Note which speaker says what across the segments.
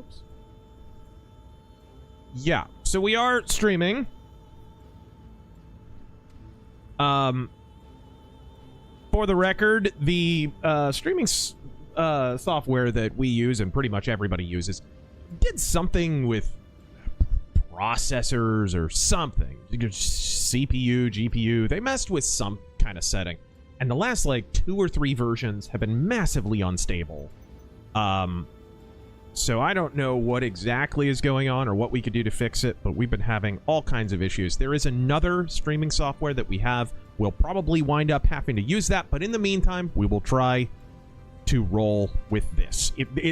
Speaker 1: problems. Yeah, so we are streaming. For the record, the streaming software that we use and pretty much everybody uses did something with processors or something. CPU, GPU, they messed with some kind of setting. And the last, like, 2 or 3 versions have been massively unstable. So I don't know what exactly is going on or what we could do to fix it, but we've been having all kinds of issues. There is another streaming software that we have. We'll probably wind up having to use that, but in the meantime, we will try to roll with this.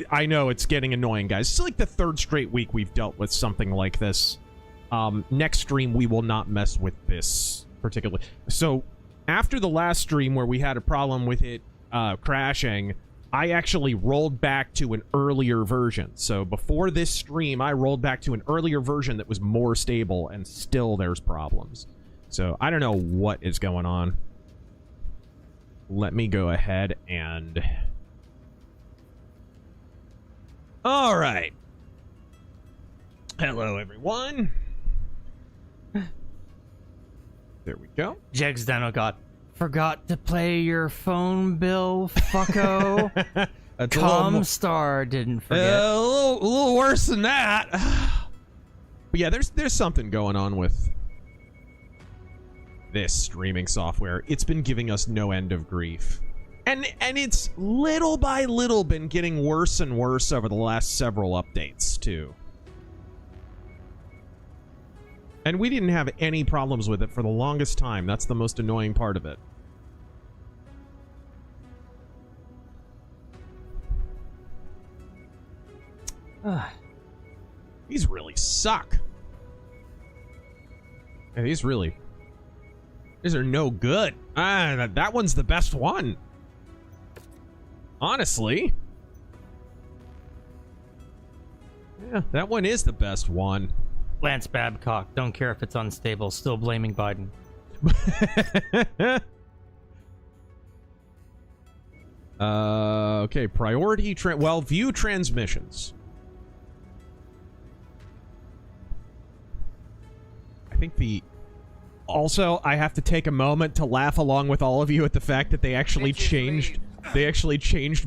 Speaker 1: I know it's getting annoying, guys. It's like the 3rd straight week we've dealt with something like this. Next stream, we will not mess with this particularly. So after the last stream where we had a problem with it crashing, I actually rolled back to an earlier version. So before this stream, I rolled back to an earlier version that was more stable, and still there's problems. So I don't know what is going on. Let me go ahead and... All right. Hello, everyone. There we go.
Speaker 2: Jegs Dano got forgot to play your phone bill, fucko. Comstar didn't forget.
Speaker 1: A little worse than that. But yeah, there's something going on with this streaming software. It's been giving us no end of grief. And it's little by little been getting worse and worse over the last several updates, too. And we didn't have any problems with it for the longest time. That's the most annoying part of it. These really suck. Yeah, these are no good. That one's the best one. Honestly. Yeah, that one is the best one.
Speaker 2: Lance Babcock, don't care if it's unstable, still blaming Biden.
Speaker 1: Okay, priority view transmissions. I think also, I have to take a moment to laugh along with all of you at the fact that they actually changed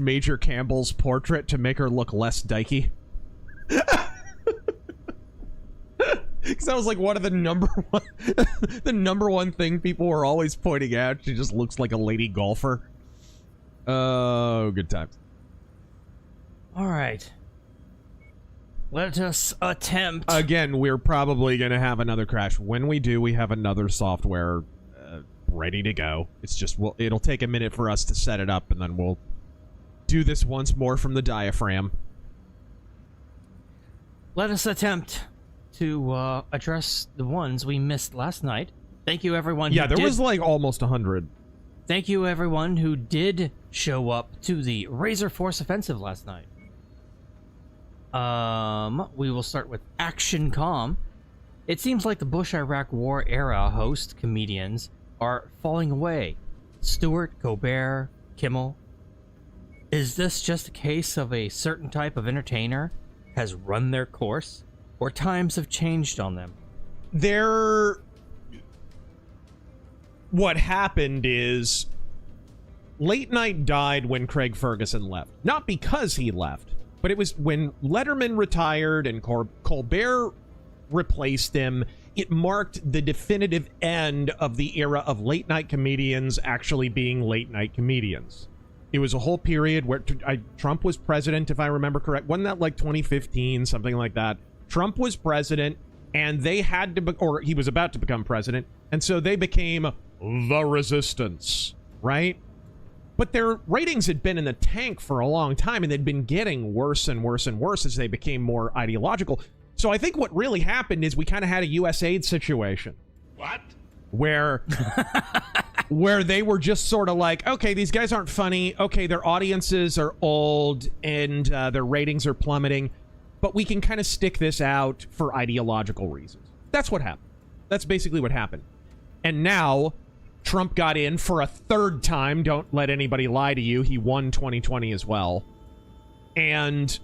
Speaker 1: Major Campbell's portrait to make her look less dykey. Because that was like one of the number one thing people were always pointing out. She just looks like a lady golfer. Oh, good times.
Speaker 2: All right. Let us attempt.
Speaker 1: Again, we're probably going to have another crash. When we do, we have another software ready to go. It's just, it'll take a minute for us to set it up, and then we'll do this once more from the diaphragm.
Speaker 2: Let us attempt to address the ones we missed last night. Thank you, everyone.
Speaker 1: Yeah, there was like almost 100.
Speaker 2: Thank you, everyone who did show up to the RazörForce offensive last night. We will start with Action Com. It seems like the Bush-Iraq War era host comedians are falling away. Stewart, Colbert, Kimmel. Is this just a case of a certain type of entertainer has run their course, or times have changed on them? What happened is late night died when Craig Ferguson left. Not because he left, but it was when Letterman retired and Colbert replaced him. It marked the definitive end of the era of late night comedians actually being late night comedians. It was a whole period where Trump was president, if I remember correct. Wasn't that like 2015, something like that? Trump was president, and they had to, or he was about to become president, and so they became the resistance, right? But their ratings had been in the tank for a long time, and they'd been getting worse and worse and worse as they became more ideological. So I think what really happened is we kind of had a USAID situation.
Speaker 3: What?
Speaker 1: Where they were just sort of like, okay, these guys aren't funny. Okay, their audiences are old, and their ratings are plummeting. But we can kind of stick this out for ideological reasons. That's what happened. That's basically what happened. And now Trump got in for a third time. Don't let anybody lie to you. He won 2020 as well. And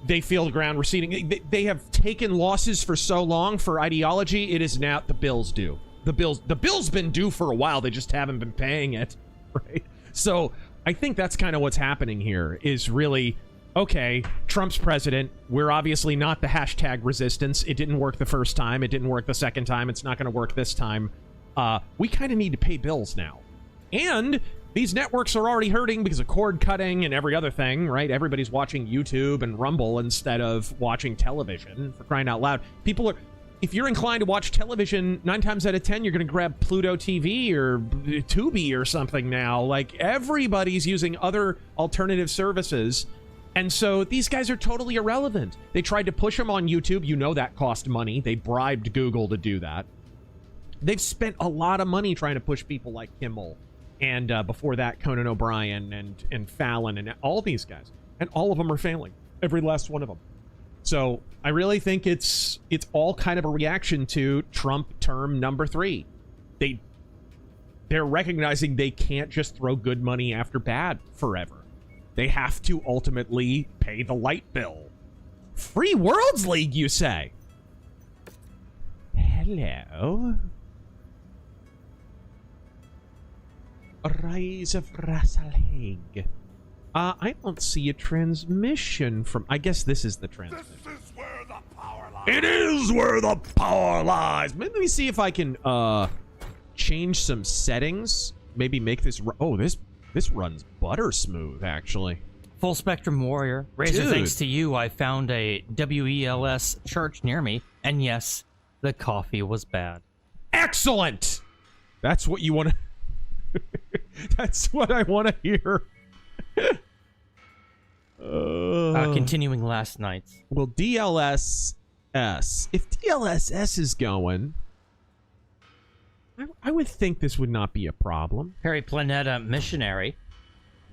Speaker 2: they feel the ground receding. They have taken losses for so long for ideology. It is now the bill's due. The bill's been due for a while. They just haven't been paying it, right? So I think that's kind of what's happening here is really, okay, Trump's president. We're obviously not the hashtag resistance. It didn't work the first time. It didn't work the second time. It's not going to work this time. We kind of need to pay bills now. And these networks are already hurting because of cord cutting and every other thing, right? Everybody's watching YouTube and Rumble instead of watching television, for crying out loud. People are, if you're inclined to watch television, 9 times out of 10, you're going to grab Pluto TV or Tubi or something now. Like, everybody's using other alternative services. And so these guys are totally irrelevant. They tried to push them on YouTube. You know that cost money. They bribed Google to do that. They've spent a lot of money trying to push people like Kimmel. And before that, Conan O'Brien and Fallon and all these guys. And all of them are failing. Every last one of them. So I really think it's all kind of a reaction to Trump term number 3. They're recognizing they can't just throw good money after bad forever. They have to ultimately pay the light bill. Free Worlds League, you say? Hello? RazörForce Fatigues. I don't see a transmission from... I guess this is the transmission.
Speaker 3: This is where the power lies.
Speaker 2: It is where the power lies. Let me see if I can change some settings. Maybe make this... Oh, this runs butter smooth, actually.
Speaker 4: Full Spectrum Warrior. Razor,
Speaker 2: Dude.
Speaker 4: thanks to you, I found a WELS church near me. And yes, the coffee was bad.
Speaker 2: Excellent! That's what you want to... That's what I want to hear.
Speaker 4: Continuing last night's.
Speaker 2: Well, DLSS. If DLSS is going, I would think this would not be a problem.
Speaker 4: Perry Planeta Missionary.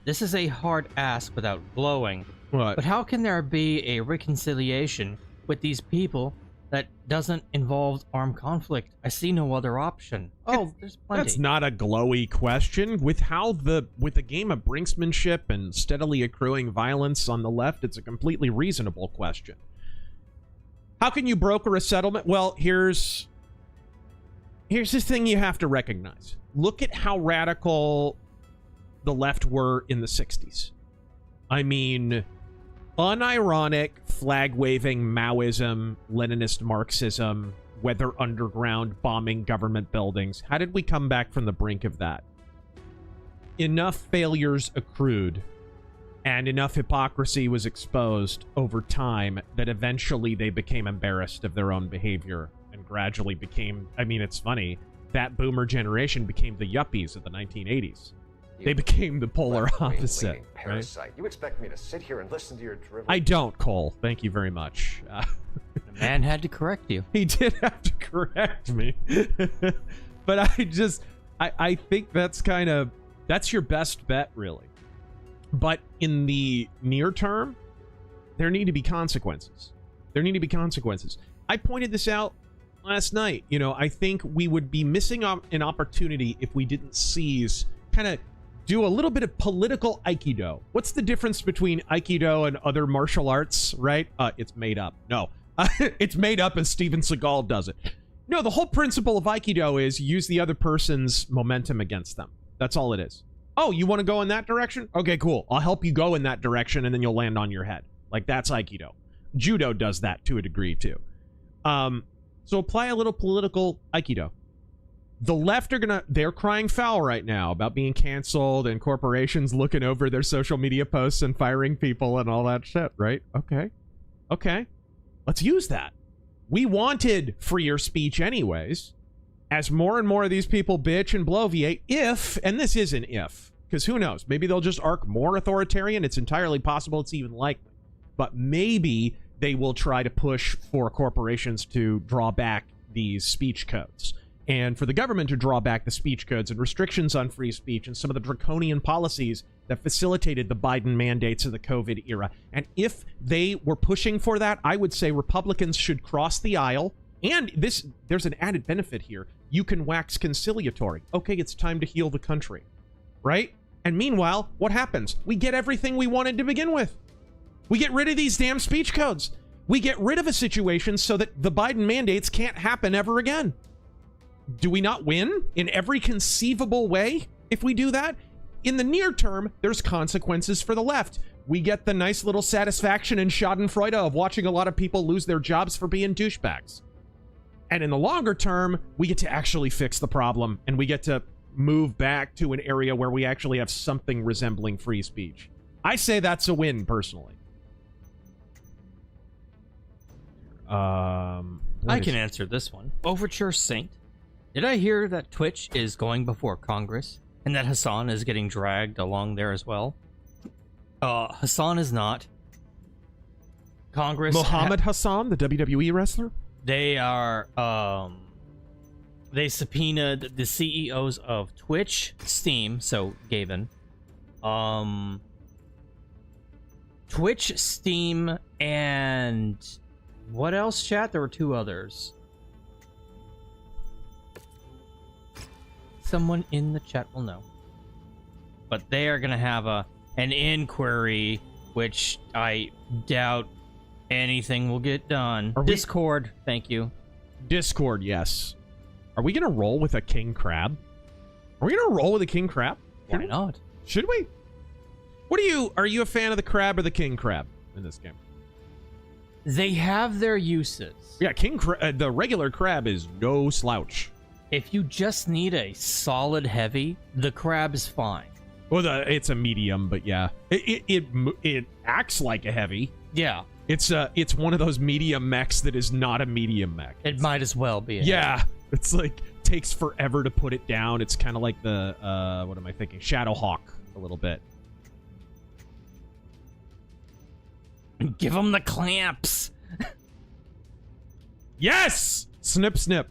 Speaker 4: This is a hard ask without glowing.
Speaker 2: What?
Speaker 4: But how can there be a reconciliation with these people that doesn't involve armed conflict? I see no other option. Oh, there's plenty.
Speaker 2: That's not a glowy question. With the game of brinksmanship and steadily accruing violence on the left, it's a completely reasonable question. How can you broker a settlement? Well, here's the thing you have to recognize. Look at how radical the left were in the 60s. I mean, unironic, flag-waving Maoism, Leninist Marxism, weather underground, bombing government buildings. How did we come back from the brink of that? Enough failures accrued and enough hypocrisy was exposed over time that eventually they became embarrassed of their own behavior and gradually became, I mean, it's funny, that boomer generation became the yuppies of the 1980s. They became the polar opposite.
Speaker 3: Parasite.
Speaker 2: Right?
Speaker 3: You expect me to sit here and listen to your drivel?
Speaker 2: I don't, Cole. Thank you very much.
Speaker 4: The man had to correct you.
Speaker 2: He did have to correct me. But I think that's that's your best bet, really. But in the near term, there need to be consequences. There need to be consequences. I pointed this out last night. You know, I think we would be missing an opportunity if we didn't seize, kind of do a little bit of political aikido. What's the difference between aikido and other martial arts, right? It's made up. No, it's made up as Steven Seagal does it. No, the whole principle of aikido is use the other person's momentum against them. That's all it is. Oh, you want to go in that direction? Okay, cool. I'll help you go in that direction and then you'll land on your head. Like, that's aikido. Judo does that to a degree too. So apply a little political aikido. The left are they're crying foul right now about being canceled and corporations looking over their social media posts and firing people and all that shit, right? Okay. Let's use that. We wanted freer speech anyways. As more and more of these people bitch and bloviate, if, and this is an if, because who knows, maybe they'll just arc more authoritarian. It's entirely possible, it's even likely. But maybe they will try to push for corporations to draw back these speech codes. And for the government to draw back the speech codes and restrictions on free speech and some of the draconian policies that facilitated the Biden mandates of the COVID era. And if they were pushing for that, I would say Republicans should cross the aisle. And there's an added benefit here. You can wax conciliatory. Okay, it's time to heal the country, right? And meanwhile, what happens? We get everything we wanted to begin with. We get rid of these damn speech codes. We get rid of a situation so that the Biden mandates can't happen ever again. Do we not win in every conceivable way if we do that? In the near term, there's consequences for the left. We get the nice little satisfaction and schadenfreude of watching a lot of people lose their jobs for being douchebags. And in the longer term, we get to actually fix the problem, and we get to move back to an area where we actually have something resembling free speech. I say that's a win, personally.
Speaker 4: I can answer this one. Overture Saint. Did I hear that Twitch is going before Congress and that Hassan is getting dragged along there as well? Hassan is not. Congress.
Speaker 2: Mohammed Hassan, the WWE wrestler?
Speaker 4: They are, they subpoenaed the CEOs of Twitch, Steam, so Gavin, Twitch, Steam, and what else, chat? There were two others. Someone in the chat will know. But they are going to have an inquiry, which I doubt anything will get done. Discord, thank you.
Speaker 2: Discord, yes. Are we going to roll with a king crab? Are we going to roll with a king crab?
Speaker 4: Why not?
Speaker 2: Should we? What are you a fan of the crab or the king crab in this game?
Speaker 4: They have their uses.
Speaker 2: Yeah, the regular crab is no slouch.
Speaker 4: If you just need a solid heavy, the crab is fine.
Speaker 2: Well, it's a medium, but yeah, it acts like a heavy.
Speaker 4: Yeah,
Speaker 2: it's one of those medium mechs that is not a medium mech.
Speaker 4: It might as well be.
Speaker 2: Yeah, it's like takes forever to put it down. It's kind of like the what am I thinking? Shadowhawk a little bit.
Speaker 4: Give them the clamps.
Speaker 2: Yes! Snip, snip.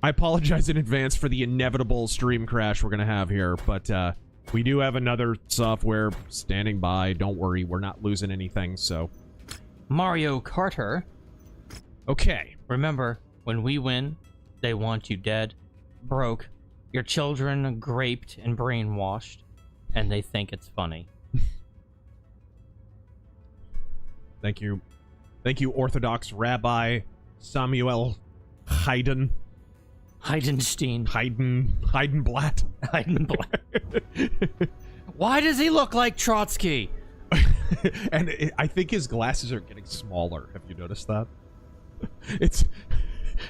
Speaker 2: I apologize in advance for the inevitable stream crash we're going to have here, but we do have another software standing by. Don't worry, we're not losing anything, so...
Speaker 4: Mario Carter.
Speaker 2: Okay.
Speaker 4: Remember, when we win, they want you dead, broke, your children graped and brainwashed, and they think it's funny.
Speaker 2: Thank you. Thank you, Orthodox Rabbi Samuel Haydn.
Speaker 4: Heidenstein.
Speaker 2: Heidenblatt.
Speaker 4: Heidenblatt. Why does he look like Trotsky?
Speaker 2: And I think his glasses are getting smaller. Have you noticed that?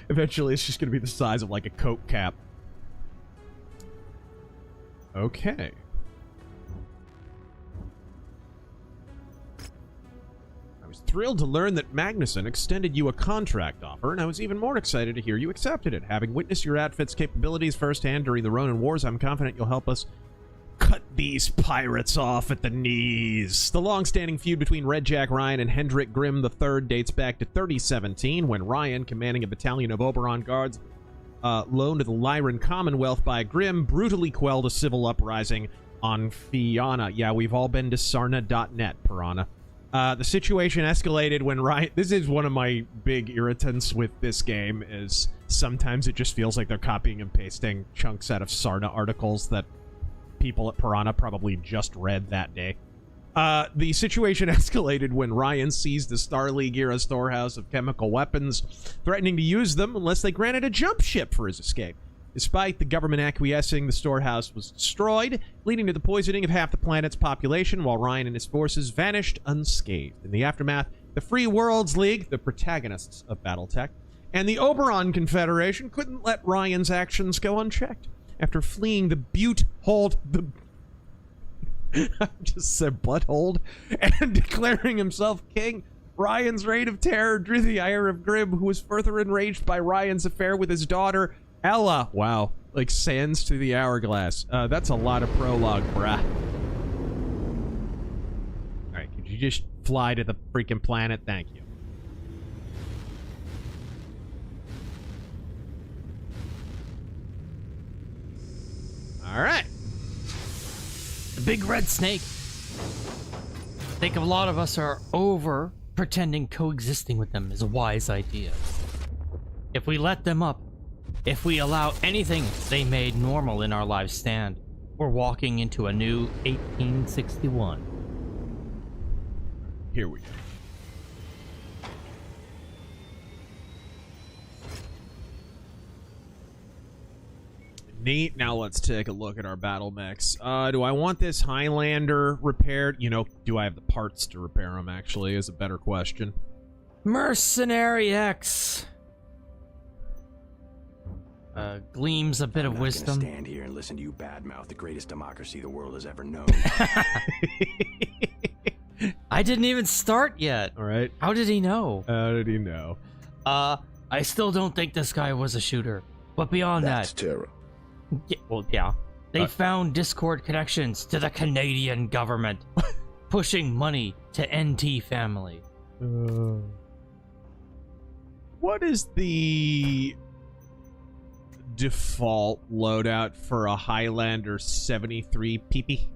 Speaker 2: Eventually it's just going to be the size of like a Coke cap. Okay. I was thrilled to learn that Magnuson extended you a contract offer, and I was even more excited to hear you accepted it. Having witnessed your outfit's capabilities firsthand during the Ronin Wars, I'm confident you'll help us cut these pirates off at the knees. The long-standing feud between Red Jack Ryan and Hendrik Grimm III dates back to 3017, when Ryan, commanding a battalion of Oberon guards loaned to the Lyran Commonwealth by Grimm, brutally quelled a civil uprising on Fianna. Yeah, we've all been to Sarna.net, Piranha. The situation escalated when Ryan... This is one of my big irritants with this game, is sometimes it just feels like they're copying and pasting chunks out of Sarna articles that people at Piranha probably just read that day. The situation escalated when Ryan seized the Star League-era storehouse of chemical weapons, threatening to use them unless they granted a jump ship for his escape. Despite the government acquiescing, the storehouse was destroyed, leading to the poisoning of half the planet's population, while Ryan and his forces vanished unscathed. In the aftermath, the Free Worlds League, the protagonists of Battletech, and the Oberon Confederation couldn't let Ryan's actions go unchecked. After fleeing the I just said butthold, and declaring himself king, Ryan's reign of terror drew the ire of Grimm, who was further enraged by Ryan's affair with his daughter, Ella. Wow. Like sands to the hourglass. That's a lot of prologue, brah. Alright, could you just fly to the freaking planet? Thank you. Alright.
Speaker 4: The big red snake. I think a lot of us are over pretending coexisting with them is a wise idea. If we let them up, if we allow anything they made normal in our lives stand, we're walking into a new 1861.
Speaker 1: here we go. Neat. Now let's take a look at our battle mechs. Do I want this Highlander repaired? You know, do I have the parts to repair them, actually, is a better question.
Speaker 4: Mercenary X. Gleams a bit of wisdom.
Speaker 5: I'm not gonna stand here and listen to you badmouth the greatest democracy the world has ever known.
Speaker 4: I didn't even start yet.
Speaker 1: All right.
Speaker 4: How did he know?
Speaker 1: How did he know?
Speaker 4: I still don't think this guy was a shooter. But beyond
Speaker 5: That's
Speaker 4: that...
Speaker 5: terror.
Speaker 4: Yeah, well, yeah. They found Discord connections to the Canadian government, pushing money to NT family.
Speaker 1: What is the default loadout for a Highlander 73 PP?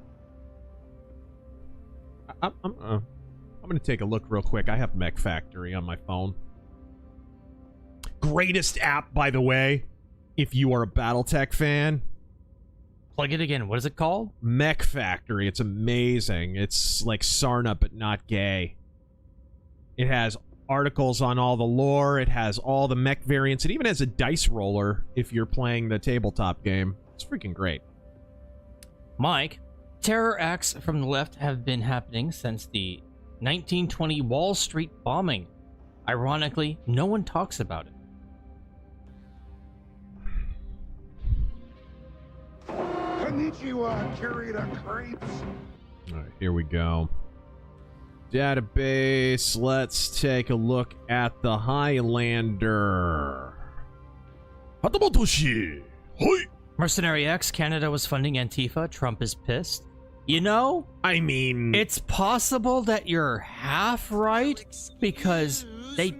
Speaker 1: I'm gonna take a look real quick. I have Mech Factory on my phone. Greatest app, by the way, if you are a Battletech fan.
Speaker 4: Plug it again. What is it called?
Speaker 1: Mech Factory. It's amazing. It's like Sarna, but not gay. It has articles on all the lore. It has all the mech variants. It even has a dice roller if you're playing the tabletop game. It's freaking great.
Speaker 4: Mike, terror acts from the left have been happening since the 1920 Wall Street bombing. Ironically, no one talks about it.
Speaker 3: Konnichiwa, curator crepes.
Speaker 1: All right, here we go. Database. Let's take a look at the Highlander. Hatamotoshi. Hoi.
Speaker 4: Mercenary X, Canada was funding Antifa. Trump is pissed. You know,
Speaker 1: I mean,
Speaker 4: it's possible that you're half right because they.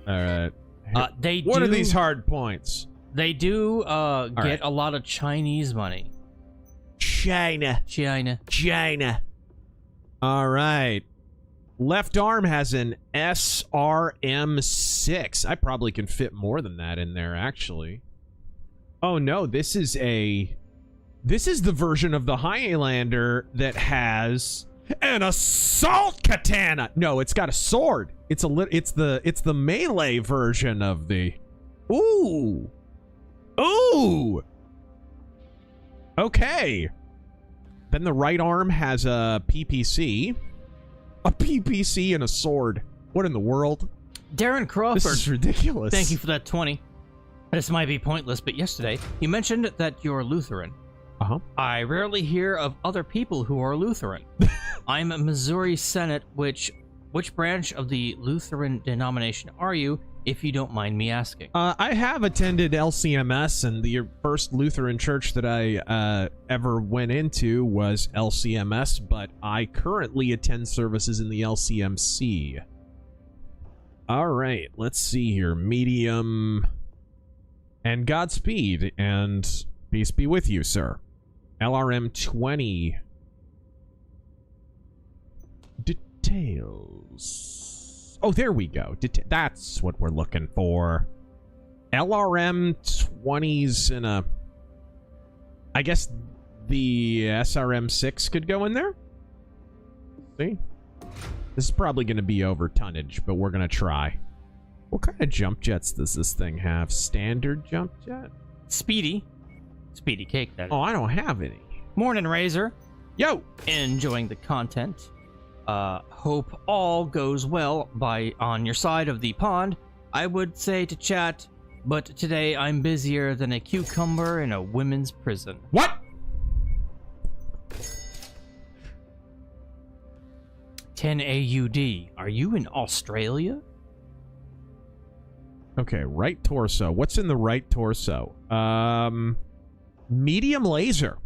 Speaker 1: All right.
Speaker 4: They
Speaker 1: what
Speaker 4: do,
Speaker 1: are these hard points?
Speaker 4: They do get
Speaker 1: right.
Speaker 4: a lot of Chinese money.
Speaker 1: China. All right. Left arm has an SRM6. I probably can fit more than that in there, actually. Oh, no. This is the version of the Highlander that has an assault katana. No, it's got a sword. It's the melee version of the... Ooh. Okay. Then the right arm has a PPC. A PPC and a sword. What in the world?
Speaker 4: Darren Crawford.
Speaker 1: This is ridiculous.
Speaker 4: Thank you for that 20. This might be pointless, but yesterday you mentioned that you're Lutheran.
Speaker 1: Uh-huh.
Speaker 4: I rarely hear of other people who are Lutheran. I'm a Missouri Senate, which branch of the Lutheran denomination are you, if you don't mind me asking?
Speaker 1: I have attended LCMS, and the first Lutheran church that I ever went into was LCMS, but I currently attend services in the LCMC. All right, let's see here. Medium. And Godspeed, and peace be with you, sir. LRM 20. Details. Oh, there we go. That's what we're looking for. LRM 20's in a... I guess the SRM 6 could go in there? See? This is probably going to be over tonnage, but we're going to try. What kind of jump jets does this thing have? Standard jump jet?
Speaker 4: Speedy cake, that is.
Speaker 1: Oh, I don't have any.
Speaker 4: Morning, Razor.
Speaker 1: Yo!
Speaker 4: Enjoying the content. Hope all goes well on your side of the pond. I would say to chat, but today I'm busier than a cucumber in a women's prison.
Speaker 1: What?
Speaker 4: 10 AUD. Are you in Australia?
Speaker 1: Okay, right torso. What's in the right torso? Medium laser.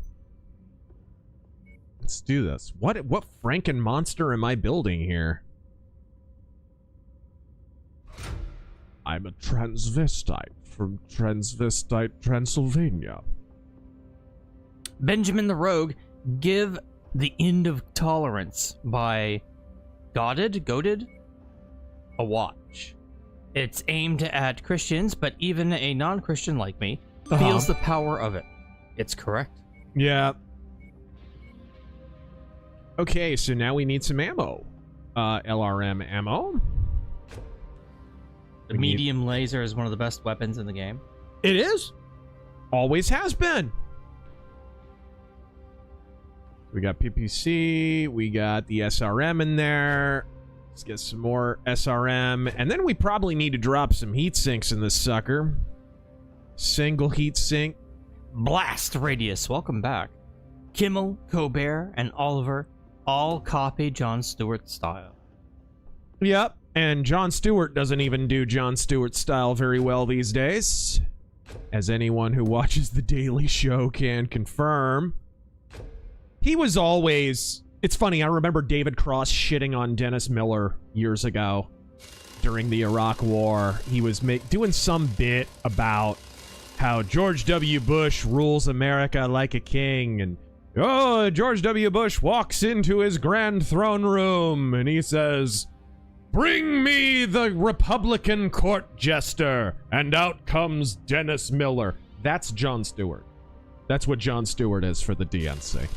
Speaker 1: Let's do this. What Franken monster am I building here? I'm a transvestite from Transvestite, Transylvania.
Speaker 4: Benjamin the Rogue, give the end of tolerance by goaded a watch. It's aimed at Christians, but even a non-Christian like me feels the power of it. It's correct.
Speaker 1: Yeah. Okay, so now we need some ammo.
Speaker 2: LRM ammo.
Speaker 4: The medium laser is one of the best weapons in the game.
Speaker 2: It is. Always has been. We got PPC. We got the SRM in there. Let's get some more SRM. And then we probably need to drop some heat sinks in this sucker. Single heat sink.
Speaker 4: Blast Radius, welcome back. Kimmel, Colbert, and Oliver all copy Jon Stewart's style.
Speaker 2: Yep. And Jon Stewart doesn't even do Jon Stewart's style very well these days. As anyone who watches The Daily Show can confirm. He was always... It's funny, I remember David Cross shitting on Dennis Miller years ago during the Iraq War. He was doing some bit about how George W. Bush rules America like a king, and George W. Bush walks into his grand throne room and he says, "Bring me the Republican court jester," and out comes Dennis Miller. That's Jon Stewart. That's what Jon Stewart is for the DNC.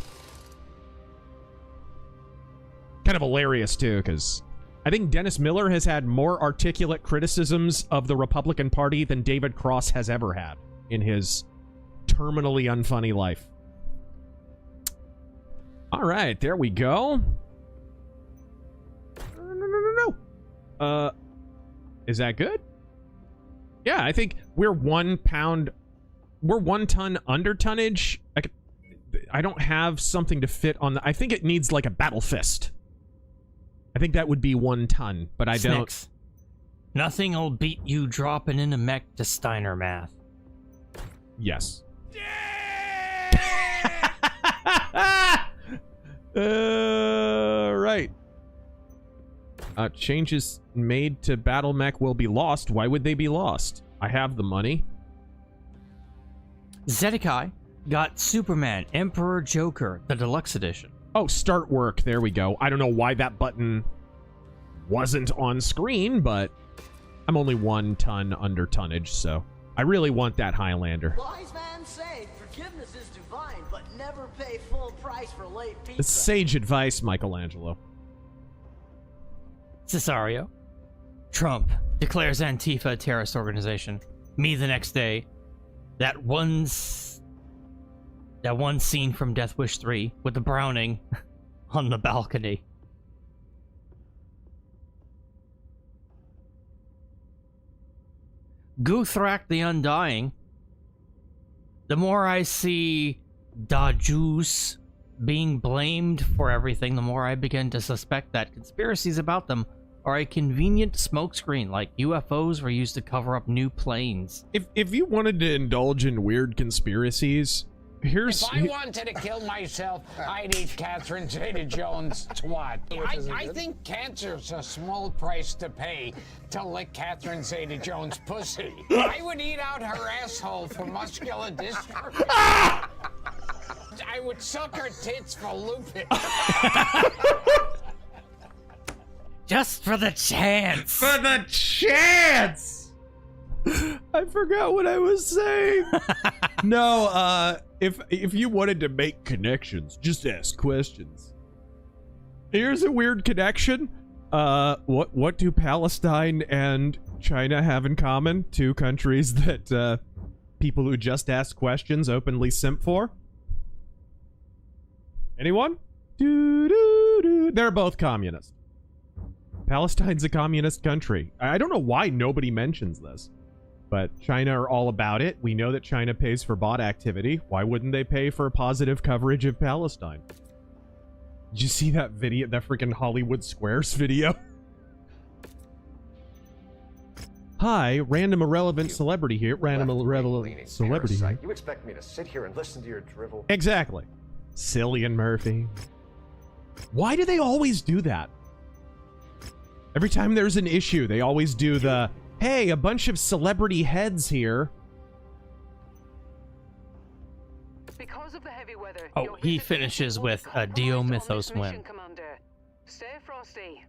Speaker 2: Kind of hilarious, too, because I think Dennis Miller has had more articulate criticisms of the Republican Party than David Cross has ever had in his terminally unfunny life. All right, there we go. No. Is that good? Yeah, I think we're 1 pound... We're 1 ton under tonnage. I don't have something to fit on the... I think it needs, like, a battle fist. I think that would be 1 ton, but I don't...
Speaker 4: Nothing'll beat you dropping in a mech to Steiner math.
Speaker 2: Yes. Right. Changes made to battle mech will be lost. Why would they be lost? I have the money.
Speaker 4: Zedekai got Superman, Emperor Joker, the deluxe edition.
Speaker 2: Oh, start work. There we go. I don't know why that button wasn't on screen, but I'm only 1 ton under tonnage, so I really want that Highlander.
Speaker 6: Wise man say forgiveness is divine, but never pay full price for late pizza.
Speaker 2: It's sage advice, Michelangelo.
Speaker 4: Cesario. Trump declares Antifa a terrorist organization. Me the next day. That one scene from Death Wish 3 with the Browning on the balcony. Guthrak the Undying. The more I see Dajus being blamed for everything, the more I begin to suspect that conspiracies about them are a convenient smokescreen, like UFOs were used to cover up new planes.
Speaker 2: If you wanted to indulge in weird conspiracies, here's...
Speaker 7: If I wanted to kill myself, I'd eat Catherine Zeta-Jones' twat. I think cancer's a small price to pay to lick Catherine Zeta-Jones' pussy. I would eat out her asshole for muscular dystrophy. I would suck her tits for lupus.
Speaker 4: Just for the chance.
Speaker 2: For the chance! I forgot what I was saying. No, if you wanted to make connections, just ask questions. Here's a weird connection. What do Palestine and China have in common? 2 countries that people who just ask questions openly simp for. Anyone? They're both communist. Palestine's a communist country. I don't know why nobody mentions this, but China are all about it. We know that China pays for bot activity. Why wouldn't they pay for positive coverage of Palestine? Did you see that video, that freaking Hollywood Squares video? Hi, random irrelevant celebrity here. Random irrelevant celebrity here.
Speaker 3: You expect me to sit here and listen to your drivel?
Speaker 2: Exactly. Cillian Murphy. Why do they always do that? Every time there's an issue, they always do the, hey, a bunch of celebrity heads here.
Speaker 8: Because of the heavy weather,
Speaker 4: Oh, he finishes with a Dio Mythos win.
Speaker 8: Commander. Stay frosty.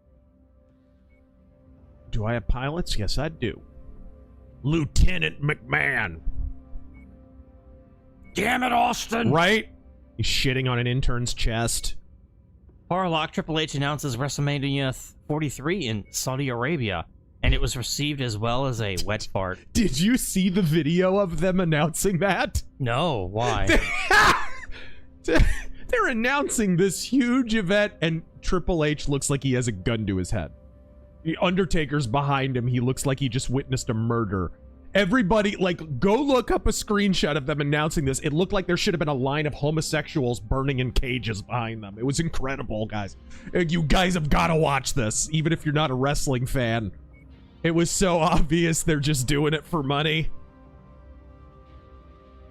Speaker 2: Do I have pilots? Yes, I do. Lieutenant McMahon.
Speaker 4: Damn it, Austin!
Speaker 2: Right? He's shitting on an intern's chest.
Speaker 4: Harlock, Triple H announces WrestleMania 43 in Saudi Arabia, and it was received as well as a wet fart.
Speaker 2: Did you see the video of them announcing that?
Speaker 4: No, why?
Speaker 2: They're announcing this huge event, and Triple H looks like he has a gun to his head. The Undertaker's behind him. He looks like he just witnessed a murder. Everybody, like, go look up a screenshot of them announcing this. It looked like there should have been a line of homosexuals burning in cages behind them. It was incredible, guys. You guys have got to watch this, even if you're not a wrestling fan. It was so obvious they're just doing it for money.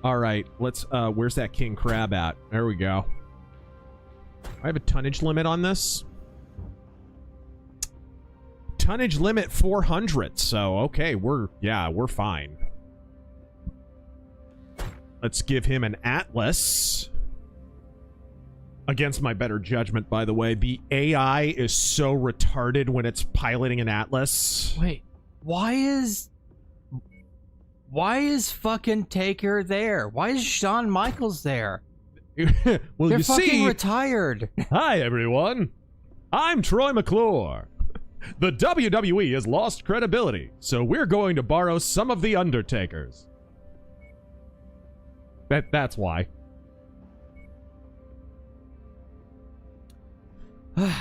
Speaker 2: All right, let's, where's that king crab at? There we go. I have a tonnage limit on this. Tonnage limit 400, so okay, we're fine. Let's give him an Atlas. Against my better judgment, by the way. The AI is so retarded when it's piloting an Atlas.
Speaker 4: Wait, why is fucking Taker there? Why is Shawn Michaels there?
Speaker 2: Well,
Speaker 4: They're
Speaker 2: you
Speaker 4: fucking
Speaker 2: see,
Speaker 4: retired.
Speaker 2: Hi, everyone. I'm Troy McClure. The WWE has lost credibility, so we're going to borrow some of the Undertakers. That's why.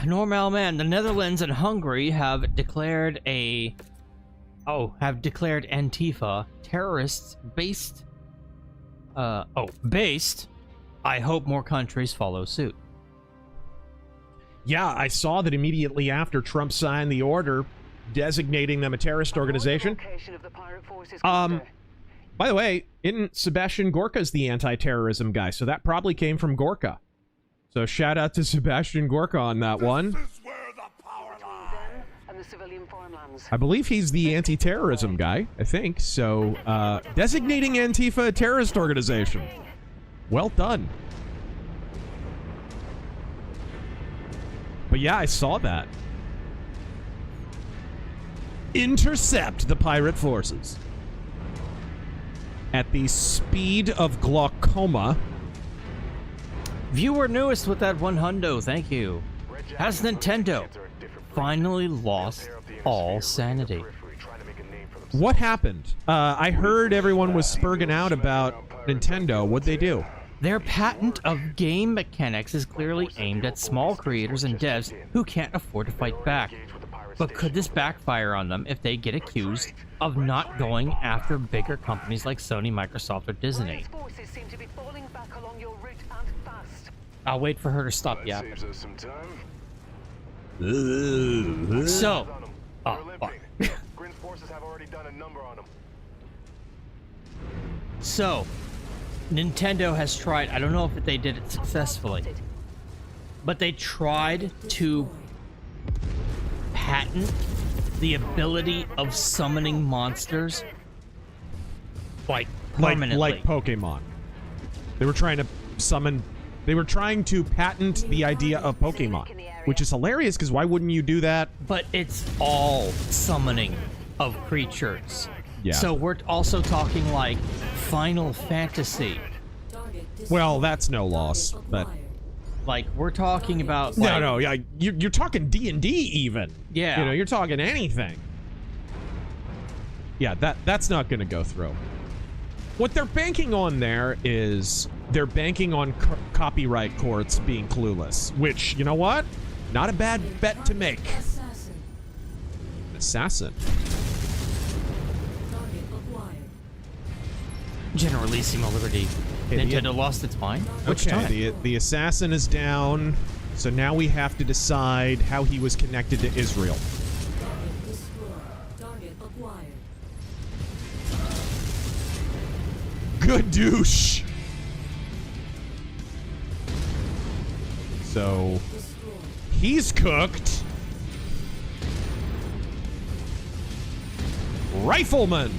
Speaker 4: Normal man, the Netherlands and Hungary have declared Antifa terrorists based. I hope more countries follow suit.
Speaker 2: Yeah, I saw that immediately after Trump signed the order designating them a terrorist organization. By the way, isn't Sebastian Gorka's the anti-terrorism guy? So that probably came from Gorka. So shout out to Sebastian Gorka on that one. I believe he's the anti-terrorism guy, I think. So designating Antifa a terrorist organization. Well done. But yeah, I saw that. Intercept the pirate forces. At the speed of glaucoma.
Speaker 4: Viewer newest with that 100, thank you. Has Nintendo finally lost all sanity?
Speaker 2: What happened? I heard everyone was spurging out about Nintendo. What'd they do?
Speaker 4: Their patent of game mechanics is clearly aimed at small creators and devs who can't afford to fight back. But could this backfire on them if they get accused of not going after bigger companies like Sony, Microsoft, or Disney? I'll wait for her to stop yapping. So, So, Nintendo has tried, I don't know if they did it successfully, but they tried to patent the ability of summoning monsters, like, permanently.
Speaker 2: Like Pokemon. They were trying to summon... They were trying to patent the idea of Pokemon, which is hilarious, because why wouldn't you do that?
Speaker 4: But it's all summoning of creatures.
Speaker 2: Yeah.
Speaker 4: So we're also talking like Final Fantasy.
Speaker 2: Well, that's no loss, but...
Speaker 4: Like, we're talking about... Like,
Speaker 2: no, yeah, you're talking D&D even.
Speaker 4: Yeah.
Speaker 2: You know, you're talking anything. Yeah, that's not going to go through. What they're banking on there is they're banking on copyright courts being clueless, which, you know what? Not a bad bet to make. Assassin.
Speaker 4: Generalissimo Liberty.
Speaker 2: Okay,
Speaker 4: Nintendo lost its mind? Which
Speaker 2: okay,
Speaker 4: time?
Speaker 2: the assassin is down, so now we have to decide how he was connected to Israel. Good douche. So he's cooked. Rifleman.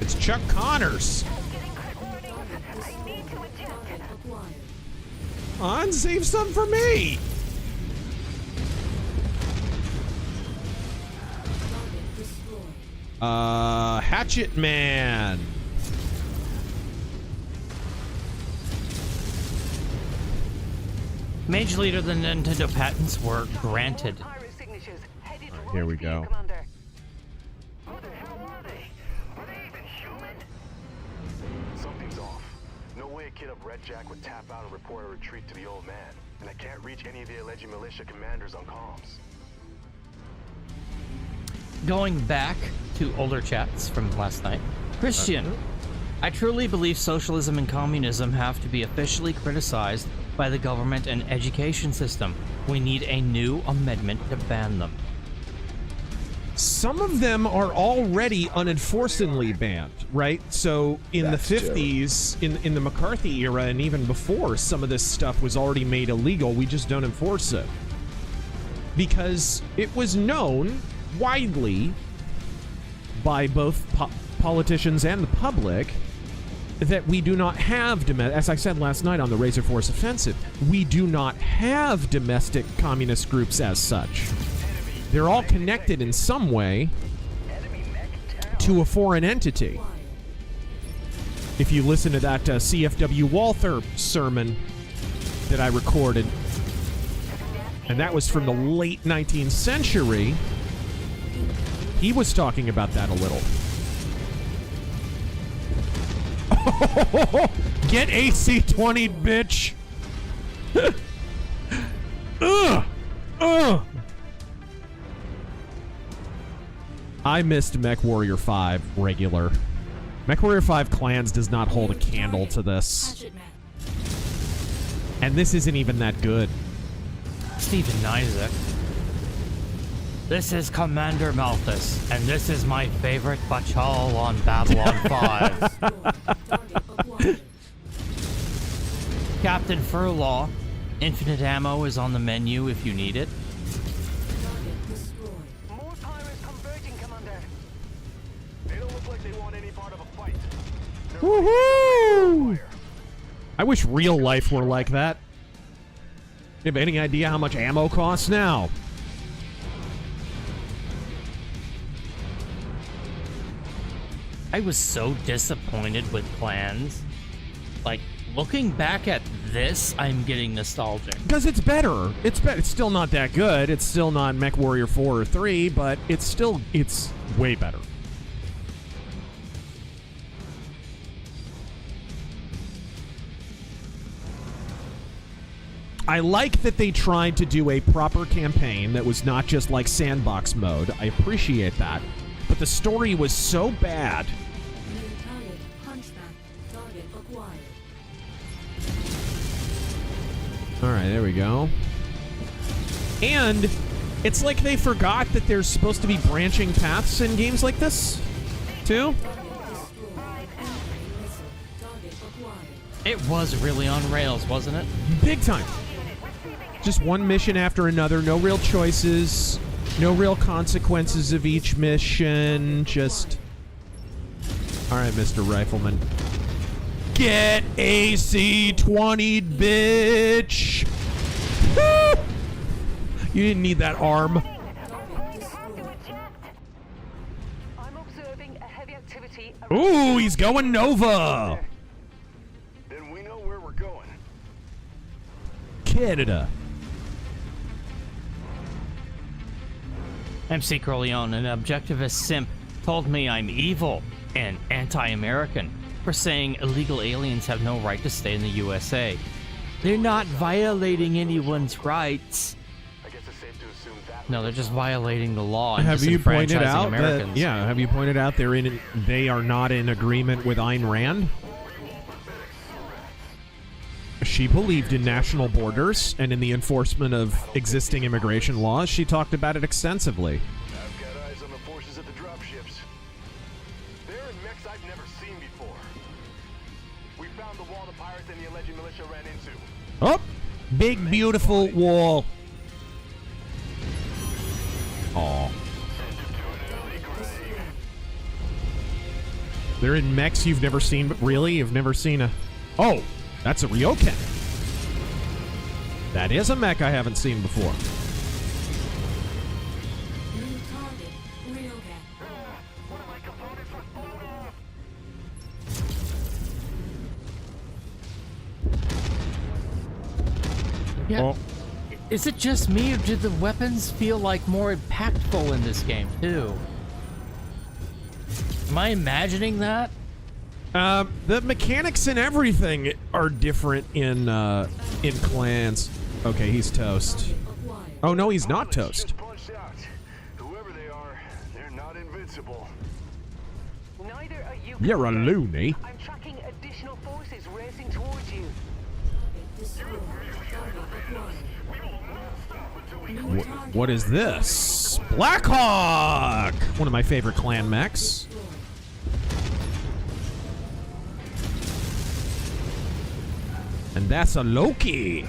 Speaker 2: It's Chuck Connors. On, save some for me. Hatchet Man.
Speaker 4: Mage Leader, the Nintendo patents were granted.
Speaker 8: Pirate signatures headed
Speaker 1: Alright, here we
Speaker 8: right for you,
Speaker 1: go.
Speaker 8: Commander.
Speaker 3: Who the hell are they? Are they even human? Something's off. No way a kid of Red Jack would tap out and report a retreat to the old man. And I can't reach any of the alleged militia commanders on comms.
Speaker 4: Going back to older chats from last night. Christian, I truly believe socialism and communism have to be officially criticized by the government and education system. We need a new amendment to ban them.
Speaker 2: Some of them are already unenforcedly banned, right? So in the 50s, in the McCarthy era, and even before, some of this stuff was already made illegal. We just don't enforce it. Because it was known widely by both politicians and the public that we do not have, as I said last night on the RazörForce Offensive, we do not have domestic communist groups as such. They're all connected in some way to a foreign entity. If you listen to that CFW Walther sermon that I recorded, and that was from the late 19th century, he was talking about that a little. Get AC-20, bitch! I missed MechWarrior 5 regular. MechWarrior 5 Clans does not hold a candle to this. And this isn't even that good.
Speaker 4: Stephen Isaac. This is Commander Malthus, and this is my favorite Bachal on Babylon 5. Captain Furlaw, infinite ammo is on the menu if you need it.
Speaker 8: More pirates converging, Commander.
Speaker 3: They don't look like they want any part of a fight.
Speaker 2: Woohoo! I wish real life were like that. You have any idea how much ammo costs now?
Speaker 4: I was so disappointed with Clans. Like, looking back at this, I'm getting nostalgic.
Speaker 2: Because it's better. It's still not that good. It's still not MechWarrior 4 or 3, but it's way better. I like that they tried to do a proper campaign that was not just like sandbox mode. I appreciate that. But the story was so bad. Alright, there we go. And it's like they forgot that there's supposed to be branching paths in games like this, too.
Speaker 4: It was really on rails, wasn't it?
Speaker 2: Big time. Just one mission after another, no real choices, no real consequences of each mission, just... Alright, Mr. Rifleman. Get AC-20, bitch! Woo! You didn't need that arm.
Speaker 8: I'm observing a heavy activity.
Speaker 2: Ooh, he's going Nova!
Speaker 3: Then we know where we're going.
Speaker 2: Canada.
Speaker 4: MC Corleone, an objectivist simp, told me I'm evil and anti-American for saying illegal aliens have no right to stay in the USA. They're not violating anyone's rights.
Speaker 3: I guess it's safe to assume that.
Speaker 4: No, they're just violating the law and
Speaker 2: Have you pointed
Speaker 4: disenfranchising
Speaker 2: out
Speaker 4: Americans.
Speaker 2: that? Yeah, have you pointed out they are not in agreement with Ayn Rand? She believed in national borders and in the enforcement of existing immigration laws. She talked about it extensively.
Speaker 3: I've got eyes on the forces at the dropships. They're in mechs I've never seen before. We found the wall the pirates and the alleged militia ran into.
Speaker 2: Oh, big beautiful wall. Aw. They're in mechs you've never seen, but really? You've never seen a... Oh, that's a Ryoken. That is a mech I haven't seen before.
Speaker 4: Yeah.
Speaker 1: Oh,
Speaker 4: Is it just me, or do the weapons feel like more impactful in this game too? Am I imagining that?
Speaker 1: the mechanics and everything are different in Clans. Okay, he's toast. Oh no, he's not toast.
Speaker 3: Just punched out. Whoever they are, they're not invincible.
Speaker 8: Neither are you.
Speaker 1: You're a loony.
Speaker 8: I'm tracking additional forces racing towards you.
Speaker 1: What is this? Blackhawk! One of my favorite clan mechs. And that's a Loki.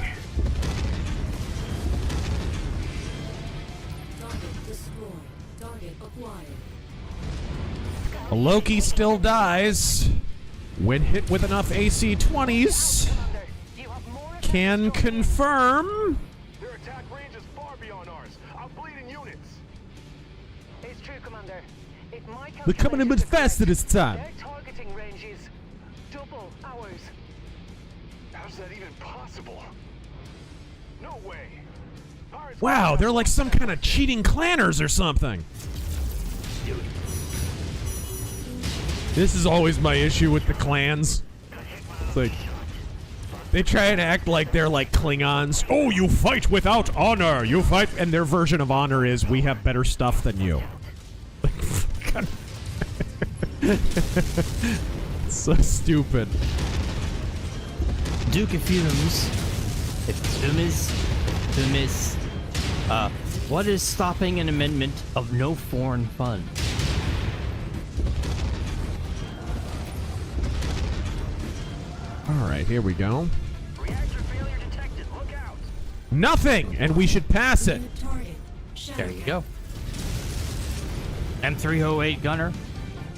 Speaker 1: A Loki still dies when hit with enough AC-20s.
Speaker 8: Commander, you have more.
Speaker 1: Can confirm.
Speaker 3: Their attack range is far beyond ours. I'm bleeding units.
Speaker 8: It's true, Commander. If my
Speaker 1: They're coming in a bit
Speaker 8: calculations are
Speaker 1: faster this time.
Speaker 8: correct, their targeting range is double ours.
Speaker 3: How's that even possible? No way. Pirates
Speaker 1: Wow, they're like some kind of cheating clanners or something. This is always my issue with the clans. It's like, they try and act like they're like Klingons. Oh, you fight without honor. You fight, and their version of honor is we have better stuff than you. So stupid.
Speaker 4: Duke of Fumes. What is stopping an amendment of no foreign fund?
Speaker 1: All right, here we go.
Speaker 6: Reactor failure detected. Look out.
Speaker 1: Nothing, and we should pass it.
Speaker 4: There you go. M308 gunner.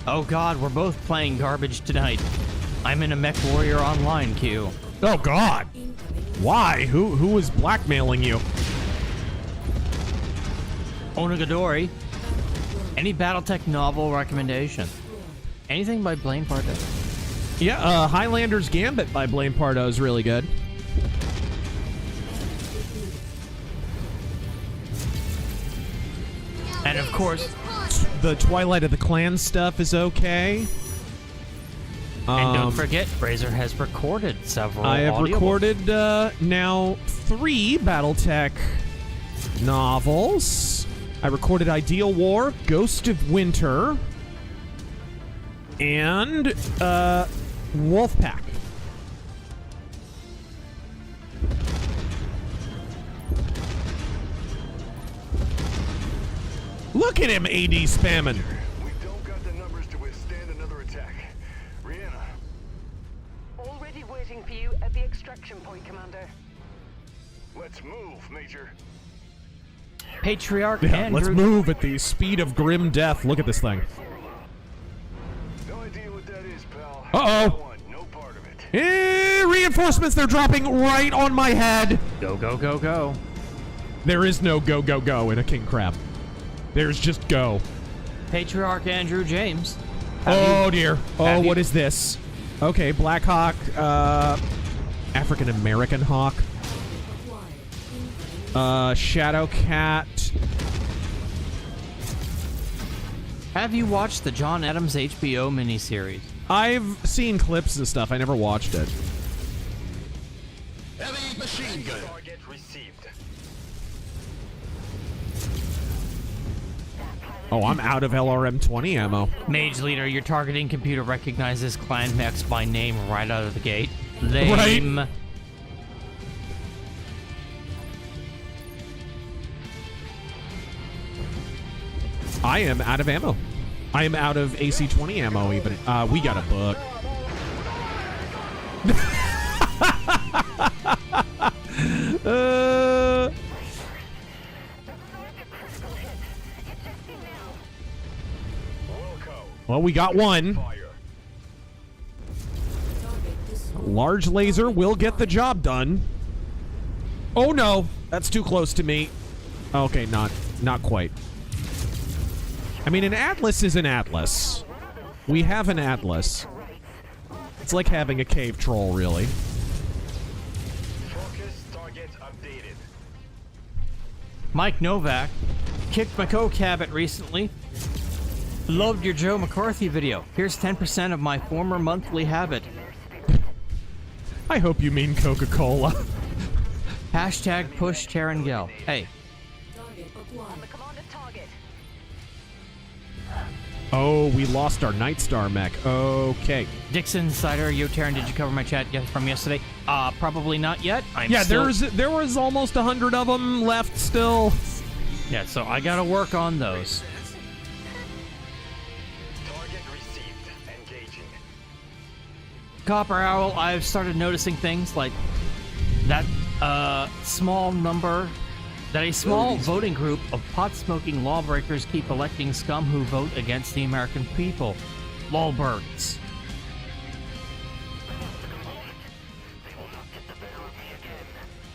Speaker 4: Oh god, we're both playing garbage tonight. I'm in a MechWarrior online queue.
Speaker 1: Oh God. Why? Who was blackmailing you?
Speaker 4: Onagadori. Any Battletech novel recommendation? Anything by Blaine Pardo?
Speaker 1: Yeah, Highlander's Gambit by Blaine Pardo is really good.
Speaker 4: And of course,
Speaker 1: The Twilight of the Clan stuff is okay.
Speaker 4: and don't forget, Razör has recorded several.
Speaker 1: I have
Speaker 4: audiobooks.
Speaker 1: recorded now 3 Battletech novels. I recorded Ideal War, Ghost of Winter, and Wolfpack. Look at him, AD spamming.
Speaker 3: We don't got the numbers to withstand another attack. Rihanna,
Speaker 8: Already waiting for you at the extraction point, Commander.
Speaker 3: let's move, Major.
Speaker 4: Patriarch
Speaker 1: Yeah,
Speaker 4: Andrew.
Speaker 1: let's move at the speed of grim death. Look at this thing.
Speaker 3: No idea what that is, pal.
Speaker 1: Uh-oh.
Speaker 3: I want no part of it.
Speaker 1: Reinforcements, they're dropping right on my head.
Speaker 4: Go, go, go, go.
Speaker 1: There is no go, go, go in a king crab. There's just go.
Speaker 4: Patriarch Andrew James.
Speaker 1: Oh dear. Oh,
Speaker 4: have
Speaker 1: what
Speaker 4: you-
Speaker 1: is this? Okay, Black Hawk, African American Hawk, Shadow Cat.
Speaker 4: Have you watched the John Adams HBO miniseries?
Speaker 1: I've seen clips and stuff. I never watched it.
Speaker 5: Heavy machine gun.
Speaker 3: Target received.
Speaker 1: Oh, I'm out of LRM 20 ammo.
Speaker 4: Mage leader, your targeting computer recognizes clan mechs by name right out of the gate. Lame.
Speaker 1: Right. I am out of ammo. I am out of AC-20 ammo even. We got a book. Well, we got one.
Speaker 3: Fire.
Speaker 1: Large laser will get the job done. Oh no, that's too close to me. Okay, not quite. I mean, an Atlas is an Atlas. We have an Atlas. It's like having a cave troll, really.
Speaker 3: Focus target updated.
Speaker 4: Mike Novak kicked my coke habit recently. Loved your Joe McCarthy video. Here's 10% of my former monthly habit.
Speaker 2: I hope you mean Coca-Cola.
Speaker 4: Hashtag push Terengel. Hey.
Speaker 8: On the commanded target.
Speaker 2: Oh, we lost our Nightstar mech. Okay.
Speaker 4: Dixon Insider, Yo Terran, did you cover my chat from yesterday? Probably not yet.
Speaker 2: There was almost 100 of them left still.
Speaker 4: Yeah, so I gotta work on those.
Speaker 3: Target received. Engaging.
Speaker 4: Copper Owl, I've started noticing things like that a small voting group of pot-smoking lawbreakers keep electing scum who vote against the American people. Lolberts.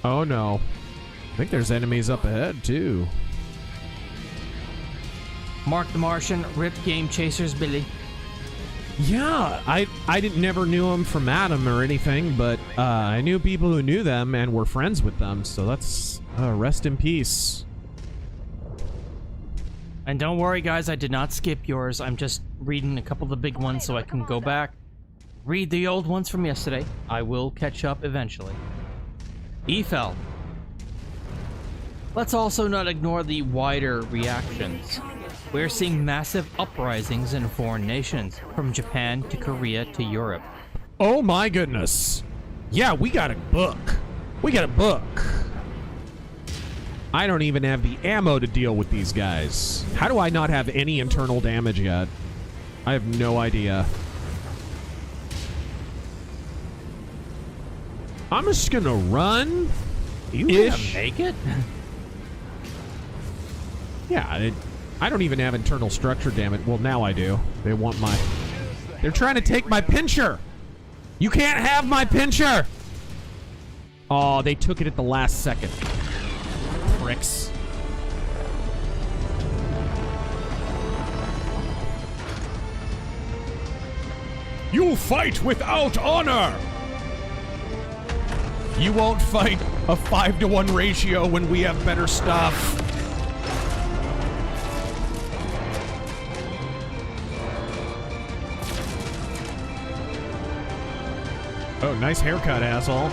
Speaker 2: Oh no. I think there's enemies up ahead too.
Speaker 4: Mark the Martian, ripped Game Chasers Billy.
Speaker 2: Yeah, I never knew them from Adam or anything, but I knew people who knew them and were friends with them, so that's rest in peace.
Speaker 4: And don't worry, guys, I did not skip yours. I'm just reading a couple of the big ones so I can go back, read the old ones from yesterday. I will catch up eventually. Efel. Let's also not ignore the wider reactions. We're seeing massive uprisings in foreign nations, from Japan to Korea to Europe.
Speaker 2: Oh my goodness. Yeah, we got a book. We got a book. I don't even have the ammo to deal with these guys. How do I not have any internal damage yet? I have no idea. I'm just gonna run.
Speaker 4: You gonna make it?
Speaker 2: Yeah, I don't even have internal structure, damn it. Well, now I do. They want my... They're trying to take my pincher! You can't have my pincher! Oh, they took it at the last second. Pricks. You fight without honor! You won't fight a 5-to-1 ratio when we have better stuff. Oh, nice haircut, asshole.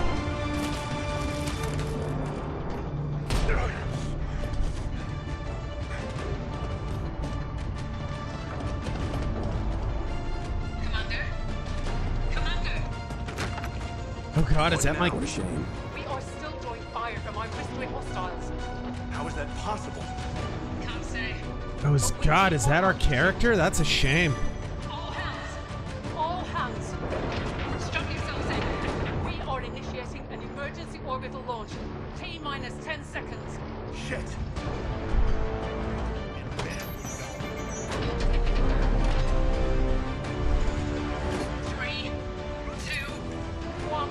Speaker 2: Oh god, is that my...
Speaker 8: We are still drawing fire from our bristling hostiles.
Speaker 3: How is that possible?
Speaker 8: Can't say.
Speaker 2: Oh god, is that our character? That's a shame.
Speaker 8: All hands. Strap yourselves in. We are initiating an emergency orbital launch. T-minus 10 seconds.
Speaker 3: Shit.
Speaker 8: 3, 2, 1,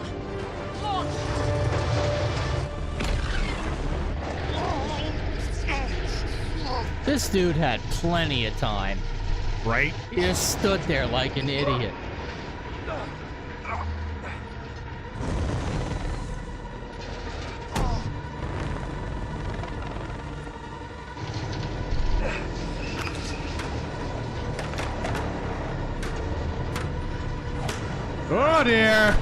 Speaker 8: launch!
Speaker 4: This dude had plenty of time.
Speaker 2: Right?
Speaker 4: He just stood there like an idiot.
Speaker 2: Oh dear!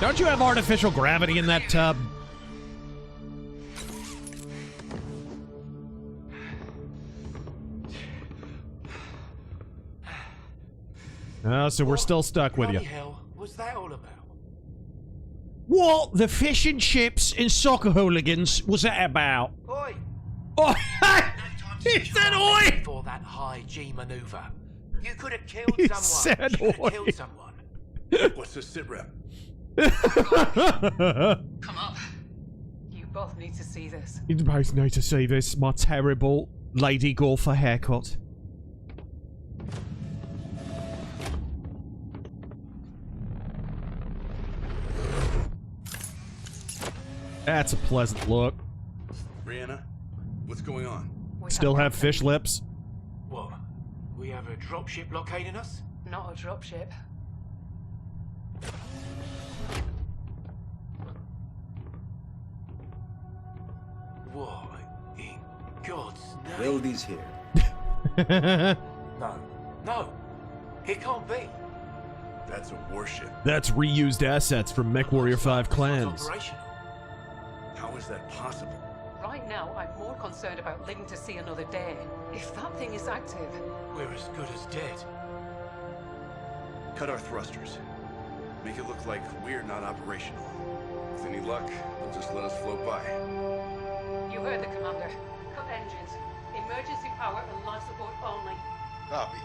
Speaker 2: Don't you have artificial gravity in that tub? Oh, so we're still stuck with you.
Speaker 3: What the hell was that all about?
Speaker 2: What the fish and chips and soccer hooligans was that about?
Speaker 9: Oi!
Speaker 2: Oh,
Speaker 9: He
Speaker 2: said oi!
Speaker 9: For that high G maneuver. You could have killed
Speaker 2: He
Speaker 9: someone.
Speaker 2: said
Speaker 9: You could
Speaker 2: oi.
Speaker 9: have killed someone.
Speaker 3: What's the sit rep?
Speaker 8: Come up. You both need to see this.
Speaker 2: You both need to see this, my terrible Lady Golfer haircut. That's a pleasant look.
Speaker 3: Brianna, what's going on?
Speaker 2: Still have fish lips.
Speaker 9: What? We have a dropship blockading us?
Speaker 8: Not a dropship.
Speaker 9: What in God's name?
Speaker 5: Wildy's here.
Speaker 9: No, no, it can't be.
Speaker 5: That's a warship.
Speaker 2: That's reused assets from MechWarrior 5 clans.
Speaker 9: Operational.
Speaker 5: How is that possible?
Speaker 8: Right now, I'm more concerned about living to see another day. If that thing is active,
Speaker 9: We're as good as dead.
Speaker 5: Cut our thrusters. Make it look like we're not operational. With any luck, they'll just let us float by.
Speaker 8: you heard the commander. Cut engines. Emergency power and life support only.
Speaker 5: Copy.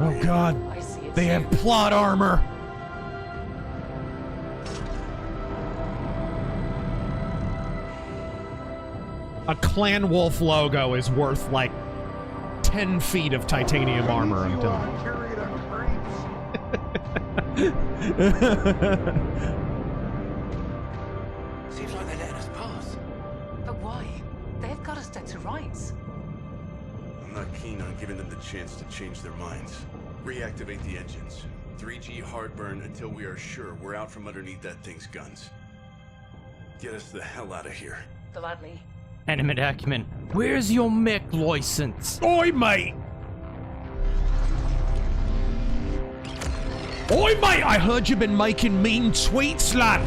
Speaker 2: Oh god,
Speaker 8: I see it.
Speaker 2: they have plot armor. A Clan Wolf logo is worth like 10 feet of titanium armor, I'm telling you.
Speaker 9: Seems like they're letting us pass.
Speaker 8: But why? They've got us dead to rights.
Speaker 5: I'm not keen on giving them the chance to change their minds. Reactivate the engines. 3G hard burn until we are sure we're out from underneath that thing's guns. Get us the hell out of here.
Speaker 8: Gladly.
Speaker 4: Animate acumen, where's your mech license?
Speaker 2: Oi, mate! Oi, mate! I heard you've been making mean tweets, lad!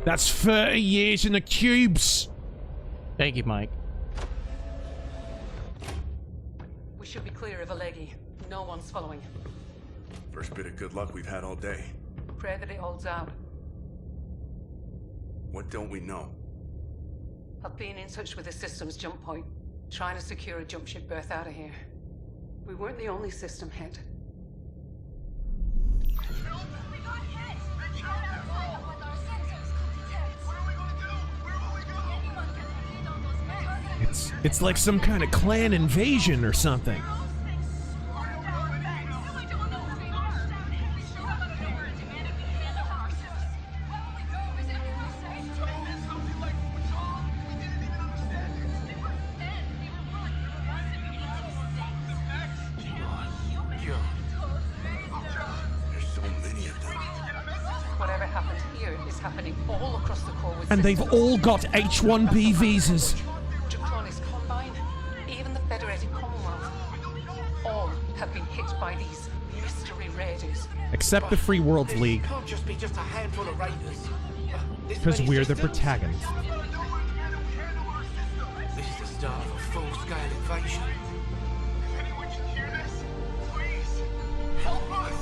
Speaker 2: That's 30 years in the cubes!
Speaker 4: Thank you, Mike.
Speaker 8: We should be clear of Alegi. No one's following.
Speaker 5: First bit of good luck we've had all day.
Speaker 8: Pray that it holds out.
Speaker 5: What don't we know?
Speaker 8: I've been in touch with the system's jump point, trying to secure a jump ship berth out of here. We weren't the only system hit.
Speaker 2: It's like some kind of clan invasion or something.
Speaker 5: There's so many of them.
Speaker 8: Whatever happened here is happening all across the core with
Speaker 2: And they've all got H-1B visas.
Speaker 8: Draconics Combine, even the Federated Commonwealth. All have been hit by these mystery raiders.
Speaker 2: Except the Free Worlds League,
Speaker 9: It can't just be just a handful of raiders.
Speaker 2: because we're the protagonists.
Speaker 9: This is the start of a full-scale invasion.
Speaker 3: If anyone can hear this, please help us.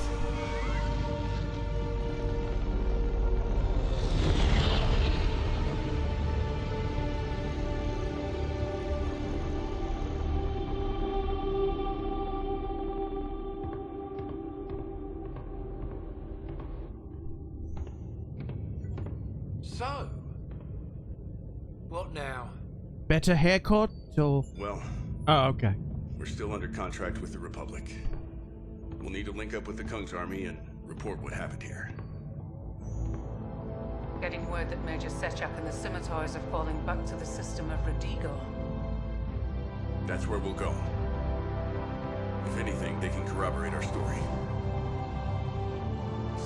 Speaker 9: So, what now?
Speaker 2: Better haircut or...
Speaker 5: Well,
Speaker 2: Oh, okay.
Speaker 5: we're still under contract with the Republic. We'll need to link up with the Kung's army and report what happened here.
Speaker 8: Getting word that Major Sechak and the Scimitars are falling back to the system of Radigo.
Speaker 5: That's where we'll go. If anything, they can corroborate our story.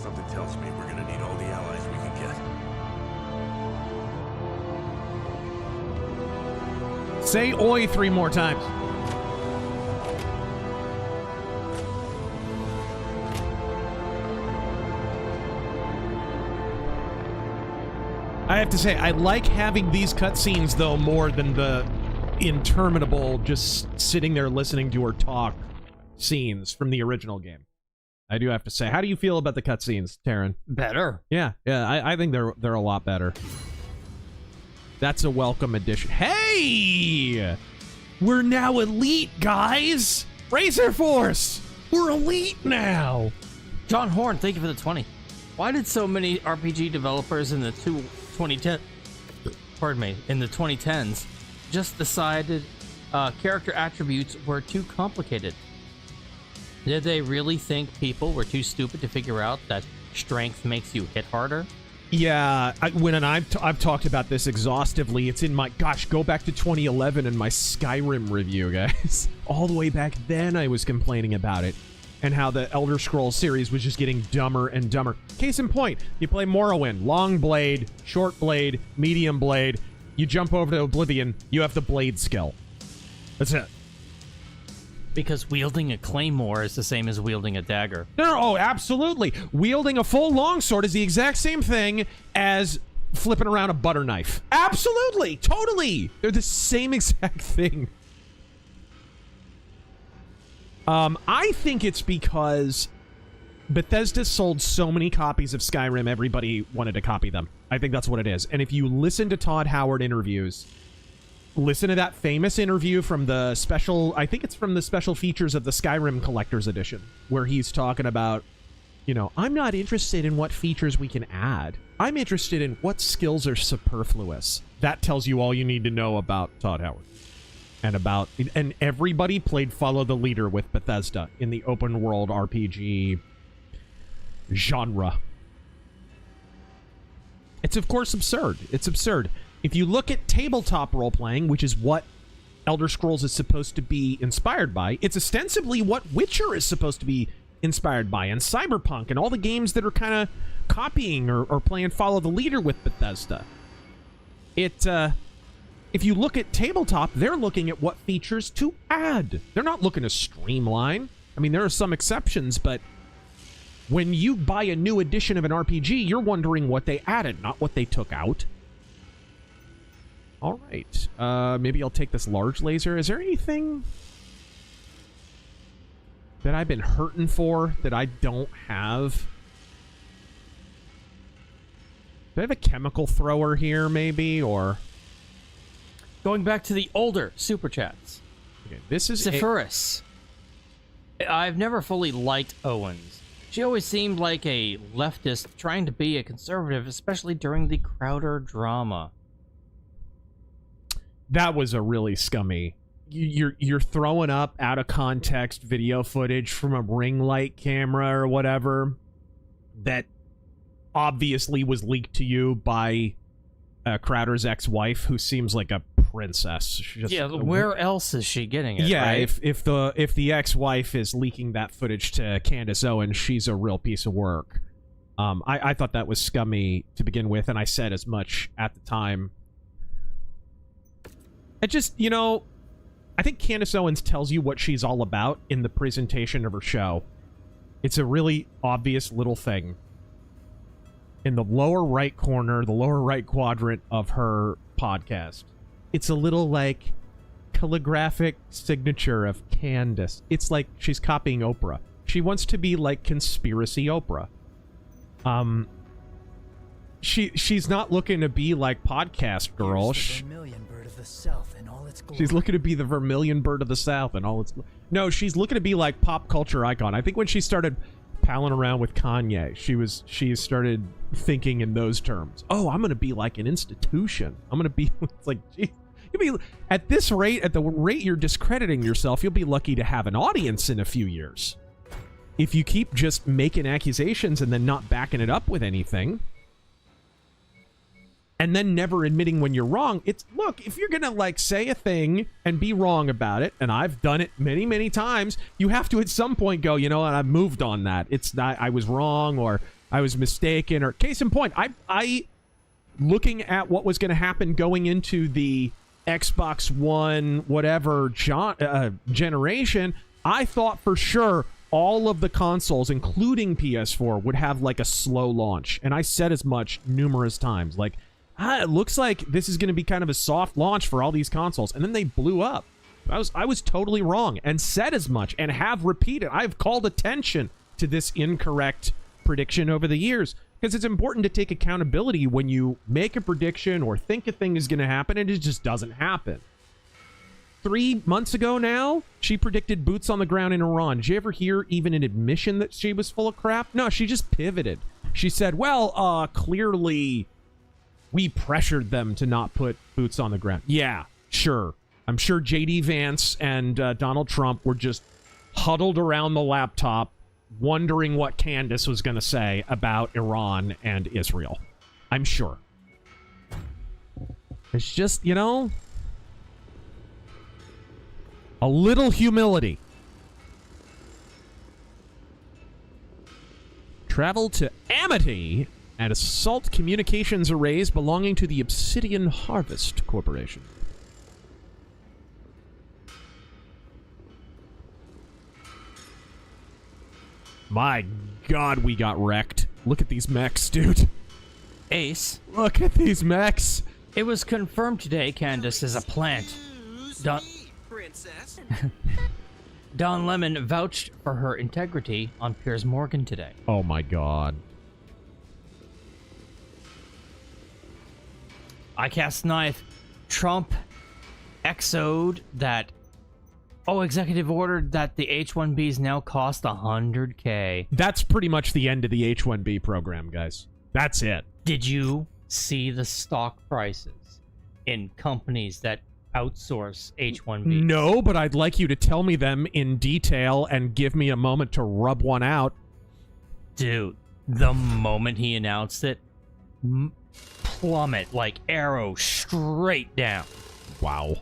Speaker 5: Something tells me we're gonna need all the allies we can get.
Speaker 2: Say oi 3 more times. I have to say, I like having these cutscenes, though, more than the interminable just sitting there listening to her talk scenes from the original game. I do have to say. How do you feel about the cutscenes, Taryn?
Speaker 4: Better.
Speaker 2: Yeah, I think they're a lot better. That's a welcome addition. Hey! We're now elite, guys! RazörForce! We're elite now!
Speaker 4: John Horn, thank you for the 20. Why did so many RPG developers in the 2010s just decided character attributes were too complicated? Did they really think people were too stupid to figure out that strength makes you hit harder?
Speaker 2: Yeah, I've talked about this exhaustively. It's in my, gosh, go back to 2011 and my Skyrim review, guys. All the way back then I was complaining about it, and how the Elder Scrolls series was just getting dumber and dumber. Case in point, you play Morrowind, long blade, short blade, medium blade. You jump over to Oblivion, you have the blade skill. That's it.
Speaker 4: Because wielding a claymore is the same as wielding a dagger.
Speaker 2: No, oh, absolutely. Wielding a full longsword is the exact same thing as flipping around a butter knife. Absolutely, totally. They're the same exact thing. I think it's because Bethesda sold so many copies of Skyrim, everybody wanted to copy them. I think that's what it is. And if you listen to Todd Howard interviews, listen to that famous interview from the special, I think it's from the special features of the Skyrim Collector's Edition, where he's talking about, you know, I'm not interested in what features we can add. I'm interested in what skills are superfluous. That tells you all you need to know about Todd Howard. And everybody played Follow the Leader with Bethesda in the open world RPG genre. It's of course absurd. It's absurd. If you look at tabletop role-playing, which is what Elder Scrolls is supposed to be inspired by, it's ostensibly what Witcher is supposed to be inspired by, and Cyberpunk, and all the games that are kind of copying or playing Follow the Leader with Bethesda. If you look at tabletop, they're looking at what features to add. They're not looking to streamline. I mean, there are some exceptions, but when you buy a new edition of an RPG, you're wondering what they added, not what they took out. All right. Maybe I'll take this large laser. Is there anything that I've been hurting for that I don't have? Do I have a chemical thrower here, maybe, or...
Speaker 4: Going back to the older Super Chats.
Speaker 2: Okay, this is...
Speaker 4: Zephyrus. I've never fully liked Owens. She always seemed like a leftist trying to be a conservative, especially during the Crowder drama.
Speaker 2: That was a really scummy... You're throwing up out of context video footage from a ring light camera or whatever that obviously was leaked to you by Crowder's ex-wife, who seems like a princess.
Speaker 4: Yeah, where else is she getting it?
Speaker 2: Yeah,
Speaker 4: right?
Speaker 2: if the ex-wife is leaking that footage to Candace Owens, she's a real piece of work. I thought that was scummy to begin with, and I said as much at the time. It just, you know, I think Candace Owens tells you what she's all about in the presentation of her show. It's a really obvious little thing. In the lower right corner, the lower right quadrant of her podcast, it's a little, like, calligraphic signature of Candace. It's like she's copying Oprah. She wants to be like Conspiracy Oprah. She's not looking to be like Podcast Girl. She's looking to be the Vermilion Bird of the South and all its... No, she's looking to be like pop culture icon. I think when she started palling around with Kanye, she started thinking in those terms. Oh, I'm going to be like an institution. I'm going to be... It's like, geez, you'll be... At this rate, at the rate you're discrediting yourself, you'll be lucky to have an audience in a few years. If you keep just making accusations and then not backing it up with anything... and then never admitting when you're wrong, it's, look, if you're gonna, like, say a thing and be wrong about it, and I've done it many, many times, you have to at some point go, you know what, I've moved on that. It's not, I was wrong, or I was mistaken, or case in point, I looking at what was gonna happen going into the Xbox One, whatever, generation, I thought for sure all of the consoles, including PS4, would have, like, a slow launch, and I said as much numerous times, like, it looks like this is going to be kind of a soft launch for all these consoles. And then they blew up. I was totally wrong and said as much and have repeated. I've called attention to this incorrect prediction over the years because it's important to take accountability when you make a prediction or think a thing is going to happen and it just doesn't happen. 3 months ago now, she predicted boots on the ground in Iran. Did you ever hear even an admission that she was full of crap? No, she just pivoted. She said, well, clearly... we pressured them to not put boots on the ground. Yeah, Sure. I'm sure J.D. Vance and Donald Trump were just huddled around the laptop wondering what Candace was going to say about Iran and Israel. I'm sure. It's just, you know, a little humility. Travel to Amity and assault communications arrays belonging to the Obsidian Harvest Corporation. My God, we got wrecked. Look at these mechs, dude.
Speaker 4: Ace.
Speaker 2: Look at these mechs.
Speaker 4: It was confirmed today Candace is a plant. Don Lemon vouched for her integrity on Piers Morgan today.
Speaker 2: Oh my God.
Speaker 4: I cast knife. Trump exoed that. Oh, executive ordered that the H-1Bs now cost $100K.
Speaker 2: That's pretty much the end of the H-1B program, guys. That's it.
Speaker 4: Did you see the stock prices in companies that outsource H-1Bs?
Speaker 2: No, but I'd like you to tell me them in detail and give me a moment to rub one out.
Speaker 4: Dude, the moment he announced it, plummet like arrow straight down.
Speaker 2: Wow.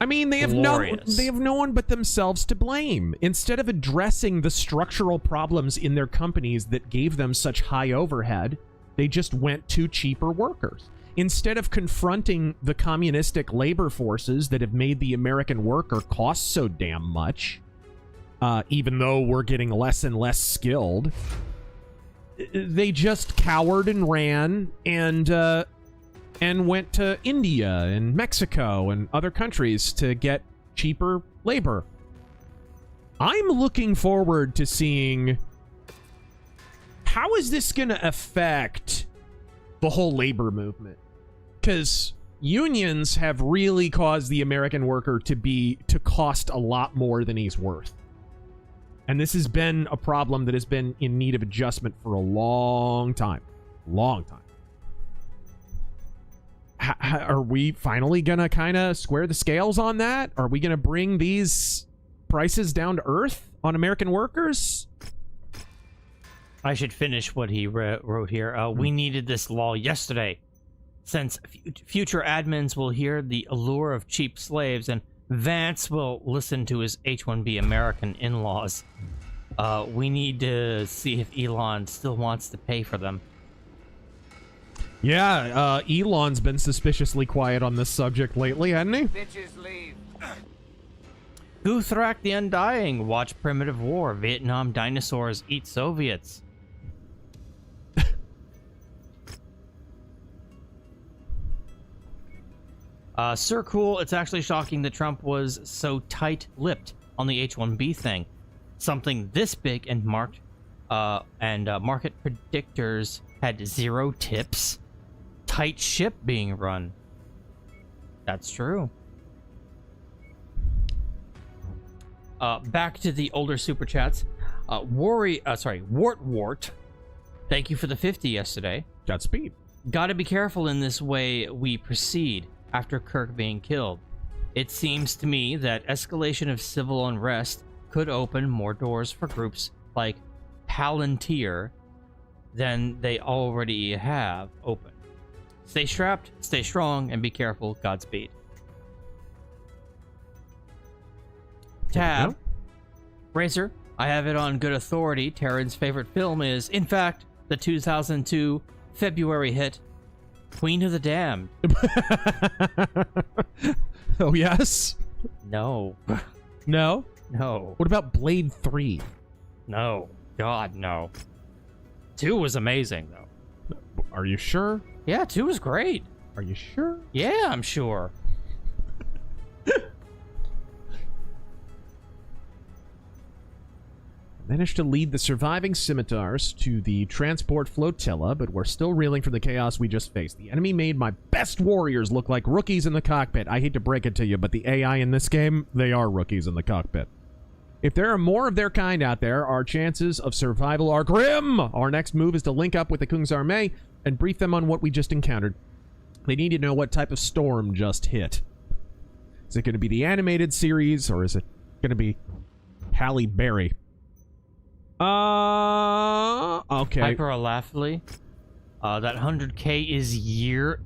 Speaker 2: I mean, they have
Speaker 4: Glorious.
Speaker 2: no one but themselves to blame. Instead of addressing the structural problems in their companies that gave them such high overhead, they just went to cheaper workers. Instead of confronting the communistic labor forces that have made the American worker cost so damn much, even though we're getting less and less skilled, they just cowered and ran and went to India and Mexico and other countries to get cheaper labor. I'm looking forward to seeing how is this going to affect the whole labor movement? Because unions have really caused the American worker to cost a lot more than he's worth. And this has been a problem that has been in need of adjustment for a long time. Long time. Are we finally going to kind of square the scales on that? Are we going to bring these prices down to earth on American workers?
Speaker 4: I should finish what he wrote here. We needed this law yesterday, since future admins will hear the allure of cheap slaves and Vance will listen to his H-1B American in-laws. We need to see if Elon still wants to pay for them.
Speaker 2: Yeah, Elon's been suspiciously quiet on this subject lately, hasn't he?
Speaker 7: Bitches leave.
Speaker 4: Guthrak the Undying. Watch Primitive War. Vietnam dinosaurs eat Soviets. Sir Cool, it's actually shocking that Trump was so tight-lipped on the H-1B thing. Something this big and market predictors had 0 tips. Tight ship being run. That's true. Back to the older super chats. Wart. Thank you for the 50 yesterday.
Speaker 2: Godspeed.
Speaker 4: Gotta be careful in this way we proceed after Kirk being killed. It seems to me that escalation of civil unrest could open more doors for groups like Palantir than they already have open. Stay strapped, stay strong, and be careful. Godspeed. Tab. Razor, I have it on good authority. Taryn's favorite film is, in fact, the 2002 February hit, Queen of the Damned.
Speaker 2: Oh, yes?
Speaker 4: No.
Speaker 2: No?
Speaker 4: No.
Speaker 2: What about Blade 3?
Speaker 4: No. God, no. 2 was amazing, though.
Speaker 2: Are you sure?
Speaker 4: Yeah, 2 was great.
Speaker 2: Are you sure?
Speaker 4: Yeah, I'm sure.
Speaker 2: Managed to lead the surviving scimitars to the transport flotilla, but we're still reeling from the chaos we just faced. The enemy made my best warriors look like rookies in the cockpit. I hate to break it to you, but the AI in this game, they are rookies in the cockpit. If there are more of their kind out there, our chances of survival are grim. Our next move is to link up with the Kung's Armee and brief them on what we just encountered.
Speaker 1: They need to know what type of storm just hit. Is it going to be the animated series, or is it going to be Halle Berry? Okay.
Speaker 4: Hyper Laughly. That 100K is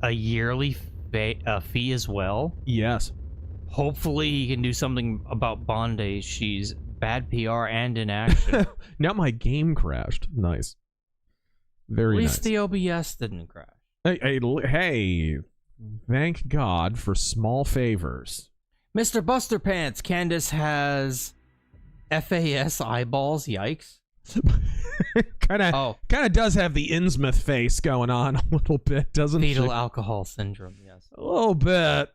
Speaker 4: a yearly fee as well.
Speaker 1: Yes.
Speaker 4: Hopefully he can do something about Bondi. She's bad PR and inaction.
Speaker 1: Now my game crashed. Nice. Very nice.
Speaker 4: At least the OBS didn't crash.
Speaker 1: Hey, thank God for small favors.
Speaker 4: Mr. Buster Pants, Candace has FAS eyeballs. Yikes.
Speaker 1: kind of does have the Innsmouth face going on a little bit, doesn't she?
Speaker 4: Fetal alcohol syndrome, yes.
Speaker 1: A little bit.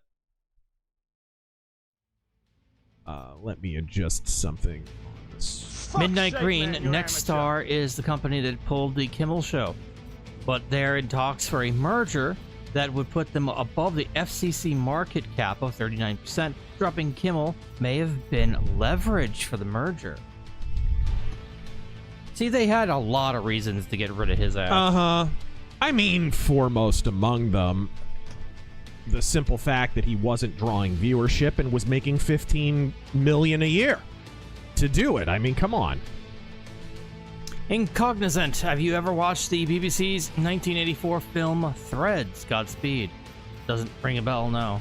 Speaker 1: Let me adjust something on this.
Speaker 4: Midnight Green, Nexstar is the company that pulled the Kimmel show, but they're in talks for a merger that would put them above the FCC market cap of 39%. Dropping Kimmel may have been leverage for the merger. See, they had a lot of reasons to get rid of his ass.
Speaker 1: Uh-huh. I mean, foremost among them, the simple fact that he wasn't drawing viewership and was making $15 million a year to do it. I mean, come on.
Speaker 4: Incognizant, have you ever watched the BBC's 1984 film Threads? Godspeed. Doesn't ring a bell, no.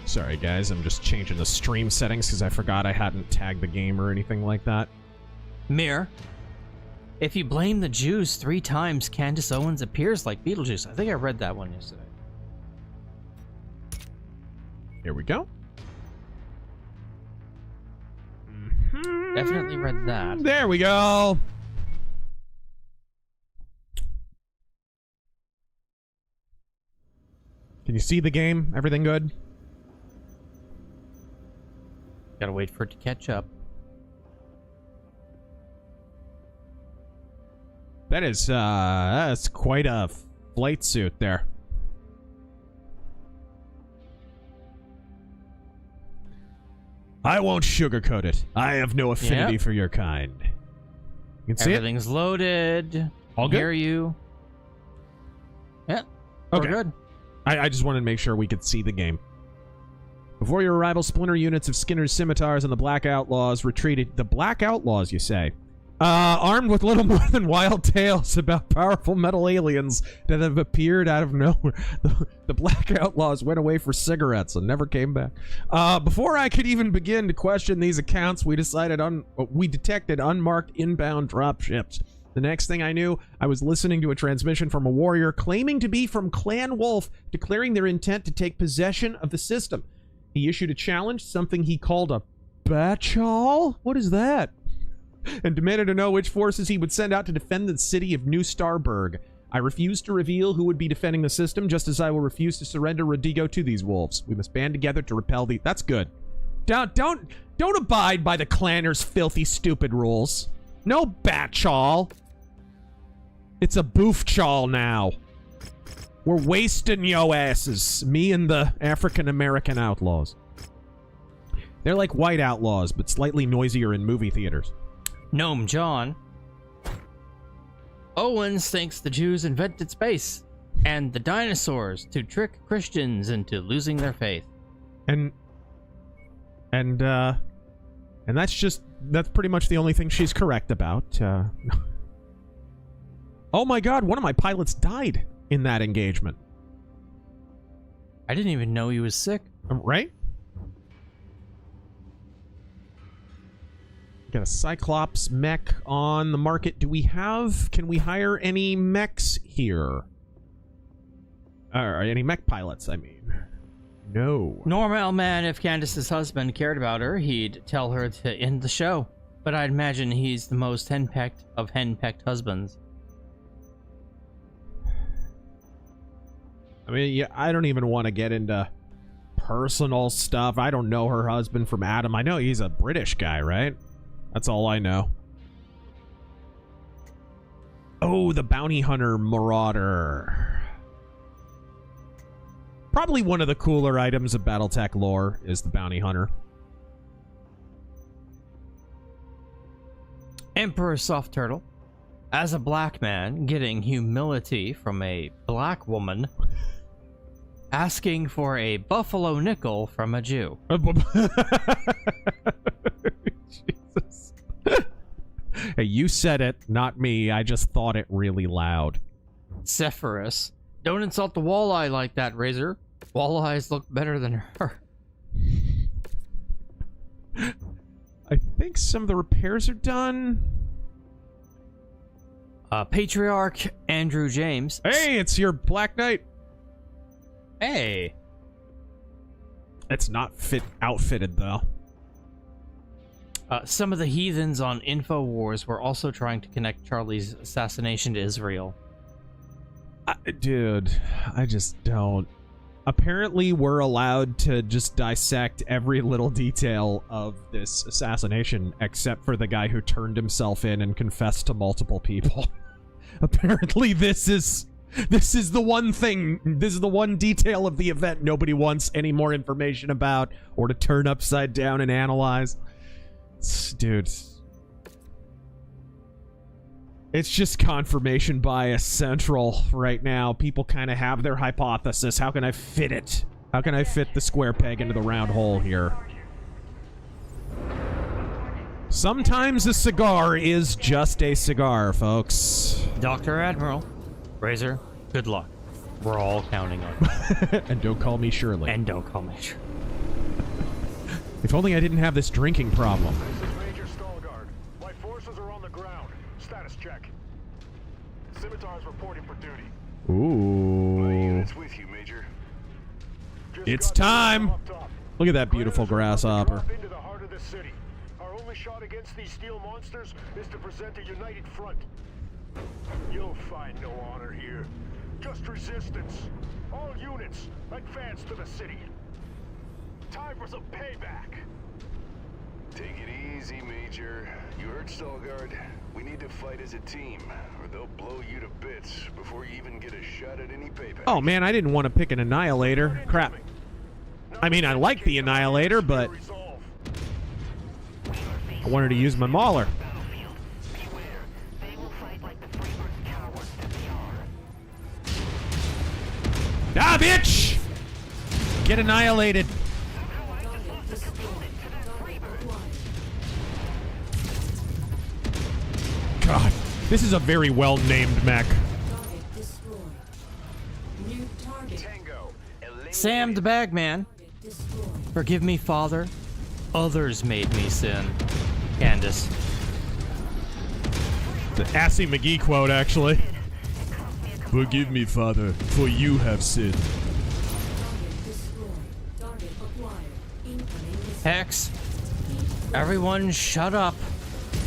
Speaker 1: Sorry, guys. I'm just changing the stream settings because I forgot I hadn't tagged the game or anything like that.
Speaker 4: Mirror. If you blame the Jews 3 times, Candace Owens appears like Beetlejuice. I think I read that one yesterday.
Speaker 1: Here we go.
Speaker 4: Definitely read that.
Speaker 1: There we go. Can you see the game? Everything good?
Speaker 4: Gotta wait for it to catch up.
Speaker 1: That's quite a flight suit there. I won't sugarcoat it. I have no affinity for your kind. You can see
Speaker 4: Everything's loaded.
Speaker 1: All good?
Speaker 4: Hear you. Yeah.
Speaker 1: Okay.
Speaker 4: We're good.
Speaker 1: I just wanted to make sure we could see the game. Before your arrival, splinter units of Skinner's scimitars and the Black Outlaws retreated. The Black Outlaws, you say? Armed with little more than wild tales about powerful metal aliens that have appeared out of nowhere. The Black Outlaws went away for cigarettes and never came back. Before I could even begin to question these accounts, we detected unmarked inbound dropships. The next thing I knew, I was listening to a transmission from a warrior claiming to be from Clan Wolf, declaring their intent to take possession of the system. He issued a challenge, something he called a batchal? What is that? And demanded to know which forces he would send out to defend the city of New Starburg. I refused to reveal who would be defending the system, just as I will refuse to surrender Rodigo to these wolves. We must band together to repel the... That's good. Don't abide by the clanners' filthy, stupid rules. No batchal. It's a boofchal now. We're wasting yo asses. Me and the African-American outlaws. They're like white outlaws, but slightly noisier in movie theaters.
Speaker 4: Gnome John. Owens thinks the Jews invented space and the dinosaurs to trick Christians into losing their faith.
Speaker 1: And that's pretty much the only thing she's correct about. Oh my god, one of my pilots died in that engagement.
Speaker 4: I didn't even know he was sick.
Speaker 1: Right? Got a Cyclops mech on the market. Can we hire any mechs here? Or any mech pilots, I mean. No.
Speaker 4: Normal man, if Candace's husband cared about her, he'd tell her to end the show. But I'd imagine he's the most henpecked of henpecked husbands.
Speaker 1: I mean, yeah, I don't even want to get into personal stuff. I don't know her husband from Adam. I know he's a British guy, right? That's all I know. Oh, the Bounty Hunter Marauder. Probably one of the cooler items of Battletech lore is the Bounty Hunter.
Speaker 4: Emperor Soft Turtle. As a black man getting humility from a black woman, asking for a buffalo nickel from a Jew.
Speaker 2: Jesus. Hey, you said it, not me. I just thought it really loud.
Speaker 4: Zephyrus, don't insult the walleye like that, Razor. Walleyes look better than her.
Speaker 2: I think some of the repairs are done.
Speaker 4: Patriarch Andrew James.
Speaker 2: Hey, it's your Black Knight.
Speaker 4: Hey.
Speaker 2: It's not outfitted, though.
Speaker 4: Some of the heathens on InfoWars were also trying to connect Charlie's assassination to Israel.
Speaker 2: Dude, I just don't. Apparently, we're allowed to just dissect every little detail of this assassination, except for the guy who turned himself in and confessed to multiple people. Apparently, this is the one thing, this is the one detail of the event nobody wants any more information about, or to turn upside down and analyze. Dude. It's just confirmation bias central right now. People kind of have their hypothesis. How can I fit it? How can I fit the square peg into the round hole here? Sometimes a cigar is just a cigar, folks.
Speaker 4: Dr. Admiral, Razor, good luck. We're all counting on you.
Speaker 2: And don't call me Shirley.
Speaker 4: And don't call me Shirley.
Speaker 2: If only I didn't have this drinking problem.
Speaker 3: This is Major Stalgard. My forces are on the ground. Status check. Scimitar's reporting for duty.
Speaker 2: Ooh.
Speaker 3: Units with you, Major. Just
Speaker 2: It's
Speaker 3: got the
Speaker 2: time.
Speaker 3: up top.
Speaker 2: Look at that beautiful
Speaker 3: Predators are about to
Speaker 2: grasshopper.
Speaker 3: drop into the heart of the city. Our only shot against these steel monsters is to present a united front. You'll find no honor here. Just resistance. All units, advance to the city. Time for some payback. Take it easy, Major. You heard Stalgard. We need to fight as a team, or they'll blow you to bits before you even get a shot at any payback.
Speaker 2: Oh man, I didn't want to pick an Annihilator. Crap. I mean, I like the Annihilator, but I wanted to use my Mauler. Ah, bitch! Get annihilated. God, this is a very well-named mech.
Speaker 4: Sam the Bagman. Forgive me, Father. Others made me sin. Candace.
Speaker 2: The Assy McGee quote, actually. Forgive me, Father, for you have sinned.
Speaker 4: Hex. Everyone shut up.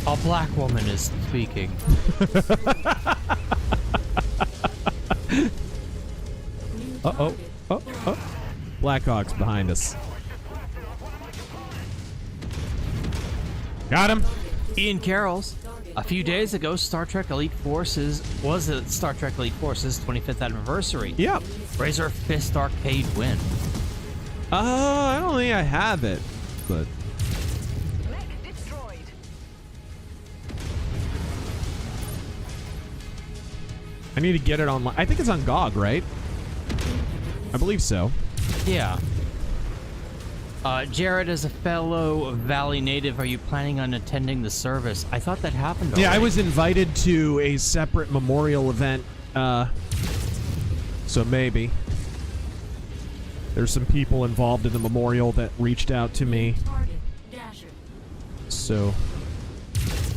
Speaker 4: A black woman is speaking.
Speaker 2: Uh-oh. Oh. Blackhawks behind us. Got him.
Speaker 4: Ian Carroll's. A few days ago, Star Trek Elite Forces was a Star Trek Elite Forces 25th anniversary.
Speaker 2: Yep.
Speaker 4: RazörFist arcade win.
Speaker 2: I don't think I have it, but I need to get it online. I think it's on GOG, right? I believe so.
Speaker 4: Yeah. Jared, as a fellow Valley native, are you planning on attending the service? I thought that happened already.
Speaker 2: Yeah, I was invited to a separate memorial event, so maybe. There's some people involved in the memorial that reached out to me. So.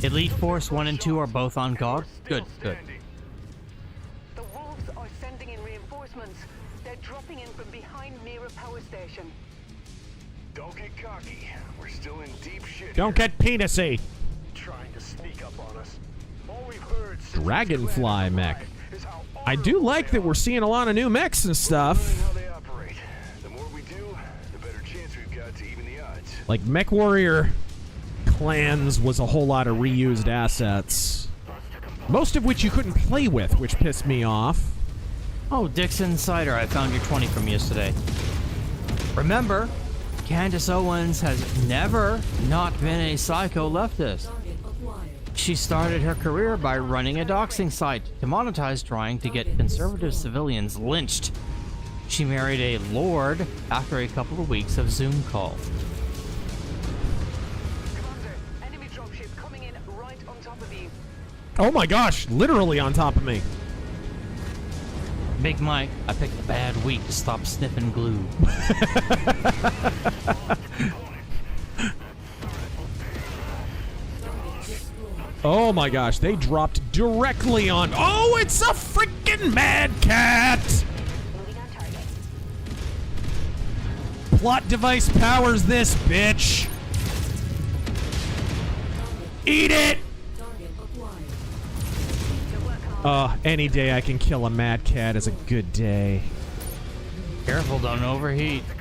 Speaker 4: Elite Force 1 and 2 are both on GOG? Good.
Speaker 6: The wolves are sending in reinforcements. They're dropping in from behind Mira Power Station.
Speaker 3: Don't get cocky. We're still in deep shit.
Speaker 2: Don't get penisy.
Speaker 3: Trying to sneak up on us. All we've heard since
Speaker 2: Dragonfly mech. I do like that we're seeing a lot of new mechs and stuff.
Speaker 3: how they operate. The more we do, the better chance we've got to even the odds.
Speaker 2: Like MechWarrior Clans was a whole lot of reused assets. Most of which you couldn't play with, which pissed me off.
Speaker 4: Oh, Dixon Cider, I found your 20 from yesterday. Remember, Candace Owens has never not been a psycho leftist. She started her career by running a doxing site to monetize trying to get conservative civilians lynched. She married a lord after a couple of weeks of Zoom calls.
Speaker 6: Commander, enemy dropship coming in right on top of you.
Speaker 2: Oh my gosh, literally on top of me.
Speaker 4: Big Mike, I picked a bad week to stop sniffing glue.
Speaker 2: Oh my gosh, they dropped directly on. Oh, it's a freaking mad cat!
Speaker 6: Moving on target.
Speaker 2: Plot device powers this, bitch! Eat it! Any day I can kill a mad cat is a good day.
Speaker 4: Careful, don't overheat.
Speaker 3: Burn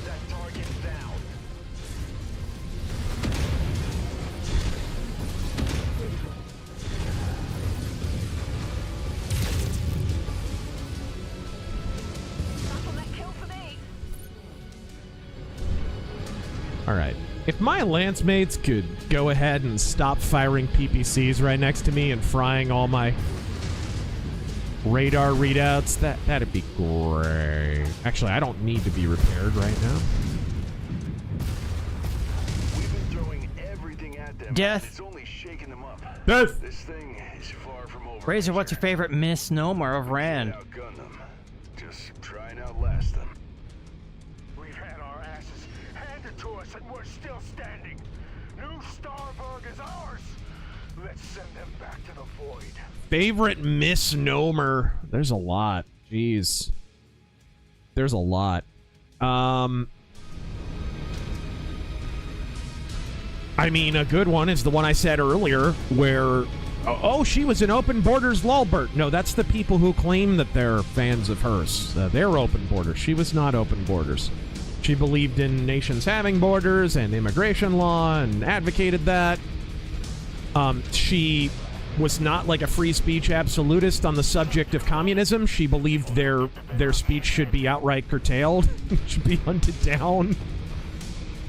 Speaker 3: that target down.
Speaker 6: Bottleneck kill for me.
Speaker 2: Alright. If my lance mates could go ahead and stop firing PPCs right next to me and frying all my radar readouts, that'd be great. Actually, I don't need to be repaired right now.
Speaker 3: We've been throwing everything at them.
Speaker 4: Death.
Speaker 3: It's only shaking them up.
Speaker 2: Death!
Speaker 3: This thing is far from over.
Speaker 4: Razor, what's your favorite misnomer of Rand?
Speaker 3: Outgun them. Just try and outlast them.
Speaker 10: We've had our asses handed to us and we're still standing. New Starburg is ours. Let's send them back to the void.
Speaker 2: Favorite misnomer. There's a lot. Jeez. There's a lot. I mean, a good one is the one I said earlier where, oh, she was an open borders lulbert. No, that's the people who claim that they're fans of hers. They're open borders. She was not open borders. She believed in nations having borders and immigration law and advocated that. She was not like a free speech absolutist on the subject of communism. She believed their speech should be outright curtailed, should be hunted down.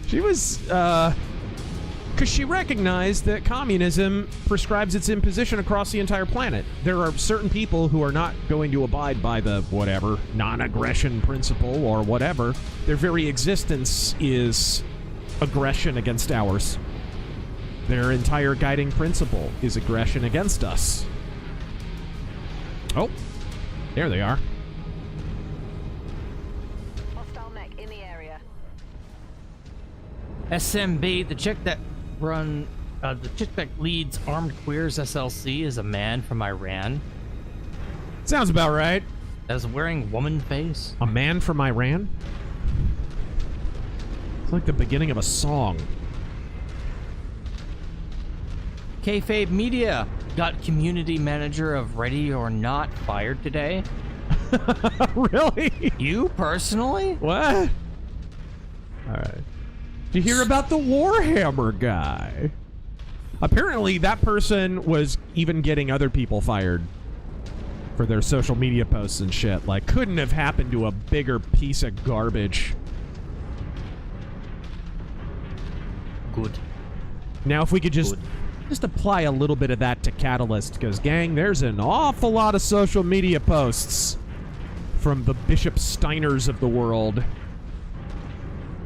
Speaker 2: She was, because she recognized that communism prescribes its imposition across the entire planet. There are certain people who are not going to abide by the whatever non-aggression principle or whatever. Their very existence is aggression against ours. Their entire guiding principle is aggression against us. Oh, there they are.
Speaker 6: Hostile mech in the area.
Speaker 4: SMB, the chick that leads Armed Queers SLC is a man from Iran.
Speaker 2: Sounds about right.
Speaker 4: That is wearing woman face.
Speaker 2: A man from Iran? It's like the beginning of a song.
Speaker 4: Kayfabe Media got community manager of Ready or Not fired today.
Speaker 2: Really?
Speaker 4: You personally?
Speaker 2: What? Alright. Did you hear about the Warhammer guy? Apparently that person was even getting other people fired for their social media posts and shit. Like, couldn't have happened to a bigger piece of garbage.
Speaker 4: Good.
Speaker 2: Now if we could just apply a little bit of that to Catalyst, because, gang, there's an awful lot of social media posts from the Bishop Steiners of the world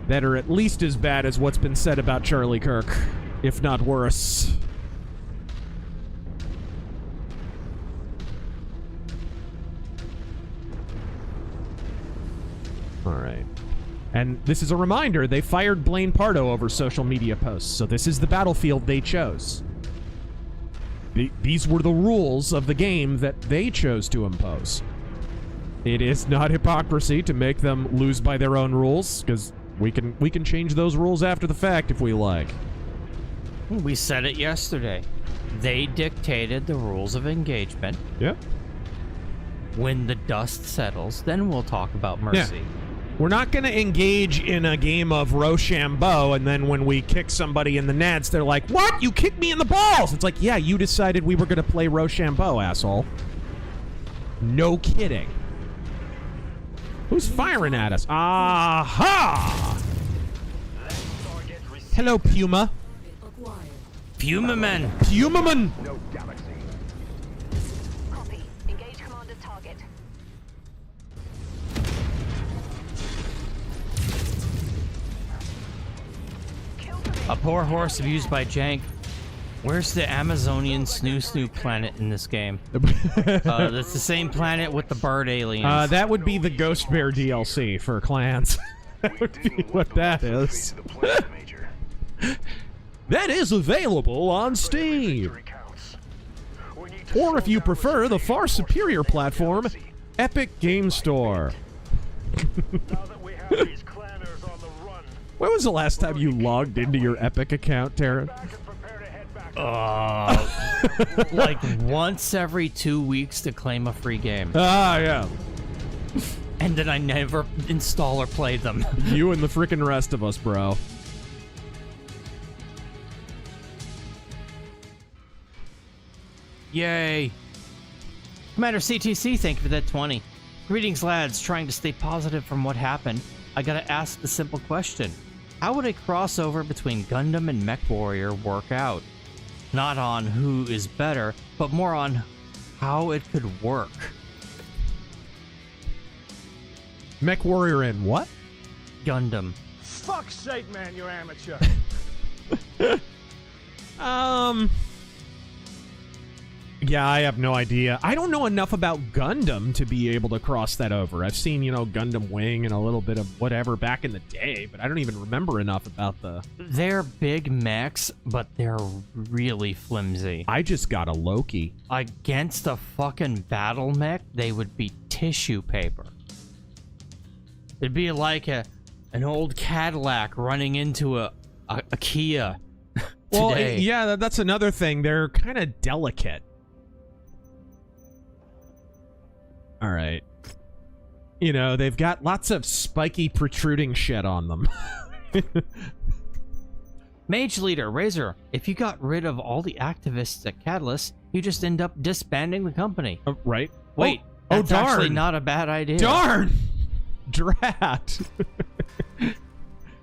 Speaker 2: that are at least as bad as what's been said about Charlie Kirk, if not worse. All right. And this is a reminder, they fired Blaine Pardo over social media posts, so this is the battlefield they chose. These were the rules of the game that they chose to impose. It is not hypocrisy to make them lose by their own rules, because we can change those rules after the fact if we like.
Speaker 4: We said it yesterday. They dictated the rules of engagement.
Speaker 2: Yep.
Speaker 4: When the dust settles, then we'll talk about mercy.
Speaker 2: Yeah. We're not going to engage in a game of Rochambeau, and then when we kick somebody in the nads, they're like, what? You kicked me in the balls! It's like, yeah, you decided we were going to play Rochambeau, asshole. No kidding. Who's firing at us? Aha! Hello, Puma.
Speaker 4: Fumaman.
Speaker 2: Fumaman.
Speaker 3: No galaxy.
Speaker 6: Copy. Engage commander's target.
Speaker 4: A poor horse abused by Jank. Where's the Amazonian snoo planet in this game? That's the same planet with the bird aliens.
Speaker 2: That would be the Ghost Bear DLC for clans. That would be what that is. That is available on Steam. Or if you prefer, the far superior platform, Epic Game Store. When was the last time you logged into your Epic account, Taryn?
Speaker 4: Like once every 2 weeks to claim a free game.
Speaker 2: Ah, yeah.
Speaker 4: And then I never install or play them.
Speaker 2: You and the freaking rest of us, bro.
Speaker 4: Yay. Commander CTC, thank you for that 20. Greetings, lads. Trying to stay positive from what happened, I gotta ask the simple question. How would a crossover between Gundam and MechWarrior work out? Not on who is better, but more on how it could work.
Speaker 2: MechWarrior and what?
Speaker 4: Gundam.
Speaker 10: Fuck's sake, man, you amateur.
Speaker 2: Yeah, I have no idea. I don't know enough about Gundam to be able to cross that over. I've seen, you know, Gundam Wing and a little bit of whatever back in the day, but I don't even remember enough about the...
Speaker 4: They're big mechs, but they're really flimsy.
Speaker 2: I just got a Loki.
Speaker 4: Against a fucking battle mech, they would be tissue paper. It'd be like an old Cadillac running into a Kia.
Speaker 2: Well,
Speaker 4: today.
Speaker 2: yeah, that's another thing. They're kind of delicate. All right. You know, they've got lots of spiky protruding shit on them.
Speaker 4: Mage Leader, Razor, if you got rid of all the activists at Catalyst, you just end up disbanding the company.
Speaker 2: Right?
Speaker 4: Wait, that's actually not a bad idea.
Speaker 2: Darn! Drat.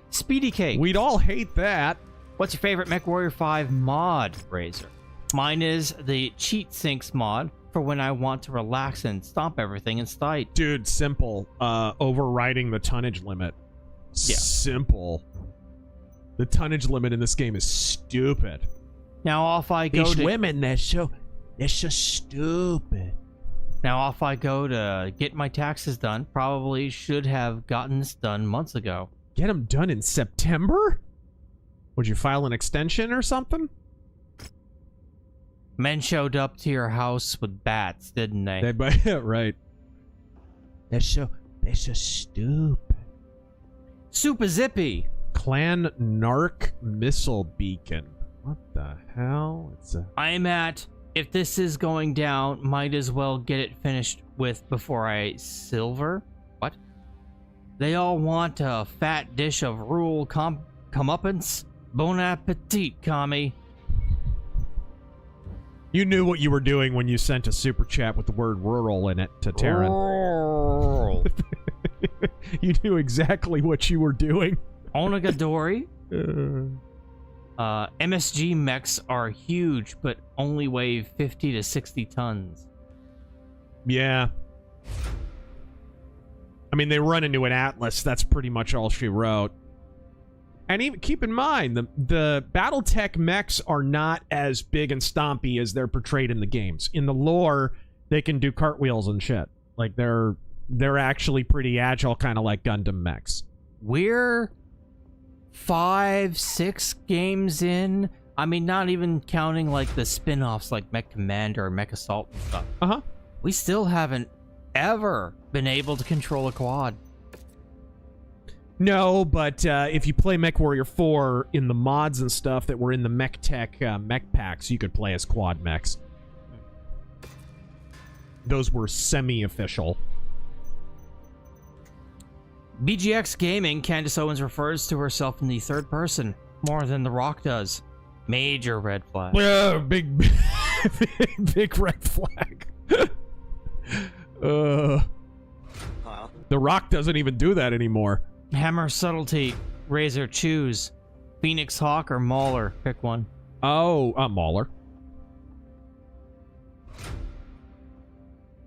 Speaker 4: Speedy Cake.
Speaker 2: We'd all hate that.
Speaker 4: What's your favorite MechWarrior 5 mod, Razor? Mine is the Cheat Sinks mod for when I want to relax and stomp everything in sight.
Speaker 2: Dude, simple. Overriding the tonnage limit.
Speaker 4: Yeah.
Speaker 2: Simple. The tonnage limit in this game is stupid.
Speaker 4: Now off I go to...
Speaker 2: women, they're so stupid.
Speaker 4: Now off I go to get my taxes done. Probably should have gotten this done months ago.
Speaker 2: Get them done in September? Would you file an extension or something?
Speaker 4: Men showed up to your house with bats, didn't they?
Speaker 2: Right. They're so stupid.
Speaker 4: Super Zippy.
Speaker 2: Clan Narc Missile Beacon. What the hell? It's a...
Speaker 4: I'm at, if this is going down, might as well get it finished with before I silver. What? They all want a fat dish of rural comeuppance. Bon appetit, commie.
Speaker 2: You knew what you were doing when you sent a super chat with the word rural in it to Taryn.
Speaker 4: Rural.
Speaker 2: You knew exactly what you were doing.
Speaker 4: Onagadori. MSG mechs are huge, but only weigh 50 to 60 tons.
Speaker 2: Yeah. I mean, they run into an Atlas. That's pretty much all she wrote. And even keep in mind, the Battletech mechs are not as big and stompy as they're portrayed in the games. In the lore, they can do cartwheels and shit. Like, they're actually pretty agile, kind of like Gundam mechs.
Speaker 4: We're 5-6 games in. I mean, not even counting, like, the spin-offs like Mech Commander or Mech Assault and stuff.
Speaker 2: Uh-huh.
Speaker 4: We still haven't ever been able to control a quad.
Speaker 2: No, but if you play MechWarrior 4 in the mods and stuff that were in the MechTech mech packs, you could play as quad mechs. Those were semi-official.
Speaker 4: BGX Gaming, Candace Owens refers to herself in the third person more than The Rock does. Major red flag.
Speaker 2: Yeah, big red flag. The Rock doesn't even do that anymore.
Speaker 4: Hammer Subtlety, Razor choose. Phoenix Hawk or Mauler, pick one.
Speaker 2: Oh, Mauler.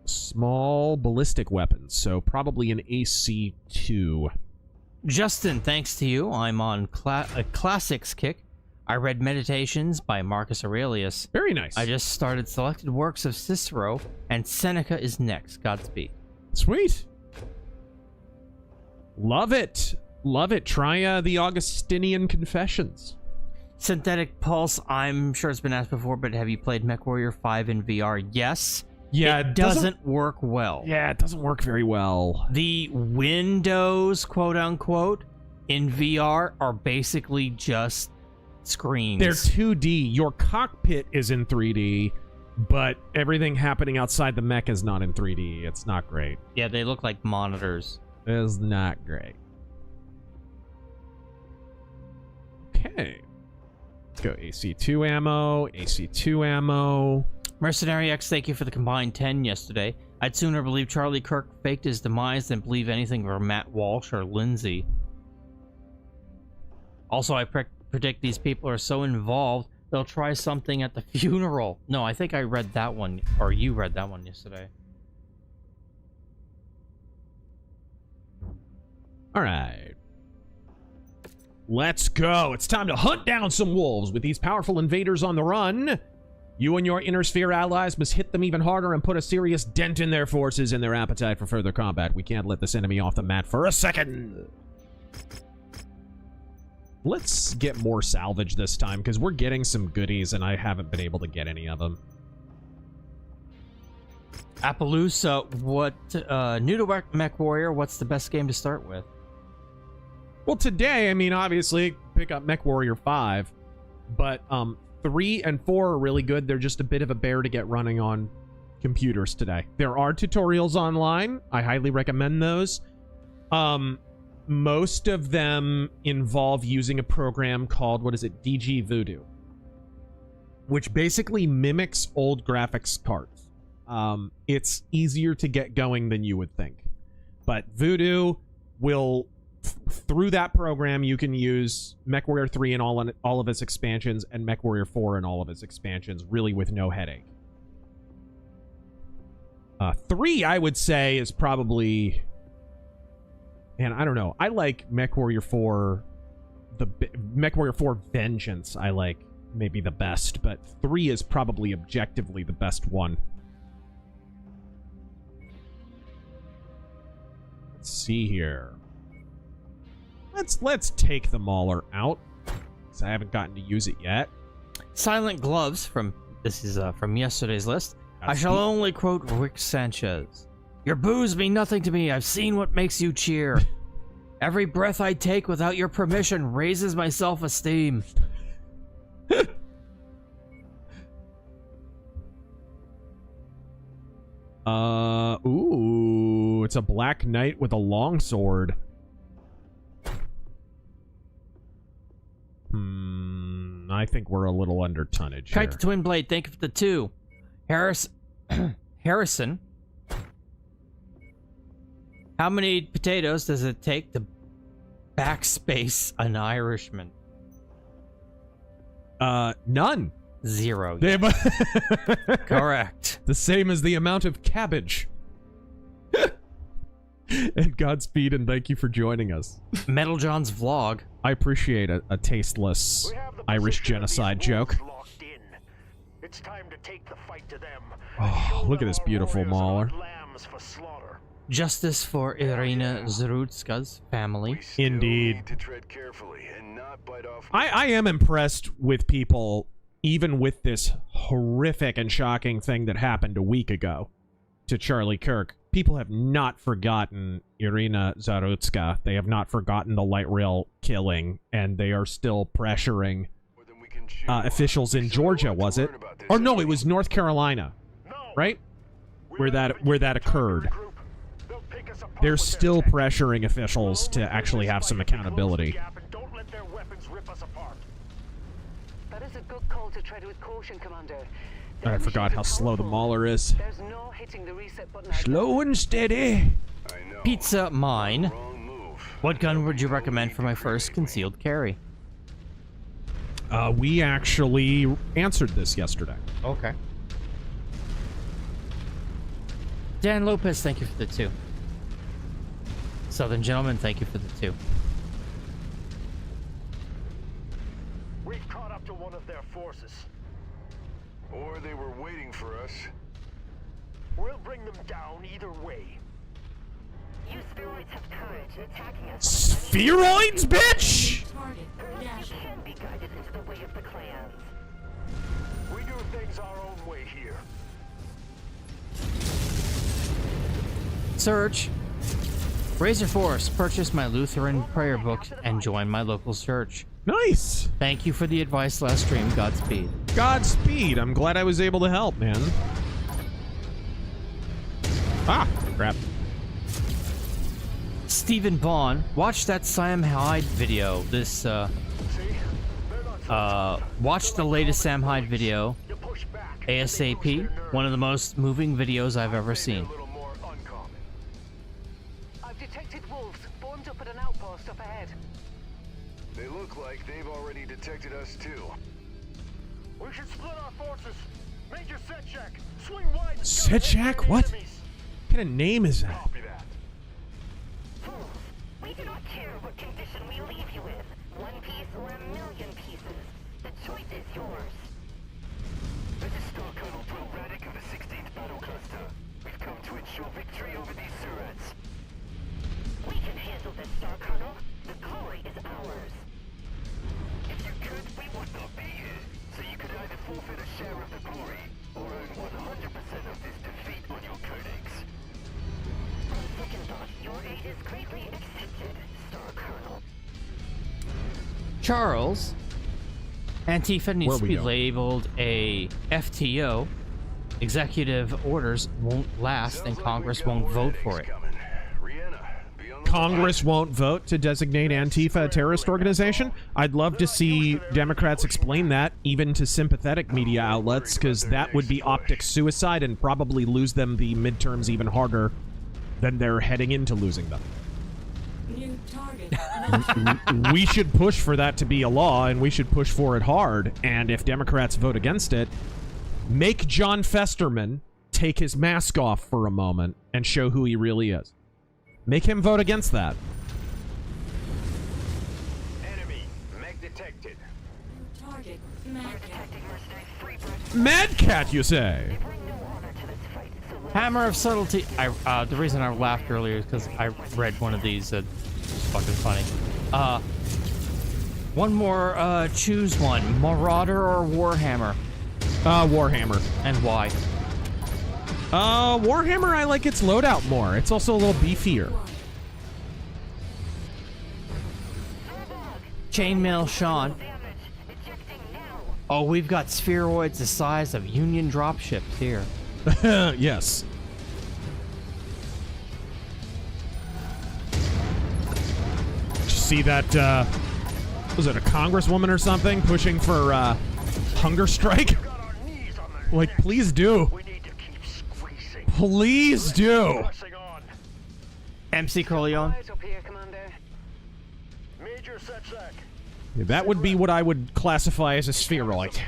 Speaker 2: Small ballistic weapons, so probably an AC-2.
Speaker 4: Justin, thanks to you, I'm on a classics kick. I read Meditations by Marcus Aurelius.
Speaker 2: Very nice.
Speaker 4: I just started selected works of Cicero, and Seneca is next. Godspeed.
Speaker 2: Sweet. Love it. Love it. Try the Augustinian Confessions.
Speaker 4: Synthetic Pulse, I'm sure it's been asked before, but have you played MechWarrior 5 in VR? Yes.
Speaker 2: Yeah,
Speaker 4: it doesn't work well.
Speaker 2: Yeah, it doesn't work very well.
Speaker 4: The windows, quote unquote, in VR are basically just screens.
Speaker 2: They're 2D. Your cockpit is in 3D, but everything happening outside the mech is not in 3D. It's not great.
Speaker 4: Yeah, they look like monitors.
Speaker 2: It's not great. Okay. Let's go AC-2 ammo, AC-2 ammo.
Speaker 4: Mercenary X, thank you for the combined 10 yesterday. I'd sooner believe Charlie Kirk faked his demise than believe anything from Matt Walsh or Lindsay. Also, I predict these people are so involved, they'll try something at the funeral. No, I think I read that one, or you read that one yesterday.
Speaker 2: All right. Let's go. It's time to hunt down some wolves. With these powerful invaders on the run, you and your Inner Sphere allies must hit them even harder and put a serious dent in their forces and their appetite for further combat. We can't let this enemy off the mat for a second. Let's get more salvage this time, because we're getting some goodies, and I haven't been able to get any of them.
Speaker 4: Appaloosa, what, new to MechWarrior, what's the best game to start with?
Speaker 2: Well, today, I mean, obviously, pick up MechWarrior 5, but, 3 and 4 are really good. They're just a bit of a bear to get running on computers today. There are tutorials online. I highly recommend those. Most of them involve using a program called, what is it, DG Voodoo, which basically mimics old graphics cards. It's easier to get going than you would think. But Voodoo will... through that program, you can use MechWarrior 3 and all of its expansions and MechWarrior 4 and all of its expansions, really with no headache. 3, I would say, is probably... Man, I don't know. I like MechWarrior 4... MechWarrior 4 Vengeance, I like maybe the best, but 3 is probably objectively the best one. Let's see here. Let's take the Mauler out, because I haven't gotten to use it yet.
Speaker 4: Silent Gloves, this is from yesterday's list. I shall only quote Rick Sanchez. Your boos mean nothing to me. I've seen what makes you cheer. Every breath I take without your permission raises my self-esteem.
Speaker 2: Ooh, it's a Black Knight with a longsword. I think we're a little under tonnage here.
Speaker 4: Kite the Twin Blade, thank you for the 2. Harrison. How many potatoes does it take to backspace an Irishman?
Speaker 2: None.
Speaker 4: 0. Correct.
Speaker 2: The same as the amount of cabbage. And Godspeed, and thank you for joining us.
Speaker 4: Metal John's vlog.
Speaker 2: I appreciate a tasteless Irish genocide joke.
Speaker 10: It's time to take the fight to them.
Speaker 2: Oh, look at this beautiful Mauler.
Speaker 4: Justice for Irina Zarutska's family.
Speaker 2: Indeed.
Speaker 3: To tread carefully and not bite off.
Speaker 2: I am impressed with people, even with this horrific and shocking thing that happened a week ago to Charlie Kirk. People have not forgotten Irina Zarutska. They have not forgotten the light rail killing, and they are still pressuring officials in Georgia, was it? Or no, it was North Carolina, right? Where that occurred. They're still pressuring officials to actually have some accountability.
Speaker 6: That is a good call to tread with caution, Commander.
Speaker 2: I forgot how slow the Mauler is.
Speaker 6: There's no hitting the reset button.
Speaker 2: Slow and steady.
Speaker 4: Pizza Mine. What gun would you recommend for my first concealed carry?
Speaker 2: We actually answered this yesterday.
Speaker 4: Okay. Dan Lopez, thank you for the 2. Southern Gentleman, thank you for the 2.
Speaker 10: We've caught up to one of their forces.
Speaker 3: Or they were waiting for us.
Speaker 10: We'll bring them down either way.
Speaker 6: You spheroids have courage attacking us.
Speaker 2: Spheroids, bitch!
Speaker 6: You can be guided into the way of the clans.
Speaker 10: We do things our own way here.
Speaker 4: Search. RazörForce, purchase my Lutheran prayer book and join my local church.
Speaker 2: Nice.
Speaker 4: Thank you for the advice last stream. Godspeed.
Speaker 2: Godspeed. I'm glad I was able to help, man. Ah, crap.
Speaker 4: Stephen Bond, watch that Sam Hyde video. Watch the latest Sam Hyde video. ASAP. One of the most moving videos I've ever seen.
Speaker 6: I've detected wolves formed up at an outpost up ahead.
Speaker 3: They look like they've already detected us too.
Speaker 10: We should split our forces. Make your set check. Swing wide.
Speaker 2: Setchak? What? What kind of name is that?
Speaker 10: Copy that.
Speaker 6: Fools, we do not care what condition we leave you in. One piece or a million pieces. The choice is yours.
Speaker 3: This is Star Colonel Pro Radic of the 16th Battle Cluster. We've come to ensure victory over these Surats.
Speaker 6: We can handle this, Star Colonel. The glory is ours.
Speaker 3: If you could, we would not be here. So you could either forfeit a share of the glory, or earn 100% of this defeat on your codex.
Speaker 6: On second thought, your aid is greatly accepted, Star Colonel.
Speaker 4: Charles, Antifa needs to be labeled a FTO. Executive orders won't last and Congress won't vote for it.
Speaker 2: Congress won't vote to designate Antifa a terrorist organization? I'd love to see Democrats explain that, even to sympathetic media outlets, because that would be optic suicide and probably lose them the midterms even harder than they're heading into losing them.
Speaker 8: New target.
Speaker 2: We should push for that to be a law, and we should push for it hard, and if Democrats vote against it, make John Festerman take his mask off for a moment and show who he really is. Make him vote against that.
Speaker 10: Enemy. Meg detected.
Speaker 8: Target. Magnet.
Speaker 2: Mad Cat, you say?
Speaker 4: Hammer of Subtlety. The reason I laughed earlier is because I read one of these. It's fucking funny. One more. Choose one. Marauder or Warhammer?
Speaker 2: Warhammer.
Speaker 4: And why?
Speaker 2: Warhammer, I like its loadout more. It's also a little beefier.
Speaker 4: Chainmail Sean. Oh, we've got spheroids the size of Union dropships here.
Speaker 2: Yes. Did you see that, was it a congresswoman or something pushing for, hunger strike? Like, please do. Please do.
Speaker 4: MC Corleone.
Speaker 2: Yeah, that would be what I would classify as a spheroid.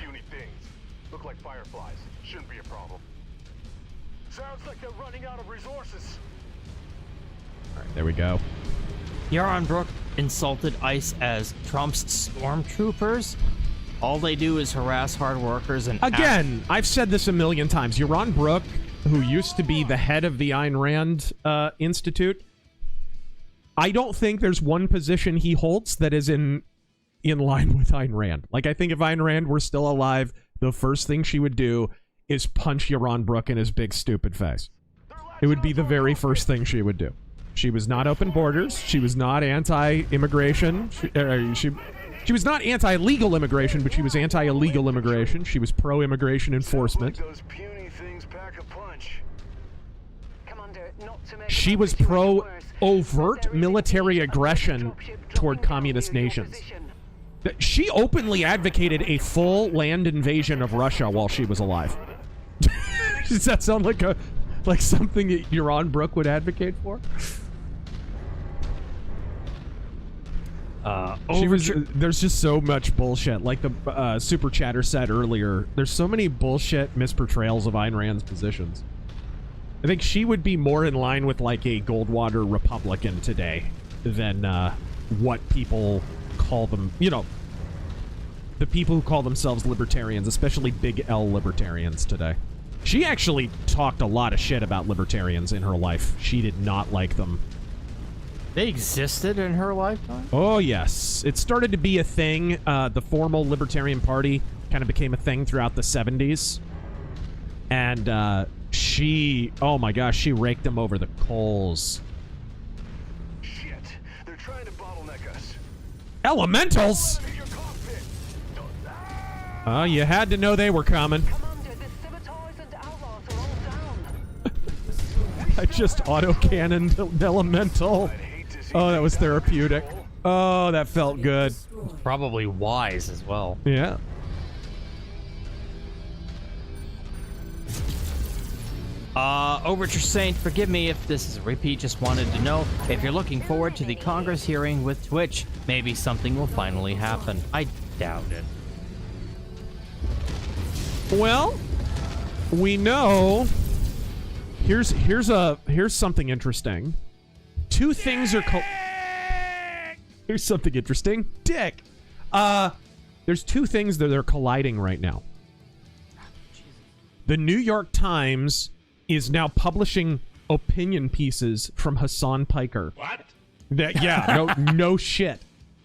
Speaker 10: Look like fireflies. Shouldn't be a problem. Sounds like they're running out of resources.
Speaker 2: Alright, there we go.
Speaker 4: Yaron Brook insulted ICE as Trump's stormtroopers. All they do is harass hard workers and...
Speaker 2: Again, I've said this a million times. Yaron Brook, who used to be the head of the Ayn Rand Institute, I don't think there's one position he holds that is in line with Ayn Rand. Like, I think if Ayn Rand were still alive, the first thing she would do is punch Yaron Brook in his big stupid face. It would be the very first thing she would do. She was not open borders. She was not anti-immigration. She was not anti-legal immigration, but she was anti-illegal immigration. She was pro-immigration enforcement. She was pro-overt military aggression toward communist nations. She openly advocated a full land invasion of Russia while she was alive. Does that sound like something that Yaron Brook would advocate for? There's just so much bullshit. Like the super chatter said earlier, there's so many bullshit misportrayals of Ayn Rand's positions. I think she would be more in line with like a Goldwater Republican today than what people call them. You know, the people who call themselves libertarians, especially big L libertarians today. She actually talked a lot of shit about libertarians in her life. She did not like them.
Speaker 4: They existed in her lifetime?
Speaker 2: Oh, yes. It started to be a thing. The formal Libertarian Party kind of became a thing throughout the 70s. And she... Oh, my gosh. She raked them over the coals.
Speaker 3: Shit. They're trying to bottleneck us.
Speaker 2: Elementals? Oh, you had to know they were coming.
Speaker 6: Commander, the saboteurs and outlaws are all down.
Speaker 2: I just auto-cannoned the elemental. Oh, that was therapeutic. Oh, that felt good.
Speaker 4: Probably wise as well.
Speaker 2: Yeah.
Speaker 4: Overture Saint, forgive me if this is a repeat, just wanted to know if you're looking forward to the Congress hearing with Twitch. Maybe something will finally happen. I doubt it.
Speaker 2: Well, we know. Here's something interesting. Two things are here's something interesting. Dick. There's two things that are colliding right now. The New York Times is now publishing opinion pieces from Hassan Piker.
Speaker 10: What?
Speaker 2: No shit.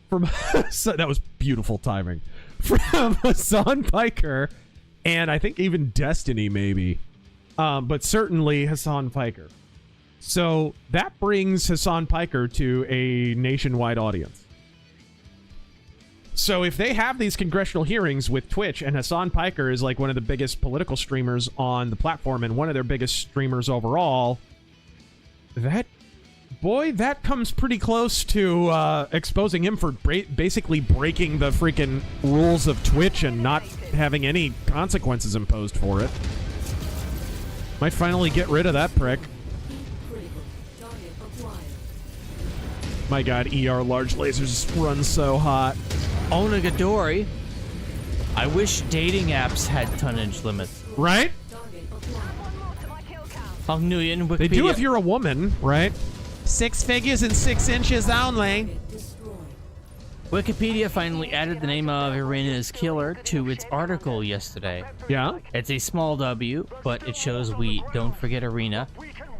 Speaker 2: That was beautiful timing. From Hassan Piker, and I think even Destiny maybe. But certainly Hassan Piker. So that brings Hassan Piker to a nationwide audience. So if they have these congressional hearings with Twitch, and Hassan Piker is like one of the biggest political streamers on the platform and one of their biggest streamers overall, that comes pretty close to exposing him for basically breaking the freaking rules of Twitch and not having any consequences imposed for it. Might finally get rid of that prick. My god, ER large lasers run so hot.
Speaker 4: Onagadori. I wish dating apps had tonnage limits.
Speaker 2: Right?
Speaker 4: Nguyen, Wikipedia.
Speaker 2: They do if you're a woman, right? 6 figures and 6 inches only.
Speaker 4: Wikipedia finally added the name of Irina's killer to its article yesterday.
Speaker 2: Yeah?
Speaker 4: It's a small W, but it shows we don't forget Irina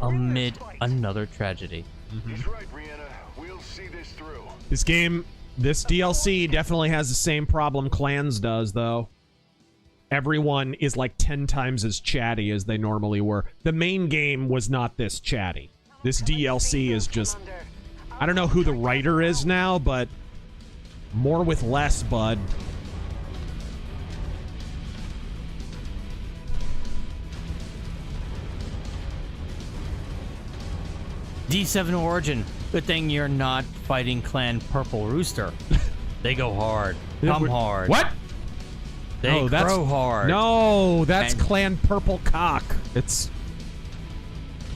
Speaker 4: amid another tragedy.
Speaker 3: That's right, Brianna. We'll see this through.
Speaker 2: This DLC definitely has the same problem Clans does, though. Everyone is like 10 times as chatty as they normally were. The main game was not this chatty. This DLC is just... I don't know who the writer is now, but... more with less, bud.
Speaker 4: D7 Origin. Good thing you're not fighting Clan Purple Rooster. They go hard. Come hard.
Speaker 2: What?
Speaker 4: They grow hard.
Speaker 2: No, that's Clan Purple Cock. It's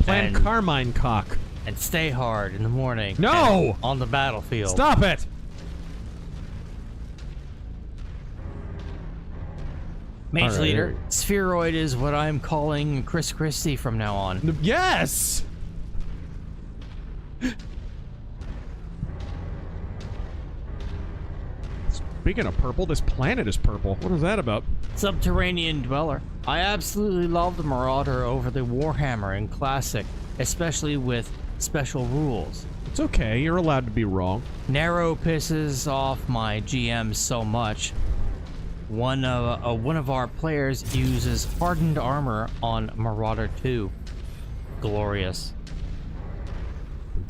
Speaker 2: Clan Carmine Cock.
Speaker 4: And stay hard in the morning.
Speaker 2: No!
Speaker 4: On the battlefield.
Speaker 2: Stop it!
Speaker 4: Mage Leader, Spheroid is what I'm calling Chris Christie from now on.
Speaker 2: Yes! Speaking of purple, this planet is purple. What is that about?
Speaker 4: Subterranean Dweller. I absolutely love the Marauder over the Warhammer in Classic, especially with special rules.
Speaker 2: It's okay, you're allowed to be wrong.
Speaker 4: Narrow pisses off my GM so much. One of our players uses hardened armor on Marauder 2. Glorious.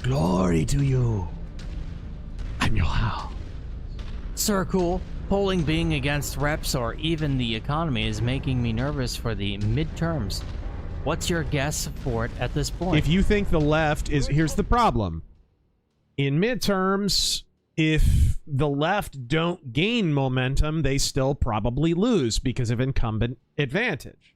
Speaker 2: Glory to you. I'm your house.
Speaker 4: Sir Cool, polling being against reps or even the economy is making me nervous for the midterms. What's your guess for it at this point?
Speaker 2: If you think the left is... Here's the problem. In midterms, if the left don't gain momentum, they still probably lose because of incumbent advantage.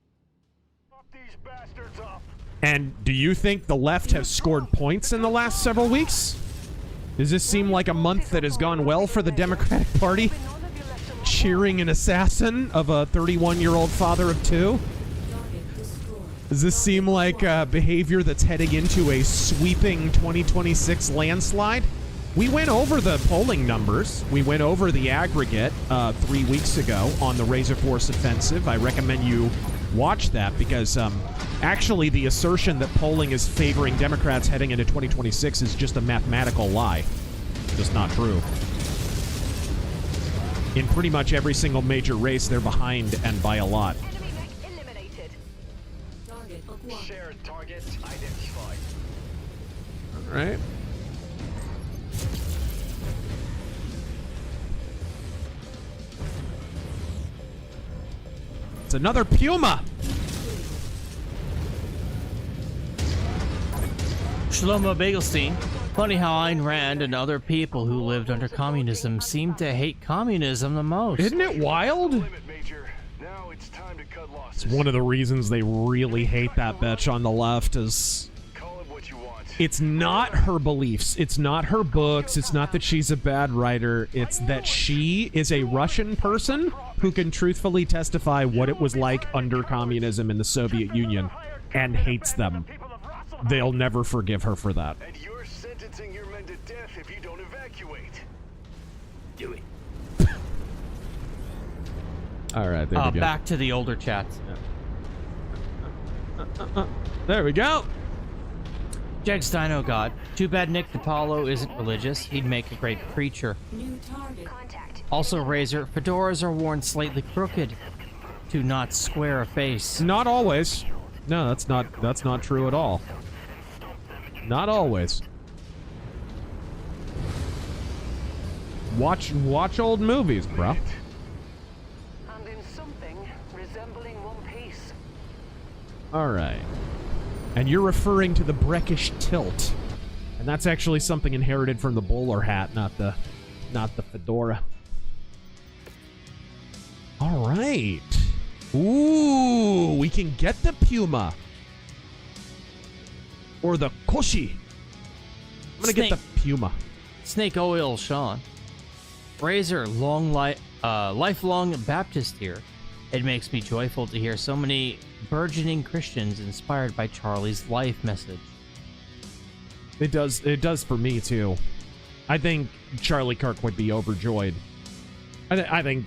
Speaker 10: Fuck these bastards up.
Speaker 2: And do you think the left have scored points in the last several weeks? Does this seem like a month that has gone well for the Democratic Party? Cheering an assassin of a 31-year-old father of two? Does this seem like behavior that's heading into a sweeping 2026 landslide? We went over the polling numbers. We went over the aggregate 3 weeks ago on the RazörForce offensive. I recommend you watch that because actually the assertion that polling is favoring Democrats heading into 2026 is just a mathematical lie. Just not true. In pretty much every single major race, they're behind and by a lot.
Speaker 6: Enemy mech eliminated.
Speaker 3: Shared target identified.
Speaker 2: All right. It's another Puma.
Speaker 4: Shlomo Begelstein. Funny how Ayn Rand and other people who lived under communism seem to hate communism the most.
Speaker 2: Isn't it wild?
Speaker 3: Limit, Major. Now it's time to cut losses.
Speaker 2: It's one of the reasons they really hate that bitch on the left is
Speaker 3: Call it what you want.
Speaker 2: it's not her beliefs. It's not her books. It's not that she's a bad writer. It's that she is a Russian person who can truthfully testify what it was like under communism in the Soviet Union and hates them. They'll never forgive her for that.
Speaker 3: And you're sentencing your men to death if you don't evacuate. Do it.
Speaker 2: All right, there we go.
Speaker 4: Back to the older chats.
Speaker 2: There we go.
Speaker 4: Jegs Dino God. Too bad Nick DiPaolo isn't religious. He'd make a great preacher.
Speaker 6: Contact.
Speaker 4: Also, Razor, fedoras are worn slightly crooked to not square a face.
Speaker 2: Not always. No, that's not true at all. Not always. Watch old movies, bro.
Speaker 6: And in something resembling One Piece.
Speaker 2: All right. And you're referring to the Breckish tilt. And that's actually something inherited from the bowler hat, not the fedora. All right. Ooh, we can get the Puma. Or the Koshi. I'm gonna get the Puma.
Speaker 4: Snake Oil Sean. Razor, lifelong Baptist here. It makes me joyful to hear so many burgeoning Christians inspired by Charlie's life message.
Speaker 2: It does for me too. I think Charlie Kirk would be overjoyed. I think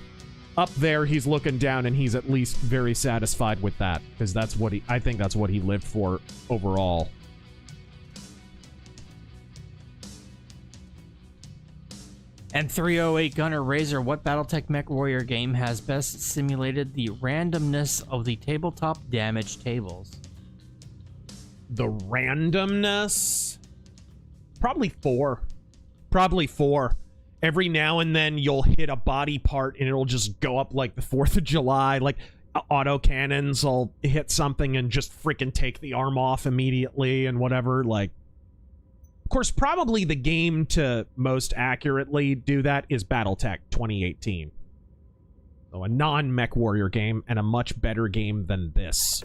Speaker 2: up there he's looking down and he's at least very satisfied with that because I think that's what he lived for overall.
Speaker 4: And 308 Gunner Razor, what Battletech MechWarrior game has best simulated the randomness of the tabletop damage tables?
Speaker 2: The randomness? Probably 4. Probably 4. Every now and then you'll hit a body part and it'll just go up like the 4th of July. Like auto cannons will hit something and just freaking take the arm off immediately and whatever. Like, of course, probably the game to most accurately do that is Battletech 2018. So a non-MechWarrior game and a much better game than this.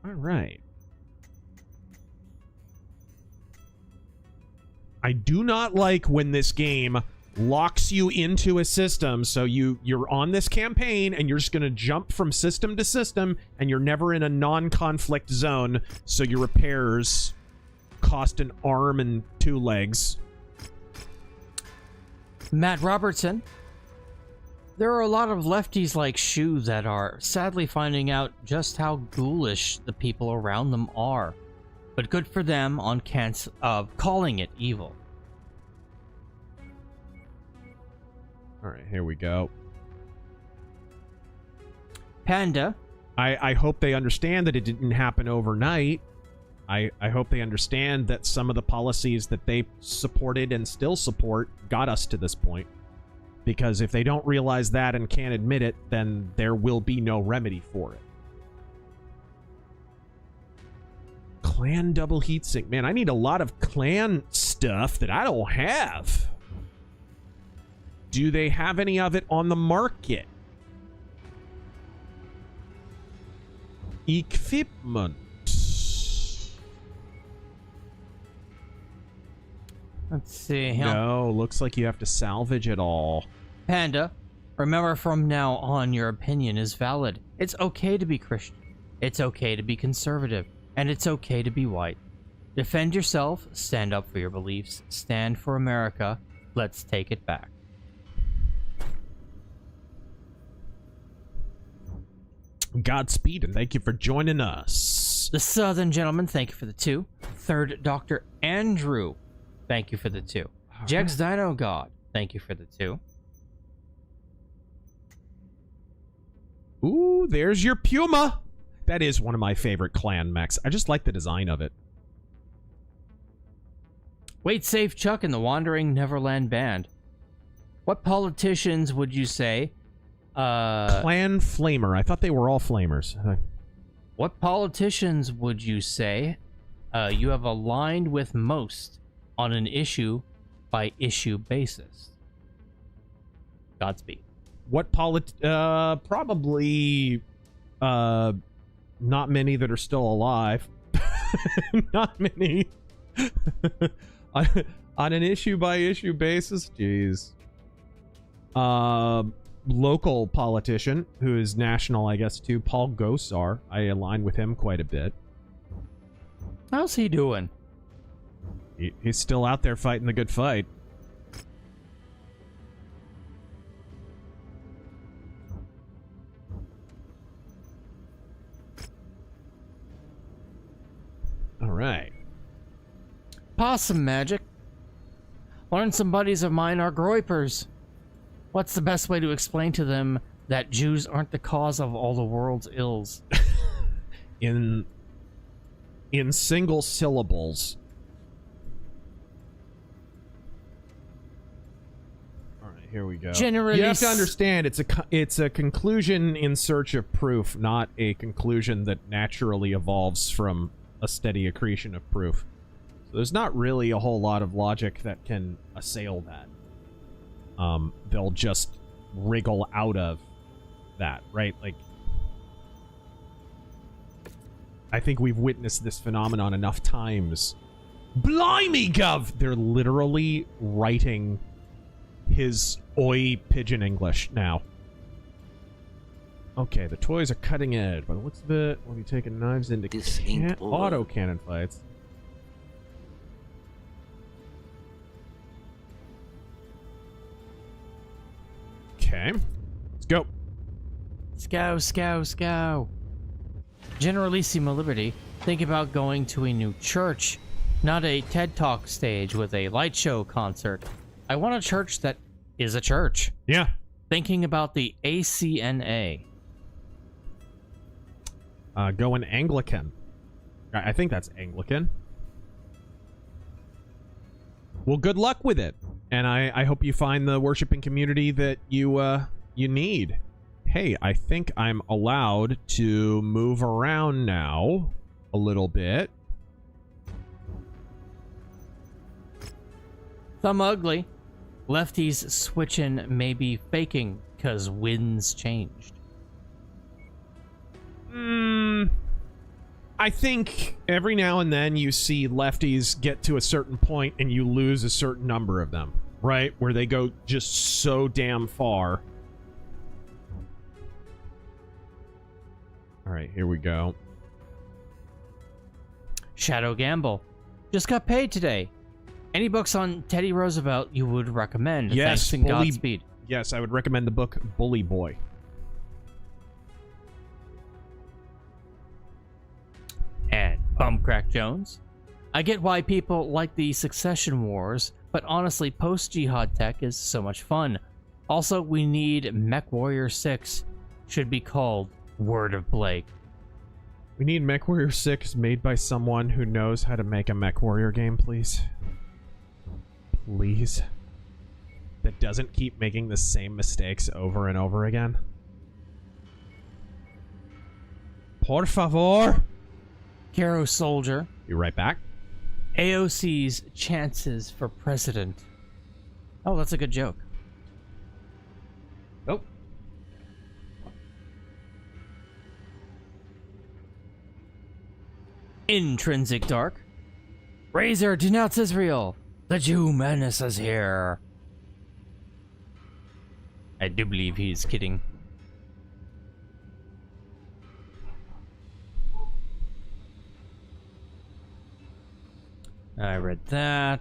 Speaker 2: All right. I do not like when this game locks you into a system, so you're on this campaign and you're just going to jump from system to system and you're never in a non-conflict zone, so your repairs cost an arm and 2 legs.
Speaker 4: Matt Robertson. There are a lot of lefties like Shu that are sadly finding out just how ghoulish the people around them are. But good for them on calling it evil.
Speaker 2: Alright, here we go.
Speaker 4: Panda.
Speaker 2: I hope they understand that it didn't happen overnight. I hope they understand that some of the policies that they supported and still support got us to this point. Because if they don't realize that and can't admit it, then there will be no remedy for it. Clan double heatsink. Man, I need a lot of clan stuff that I don't have. Do they have any of it on the market? Equipment.
Speaker 4: Let's see.
Speaker 2: No, looks like you have to salvage it all.
Speaker 4: Panda, remember from now on your opinion is valid. It's okay to be Christian. It's okay to be conservative. And it's okay to be white. Defend yourself. Stand up for your beliefs. Stand for America. Let's take it back.
Speaker 2: Godspeed, and thank you for joining us.
Speaker 4: The Southern Gentleman, thank you for the 2. Third Dr. Andrew, thank you for the 2. Jex Dino God, thank you for the 2.
Speaker 2: Ooh, there's your Puma. That is one of my favorite clan mechs. I just like the design of it.
Speaker 4: Wait safe Chuck and the Wandering Neverland Band. What politicians would you say?
Speaker 2: Clan Flamer. I thought they were all flamers.
Speaker 4: What politicians would you say you have aligned with most on an issue-by-issue basis? Godspeed.
Speaker 2: What probably not many that are still alive. Not many. On an issue-by-issue basis? Jeez. Local politician, who is national, I guess, too, Paul Gosar. I align with him quite a bit.
Speaker 4: How's he doing?
Speaker 2: He's still out there fighting the good fight. All right.
Speaker 4: Possum magic. Learn some buddies of mine are groypers. What's the best way to explain to them that Jews aren't the cause of all the world's ills?
Speaker 2: In single syllables. All right, here we go.
Speaker 4: Generally,
Speaker 2: you have to understand it's a conclusion in search of proof, not a conclusion that naturally evolves from a steady accretion of proof. So there's not really a whole lot of logic that can assail that. They'll just wriggle out of that, right? Like, I think we've witnessed this phenomenon enough times. Blimey, Gov! They're literally writing his oi pigeon English now. Okay, the toys are cutting edge, but what's the... We'll be taking knives into auto cannon fights. Okay, let's go.
Speaker 4: Scow. Generalissima Liberty, think about going to a new church, not a TED Talk stage with a light show concert. I want a church that is a church.
Speaker 2: Yeah.
Speaker 4: Thinking about the ACNA.
Speaker 2: Going Anglican. I think that's Anglican. Well, good luck with it. And I hope you find the worshiping community that you need. Hey, I think I'm allowed to move around now a little bit.
Speaker 4: Thumb ugly. Lefties switching may be faking because winds changed.
Speaker 2: I think every now and then you see lefties get to a certain point and you lose a certain number of them, right? Where they go just so damn far. All right, here we go.
Speaker 4: Shadow Gamble. Just got paid today. Any books on Teddy Roosevelt you would recommend?
Speaker 2: Yes,
Speaker 4: Thanks and Godspeed.
Speaker 2: Yes, I would recommend the book Bully Boy.
Speaker 4: And Bumcrack Jones. I get why people like the Succession Wars, but honestly, post-Jihad tech is so much fun. Also, we need MechWarrior 6. Should be called Word of Blake.
Speaker 2: We need MechWarrior 6 made by someone who knows how to make a MechWarrior game, please. Please. That doesn't keep making the same mistakes over and over again. Por favor.
Speaker 4: Caro Soldier.
Speaker 2: Be right back.
Speaker 4: AOC's chances for president. Oh, that's a good joke.
Speaker 2: Oh.
Speaker 4: Intrinsic Dark. Razör denounce Israel. The Jew menace is here. I do believe he's kidding. I read that.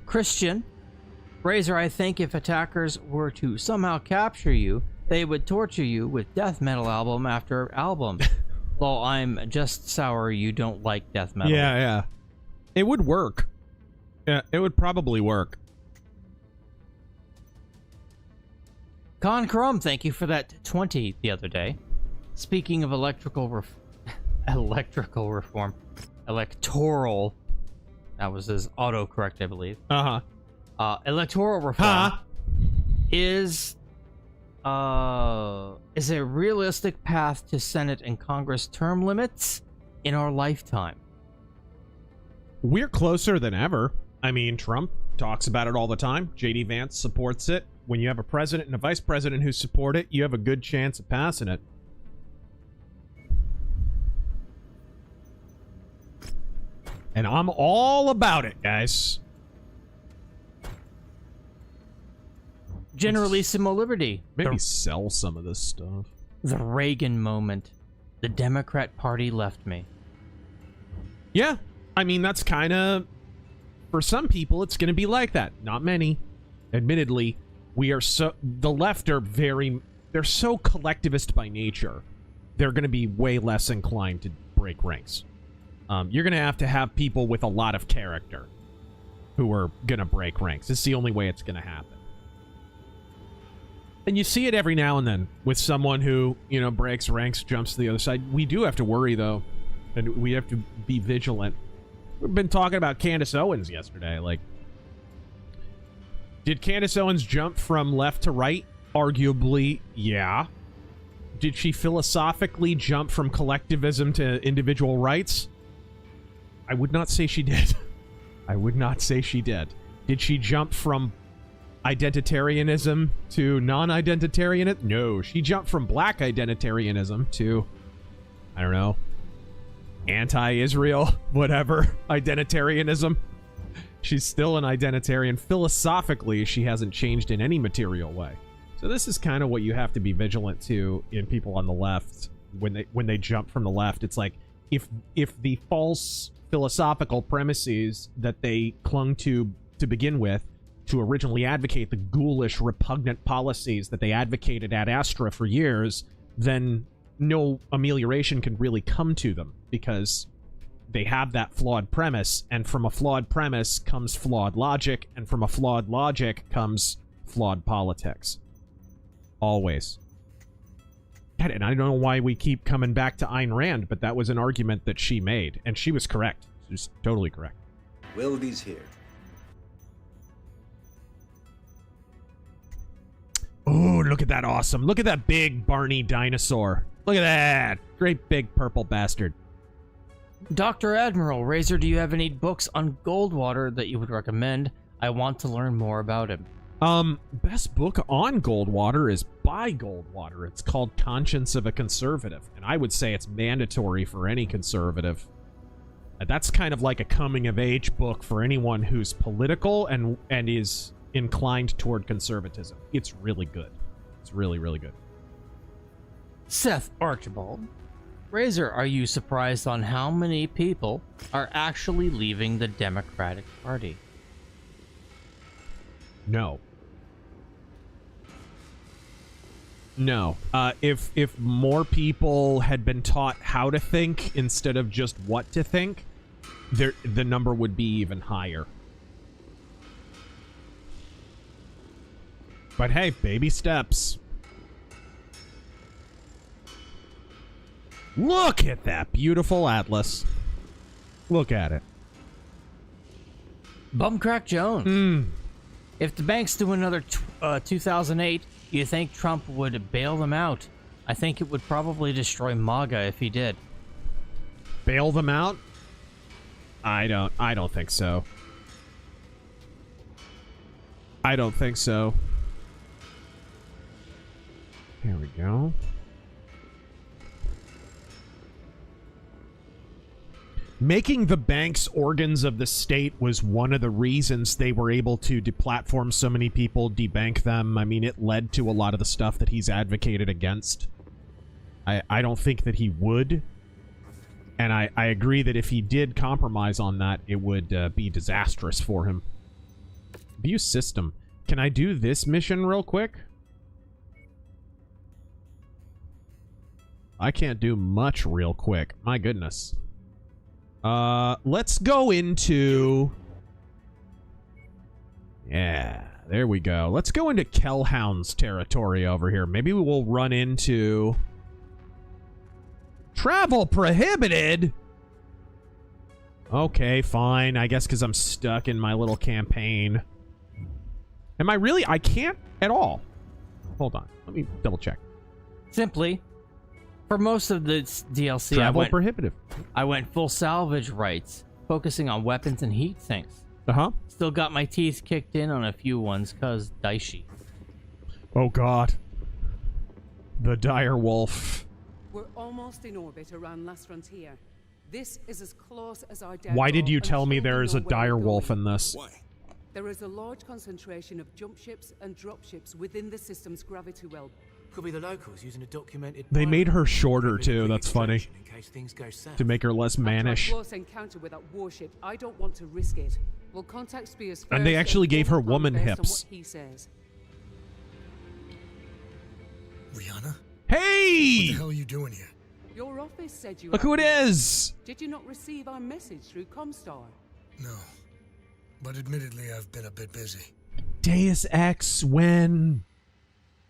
Speaker 4: Christian. Razor, I think if attackers were to somehow capture you, they would torture you with death metal album after album. Well, I'm just sour you don't like death metal.
Speaker 2: Yeah, yeah. It would work. Yeah, it would probably work.
Speaker 4: Con Crum, thank you for that 20 the other day. Speaking of electoral reform. Electoral. That was his autocorrect, I believe. Electoral reform is a realistic path to Senate and Congress term limits in our lifetime.
Speaker 2: We're closer than ever. I mean, Trump talks about it all the time. J.D. Vance supports it. When you have a president and a vice president who support it, you have a good chance of passing it. And I'm all about it, guys.
Speaker 4: Generalissimo Liberty.
Speaker 2: Maybe sell some of this stuff.
Speaker 4: The Reagan moment. The Democrat Party left me.
Speaker 2: Yeah. I mean, that's kind of... For some people, it's going to be like that. Not many. Admittedly, we are so... The left are very... They're so collectivist by nature. They're going to be way less inclined to break ranks. You're going to have people with a lot of character who are going to break ranks. It's the only way it's going to happen. And you see it every now and then with someone who, you know, breaks ranks, jumps to the other side. We do have to worry, though, and we have to be vigilant. We've been talking about Candace Owens yesterday. Like, did Candace Owens jump from left to right? Arguably, yeah. Did she philosophically jump from collectivism to individual rights? I would not say she did. I would not say she did. Did she jump from identitarianism to non-identitarianism? No, she jumped from black identitarianism to, I don't know, anti-Israel, whatever, identitarianism. She's still an identitarian. Philosophically, she hasn't changed in any material way. So this is kind of what you have to be vigilant to in people on the left when they jump from the left. It's like, if the false philosophical premises that they clung to begin with, to originally advocate the ghoulish, repugnant policies that they advocated ad astra for years, then no amelioration can really come to them, because they have that flawed premise, and from a flawed premise comes flawed logic, and from a flawed logic comes flawed politics. Always. God, and I don't know why we keep coming back to Ayn Rand, but that was an argument that she made, and she was correct. She was totally correct.
Speaker 11: Wildy's here.
Speaker 2: Oh, look at that awesome. Look at that big Barney dinosaur. Look at that. Great big purple bastard.
Speaker 4: Dr. Admiral, Razor, do you have any books on Goldwater that you would recommend? I want to learn more about him.
Speaker 2: Best book on Goldwater is by Goldwater. It's called Conscience of a Conservative, and I would say it's mandatory for any conservative. That's kind of like a coming-of-age book for anyone who's political and is inclined toward conservatism. It's really good. It's really, really good.
Speaker 4: Seth Archibald. Razor, are you surprised on how many people are actually leaving the Democratic Party?
Speaker 2: No. No. If more people had been taught how to think instead of just what to think, the number would be even higher. But hey, baby steps. Look at that beautiful atlas. Look at it.
Speaker 4: Bumcrack Jones. If the banks do another 2008, you think Trump would bail them out? I think it would probably destroy MAGA if he did.
Speaker 2: Bail them out? I don't think so. I don't think so. Here we go. Making the banks organs of the state was one of the reasons they were able to deplatform so many people, debank them. I mean, it led to a lot of the stuff that he's advocated against. I don't think that he would. And I agree that if he did compromise on that, it would be disastrous for him. Abuse system. Can I do this mission real quick? I can't do much real quick. My goodness. Let's go into... Yeah, there we go. Let's go into Kellhound's territory over here. Maybe we will run into... Travel prohibited? Okay, fine. I guess because I'm stuck in my little campaign. Am I really? I can't at all. Hold on. Let me double check.
Speaker 4: Simply, for most of the DLC,
Speaker 2: Travel prohibitive.
Speaker 4: I went full salvage rights, focusing on weapons and heat sinks.
Speaker 2: Uh-huh.
Speaker 4: Still got my teeth kicked in on a few ones, cause Daishi.
Speaker 2: Oh, God. The dire wolf.
Speaker 11: We're almost in orbit around Last Frontier. This is as close as our
Speaker 2: Why did you tell me there is a dire wolf in this?
Speaker 5: Why?
Speaker 11: There is a large concentration of jump ships and drop ships within the system's gravity well.
Speaker 9: Could be the locals using a documented...
Speaker 2: They made her shorter, too. That's funny.
Speaker 9: In case things go south.
Speaker 2: To make her less mannish.
Speaker 11: After a close encounter with that warship, I don't want to risk it. We'll contact Spears first.
Speaker 2: And they actually gave her woman
Speaker 11: based on
Speaker 2: hips.
Speaker 11: what he says.
Speaker 12: Rihanna?
Speaker 2: Hey!
Speaker 12: What the hell are you doing here?
Speaker 11: Your office said you...
Speaker 2: Look who it is!
Speaker 11: Did you not receive our message through Comstar?
Speaker 12: No. But admittedly, I've been a bit busy.
Speaker 2: Deus Ex, when?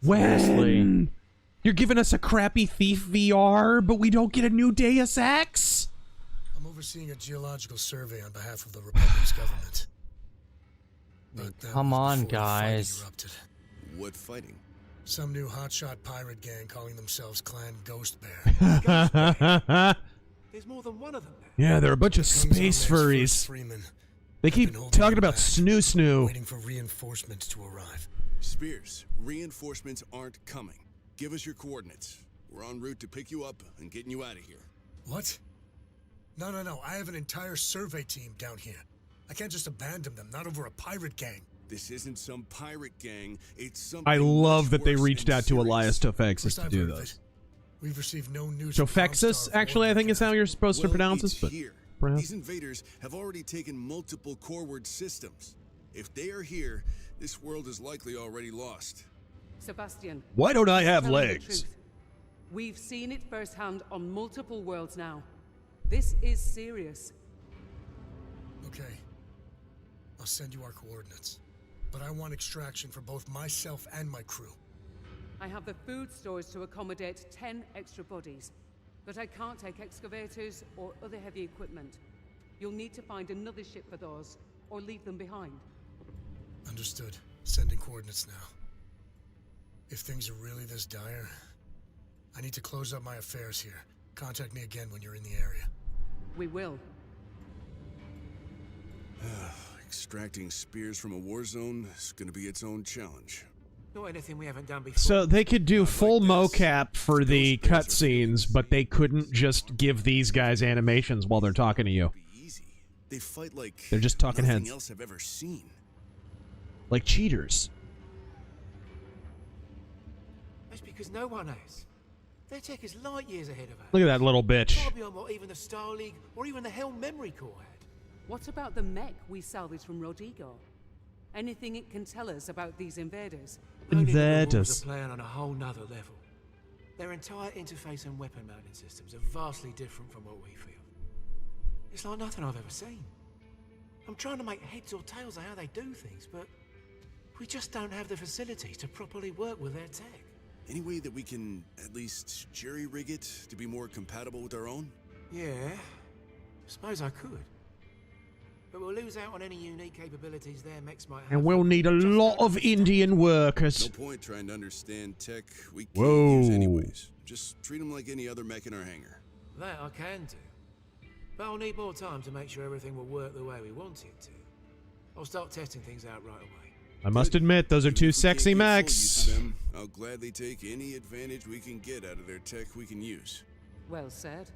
Speaker 4: Seriously.
Speaker 2: You're giving us a crappy Thief VR, but we don't get a new Deus Ex?
Speaker 12: I'm overseeing a geological survey on behalf of the Republic's government. But that
Speaker 4: Come
Speaker 12: was
Speaker 4: on,
Speaker 12: before the fighting
Speaker 4: guys.
Speaker 12: erupted.
Speaker 5: What fighting?
Speaker 12: Some new hotshot pirate gang calling themselves Clan Ghost Bear.
Speaker 9: There's more than one of them now.
Speaker 2: Yeah, they're a bunch of
Speaker 12: Comes our
Speaker 2: space
Speaker 12: next first
Speaker 2: furries.
Speaker 12: Freeman.
Speaker 2: They
Speaker 12: I've
Speaker 2: keep
Speaker 12: been holding
Speaker 2: talking
Speaker 12: him
Speaker 2: about
Speaker 12: back,
Speaker 2: Snoo Snoo.
Speaker 12: waiting for reinforcements to arrive.
Speaker 5: Spears, reinforcements aren't coming. Give us your coordinates. We're en route to pick you up and getting you out of here.
Speaker 12: What? No. I have an entire survey team down here. I can't just abandon them, not over a pirate gang.
Speaker 5: This isn't some pirate gang. It's something
Speaker 2: I love
Speaker 5: much
Speaker 2: that they
Speaker 5: worse
Speaker 2: reached
Speaker 5: and
Speaker 2: out to
Speaker 5: serious.
Speaker 2: Elias Tofexis
Speaker 12: First
Speaker 2: to
Speaker 12: I've
Speaker 2: do
Speaker 12: heard of
Speaker 2: those.
Speaker 12: it. We've received no news.
Speaker 2: Tofexis, actually, I think is how you're supposed to pronounce
Speaker 5: Well,
Speaker 2: this,
Speaker 5: it's
Speaker 2: but
Speaker 5: here.
Speaker 2: perhaps.
Speaker 5: These invaders have already taken multiple coreward systems. If they are here, this world is likely already lost.
Speaker 11: Sebastian.
Speaker 2: Why don't I have
Speaker 11: tell me the
Speaker 2: legs?
Speaker 11: truth. We've seen it firsthand on multiple worlds now. This is serious.
Speaker 12: Okay. I'll send you our coordinates. But I want extraction for both myself and my crew.
Speaker 11: I have the food stores to accommodate 10 extra bodies, but I can't take excavators or other heavy equipment. You'll need to find another ship for those, or leave them behind.
Speaker 12: Understood. Sending coordinates now. If things are really this dire, I need to close up my affairs here. Contact me again when you're in the area.
Speaker 11: We will.
Speaker 5: Extracting spears from a war zone is going to be its own challenge.
Speaker 9: Not anything we haven't done before.
Speaker 2: So they could do full
Speaker 5: this.
Speaker 2: mocap for the
Speaker 5: Those bears are
Speaker 2: cutscenes, but they couldn't just give these guys animations while they're talking to you.
Speaker 5: Be easy. They fight like
Speaker 2: They're just talking
Speaker 5: nothing
Speaker 2: heads.
Speaker 5: else I've ever seen.
Speaker 2: Like cheaters.
Speaker 9: That's because no one has. Their tech is light years ahead of us.
Speaker 2: Look at that little bitch.
Speaker 9: Far beyond what even the Star League or even the Helm Memory Corps had.
Speaker 11: What about the mech we salvaged from Rodrigo? Anything it can tell us about these invaders?
Speaker 9: Only the
Speaker 2: Invaders.
Speaker 9: rules are playing on a whole nother level. Their entire interface and weapon mounting systems are vastly different from what we feel. It's like nothing I've ever seen. I'm trying to make heads or tails of how they do things, but we just don't have the facilities to properly work with their tech.
Speaker 5: Any way that we can at least jerry-rig it to be more compatible with our own?
Speaker 9: Yeah, I suppose I could. But we'll lose out on any unique capabilities their mechs might have.
Speaker 2: And we'll need a
Speaker 9: Just
Speaker 2: lot
Speaker 9: don't
Speaker 2: of
Speaker 9: understand.
Speaker 2: Indian
Speaker 5: No
Speaker 2: workers.
Speaker 5: point trying to understand tech we can't
Speaker 2: Whoa.
Speaker 5: use anyways. Just treat them like any other mech in our hangar.
Speaker 9: That I can do. But I'll need more time to make sure everything will work the way we want it to. I'll start testing things out right away.
Speaker 2: I must admit, those are
Speaker 5: Even
Speaker 2: two
Speaker 5: if we can't
Speaker 2: sexy
Speaker 5: get full
Speaker 2: mechs.
Speaker 5: use of them, I'll gladly take any advantage we can get out of their tech we can use.
Speaker 11: Well said.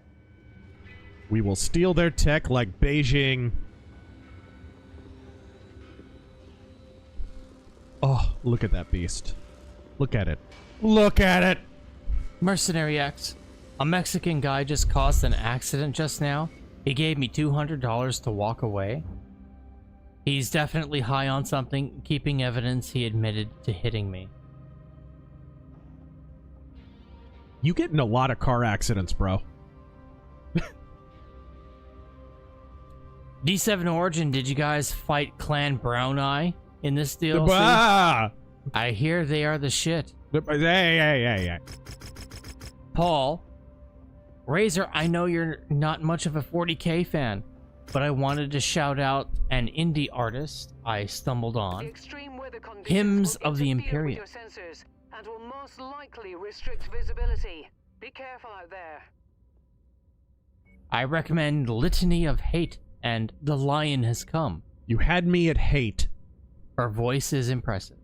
Speaker 1: We will steal their tech like Beijing. Oh, look at that beast. Look at it. Look at it!
Speaker 4: Mercenary X. A Mexican guy just caused an accident just now. He gave me $200 to walk away. He's definitely high on something, keeping evidence he admitted to hitting me.
Speaker 1: You get in a lot of car accidents, bro.
Speaker 4: D7 Origin, did you guys fight Clan Brown Eye in this DLC?
Speaker 1: Ah!
Speaker 4: I hear they are the shit.
Speaker 1: Hey.
Speaker 4: Paul, Razor, I know you're not much of a 40k fan, but I wanted to shout out an indie artist I stumbled on. Hymns of the Imperium.
Speaker 11: And will most likely restrict visibility. Be careful out there.
Speaker 4: I recommend Litany of Hate and The Lion Has Come.
Speaker 1: You had me at hate.
Speaker 4: Her voice is impressive.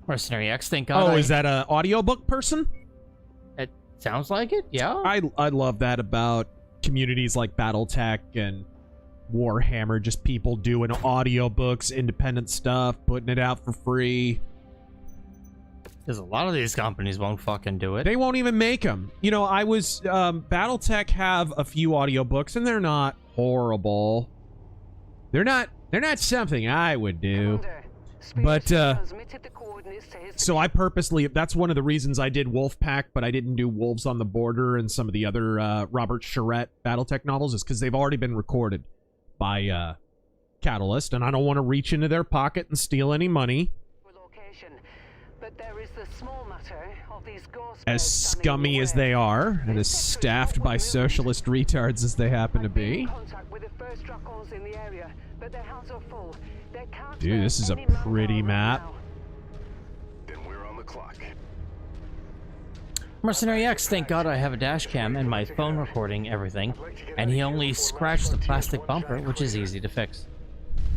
Speaker 4: Mercenary X, thank God.
Speaker 1: Oh, is that an audiobook person?
Speaker 4: It sounds like it, yeah.
Speaker 1: I love that about communities like Battletech and Warhammer. Just people doing audiobooks, independent stuff, putting it out for free.
Speaker 4: Because a lot of these companies won't fucking do it.
Speaker 1: They won't even make them. You know, Battletech have a few audiobooks, and they're not horrible. They're not something I would do. But, so I purposely, that's one of the reasons I did Wolfpack, but I didn't do Wolves on the Border and some of the other Robert Charette Battletech novels, is because they've already been recorded by Catalyst, and I don't want to reach into their pocket and steal any money.
Speaker 11: But there is the small matter of these ghost
Speaker 1: as scummy as they are, and as staffed by socialist retards as they happen to be. Dude, this is a pretty map.
Speaker 3: Then we're on the clock.
Speaker 4: Mercenary X, thank God I have a dash cam and my phone recording everything, and he only scratched the plastic bumper, which is easy to fix.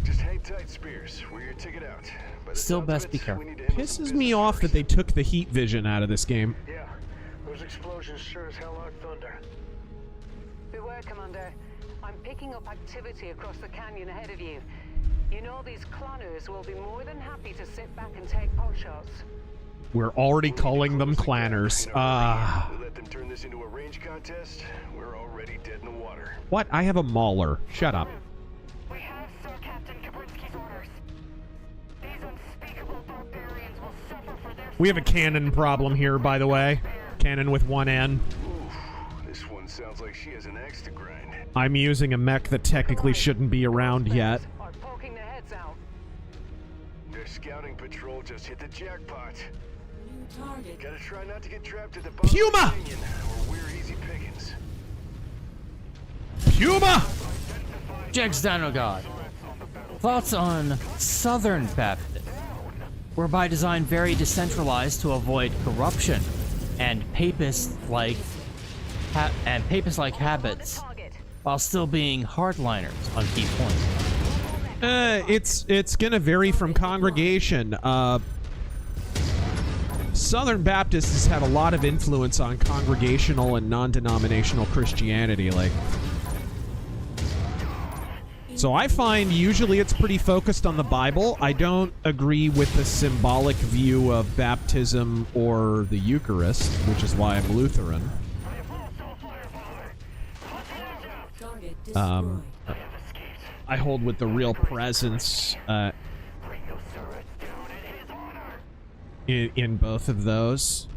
Speaker 3: Just hang tight, Spears. We're your ticket out.
Speaker 4: Still best be careful.
Speaker 1: Pisses me off that they took the heat vision out of this game.
Speaker 10: Yeah, those explosions sure as hell aren't thunder.
Speaker 11: Beware, Commander. I'm picking up activity across the canyon ahead of you. You know these clanners will be more than happy to sit back and take pot shots.
Speaker 1: We're already calling them clanners.
Speaker 3: We let them turn this into a range contest. We're already dead in the water.
Speaker 1: What? I have a mauler. Shut up.
Speaker 6: We have Sir Captain Kabrinsky's orders. These unspeakable barbarians will suffer for their...
Speaker 1: We have a cannon problem here, by the way. Cannon with one N.
Speaker 3: Oof, this one sounds like she has an axe to grind.
Speaker 1: I'm using a mech that technically shouldn't be around yet.
Speaker 3: Their scouting patrol just hit the jackpot. Gotta try not to get trapped at the
Speaker 1: Puma!
Speaker 3: Canyon, or we're easy pickings.
Speaker 1: Puma!
Speaker 4: Jegs Dino God. Thoughts on Southern Baptist, were by design very decentralized to avoid corruption and papist-like habits, while still being hardliners on key points.
Speaker 1: It's gonna vary from congregation. Southern Baptists has had a lot of influence on congregational and non-denominational Christianity, like. So I find usually it's pretty focused on the Bible. I don't agree with the symbolic view of baptism or the Eucharist, which is why I'm Lutheran. I hold with the real presence in both of those.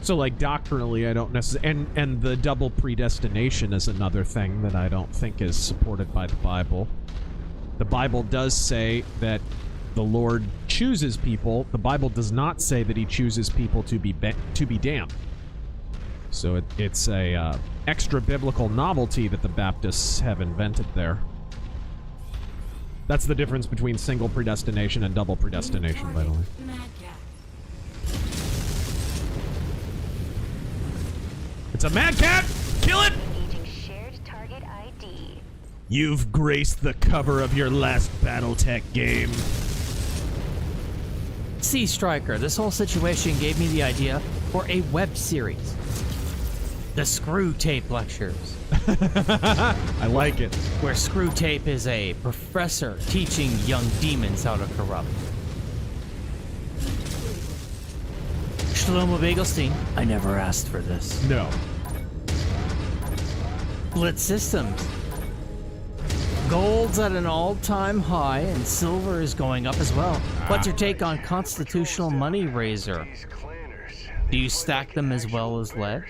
Speaker 1: So, like, doctrinally, I don't necessarily... And the double predestination is another thing that I don't think is supported by the Bible. The Bible does say that the Lord chooses people. The Bible does not say that he chooses people to be damned. So it's a extra biblical novelty that the Baptists have invented there. That's the difference between single predestination and double predestination, by the way. It's a mad cat! Kill it!
Speaker 6: Shared target ID.
Speaker 1: You've graced the cover of your last Battletech game.
Speaker 4: Sea Striker, this whole situation gave me the idea for a web series. The Screw Tape Lectures.
Speaker 2: I like it.
Speaker 4: Where Screw Tape is a professor teaching young demons how to corrupt. Shlomo Begelstein. I never asked for this.
Speaker 2: No.
Speaker 4: Blitz Systems. Gold's at an all-time high, and silver is going up as well. What's your take on constitutional money, Razor? Do you stack them as well as lead?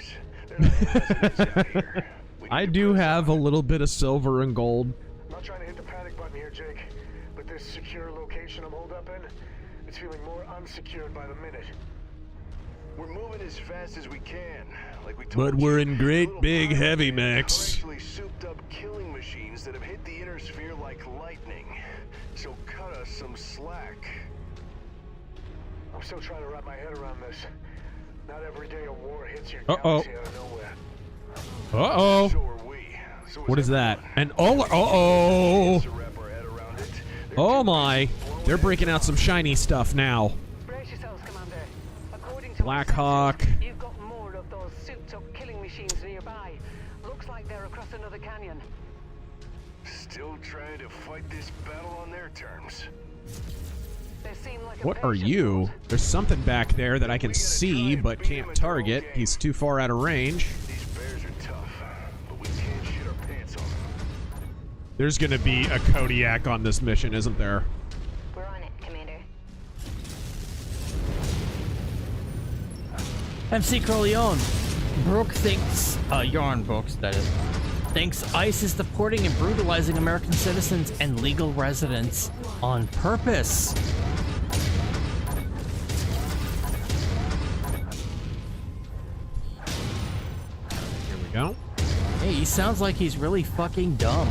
Speaker 2: I do have a little bit of silver and gold.
Speaker 10: I'm not trying to hit the panic button here, Jake, but this secure location I'm holed up in, it's feeling more unsecured by the minute.
Speaker 3: We're moving as fast as we can, like we told
Speaker 2: But we're in great big heavy mechs.
Speaker 3: Actually souped up killing machines that have hit the inner sphere like lightning. So cut us some slack.
Speaker 10: I'm still trying to wrap my head around this. Not every day a war hits your
Speaker 2: Uh-oh.
Speaker 10: galaxy out of nowhere.
Speaker 2: Uh-oh.
Speaker 3: So are we. So
Speaker 2: What is that? And uh-oh.
Speaker 3: to wrap our head around it.
Speaker 2: Oh my. They're breaking out some shiny stuff now.
Speaker 11: Brace yourselves, Commander. According to
Speaker 2: Black
Speaker 11: my
Speaker 2: Hawk.
Speaker 11: sensors, you've got more of those souped-up killing machines nearby. Looks like they're across another canyon.
Speaker 3: Still trying to fight this battle on their terms.
Speaker 11: They seem like a
Speaker 2: What are
Speaker 11: patient
Speaker 2: you?
Speaker 11: lot.
Speaker 2: There's something back there that I can see but can't target. He's too far out of range.
Speaker 3: These bears are tough, but we can't shit our pants on them.
Speaker 2: There's gonna be a Kodiak on this mission, isn't there?
Speaker 6: We're on it, Commander.
Speaker 4: MC Corleone. Brooke thinks, Yarn Brooks, that is, thinks ICE is deporting and brutalizing American citizens and legal residents on purpose.
Speaker 2: Here we go.
Speaker 4: Hey, he sounds like he's really fucking dumb.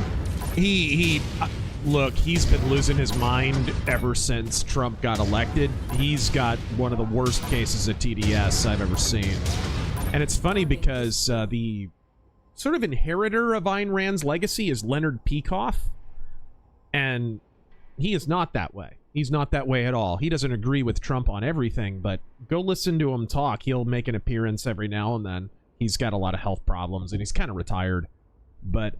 Speaker 2: Look, he's been losing his mind ever since Trump got elected. He's got one of the worst cases of TDS I've ever seen. And it's funny because the sort of inheritor of Ayn Rand's legacy is Leonard Peikoff. And he is not that way. He's not that way at all. He doesn't agree with Trump on everything, but go listen to him talk. He'll make an appearance every now and then. He's got a lot of health problems, and he's kind of retired. But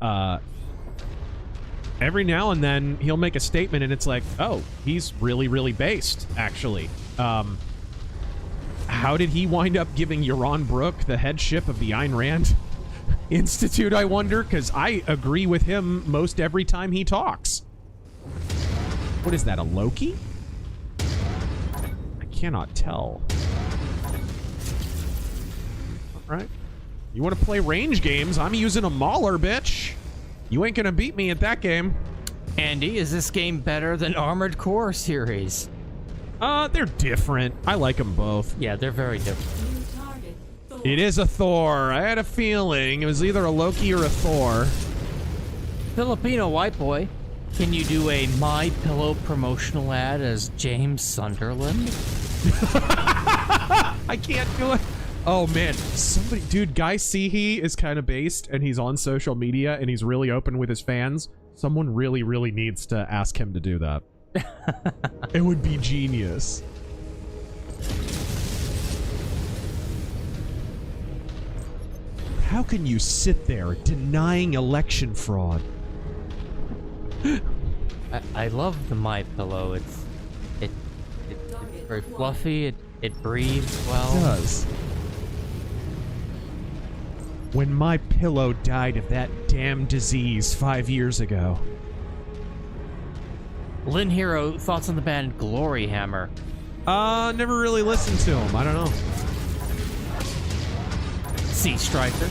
Speaker 2: every now and then, he'll make a statement, and it's like, oh, he's really, really based, actually. How did he wind up giving Yaron Brook the headship of the Ayn Rand Institute, I wonder? Because I agree with him most every time he talks. What is that, a Loki? I cannot tell. Alright. You want to play range games? I'm using a Mauler, bitch. You ain't gonna beat me at that game.
Speaker 4: Andy, is this game better than Armored Core series?
Speaker 2: They're different. I like them both.
Speaker 4: Yeah, they're very different.
Speaker 2: It is a Thor. I had a feeling it was either a Loki or a Thor.
Speaker 4: Filipino white boy, can you do a My Pillow promotional ad as James Sunderland?
Speaker 2: I can't do it. Oh man, somebody, dude, Guy Seehee is kind of based, and he's on social media, and he's really open with his fans. Someone really, really needs to ask him to do that. It would be genius. How can you sit there denying election fraud?
Speaker 4: I love the My Pillow. It's very fluffy. It breathes well.
Speaker 2: It does. When my pillow died of that damn disease 5 years ago.
Speaker 4: Lynn Hero, thoughts on the band Glory Hammer?
Speaker 2: Never really listened to him. I don't know.
Speaker 4: Sea Striker.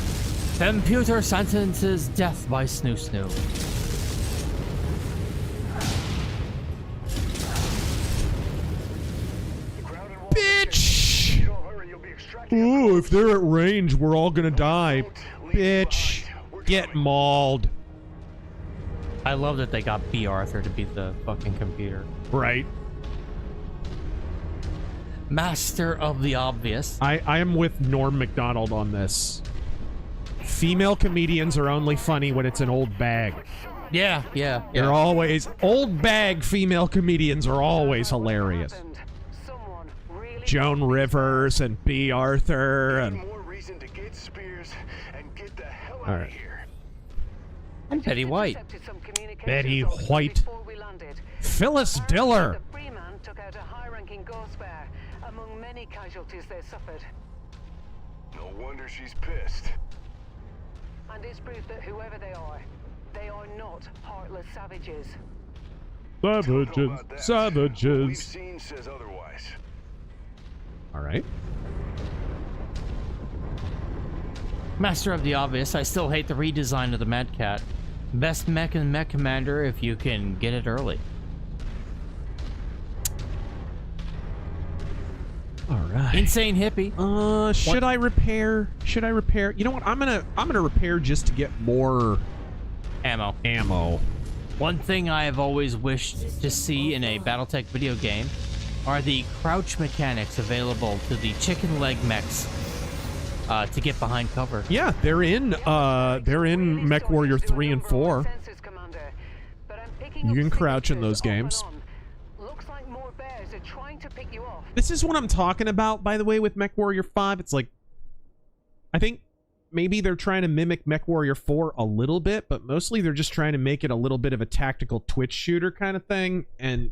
Speaker 4: Computer sentences death by Snoo Snoo.
Speaker 2: Bitch! Ooh, if they're at range, we're all gonna die. Bitch. Get mauled.
Speaker 4: I love that they got B. Arthur to be the fucking computer.
Speaker 2: Right.
Speaker 4: Master of the Obvious.
Speaker 2: I am with Norm Macdonald on this. Female comedians are only funny when it's an old bag.
Speaker 4: Yeah.
Speaker 2: They're always... Old bag female comedians are always hilarious. Joan Rivers and B. Arthur and...
Speaker 3: More reason to get spears and out
Speaker 1: All right.
Speaker 3: of here.
Speaker 4: I'm Betty White.
Speaker 1: Betty White. Phyllis Diller.
Speaker 11: The Freeman took out a high-ranking ghost bear, among many casualties they suffered.
Speaker 3: No wonder she's pissed.
Speaker 11: And it's proof that whoever they are not heartless savages.
Speaker 3: Don't know
Speaker 1: Savages.
Speaker 3: about that. What we've
Speaker 1: Savages.
Speaker 3: seen says otherwise.
Speaker 1: All right.
Speaker 4: Master of the obvious, I still hate the redesign of the Mad Cat. Best mech and mech commander if you can get it early.
Speaker 1: All right.
Speaker 4: Insane hippie.
Speaker 1: Should I repair? Should I repair? You know what? I'm gonna repair just to get more
Speaker 4: Ammo.
Speaker 1: ammo.
Speaker 4: One thing I have always wished to see in a Battletech video game are the crouch mechanics available to the chicken leg mechs to get behind cover.
Speaker 1: Yeah, they're in MechWarrior 3 and 4. You can crouch in those games.
Speaker 11: Looks like more bears are trying to pick you off.
Speaker 1: This is what I'm talking about, by the way, with MechWarrior 5. It's like, I think maybe they're trying to mimic MechWarrior 4 a little bit, but mostly they're just trying to make it a little bit of a tactical Twitch shooter kind of thing, and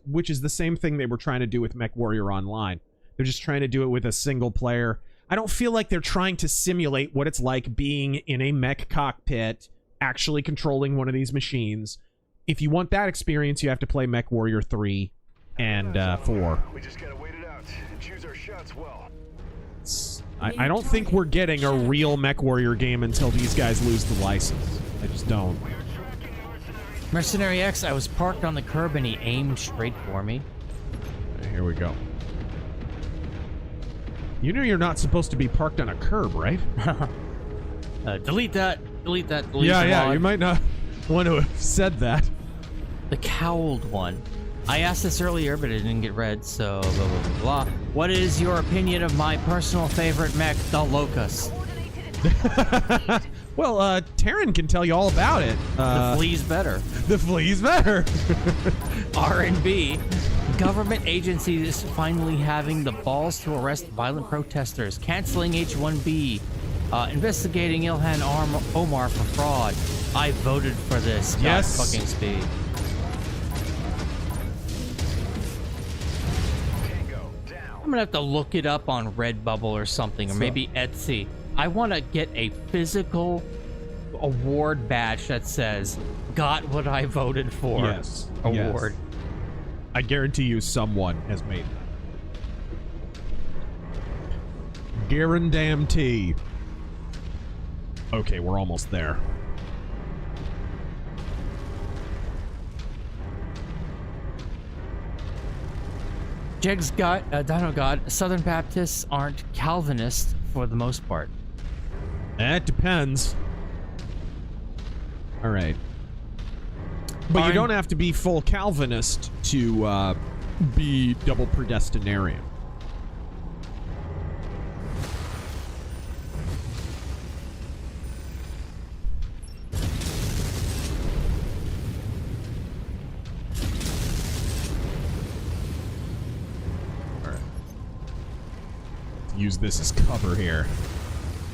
Speaker 1: which is the same thing they were trying to do with MechWarrior Online. They're just trying to do it with a single player. I don't feel like they're trying to simulate what it's like being in a mech cockpit, actually controlling one of these machines. If you want that experience, you have to play MechWarrior 3 and 4.
Speaker 3: We just gotta wait it out and choose our shots well.
Speaker 1: I don't think we're getting a real MechWarrior game until these guys lose the license. I just don't.
Speaker 4: Mercenary X, I was parked on the curb and he aimed straight for me.
Speaker 1: Here we go. You know you're not supposed to be parked on a curb, right?
Speaker 4: Delete that. Delete that. Delete
Speaker 1: Yeah,
Speaker 4: the
Speaker 1: yeah.
Speaker 4: log.
Speaker 1: You might not want to have said that.
Speaker 4: The cowled one. I asked this earlier, but it didn't get read, so blah, blah, blah, blah. What is your opinion of my personal favorite mech, the Locust?
Speaker 1: Well, Taryn can tell you all about it.
Speaker 4: The Flea's better.
Speaker 1: The Flea's better.
Speaker 4: R&B. Government agencies finally having the balls to arrest violent protesters, canceling H-1B, investigating Ilhan Omar for fraud. I voted for this. God
Speaker 1: Yes.
Speaker 4: fucking speed. I'm gonna have to look it up on Redbubble or something, or maybe Etsy. I want to get a physical award badge that says "Got what I voted for."
Speaker 1: Yes.
Speaker 4: Award.
Speaker 1: Yes. I guarantee you someone has made that. Guarantee. Okay, we're almost there.
Speaker 4: Jeg's Dino God, Southern Baptists aren't Calvinists for the most part.
Speaker 1: It depends. All right. But you don't have to be full Calvinist to be double predestinarian. Use this as cover here.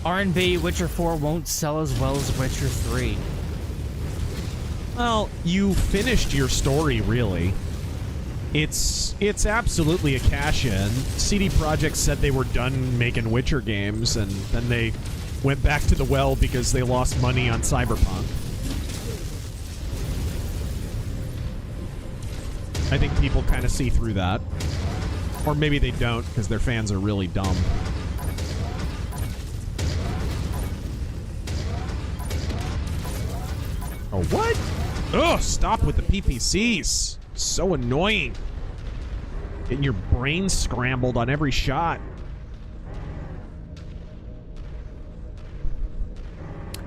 Speaker 4: R&B Witcher 4 won't sell as well as Witcher 3.
Speaker 1: Well, you finished your story, really. It's absolutely a cash-in. CD Projekt said they were done making Witcher games, and then they went back to the well because they lost money on Cyberpunk. I think people kind of see through that. Or maybe they don't, because their fans are really dumb. Oh, what? Ugh, stop with the PPCs. So annoying. Getting your brain scrambled on every shot.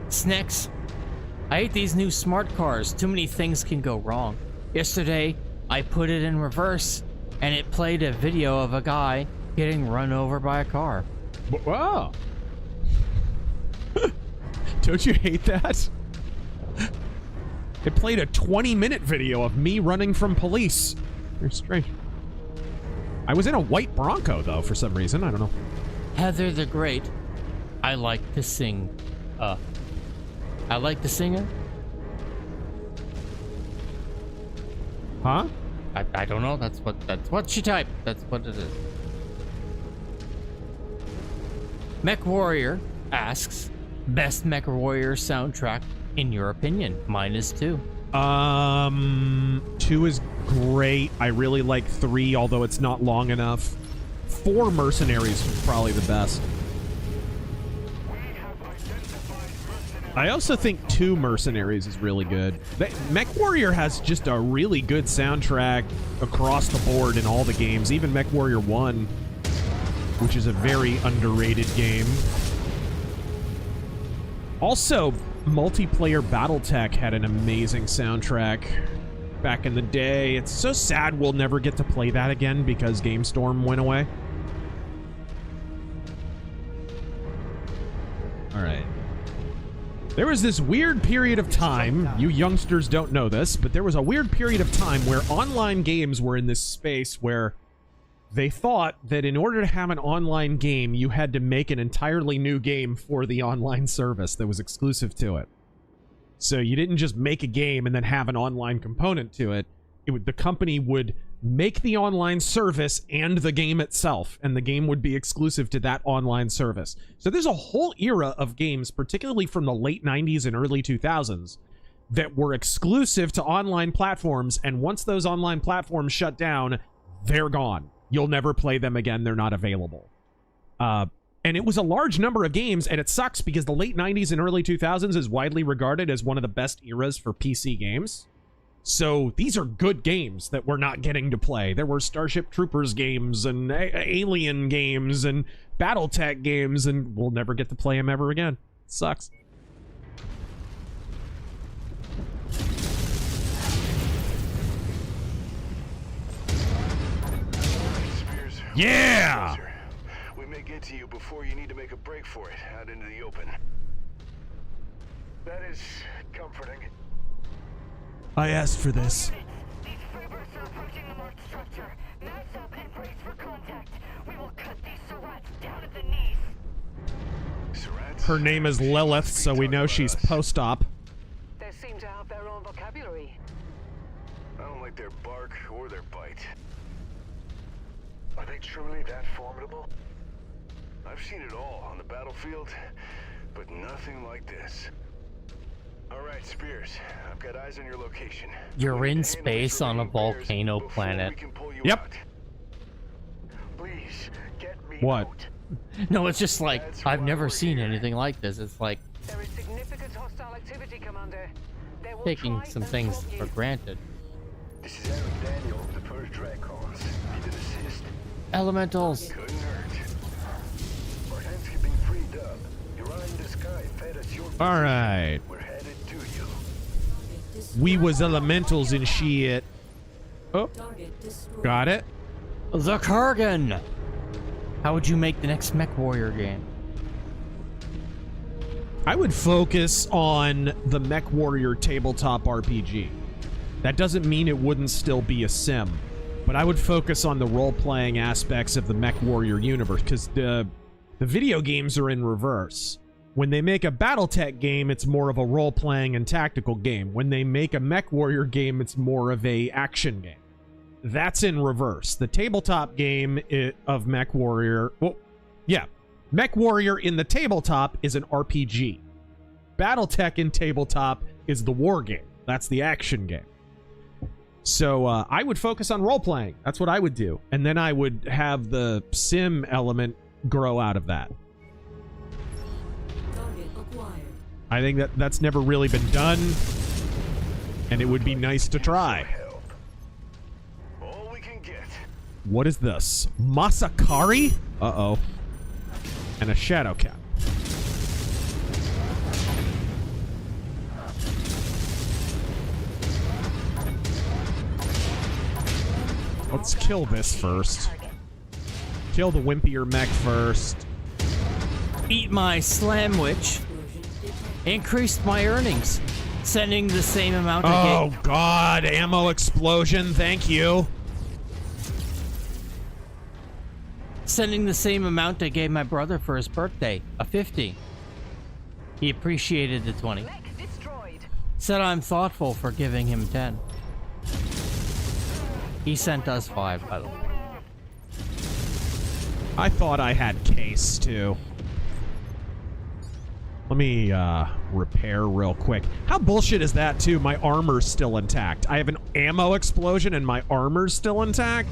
Speaker 4: Snacks. I hate these new smart cars. Too many things can go wrong. Yesterday, I put it in reverse, and it played a video of a guy getting run over by a car.
Speaker 1: Wow. Don't you hate that? It played a 20-minute video of me running from police. Very strange. I was in a white Bronco, though, for some reason. I don't know.
Speaker 4: Heather the Great. I like to sing. I like the singer.
Speaker 2: Huh?
Speaker 4: I don't know. That's what she typed. That's what it is. MechWarrior asks, best MechWarrior soundtrack in your opinion? Mine is 2.
Speaker 2: 2 is great. I really like 3, although it's not long enough. 4 Mercenaries was probably the best. I also think 2 Mercenaries is really good. MechWarrior has just a really good soundtrack across the board in all the games, even MechWarrior 1, which is a very underrated game. Also, multiplayer Battletech had an amazing soundtrack back in the day. It's so sad we'll never get to play that again because GameStorm went away. All right. There was this weird period of time, you youngsters don't know this, but there was a weird period of time where online games were in this space where they thought that in order to have an online game, you had to make an entirely new game for the online service that was exclusive to it. So you didn't just make a game and then have an online component to it. The company would make the online service and the game itself, and the game would be exclusive to that online service. So there's a whole era of games, particularly from the late 90s and early 2000s, that were exclusive to online platforms, and once those online platforms shut down, they're gone. You'll never play them again. They're not available. And it was a large number of games, and it sucks because the late 90s and early 2000s is widely regarded as one of the best eras for PC games. So these are good games that we're not getting to play. There were Starship Troopers games and Alien games and Battletech games, and we'll never get to play them ever again. It sucks. Yeah!
Speaker 3: We may get to you before you need to make a break for it, out into the open.
Speaker 10: That is comforting.
Speaker 2: I asked for this.
Speaker 6: These Furries are approaching the marked structure. Mass up and brace for contact. We will cut these Surats down at the knees.
Speaker 3: Surats?
Speaker 2: Her name is Lilith, so we know she's post-op.
Speaker 11: They seem to have their own vocabulary.
Speaker 3: I don't like their bark or their bite.
Speaker 10: Are they truly that formidable?
Speaker 3: I've seen it all on the battlefield, but nothing like this. All right, Spears, I've got eyes on your location.
Speaker 4: You're in space on a volcano planet.
Speaker 2: Yep.
Speaker 10: Please, get me
Speaker 2: What?
Speaker 10: out.
Speaker 4: No, it's just like, I've never seen anything like this. It's like
Speaker 11: There is significant hostile activity, Commander. They will
Speaker 4: taking
Speaker 11: try
Speaker 4: some
Speaker 11: and
Speaker 4: things
Speaker 11: stop
Speaker 4: for
Speaker 11: you.
Speaker 4: granted.
Speaker 3: This is Eric Daniels, the first Dracons. Need an assist?
Speaker 4: Elementals.
Speaker 3: Couldn't hurt. Our hands have been freed up. Your eye in the sky fed us your
Speaker 2: All right.
Speaker 3: We're headed to you.
Speaker 2: We was elementals and shit. Oh, got it.
Speaker 4: The Kurgan. How would you make the next MechWarrior game?
Speaker 2: I would focus on the MechWarrior tabletop RPG. That doesn't mean it wouldn't still be a sim, but I would focus on the role-playing aspects of the MechWarrior universe, because the video games are in reverse. When they make a Battletech game, it's more of a role-playing and tactical game. When they make a MechWarrior game, it's more of a action game. That's in reverse. The tabletop game of MechWarrior... Well, yeah. MechWarrior in the tabletop is an RPG. Battletech in tabletop is the war game. That's the action game. So I would focus on role-playing. That's what I would do. And then I would have the sim element grow out of that. I think that's never really been done, and it would be nice to try.
Speaker 3: All we can get.
Speaker 2: What is this? Masakari? Uh-oh. And a shadow cat. Let's kill this first. Kill the wimpier mech first.
Speaker 4: Eat my slamwich. Increased my earnings. Sending the same amount of
Speaker 2: Oh god, ammo explosion, thank you.
Speaker 4: Sending the same amount I gave my brother for his birthday, a 50. He appreciated the 20.
Speaker 6: Mech
Speaker 4: said I'm thoughtful for giving him 10. He sent us 5, by the way.
Speaker 2: I thought I had case, too. Let me, repair real quick. How bullshit is that, too? My armor's still intact. I have an ammo explosion and my armor's still intact?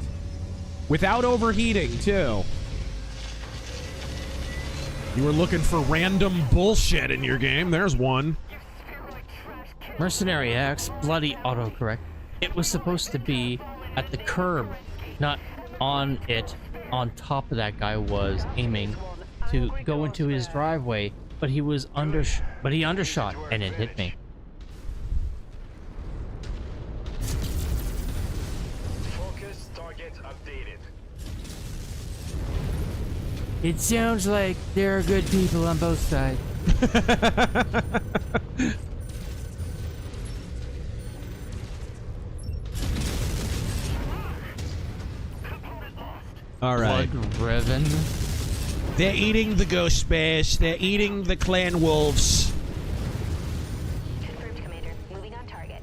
Speaker 2: Without overheating, too. You were looking for random bullshit in your game. There's one.
Speaker 4: Mercenary X, bloody autocorrect. It was supposed to be at the curb, not on it. On top of that guy was aiming to go into his driveway, but he was he undershot and it hit me.
Speaker 3: Focus target updated.
Speaker 4: It sounds like there are good people on both sides.
Speaker 2: All right.
Speaker 4: Blood-riven.
Speaker 2: They're eating the ghost bears. They're eating the clan wolves.
Speaker 6: Confirmed, Commander. Moving on target.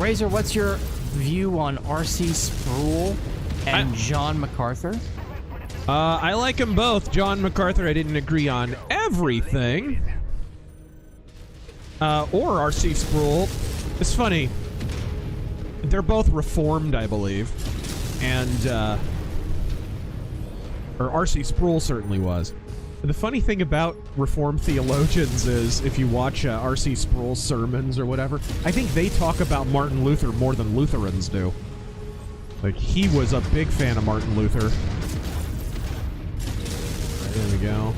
Speaker 4: Razor, what's your view on R.C. Sproul and John MacArthur?
Speaker 2: I like them both. John MacArthur, I didn't agree on everything. Or R.C. Sproul. It's funny. They're both reformed, I believe. And, or R.C. Sproul certainly was. The funny thing about Reformed theologians is, if you watch R.C. Sproul's sermons or whatever, I think they talk about Martin Luther more than Lutherans do. Like, he was a big fan of Martin Luther. Right, there we go.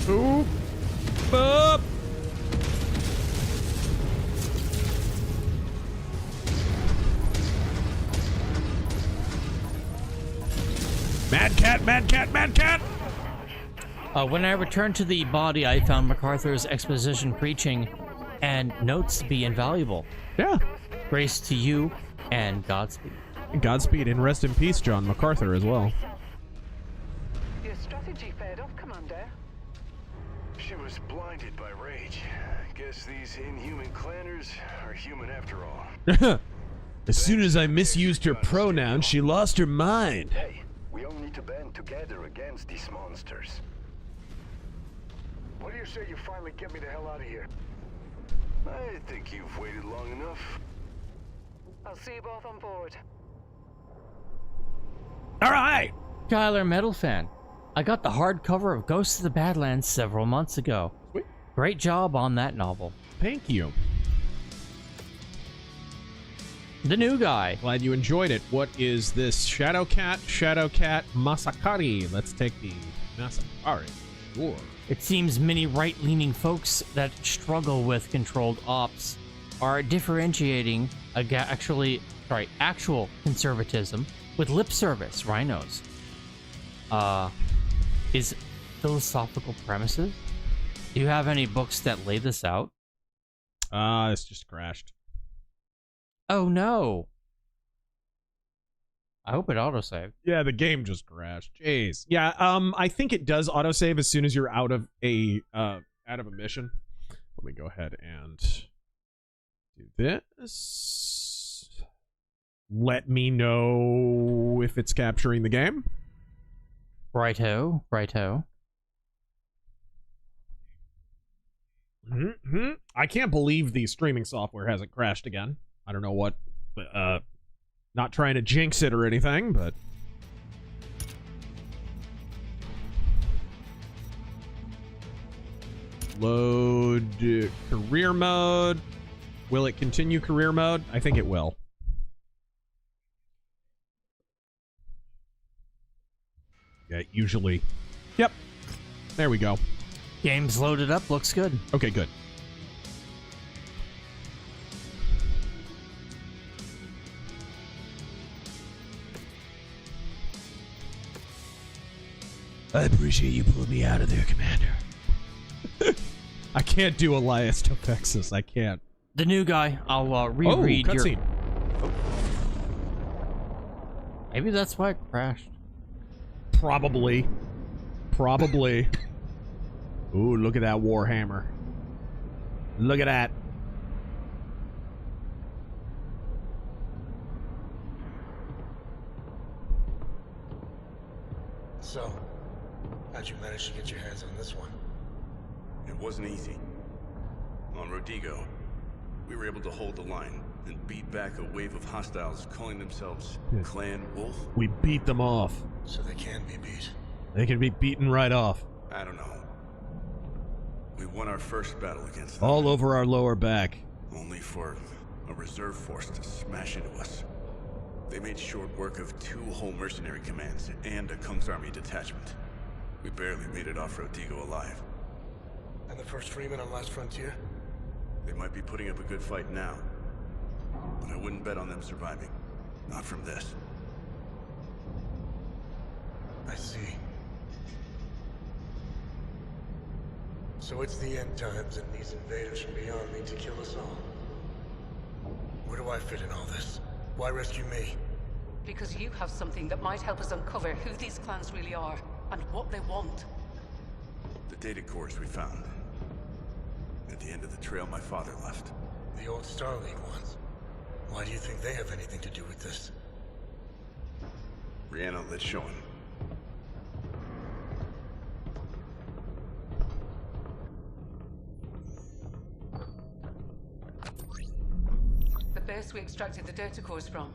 Speaker 2: Oop! Up! Mad cat, mad cat, mad cat!
Speaker 4: When I returned to the body, I found MacArthur's exposition preaching and notes to be invaluable.
Speaker 2: Yeah.
Speaker 4: Grace to you and Godspeed.
Speaker 2: Godspeed and rest in peace, John MacArthur, as well.
Speaker 10: Your strategy paid off, Commander.
Speaker 3: She was blinded by rage. Guess these inhuman clanners are human after all.
Speaker 2: As soon as I misused her pronouns, she lost her mind.
Speaker 3: Hey, we all need to band together against these monsters.
Speaker 10: What do you say you finally get me the hell out of here?
Speaker 3: I think you've waited long enough.
Speaker 10: I'll see you both on board.
Speaker 2: All right.
Speaker 4: Skylar Metal Fan. I got the hardcover of Ghosts of the Badlands several months ago.
Speaker 2: Sweet.
Speaker 4: Great job on that novel.
Speaker 2: Thank you.
Speaker 4: The new guy.
Speaker 2: Glad you enjoyed it. What is this? Shadowcat Masakari. Let's take the Masakari. Sure.
Speaker 4: It seems many right-leaning folks that struggle with controlled ops are differentiating actual conservatism with lip service rhinos. Is philosophical premises? Do you have any books that lay this out?
Speaker 2: This just crashed.
Speaker 4: Oh no. I hope it autosaved.
Speaker 2: Yeah, the game just crashed. Jeez. Yeah, I think it does autosave as soon as you're out of a mission. Let me go ahead and do this. Let me know if it's capturing the game.
Speaker 4: Righto, righto.
Speaker 2: Mm-hmm. I can't believe the streaming software hasn't crashed again. I don't know what, not trying to jinx it or anything, but load career mode. Will it continue career mode? I think it will. Yeah, usually. Yep. There we go.
Speaker 4: Game's loaded up, looks good.
Speaker 2: Okay, good. I appreciate you pulling me out of there, Commander. I can't do Elias Topexis. I can't.
Speaker 4: The new guy. I'll reread your...
Speaker 2: cutscene.
Speaker 4: Maybe that's why it crashed.
Speaker 2: Probably. Probably. Ooh, look at that Warhammer. Look at that.
Speaker 12: So, how'd you manage to get your hands on this one?
Speaker 5: It wasn't easy. On Rodrigo, we were able to hold the line and beat back a wave of hostiles calling themselves Clan Wolf.
Speaker 2: We beat them off.
Speaker 12: So they can be beat.
Speaker 2: They can be beaten right off.
Speaker 5: I don't know. We won our first battle against them.
Speaker 2: All over our lower back.
Speaker 5: Only for a reserve force to smash into us. They made short work of 2 whole mercenary commands and a Kung's Army detachment. We barely made it off Rodrigo alive.
Speaker 12: And the first Freeman on Last Frontier?
Speaker 5: They might be putting up a good fight now, but I wouldn't bet on them surviving. Not from this.
Speaker 12: I see. So it's the end times and these invaders from beyond need to kill us all. Where do I fit in all this? Why rescue me?
Speaker 8: Because you have something that might help us uncover who these clans really are and what they want.
Speaker 5: The data cores we found. At the end of the trail my father left.
Speaker 12: The old Star League ones. Why do you think they have anything to do with this?
Speaker 5: Brianna, let's show him.
Speaker 8: The base we extracted the data cores from.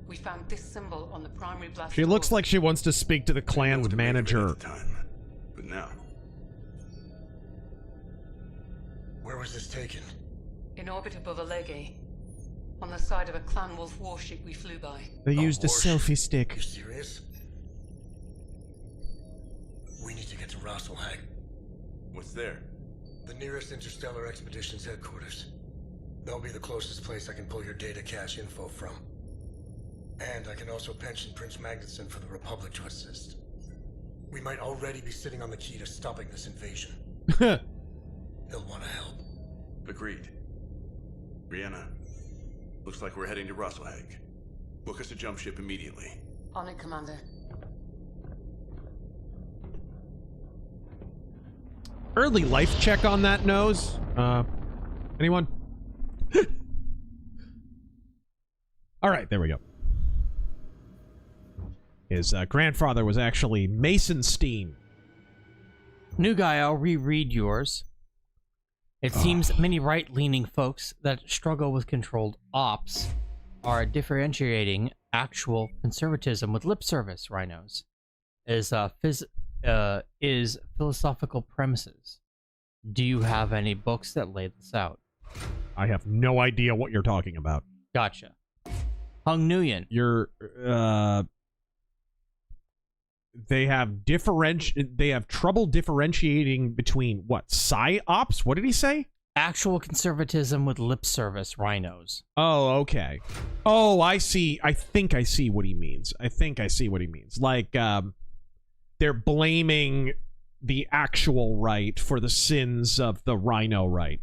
Speaker 8: We found this symbol on the primary blast.
Speaker 2: She looks like she wants to speak to the clan's manager.
Speaker 5: At the time, but now.
Speaker 12: Where was this taken?
Speaker 8: In orbit above Allegory. On the side of a Clan Wolf warship we flew by.
Speaker 2: They used a selfie
Speaker 12: Are
Speaker 2: stick.
Speaker 12: you serious? We need to get to Razör.
Speaker 5: What's there?
Speaker 12: The nearest interstellar expedition's headquarters. That'll be the closest place I can pull your data cache info from. And I can also pension Prince Magnusson for the Republic to assist. We might already be sitting on the key to stopping this invasion. He'll want to help.
Speaker 5: Agreed. Brianna, looks like we're heading to Razör. Book us a jump ship immediately.
Speaker 8: On it, Commander.
Speaker 2: Early life check on that nose. Anyone? All right, there we go. His grandfather was actually Mason Steen.
Speaker 4: New guy, I'll reread yours. It seems many right-leaning folks that struggle with controlled ops are differentiating actual conservatism with lip service, rhinos, is philosophical premises. Do you have any books that lay this out?
Speaker 2: I have no idea what you're talking about.
Speaker 4: Gotcha. Hung Nguyen.
Speaker 2: They have trouble differentiating between what? Psyops? What did he say?
Speaker 4: Actual conservatism with lip service, rhinos.
Speaker 2: Oh, okay. Oh, I see. I think I see what he means. Like, they're blaming the actual right for the sins of the rhino right,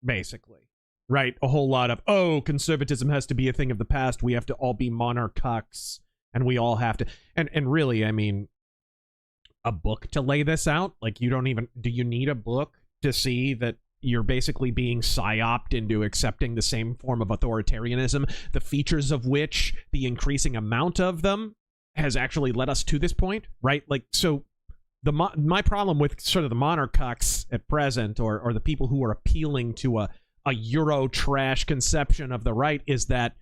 Speaker 2: basically. Right? A whole lot of, oh, conservatism has to be a thing of the past. We have to all be monarchs. And we all have to, and really, I mean, a book to lay this out? Like, you don't even, do you need a book to see that you're basically being psyoped into accepting the same form of authoritarianism, the features of which, the increasing amount of them, has actually led us to this point, right? Like, so, my problem with sort of the monarchs at present, or the people who are appealing to a Euro trash conception of the right, is that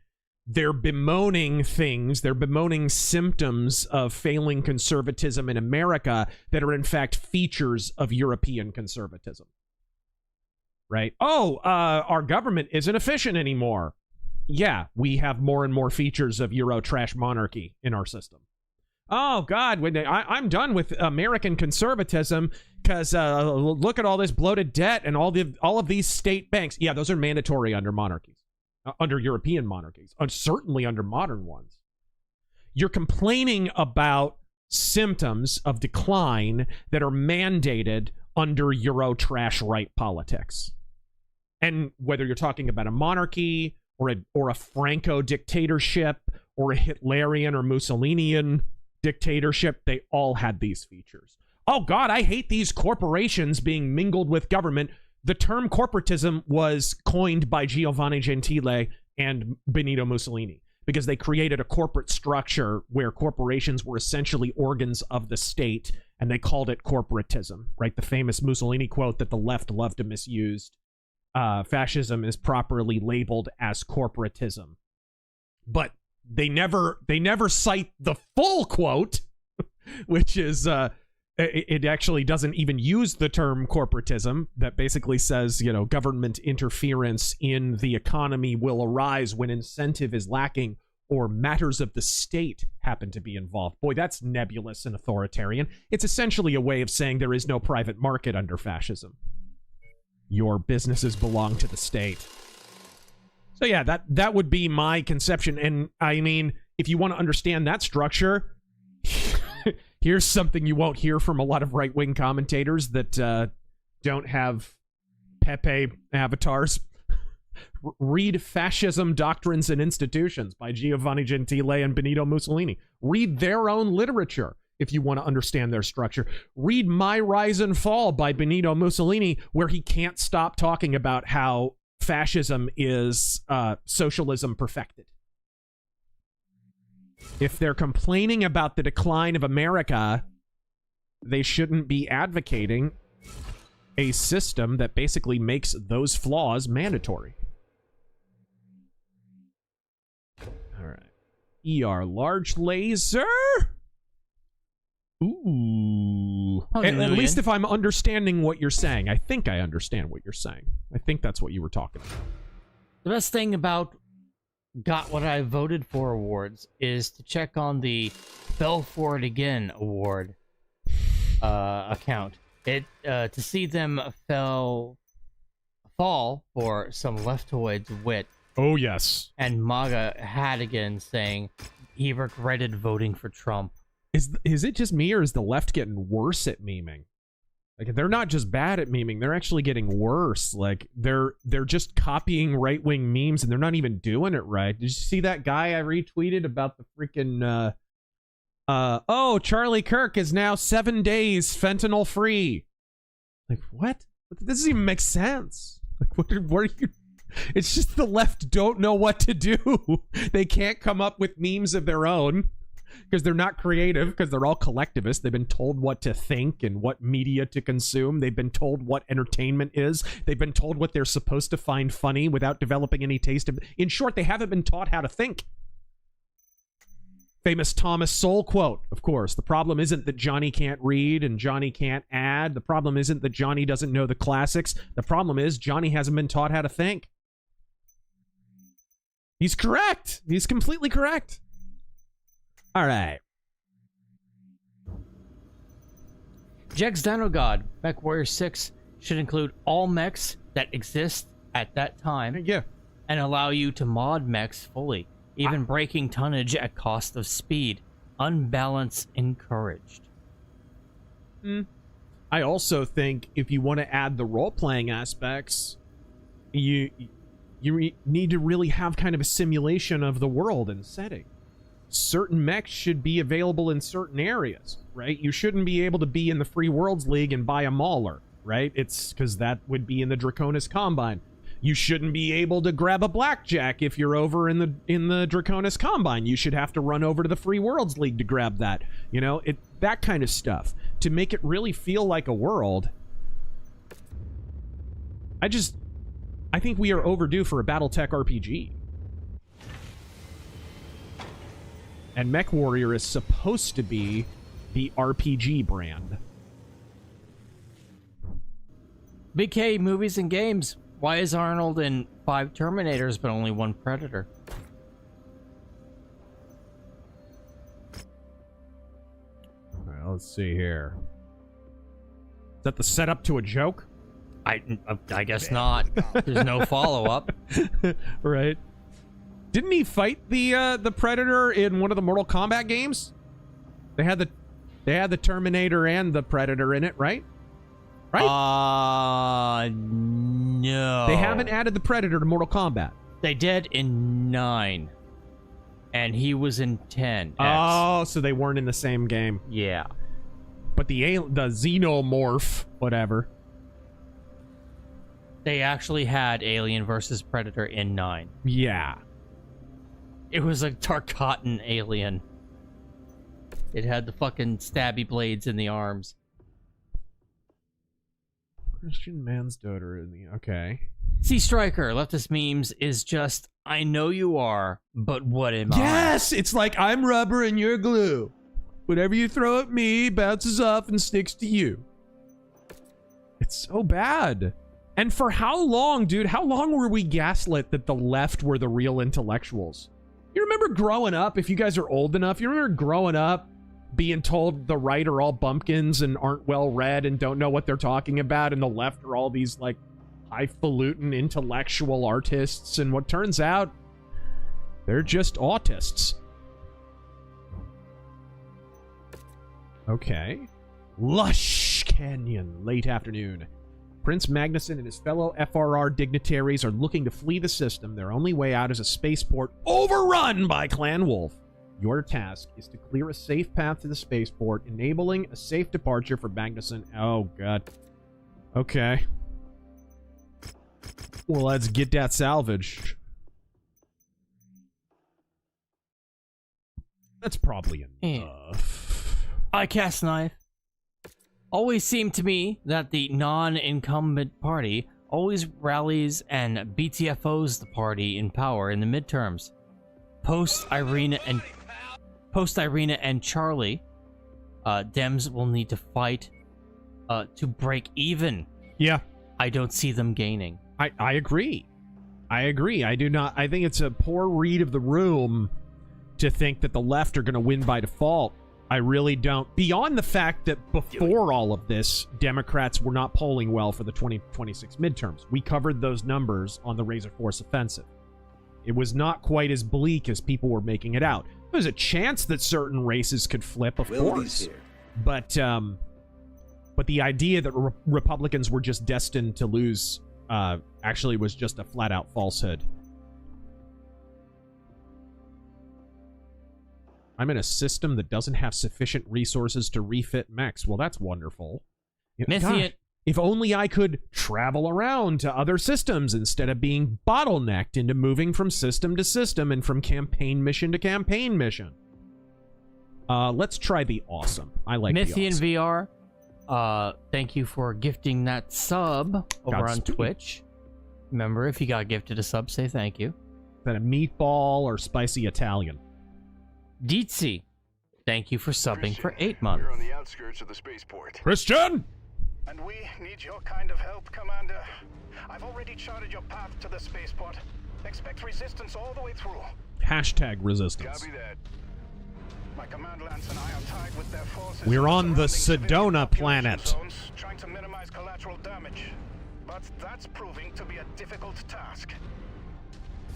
Speaker 2: they're bemoaning things, they're bemoaning symptoms of failing conservatism in America that are in fact features of European conservatism. Right? Oh, our government isn't efficient anymore. Yeah, we have more and more features of Euro trash monarchy in our system. Oh, God, I'm done with American conservatism because look at all this bloated debt and all of these state banks. Yeah, those are mandatory under monarchies. Under European monarchies, certainly under modern ones. You're complaining about symptoms of decline that are mandated under Euro trash right politics. And whether you're talking about a monarchy or a Franco dictatorship or a Hitlerian or Mussolinian dictatorship, they all had these features. oh God, I hate these corporations being mingled with government. The term corporatism was coined by Giovanni Gentile and Benito Mussolini because they created a corporate structure where corporations were essentially organs of the state, and they called it corporatism, right? The famous Mussolini quote that the left loved to misuse. Fascism is properly labeled as corporatism. But they never cite the full quote, which is it actually doesn't even use the term corporatism, that basically says, you know, government interference in the economy will arise when incentive is lacking or matters of the state happen to be involved. Boy, that's nebulous and authoritarian. It's essentially a way of saying there is no private market under fascism. Your businesses belong to the state. So yeah, that would be my conception. And I mean, if you want to understand that structure, here's something you won't hear from a lot of right-wing commentators that don't have Pepe avatars. Read Fascism, Doctrines and Institutions by Giovanni Gentile and Benito Mussolini. Read their own literature if you want to understand their structure. Read My Rise and Fall by Benito Mussolini, where he can't stop talking about how fascism is socialism perfected. If they're complaining about the decline of America, they shouldn't be advocating a system that basically makes those flaws mandatory. All right. ER large laser. Ooh. At least if I'm understanding what you're saying. I think I understand what you're saying. I think that's what you were talking about.
Speaker 4: The best thing about Got What I Voted For awards is to check on the Fell For It Again award account. To see them fall for some leftoid's wit.
Speaker 2: Oh, yes.
Speaker 4: And MAGA Hadigan saying he regretted voting for Trump.
Speaker 2: Is it just me, or is the left getting worse at memeing? Like, they're not just bad at memeing, they're actually getting worse. Like, they're just copying right-wing memes, and they're not even doing it right. Did you see that guy I retweeted about the freaking, oh, Charlie Kirk is now 7 days fentanyl-free. Like, what? This doesn't even make sense. Like, what are you... It's just the left don't know what to do. They can't come up with memes of their own because they're not creative, because they're all collectivists. They've been told what to think and what media to consume. They've been told what entertainment is. They've been told what they're supposed to find funny without developing any taste of... In short, they haven't been taught how to think. Famous Thomas Sowell quote, of course. The problem isn't that Johnny can't read and Johnny can't add. The problem isn't that Johnny doesn't know the classics. The problem is Johnny hasn't been taught how to think. He's correct. He's completely correct. All right.
Speaker 4: Jegs Dino God, MechWarrior 6 should include all mechs that exist at that time.
Speaker 2: Yeah.
Speaker 4: And allow you to mod mechs fully, even breaking tonnage at cost of speed. Unbalance encouraged.
Speaker 2: I also think if you want to add the role-playing aspects, you need to really have kind of a simulation of the world and setting. Certain mechs should be available in certain areas, right? You shouldn't be able to be in the Free Worlds League and buy a Mauler, right? It's because that would be in the Draconis Combine. You shouldn't be able to grab a Blackjack if you're over in the Draconis Combine. You should have to run over to the Free Worlds League to grab that. You know, that kind of stuff. To make it really feel like a world. I think we are overdue for a Battletech RPG. And MechWarrior is supposed to be the RPG brand.
Speaker 4: BK movies and games. Why is Arnold in 5 Terminators but only 1 Predator?
Speaker 2: All right, let's see here. Is that the setup to a joke?
Speaker 4: I guess not. There's no follow-up.
Speaker 2: Right. Didn't he fight the Predator in one of the Mortal Kombat games? They had the Terminator and the Predator in it, right? Right?
Speaker 4: No.
Speaker 2: They haven't added the Predator to Mortal Kombat.
Speaker 4: They did in 9. And he was in 10.
Speaker 2: Oh, so they weren't in the same game.
Speaker 4: Yeah.
Speaker 2: But the xenomorph, whatever.
Speaker 4: They actually had Alien versus Predator in 9.
Speaker 2: Yeah.
Speaker 4: It was a Tarkatan alien. It had the fucking stabby blades in the arms.
Speaker 2: Christian Mansdoder in the... Okay.
Speaker 4: See, Striker, leftist memes is just, I know you are, but what am I?
Speaker 2: Yes! It's like, I'm rubber and you're glue. Whatever you throw at me bounces off and sticks to you. It's so bad. And for how long, dude? How long were we gaslit that the left were the real intellectuals? You remember growing up, if you guys are old enough, you remember growing up being told the right are all bumpkins and aren't well read and don't know what they're talking about, and the left are all these, like, highfalutin intellectual artists, and what turns out, they're just autists. Okay. Lush Canyon, late afternoon. Prince Magnuson and his fellow FRR dignitaries are looking to flee the system. Their only way out is a spaceport overrun by Clan Wolf. Your task is to clear a safe path to the spaceport, enabling a safe departure for Magnuson. Oh, God. Okay. Well, let's get that salvaged. That's probably enough.
Speaker 4: I cast knife. Always seemed to me that the non-incumbent party always rallies and BTFOs the party in power in the midterms. Post Irina and Charlie, Dems will need to fight to break even.
Speaker 2: Yeah.
Speaker 4: I don't see them gaining.
Speaker 2: I agree. I agree. I do not. I think it's a poor read of the room to think that the left are going to win by default. I really don't. Beyond the fact that before all of this, Democrats were not polling well for the 2026 midterms. We covered those numbers on the RazörForce Offensive. It was not quite as bleak as people were making it out. There's a chance that certain races could flip, of course. But the idea that Republicans were just destined to lose actually was just a flat-out falsehood. I'm in a system that doesn't have sufficient resources to refit mechs. Well, that's wonderful. Gosh, if only I could travel around to other systems instead of being bottlenecked into moving from system to system and from campaign mission to campaign mission. Let's try the awesome. I like the awesome.
Speaker 4: VR, thank you for gifting that sub over on Twitch. Remember, if you got gifted a sub, say thank you.
Speaker 2: Is that a meatball or spicy Italian?
Speaker 4: Deetsy, thank you for subbing for 8 months.
Speaker 3: We're on the outskirts of the spaceport.
Speaker 2: Christian!
Speaker 10: And we need your kind of help, Commander. I've already charted your path to the spaceport. Expect resistance all the way through.
Speaker 2: Hashtag resistance.
Speaker 3: Copy that.
Speaker 10: My command lance and I are tied with their forces.
Speaker 2: We're on the Sedona planet.
Speaker 10: Zones, trying to minimize collateral damage. But that's proving to be a difficult task.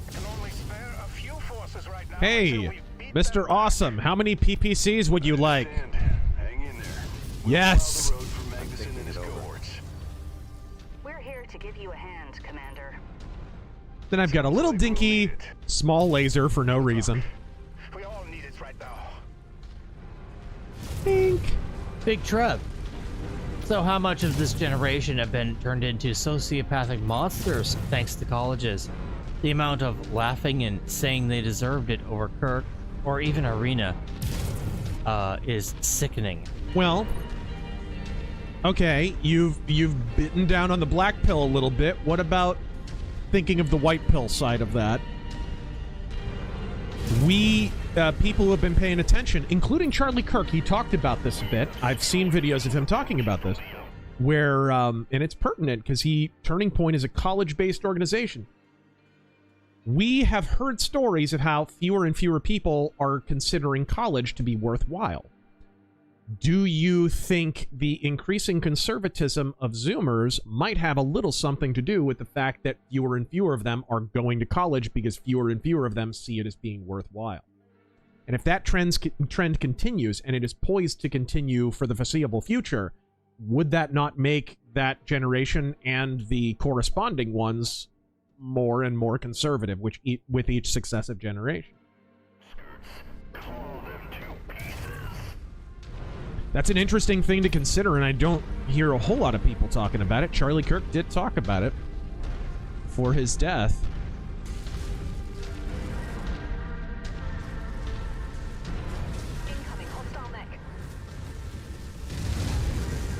Speaker 10: I can only spare a few forces right now.
Speaker 2: Hey, Mr. Awesome, how many PPCs would you like?
Speaker 3: Hang in there.
Speaker 2: Yes.
Speaker 6: We're here to give you a hand, Commander.
Speaker 2: Then I've got a little dinky small laser for no reason.
Speaker 10: We all need it right now.
Speaker 2: Think.
Speaker 4: Big Trev. So how much of this generation have been turned into sociopathic monsters thanks to colleges? The amount of laughing and saying they deserved it over Kirk or even Arena is sickening.
Speaker 2: Well, okay, you've bitten down on the black pill a little bit. What about thinking of the white pill side of that? We, people who have been paying attention, including Charlie Kirk, he talked about this a bit. I've seen videos of him talking about this, where, and it's pertinent because Turning Point is a college-based organization. We have heard stories of how fewer and fewer people are considering college to be worthwhile. Do you think the increasing conservatism of Zoomers might have a little something to do with the fact that fewer and fewer of them are going to college because fewer and fewer of them see it as being worthwhile? And if that trend continues, and it is poised to continue for the foreseeable future, would that not make that generation and the corresponding ones more and more conservative with each successive generation? That's an interesting thing to consider, and I don't hear a whole lot of people talking about it. Charlie Kirk did talk about it for his death.
Speaker 6: Incoming hostile mech.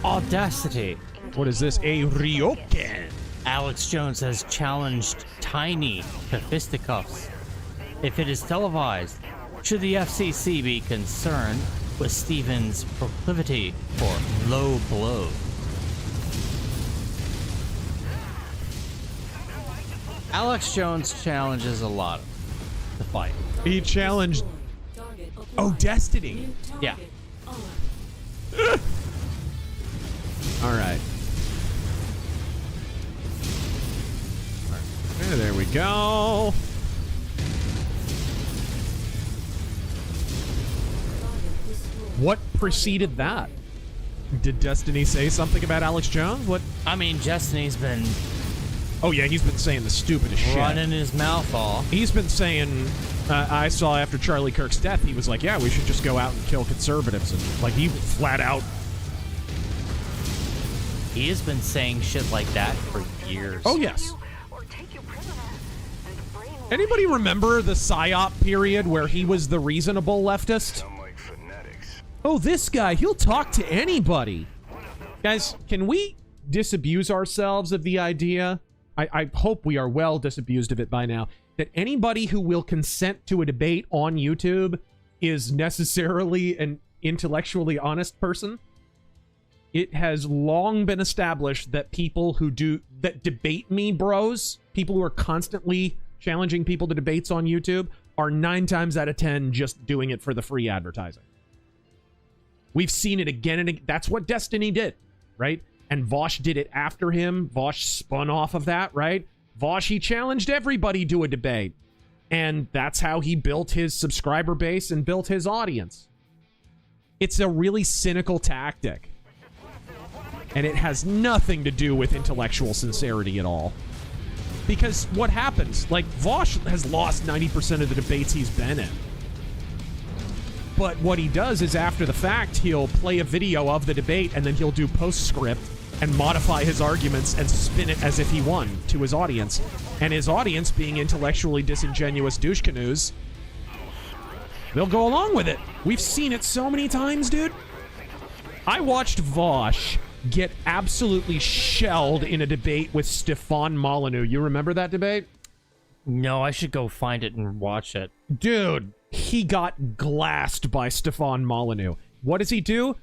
Speaker 4: Audacity.
Speaker 2: What is this? A Ryoken.
Speaker 4: Alex Jones has challenged Tiny to fisticuffs. If it is televised, should the FCC be concerned with Stephen's proclivity for low blows? Alex Jones challenges a lot to fight.
Speaker 2: He challenged... Oh, Destiny.
Speaker 4: Yeah.
Speaker 2: All right. There we go. What preceded that? Did Destiny say something about Alex Jones? What?
Speaker 4: I mean, Destiny's been
Speaker 2: Oh yeah, he's been saying the stupidest shit.
Speaker 4: running his mouth off.
Speaker 2: He's been saying, I saw after Charlie Kirk's death, he was like, yeah, we should just go out and kill conservatives. And like, he flat out.
Speaker 4: He has been saying shit like that for years.
Speaker 2: Oh, yes.
Speaker 6: Or take you prisoner and brainwash.
Speaker 2: Anybody remember the PSYOP period where he was the reasonable leftist?
Speaker 3: I'm like fanatics.
Speaker 2: Oh, this guy, he'll talk to anybody. Guys, can we disabuse ourselves of the idea? I hope we are well disabused of it by now, that anybody who will consent to a debate on YouTube is necessarily an intellectually honest person. It has long been established that people who debate me bros, people who are constantly challenging people to debates on YouTube, are 9 times out of 10 just doing it for the free advertising. We've seen it again and again. That's what Destiny did, right? And Vosh did it after him. Vosh spun off of that, right? Vosh, he challenged everybody to a debate. And that's how he built his subscriber base and built his audience. It's a really cynical tactic. And it has nothing to do with intellectual sincerity at all. Because what happens? Like, Vosh has lost 90% of the debates he's been in. But what he does is, after the fact, he'll play a video of the debate and then he'll do postscript and modify his arguments and spin it as if he won to his audience. And his audience, being intellectually disingenuous douche canoes, they'll go along with it. We've seen it so many times, dude. I watched Vosh get absolutely shelled in a debate with Stefan Molyneux. You remember that debate?
Speaker 4: No, I should go find it and watch it.
Speaker 2: Dude, he got glassed by Stefan Molyneux. What does he do?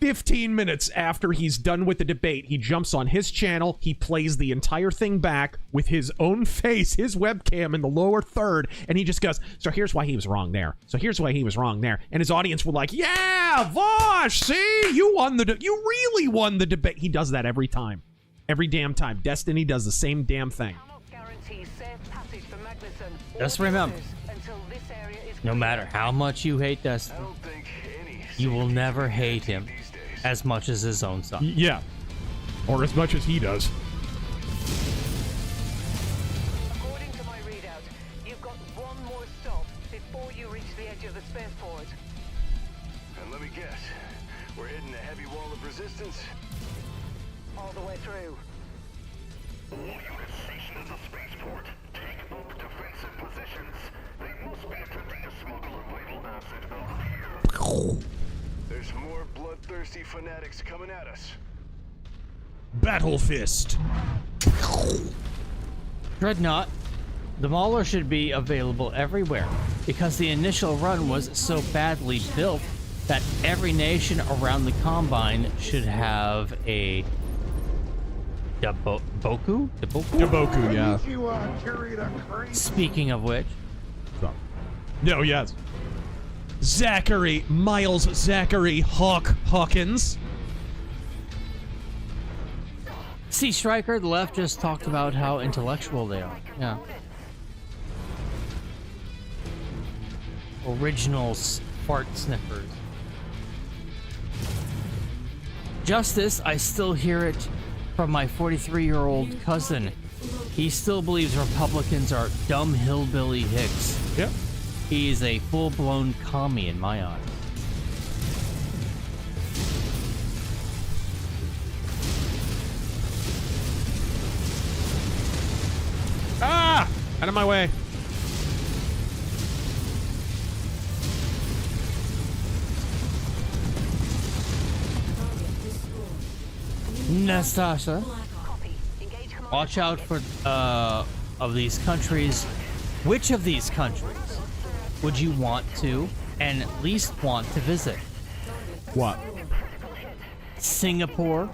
Speaker 2: 15 minutes after he's done with the debate, he jumps on his channel, he plays the entire thing back with his own face, his webcam in the lower third, and he just goes, so here's why he was wrong there. So here's why he was wrong there. And his audience were like, yeah, Vosh, see? You won you really won the debate. He does that every time. Every damn time. Destiny does the same damn thing.
Speaker 4: Just remember, no matter how much you hate Destiny, you will never hate him as much as his own son.
Speaker 2: Yeah. Or as much as he does.
Speaker 6: According to my readout, you've got one more stop before you reach the edge of the spaceport.
Speaker 3: And let me guess, we're hitting a heavy wall of resistance?
Speaker 6: All the way through.
Speaker 10: All units stationed at the spaceport, take up defensive positions. They must be attempting to smuggle a vital asset out of here.
Speaker 3: There's more bloodthirsty fanatics coming at us.
Speaker 2: Battlefist.
Speaker 4: Dreadnought, the Mauler should be available everywhere because the initial run was so badly built that every nation around the Combine should have a Daboku?
Speaker 2: Daboku, yeah.
Speaker 4: Speaking of which.
Speaker 2: No, yes. Miles Zachary Hawkins.
Speaker 4: See, Stryker, the left just talked about how intellectual they are. Yeah. Originals, fart sniffers. Justice, I still hear it from my 43-year-old cousin. He still believes Republicans are dumb hillbilly hicks.
Speaker 2: Yep.
Speaker 4: He's a full-blown commie in my eyes.
Speaker 2: Out of my way.
Speaker 4: Nastasha, watch out for of these countries. Which of these countries would you want to and least want to visit?
Speaker 2: What?
Speaker 4: Singapore,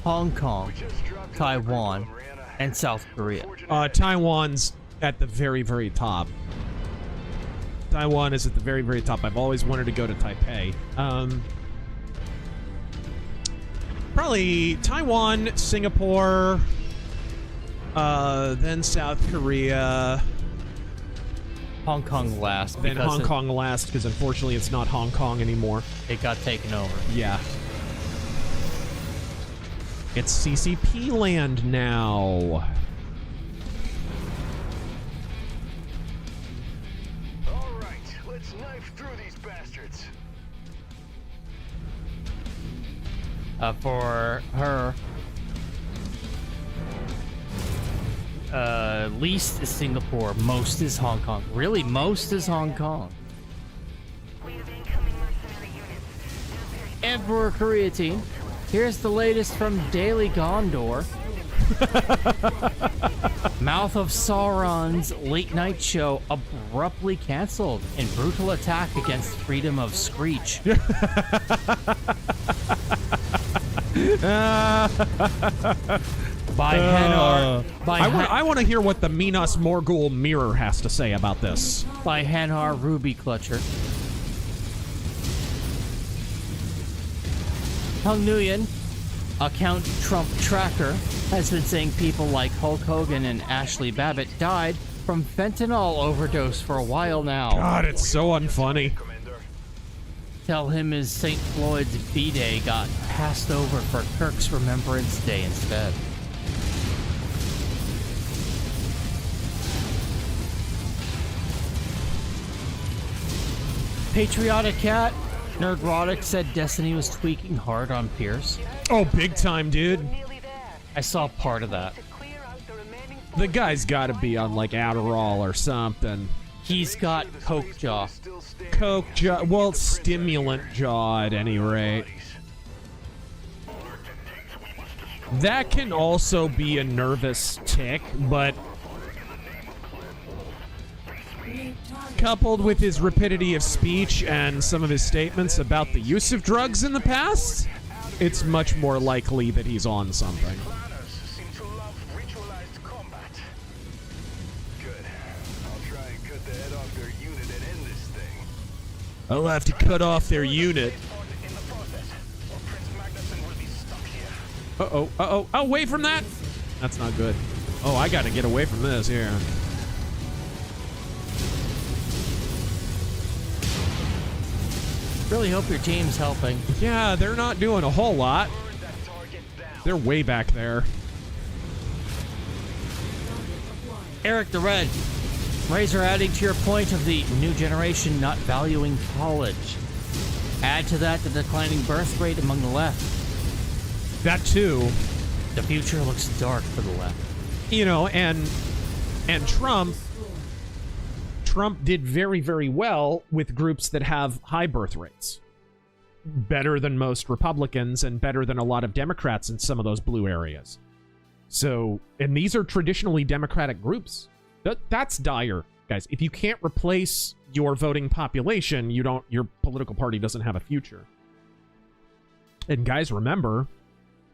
Speaker 4: Hong Kong, Taiwan, and South Korea.
Speaker 2: Taiwan's at the very, very top. Taiwan is at the very, very top. I've always wanted to go to Taipei. Probably Taiwan, Singapore, then South Korea.
Speaker 4: Hong Kong last.
Speaker 2: Then Hong Kong last, because unfortunately it's not Hong Kong anymore.
Speaker 4: It got taken over.
Speaker 2: Yeah. It's CCP land now.
Speaker 3: All right, let's knife through these bastards.
Speaker 4: For her, least is Singapore, most is Hong Kong. Really, most is Hong Kong. Emperor Korea team, here's the latest from Daily Gondor. Mouth of Sauron's late night show abruptly canceled in brutal attack against freedom of screech. By Hanar.
Speaker 2: I want to hear what the Minas Morgul Mirror has to say about this.
Speaker 4: By Hanar Ruby Clutcher. Hung Nguyen, account Trump tracker, has been saying people like Hulk Hogan and Ashley Babbitt died from fentanyl overdose for a while now.
Speaker 2: God, it's so unfunny.
Speaker 4: Tell him his St. Floyd's B-Day got passed over for Kirk's Remembrance Day instead. Patriotic Cat, Nerdrotic said Destiny was tweaking hard on Pierce.
Speaker 2: Oh, big time, dude.
Speaker 4: I saw part of that.
Speaker 2: The guy's got to be on like Adderall or something.
Speaker 4: He's got coke jaw.
Speaker 2: Coke jaw, well, stimulant jaw at any rate. That can also be a nervous tick, but coupled with his rapidity of speech and some of his statements about the use of drugs in the past, it's much more likely that he's on something. I'll have to cut off their unit. Uh-oh, uh-oh. Oh, away from that! That's not good. Oh, I gotta get away from this here.
Speaker 4: Really hope your team's helping.
Speaker 2: Yeah, they're not doing a whole lot. They're way back there.
Speaker 4: Eric the Red. Razor adding to your point of the new generation not valuing college. Add to that the declining birth rate among the left.
Speaker 2: That too.
Speaker 4: The future looks dark for the left.
Speaker 2: You know, and Trump did very, very well with groups that have high birth rates. Better than most Republicans and better than a lot of Democrats in some of those blue areas. So, and these are traditionally Democratic groups. That's dire, guys. If you can't replace your voting population, your political party doesn't have a future. And guys, remember,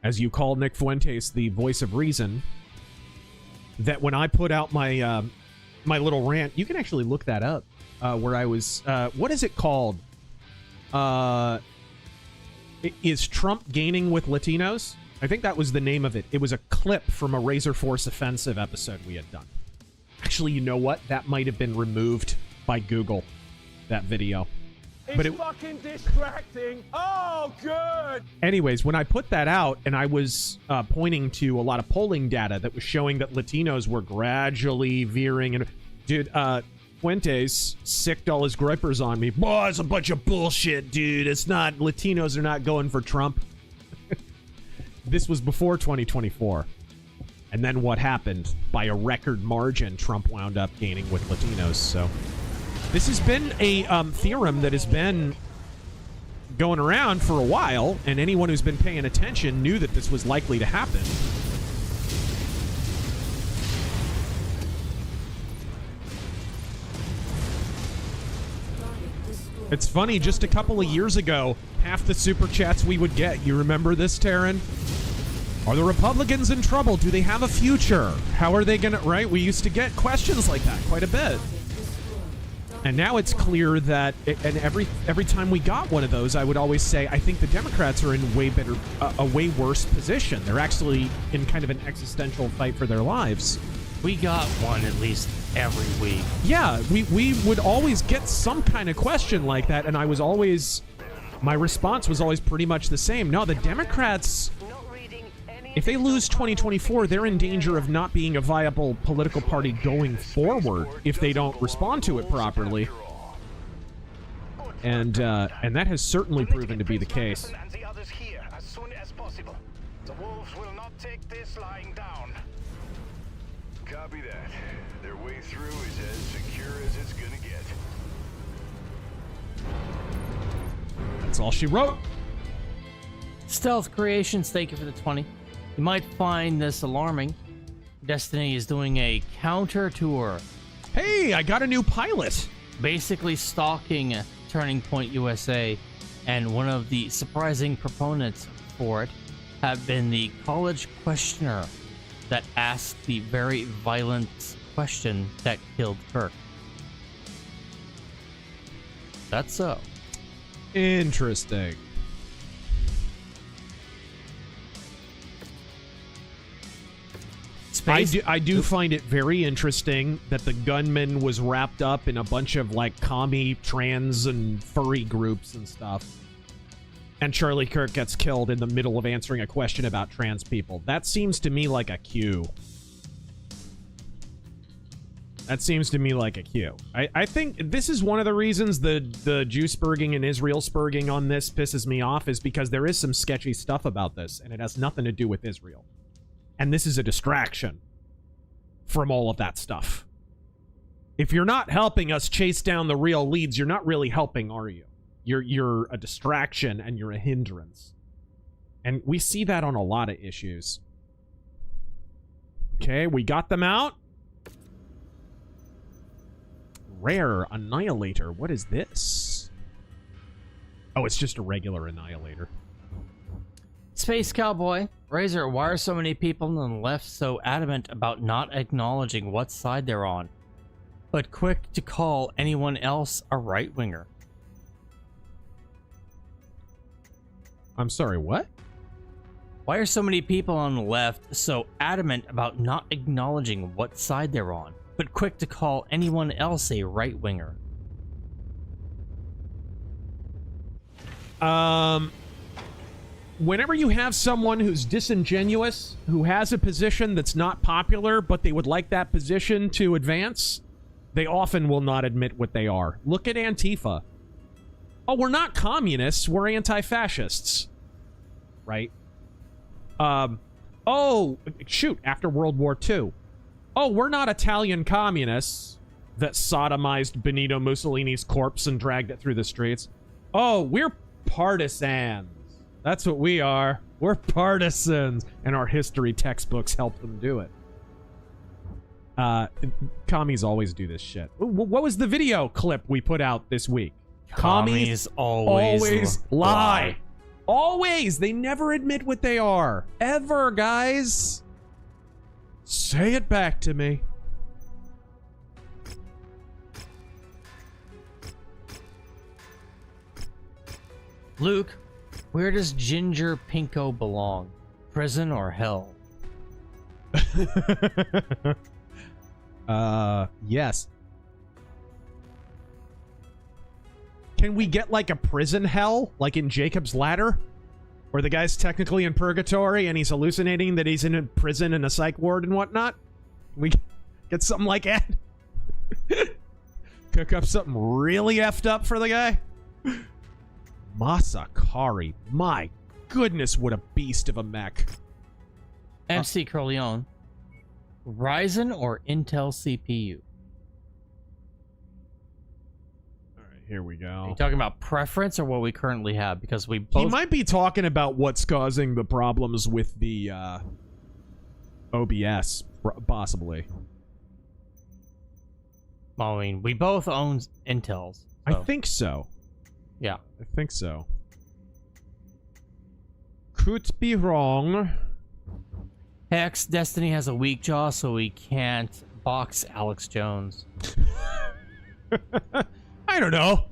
Speaker 2: as you call Nick Fuentes the voice of reason, that when I put out my my little rant, you can actually look that up, where I was, what is it called? Is Trump gaining with Latinos? I think that was the name of it. It was a clip from a RazörForce Offensive episode we had done. Actually, you know what? That might have been removed by Google, that video.
Speaker 10: It's fucking distracting. Oh, good.
Speaker 2: Anyways, when I put that out and I was pointing to a lot of polling data that was showing that Latinos were gradually veering, and dude, Fuentes sicked all his grippers on me. Boy, it's a bunch of bullshit, dude. It's not, Latinos are not going for Trump. This was before 2024. And then what happened? By a record margin, Trump wound up gaining with Latinos. So this has been a theorem that has been going around for a while, and anyone who's been paying attention knew that this was likely to happen. It's funny, just a couple of years ago, half the super chats we would get, you remember this, Taryn? Are the Republicans in trouble? Do they have a future? How are they gonna, right? We used to get questions like that quite a bit. And now it's clear that, and every time we got one of those, I would always say, I think the Democrats are in a way worse position. They're actually in kind of an existential fight for their lives.
Speaker 4: We got one at least every week.
Speaker 2: Yeah, we would always get some kind of question like that, and I was always, my response was always pretty much the same. No, the Democrats, if they lose 2024, they're in danger of not being a viable political party going forward if they don't respond to it properly. And that has certainly proven to be the case.
Speaker 3: And the others here as soon as possible. The wolves will not take this lying down.
Speaker 5: Copy that. Their way through is as secure as it's gonna get.
Speaker 2: That's all she wrote.
Speaker 4: Stealth Creations, thank you for the 20. You might find this alarming. Destiny is doing a counter tour.
Speaker 2: Hey, I got a new pilot.
Speaker 4: Basically stalking Turning Point USA, and one of the surprising proponents for it have been the college questioner that asked the very violent question that killed Kirk. That's so.
Speaker 2: Interesting. I do find it very interesting that the gunman was wrapped up in a bunch of like commie, trans, and furry groups and stuff. And Charlie Kirk gets killed in the middle of answering a question about trans people. That seems to me like a cue. That seems to me like a cue. I think this is one of the reasons the Jew spurging and Israel spurging on this pisses me off, is because there is some sketchy stuff about this, and it has nothing to do with Israel. And this is a distraction from all of that stuff. If you're not helping us chase down the real leads, you're not really helping, are you? You're a distraction, and you're a hindrance. And we see that on a lot of issues. Okay, we got them out. Rare Annihilator. What is this? Oh, it's just a regular Annihilator.
Speaker 4: Space Cowboy. Razor, why are so many people on the left so adamant about not acknowledging what side they're on, but quick to call anyone else a right-winger?
Speaker 2: I'm sorry, what?
Speaker 4: Why are so many people on the left so adamant about not acknowledging what side they're on, but quick to call anyone else a right-winger?
Speaker 2: Whenever you have someone who's disingenuous, who has a position that's not popular, but they would like that position to advance, they often will not admit what they are. Look at Antifa. Oh, we're not communists, we're anti-fascists. Right? Oh, shoot, after World War II. Oh, we're not Italian communists that sodomized Benito Mussolini's corpse and dragged it through the streets. Oh, we're partisans. That's what we are. We're partisans. And our history textbooks help them do it. Commies always do this shit. What was the video clip we put out this week?
Speaker 4: Commies always
Speaker 2: lie. Always. They never admit what they are. Ever, guys. Say it back to me.
Speaker 4: Luke, where does Ginger Pinko belong? Prison or hell?
Speaker 2: Yes. Can we get like a prison hell, like in Jacob's Ladder? Where the guy's technically in purgatory and he's hallucinating that he's in a prison and a psych ward and whatnot? Can we get something like that? Cook up something really effed up for the guy? Masakari. My goodness, what a beast of a mech.
Speaker 4: MC Corleone. Ryzen or Intel CPU?
Speaker 2: All right, here we
Speaker 4: Are
Speaker 2: go.
Speaker 4: you talking about preference or what we currently have? Because we
Speaker 2: He
Speaker 4: both...
Speaker 2: might be talking about what's causing the problems with the OBS, possibly.
Speaker 4: Well, I mean, we both own Intels.
Speaker 2: I
Speaker 4: So,
Speaker 2: think so.
Speaker 4: yeah.
Speaker 2: I think so. Could be wrong.
Speaker 4: Hex, Destiny has a weak jaw, so we can't box Alex Jones.
Speaker 2: I don't know.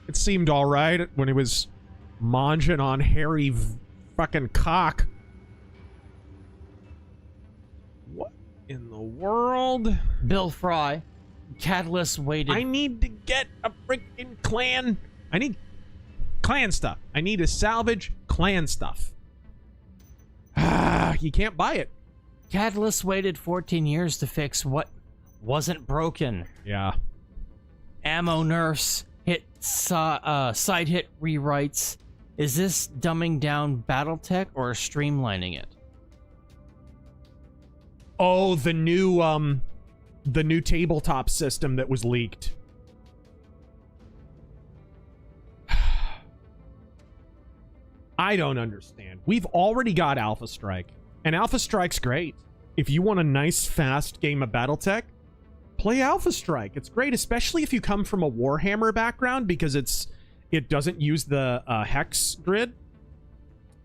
Speaker 2: It seemed all right when he was monging on hairy fucking cock. What in the world?
Speaker 4: Bill Fry, Catalyst waited...
Speaker 2: I need to get a freaking clan. I need clan stuff. I need to salvage clan stuff. You can't buy it.
Speaker 4: Catalyst waited 14 years to fix what wasn't broken.
Speaker 2: Yeah.
Speaker 4: Ammo nerfs, side hit rewrites. Is this dumbing down Battletech or streamlining it?
Speaker 2: Oh, the new tabletop system that was leaked. I don't understand. We've already got Alpha Strike, and Alpha Strike's great. If you want a nice, fast game of Battletech, play Alpha Strike. It's great, especially if you come from a Warhammer background, because it doesn't use the hex grid.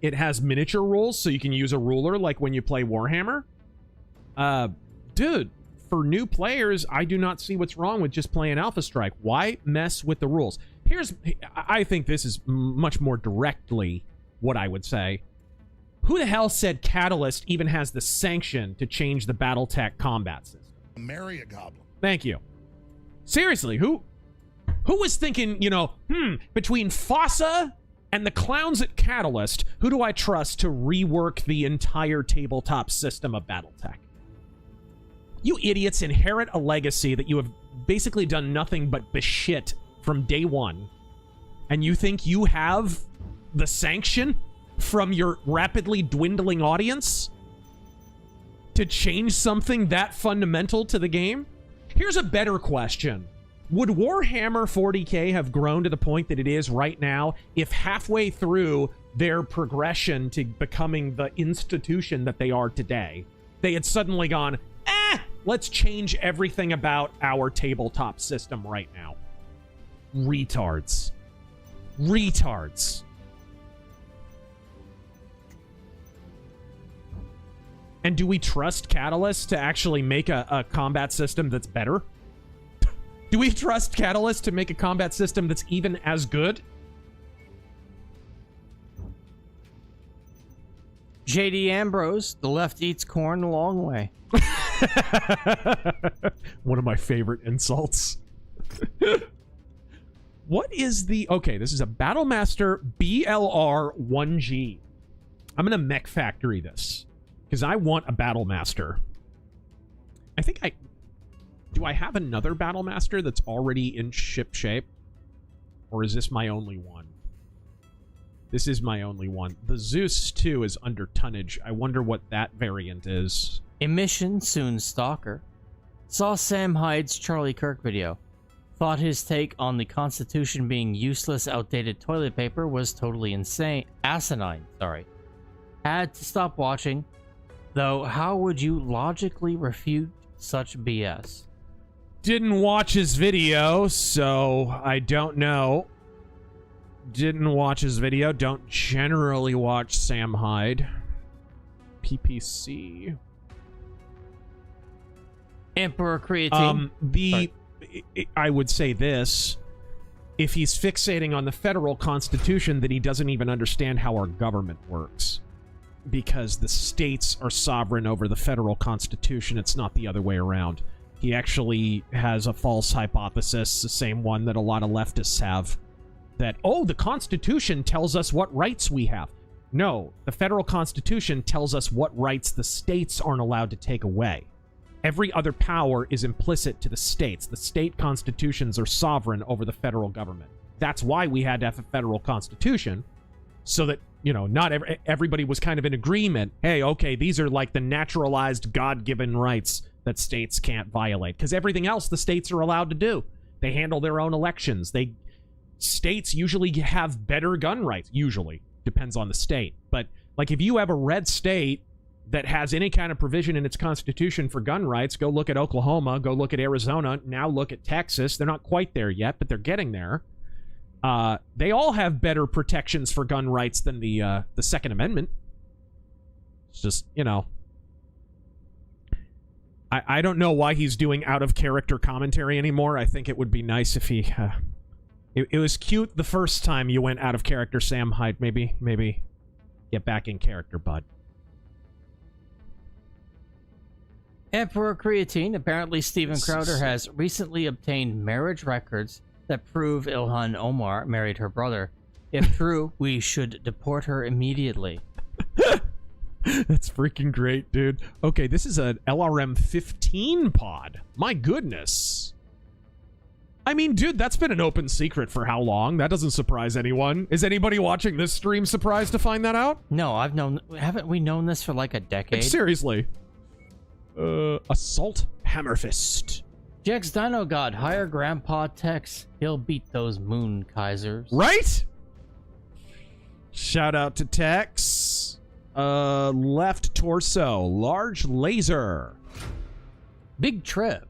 Speaker 2: It has miniature rules, so you can use a ruler like when you play Warhammer. Dude, for new players, I do not see what's wrong with just playing Alpha Strike. Why mess with the rules? I think this is much more directly what I would say. Who the hell said Catalyst even has the sanction to change the Battletech combat system?
Speaker 13: Marry a goblin.
Speaker 2: Thank you. Seriously, who was thinking, between Fossa and the clowns at Catalyst, who do I trust to rework the entire tabletop system of Battletech? You idiots inherit a legacy that you have basically done nothing but beshit from day one, and you think you have the sanction from your rapidly dwindling audience to change something that fundamental to the game? Here's a better question. Would Warhammer 40k have grown to the point that it is right now if halfway through their progression to becoming the institution that they are today, they had suddenly gone, let's change everything about our tabletop system right now? Retards. Retards. And do we trust Catalyst to actually make a combat system that's better? Do we trust Catalyst to make a combat system that's even as good?
Speaker 4: JD Ambrose, the left eats corn the long way.
Speaker 2: One of my favorite insults. What is the... Okay, this is a Battlemaster BLR-1G. I'm gonna mech factory this, because I want a Battlemaster. I think I... Do I have another Battlemaster that's already in ship shape? Or is this my only one? This is my only one. The Zeus 2 is under tonnage. I wonder what that variant is.
Speaker 4: Emission soon stalker. Saw Sam Hyde's Charlie Kirk video. Thought his take on the Constitution being useless, outdated toilet paper was totally insane. Asinine, sorry. Had to stop watching. Though, how would you logically refute such BS?
Speaker 2: Didn't watch his video, so I don't know. Didn't watch his video. Don't generally watch Sam Hyde. PPC.
Speaker 4: Emperor Creatine.
Speaker 2: I would say this. If he's fixating on the federal constitution, then he doesn't even understand how our government works. Because the states are sovereign over the federal constitution. It's not the other way around. He actually has a false hypothesis, the same one that a lot of leftists have. That, oh, the Constitution tells us what rights we have. No, the federal Constitution tells us what rights the states aren't allowed to take away. Every other power is implicit to the states. The state constitutions are sovereign over the federal government. That's why we had to have a federal constitution, so that, not everybody was kind of in agreement. Hey, okay, these are like the naturalized God-given rights that states can't violate, because everything else the states are allowed to do. They handle their own elections. States usually have better gun rights. Usually. Depends on the state. But, like, if you have a red state that has any kind of provision in its constitution for gun rights, go look at Oklahoma, go look at Arizona, now look at Texas. They're not quite there yet, but they're getting there. They all have better protections for gun rights than the Second Amendment. It's just, you know... I don't know why he's doing out-of-character commentary anymore. I think it would be nice if he... It was cute the first time you went out of character, Sam Hyde. Maybe get back in character, bud.
Speaker 4: Emperor Creatine. Apparently, Steven Crowder has recently obtained marriage records that prove Ilhan Omar married her brother. If true, we should deport her immediately.
Speaker 2: That's freaking great, dude. Okay, this is an LRM 15 pod. My goodness. I mean, dude, that's been an open secret for how long? That doesn't surprise anyone. Is anybody watching this stream surprised to find that out?
Speaker 4: No, haven't we known this for like a decade?
Speaker 2: Seriously. Assault Hammerfist.
Speaker 4: Jex Dino God, hire Grandpa Tex. He'll beat those moon Kaisers.
Speaker 2: Right? Shout out to Tex. Left torso. Large laser.
Speaker 4: Big trip.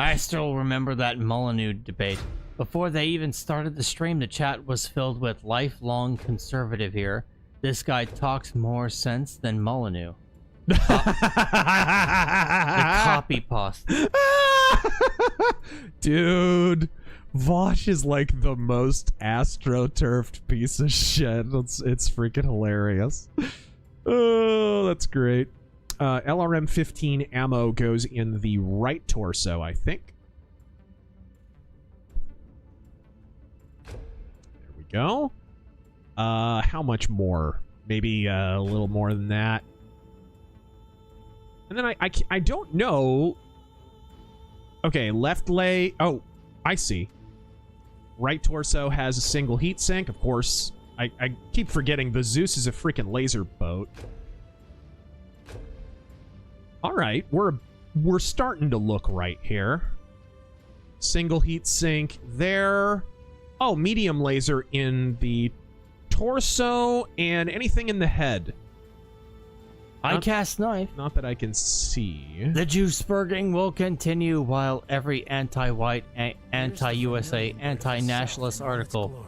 Speaker 4: I still remember that Molyneux debate. Before they even started the stream, the chat was filled with lifelong conservative here. This guy talks more sense than Molyneux. The copy pasta.
Speaker 2: Dude, Vosh is like the most astroturfed piece of shit. It's freaking hilarious. Oh, that's great. LRM 15 ammo goes in the right torso, I think. There we go. How much more? Maybe a little more than that. And then I don't know. Okay, left leg. Oh, I see. Right torso has a single heat sink. Of course, I keep forgetting the Zeus is a freaking laser boat. All right, we're starting to look right here. Single heat sink there. Oh, medium laser in the torso and anything in the head.
Speaker 4: I cast knife.
Speaker 2: Not that I can see.
Speaker 4: The juice-burging will continue while every anti-white, anti-USA, anti-nationalist article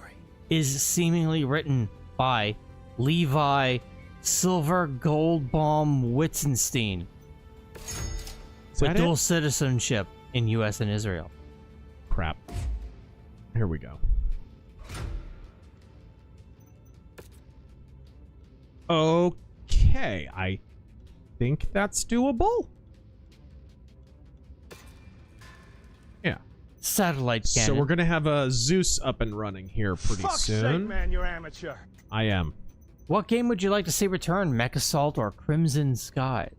Speaker 4: is seemingly written by Levi Silver Goldbaum Witzenstein with dual citizenship in U.S. and Israel.
Speaker 2: Crap. Here we go. Okay, I think that's doable. Yeah.
Speaker 4: Satellite cannon.
Speaker 2: So we're gonna have a Zeus up and running here pretty soon.
Speaker 10: Sake, man, you're amateur.
Speaker 2: I am.
Speaker 4: What game would you like to see return? Mech Assault or Crimson Skies?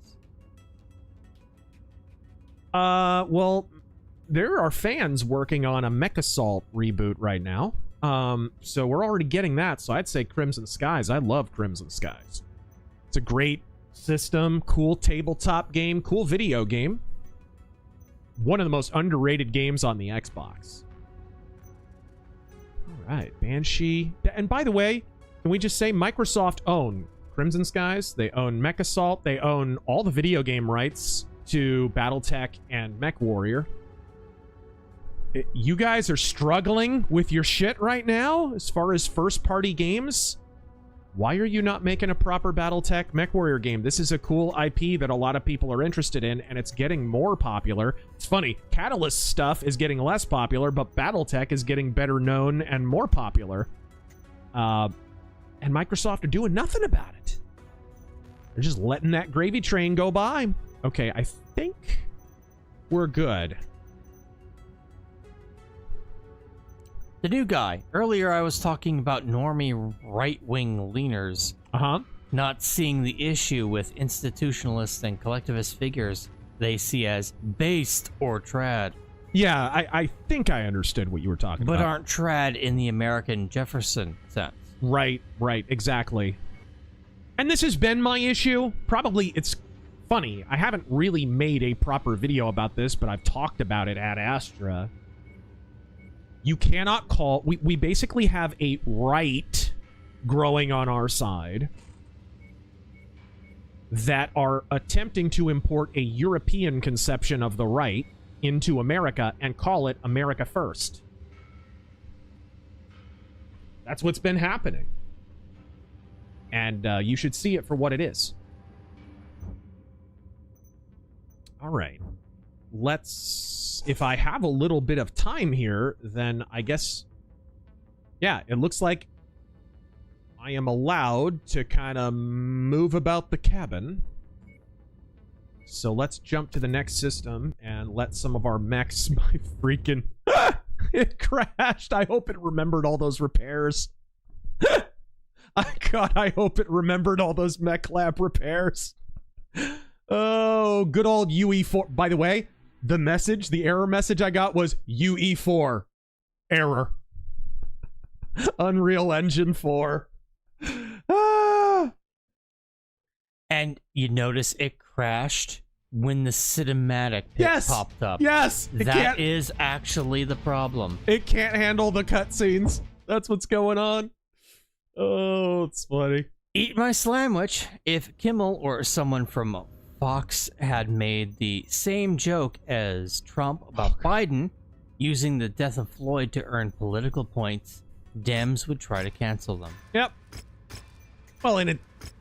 Speaker 2: Well, there are fans working on a Mech Assault reboot right now. So we're already getting that, so I'd say Crimson Skies. I love Crimson Skies. It's a great system, cool tabletop game, cool video game. One of the most underrated games on the Xbox. All right, Banshee. And by the way, can we just say Microsoft own Crimson Skies? They own Mech Assault. They own all the video game rights to Battletech and MechWarrior. You guys are struggling with your shit right now as far as first-party games? Why are you not making a proper Battletech MechWarrior game? This is a cool IP that a lot of people are interested in, and it's getting more popular. It's funny, Catalyst stuff is getting less popular, but Battletech is getting better known and more popular. And Microsoft are doing nothing about it. They're just letting that gravy train go by. Okay, I think we're good.
Speaker 4: The new guy. Earlier I was talking about normie right-wing leaners. Not seeing the issue with institutionalist and collectivist figures they see as based or trad.
Speaker 2: Yeah, I think I understood what you were talking about.
Speaker 4: But aren't trad in the American Jefferson sense.
Speaker 2: Right, exactly. And this has been my issue. Probably it's funny. I haven't really made a proper video about this, but I've talked about it at Astra. You cannot call... We basically have a right growing on our side that are attempting to import a European conception of the right into America and call it America First. That's what's been happening. And you should see it for what it is. All right. Let's... If I have a little bit of time here, then I guess... Yeah, it looks like I am allowed to kind of move about the cabin. So let's jump to the next system and let some of our mechs... My freaking... It crashed. I hope it remembered all those repairs. God, I hope it remembered all those mech lab repairs. Oh, good old UE4. By the way, the error message I got was UE4. Error. Unreal Engine 4. Ah.
Speaker 4: And you notice it crashed when the cinematic pit popped up.
Speaker 2: Yes!
Speaker 4: That is actually the problem.
Speaker 2: It can't handle the cutscenes. That's what's going on. Oh, it's funny.
Speaker 4: Eat my sandwich. If Kimmel or someone from Fox had made the same joke as Trump about Biden using the death of Floyd to earn political points, Dems would try to cancel them.
Speaker 2: Yep. Well, and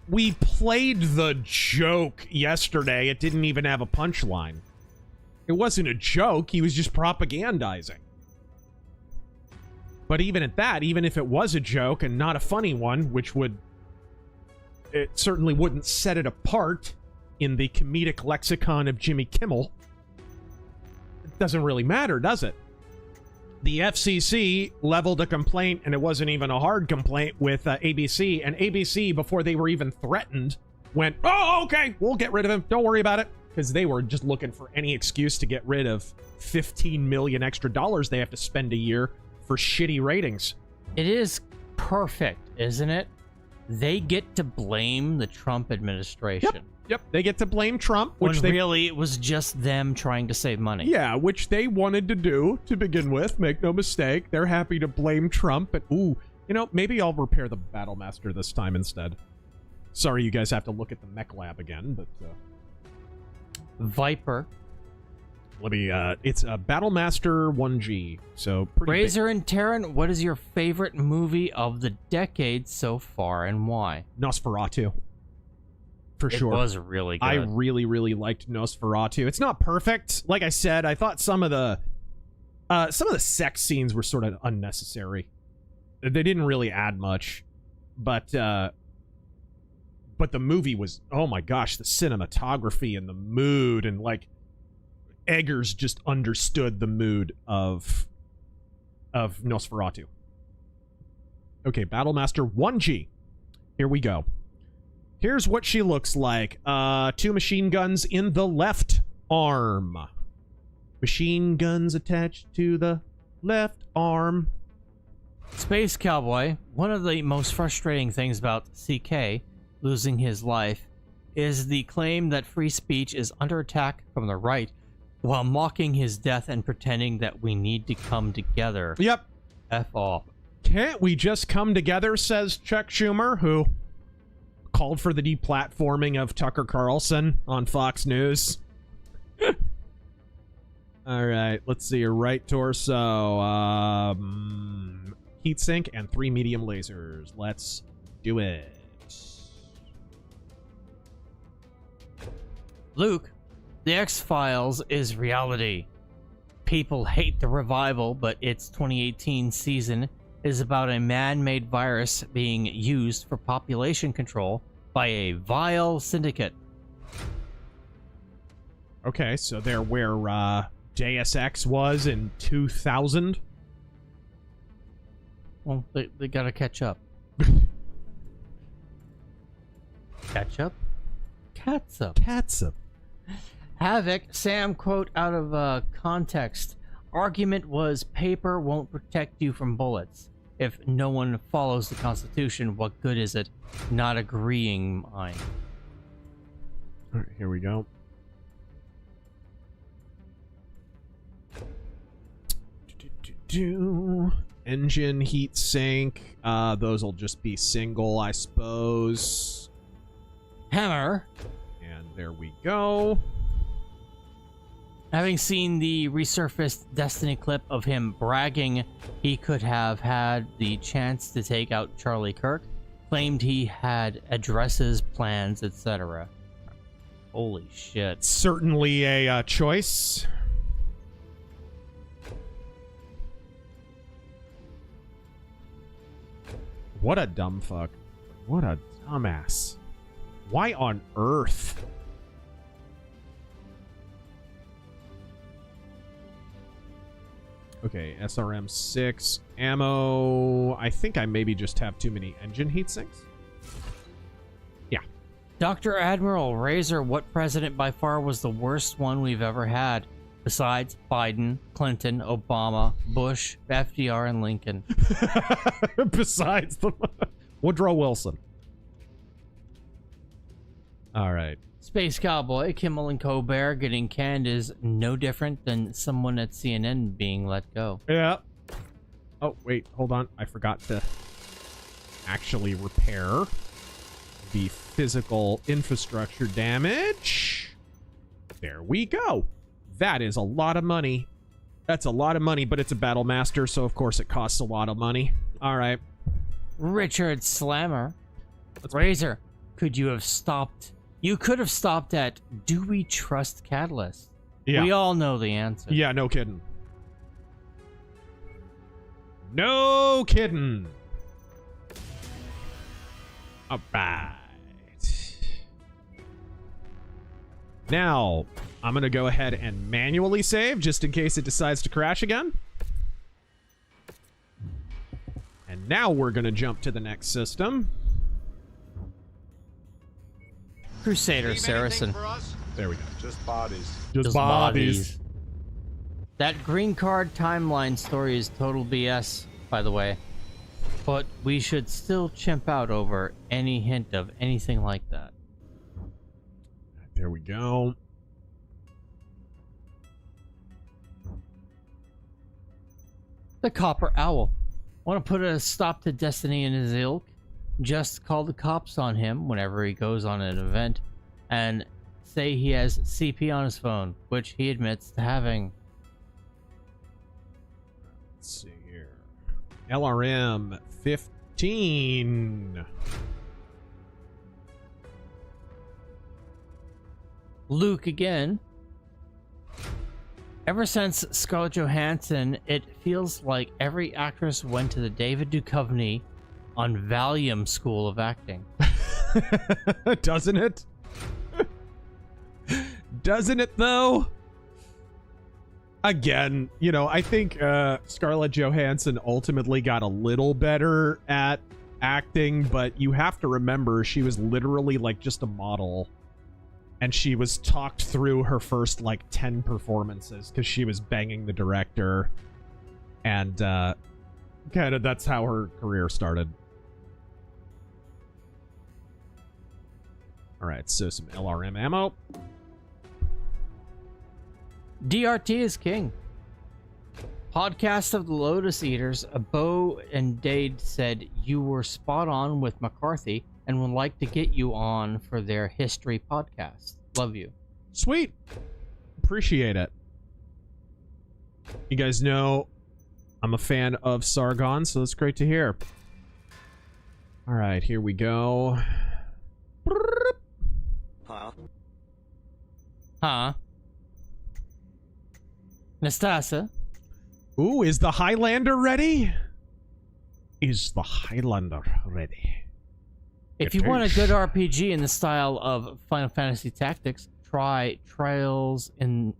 Speaker 2: we played the joke yesterday. It didn't even have a punchline. It wasn't a joke. He was just propagandizing. But even at that, even if it was a joke and not a funny one, which would... It certainly wouldn't set it apart in the comedic lexicon of Jimmy Kimmel. It doesn't really matter, does it? The FCC leveled a complaint, and it wasn't even a hard complaint, with ABC, and ABC, before they were even threatened, went, oh, okay, we'll get rid of him. Don't worry about it. Because they were just looking for any excuse to get rid of $15 million extra they have to spend a year for shitty ratings.
Speaker 4: It is perfect, isn't it? They get to blame the Trump administration.
Speaker 2: Yep, they get to blame Trump, which
Speaker 4: when really it was just them trying to save money.
Speaker 2: Yeah, which they wanted to do to begin with. Make no mistake, they're happy to blame Trump. But ooh, you know, maybe I'll repair the Battlemaster this time instead. Sorry, you guys have to look at the mech lab again, but
Speaker 4: Viper.
Speaker 2: Let me. It's a Battlemaster 1G. So pretty
Speaker 4: Razor and Terran, what is your favorite movie of the decade so far, and why?
Speaker 2: Nosferatu. For sure.
Speaker 4: It was really good.
Speaker 2: I really, really liked Nosferatu. It's not perfect. Like I said, I thought some of the sex scenes were sort of unnecessary. They didn't really add much. But the movie was, oh my gosh, the cinematography and the mood, and like Eggers just understood the mood of Nosferatu. Okay, Battlemaster 1G. Here we go. Here's what she looks like. 2 machine guns in the left arm. Machine guns attached to the left arm.
Speaker 4: Space Cowboy, one of the most frustrating things about CK losing his life is the claim that free speech is under attack from the right while mocking his death and pretending that we need to come together.
Speaker 2: Yep.
Speaker 4: F off.
Speaker 2: Can't we just come together, says Chuck Schumer, who called for the deplatforming of Tucker Carlson on Fox News. All right, let's see your right torso. Heatsink and 3 medium lasers. Let's do it.
Speaker 4: Luke, the X-Files is reality. People hate the revival, but its 2018 season is about a man-made virus being used for population control by a vile syndicate.
Speaker 2: Okay, so they're where Deus Ex was in 2000?
Speaker 4: Well, they gotta catch up. Catch up? Catsup.
Speaker 2: Catsup.
Speaker 4: Havoc, Sam quote out of context. Argument was paper won't protect you from bullets. If no one follows the Constitution, what good is it? Not agreeing, mine.
Speaker 2: All right, here we go. Engine heat sink. Those will just be single, I suppose.
Speaker 4: Hammer.
Speaker 2: And there we go.
Speaker 4: Having seen the resurfaced Destiny clip of him bragging he could have had the chance to take out Charlie Kirk, claimed he had addresses, plans, etc. Holy shit.
Speaker 2: Certainly a choice. What a dumb fuck. What a dumbass. Why on earth? Okay, SRM 6 ammo. I think I maybe just have too many engine heat sinks. Yeah.
Speaker 4: Dr. Admiral Razör, what president by far was the worst one we've ever had? Besides Biden, Clinton, Obama, Bush, FDR, and Lincoln.
Speaker 2: Besides the Woodrow Wilson. All right.
Speaker 4: Space Cowboy, Kimmel and Colbert getting canned is no different than someone at CNN being let go.
Speaker 2: Yeah. Oh, wait, hold on. I forgot to actually repair the physical infrastructure damage. There we go. That is a lot of money. That's a lot of money, but it's a Battle Master, so of course it costs a lot of money. All right.
Speaker 4: Richard Slammer. Razör, could you have stopped? You could have stopped at, do we trust Catalyst?
Speaker 2: Yeah.
Speaker 4: We all know the answer.
Speaker 2: Yeah, no kidding. No kidding. All right. Now, I'm going to go ahead and manually save just in case it decides to crash again. And now we're going to jump to the next system.
Speaker 4: Crusader Saracen.
Speaker 2: There we go.
Speaker 10: Just bodies.
Speaker 2: Just bodies.
Speaker 4: That green card timeline story is total BS, by the way. But we should still chimp out over any hint of anything like that.
Speaker 2: There we go.
Speaker 4: The Copper Owl. Want to put a stop to Destiny and his ilk? Just call the cops on him whenever he goes on an event and say he has CP on his phone, which he admits to having.
Speaker 2: Let's see here. LRM 15.
Speaker 4: Luke again. Ever since Scarlett Johansson, it feels like every actress went to the David Duchovny on Valium School of Acting.
Speaker 2: Doesn't it? Doesn't it, though? Again, you know, I think Scarlett Johansson ultimately got a little better at acting, but you have to remember she was literally like just a model. And she was talked through her first, like, 10 performances because she was banging the director. And, kind of that's how her career started. Alright, so some LRM ammo.
Speaker 4: DRT is king. Podcast of the Lotus Eaters, Bo and Dade said you were spot on with McCarthy and would like to get you on for their history podcast. Love you.
Speaker 2: Sweet. Appreciate it. You guys know I'm a fan of Sargon, so that's great to hear. All right, here we go.
Speaker 4: Huh? Nastasa.
Speaker 2: Ooh, is the Highlander ready? Is the Highlander ready?
Speaker 4: If you want a good RPG in the style of Final Fantasy Tactics, try Trails in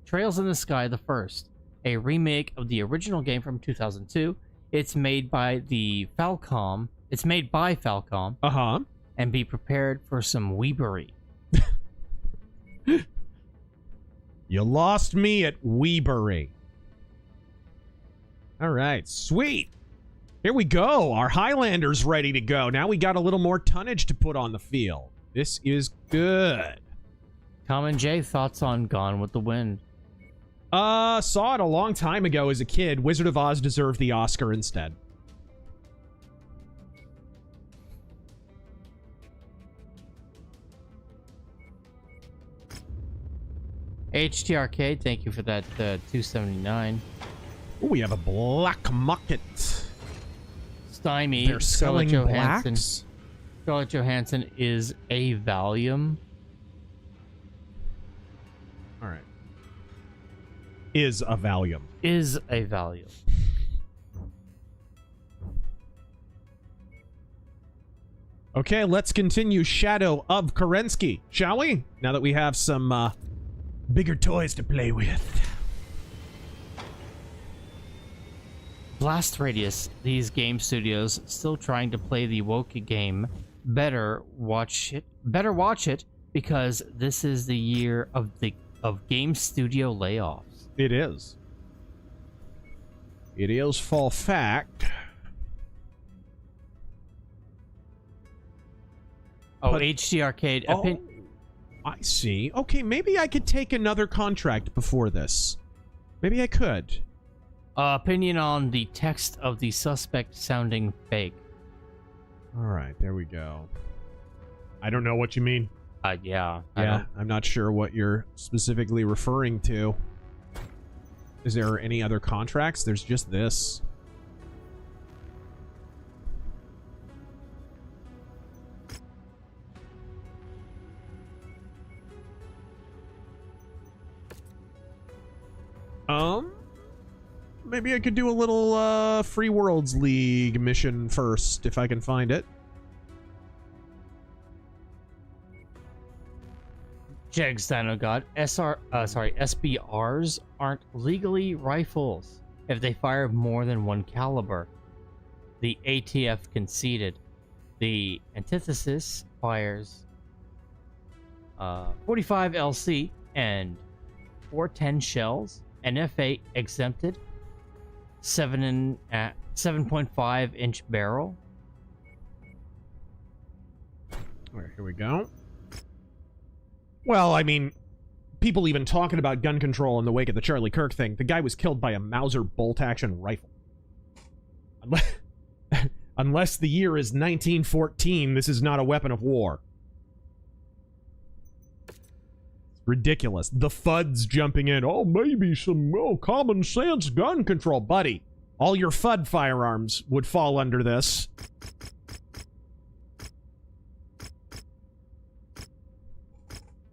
Speaker 4: the Sky the First, a remake of the original game from 2002. It's made by Falcom.
Speaker 2: Uh-huh.
Speaker 4: And be prepared for some weebery.
Speaker 2: You lost me at Weebury. All right, sweet. Here we go. Our Highlander's ready to go. Now we got a little more tonnage to put on the field. This is good.
Speaker 4: Common J, thoughts on Gone with the Wind?
Speaker 2: Saw it a long time ago as a kid. Wizard of Oz deserved the Oscar instead.
Speaker 4: HT Arcade, thank you for that 279.
Speaker 2: Oh, we have a black market.
Speaker 4: Stymie,
Speaker 2: They're selling blacks?
Speaker 4: Scarlett Johansson is a Valium.
Speaker 2: All right. Is a Valium.
Speaker 4: Is a Valium.
Speaker 2: Okay, let's continue Shadow of Kerensky, shall we? Now that we have some bigger toys to play with.
Speaker 4: Blast Radius, these game studios still trying to play the woke game. Better watch it because this is the year of game studio layoffs.
Speaker 2: It is. It is for fact.
Speaker 4: Oh,
Speaker 2: But-
Speaker 4: HD Arcade.
Speaker 2: Oh, I see. Okay, maybe I could take another contract before this. Maybe I could.
Speaker 4: Opinion on the text of the suspect sounding fake.
Speaker 2: All right, there we go. I don't know what you mean.
Speaker 4: Yeah.
Speaker 2: Yeah, I'm not sure what you're specifically referring to. Is there any other contracts? There's just this. Maybe I could do a little Free Worlds League mission first, if I can find it.
Speaker 4: Jegs Dino God, SBRs aren't legally rifles if they fire more than one caliber. The ATF conceded. The antithesis fires 45 LC and 410 shells. NFA exempted. 7.5 inch barrel.
Speaker 2: All right, here we go. Well, I mean, people even talking about gun control in the wake of the Charlie Kirk thing. The guy was killed by a Mauser bolt-action rifle. Unless the year is 1914, this is not a weapon of war. Ridiculous. The FUD's jumping in. Oh, maybe some common sense gun control. Buddy, all your FUD firearms would fall under this.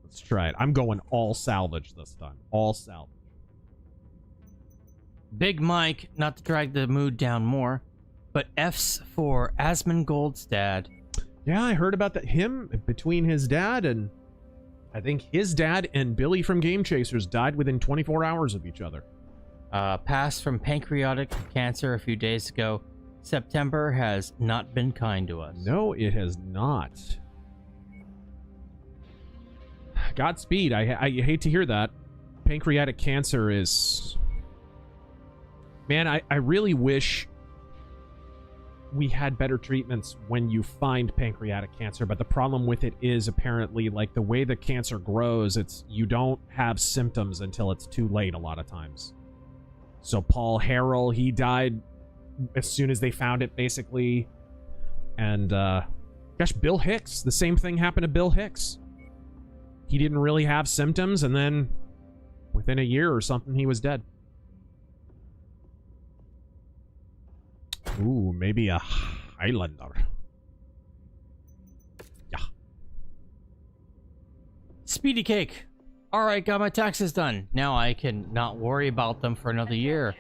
Speaker 2: Let's try it. I'm going all salvage this time. All salvage.
Speaker 4: Big Mike, not to drag the mood down more, but F's for Asmongold's dad.
Speaker 2: Yeah, I heard about that. Him, between his dad and... I think his dad and Billy from Game Chasers died within 24 hours of each other.
Speaker 4: Passed from pancreatic cancer a few days ago. September has not been kind to us.
Speaker 2: No, it has not. Godspeed. I hate to hear that. Pancreatic cancer is... Man, I really wish we had better treatments when you find pancreatic cancer, but the problem with it is apparently, like, the way the cancer grows, you don't have symptoms until it's too late a lot of times. So Paul Harrell, he died as soon as they found it, basically. And, gosh, Bill Hicks, the same thing happened to Bill Hicks. He didn't really have symptoms, and then within a year or something, he was dead. Ooh, maybe a Highlander. Yeah.
Speaker 4: Speedy Cake. Alright, got my taxes done. Now I can not worry about them for another year.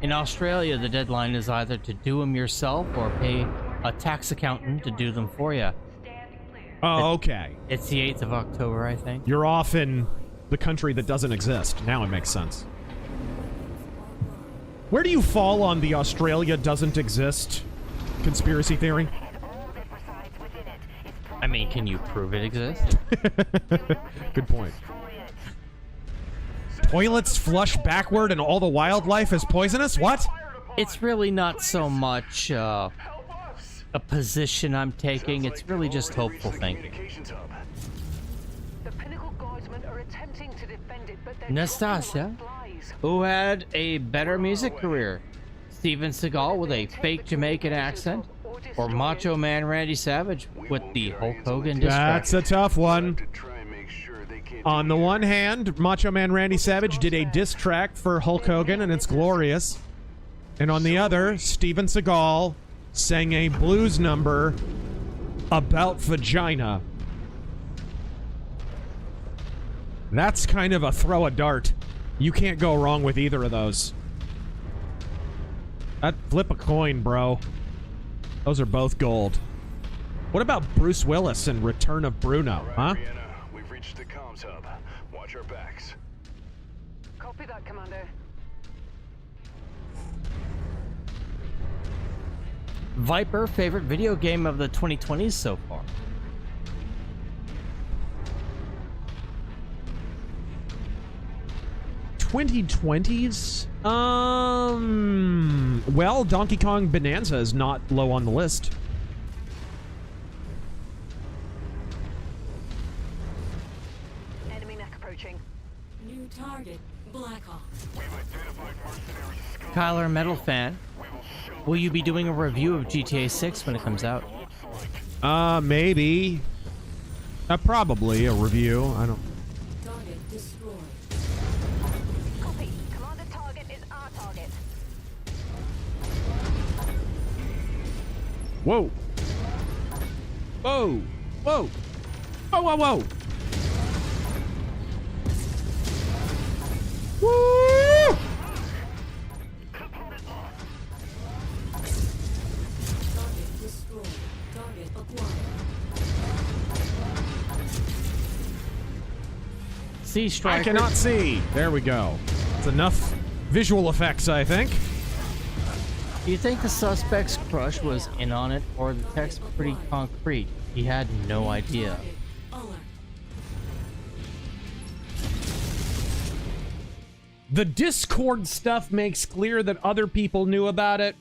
Speaker 4: In Australia, the deadline is either to do them yourself or pay a tax accountant to do them for you.
Speaker 2: Oh, okay.
Speaker 4: It's the 8th of October, I think.
Speaker 2: You're off in the country that doesn't exist. Now it makes sense. Where do you fall on the Australia doesn't exist conspiracy theory?
Speaker 4: I mean, can you prove it exists?
Speaker 2: Good point. Toilets flush backward and all the wildlife is poisonous? What?
Speaker 4: It's really not so much a position I'm taking. It's really just hopeful thinking.
Speaker 6: The Pinnacle Guardsmen
Speaker 11: and are attempting to defend it, but they're
Speaker 4: Nastasia, who had a better music career? Steven Seagal with a fake Jamaican accent, or Macho Man Randy Savage with the Hulk Hogan diss track?
Speaker 2: That's a tough one. On the one hand, Macho Man Randy Savage did a diss track for Hulk Hogan, and it's glorious. And on the other, Steven Seagal sang a blues number about vagina. That's kind of a throw a dart. You can't go wrong with either of those. That flip a coin, bro. Those are both gold. What about Bruce Willis and Return of Bruno, huh?
Speaker 3: We've reached the comms hub. Watch our backs.
Speaker 11: Copy that, Commander.
Speaker 4: Viper, favorite video game of the 2020s so far?
Speaker 2: $2020s? Well, Donkey Kong Bonanza is not low on the list.
Speaker 6: Enemy mech approaching.
Speaker 13: New target, Blackhawk.
Speaker 4: Kyler Metal Fan, will you be doing a review of GTA 6 when it comes out?
Speaker 2: Maybe. Probably a review. I don't...
Speaker 13: Target destroyed.
Speaker 6: Copy. Commander target is our target.
Speaker 2: Whoa. Whoa. Whoa. Whoa, whoa, whoa. Woo!
Speaker 13: Target destroyed. Target acquired.
Speaker 4: Sea Striker.
Speaker 2: I cannot see. There we go. It's enough visual effects, I think.
Speaker 4: Do you think the suspect's crush was in on it, or the text pretty concrete? He had no idea.
Speaker 13: Alert.
Speaker 2: The Discord stuff makes clear that other people knew about it.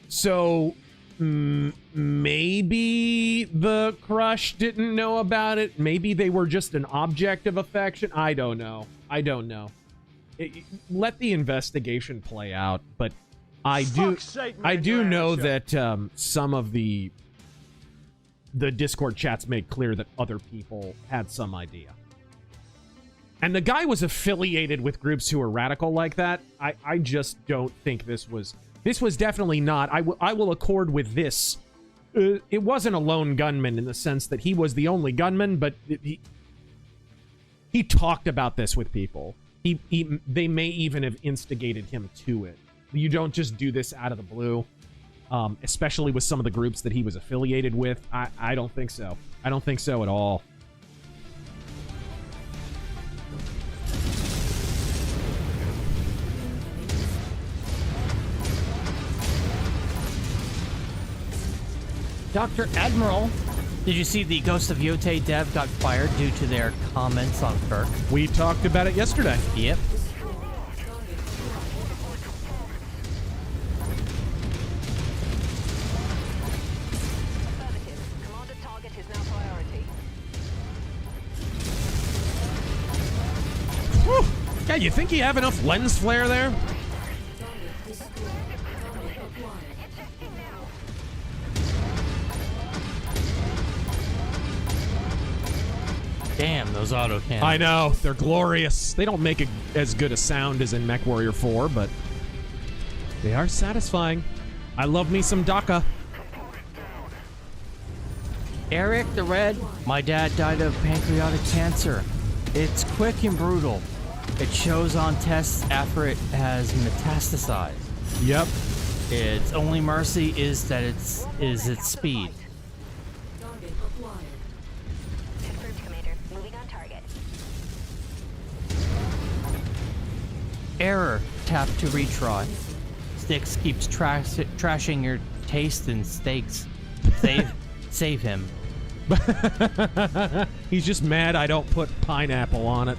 Speaker 2: So, maybe the crush didn't know about it. Maybe they were just an object of affection. I don't know. I don't know. Let the investigation play out, but I do know that some of the Discord chats made clear that other people had some idea. And the guy was affiliated with groups who are radical like that. I just don't think this was definitely not. I will accord with this. It wasn't a lone gunman in the sense that he was the only gunman, but he talked about this with people. They may even have instigated him to it. You don't just do this out of the blue, especially with some of the groups that he was affiliated with. I don't think so. I don't think so at all.
Speaker 4: Dr. Admiral, did you see the Ghost of Yote dev got fired due to their comments on Kirk?
Speaker 2: We talked about it yesterday.
Speaker 4: Yep.
Speaker 6: Affirmative. Commander target is now priority.
Speaker 2: Whew. Yeah, you think you have enough lens flare there?
Speaker 4: Damn, those auto cannons.
Speaker 2: I know, they're glorious. They don't make as good a sound as in MechWarrior 4, but they are satisfying. I love me some DACA.
Speaker 4: Eric the Red, my dad died of pancreatic cancer. It's quick and brutal. It shows on tests after it has metastasized.
Speaker 2: Yep.
Speaker 4: Its only mercy is that its speed.
Speaker 13: Target acquired.
Speaker 6: Confirmed, Commander. Moving on target.
Speaker 4: Error. Tap to retry. Styx keeps trashing your taste in steaks. Save him.
Speaker 2: He's just mad I don't put pineapple on it.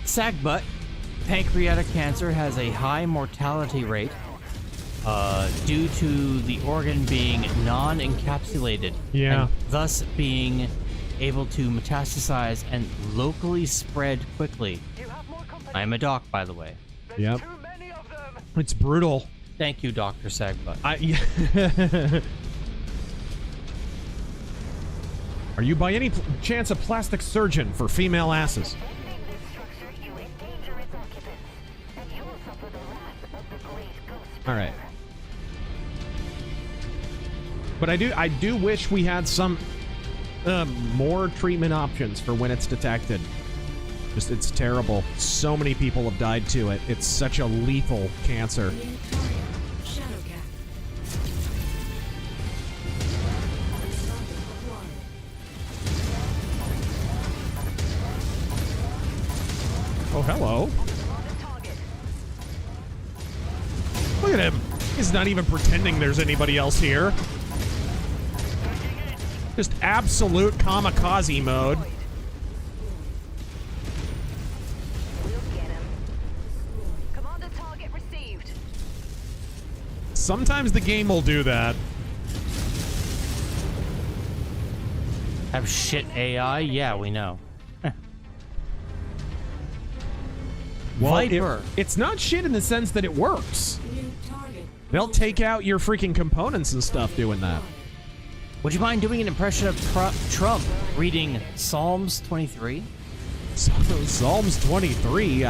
Speaker 4: Sagbutt. pancreatic cancer has a high mortality rate due to the organ being non-encapsulated.
Speaker 2: Yeah.
Speaker 4: And thus being able to metastasize and locally spread quickly. I'm a doc, by the way.
Speaker 2: Yep. It's brutal.
Speaker 4: Thank you, Dr. Sagbutt.
Speaker 2: Are you by any chance a plastic surgeon for female asses? All right. But I do wish we had some more treatment options for when it's detected. Just, it's terrible. So many people have died to it. It's such a lethal cancer. Oh, hello. Look at him. He's not even pretending there's anybody else here. Just absolute kamikaze mode. Sometimes the game will do that.
Speaker 4: Have shit AI? Yeah, we know.
Speaker 2: Well,
Speaker 4: Viper.
Speaker 2: It's not shit in the sense that it works. They'll take out your freaking components and stuff doing that.
Speaker 4: Would you mind doing an impression of Trump reading Psalms 23?
Speaker 2: Psalms 23?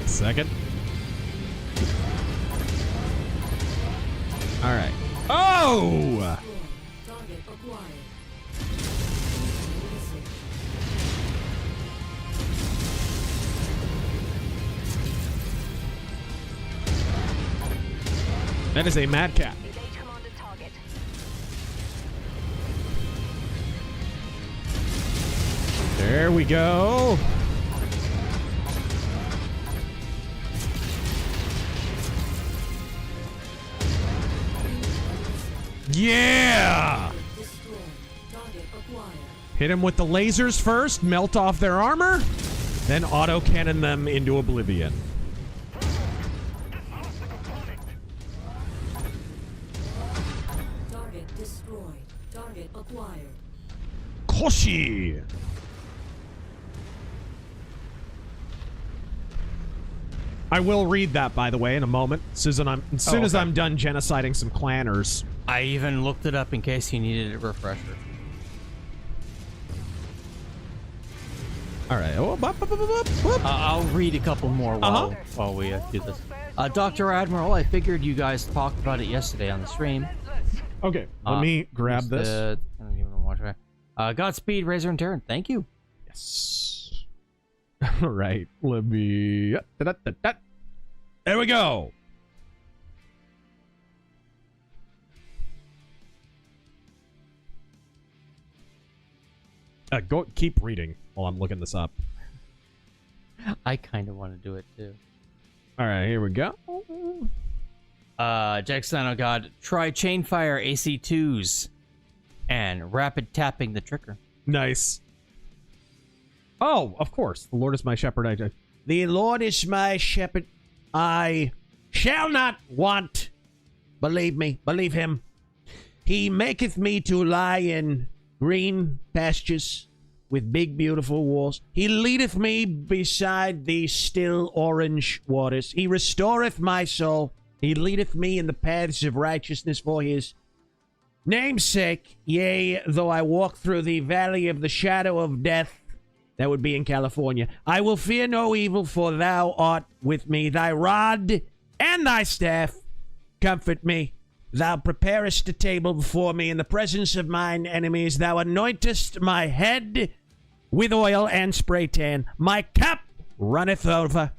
Speaker 2: Second. All right. Oh! That is a mad cat. There we go. Yeah! Hit him with the lasers first, melt off their armor, then auto-cannon them into oblivion.
Speaker 13: Target destroyed. Target acquired.
Speaker 2: Koshi! I will read that, by the way, in a moment. As soon as I'm done genociding some clanners.
Speaker 4: I even looked it up in case you needed a refresher.
Speaker 2: All right. Oh,
Speaker 4: I'll read a couple more while we do this. Dr. Admiral, I figured you guys talked about it yesterday on the stream.
Speaker 2: Okay, let me grab this.
Speaker 4: Godspeed, Razor and Terran. Thank you.
Speaker 2: Yes. All right. Let me... There we go. Go keep reading while I'm looking this up.
Speaker 4: I kind of want to do it too.
Speaker 2: All right, here we go.
Speaker 4: Jackson, oh god, try Chainfire AC2s and rapid tapping the trigger.
Speaker 2: Nice. Oh, of course. The Lord is my shepherd. The Lord is my shepherd. I shall not want. Believe me. Believe him. He maketh me to lie in green pastures with big, beautiful walls. He leadeth me beside the still orange waters. He restoreth my soul. He leadeth me in the paths of righteousness for his name's sake. Yea, though I walk through the valley of the shadow of death, that would be in California, I will fear no evil, for thou art with me. Thy rod and thy staff comfort me. Thou preparest a table before me in the presence of mine enemies. Thou anointest my head with oil and spray tan. My cup runneth over.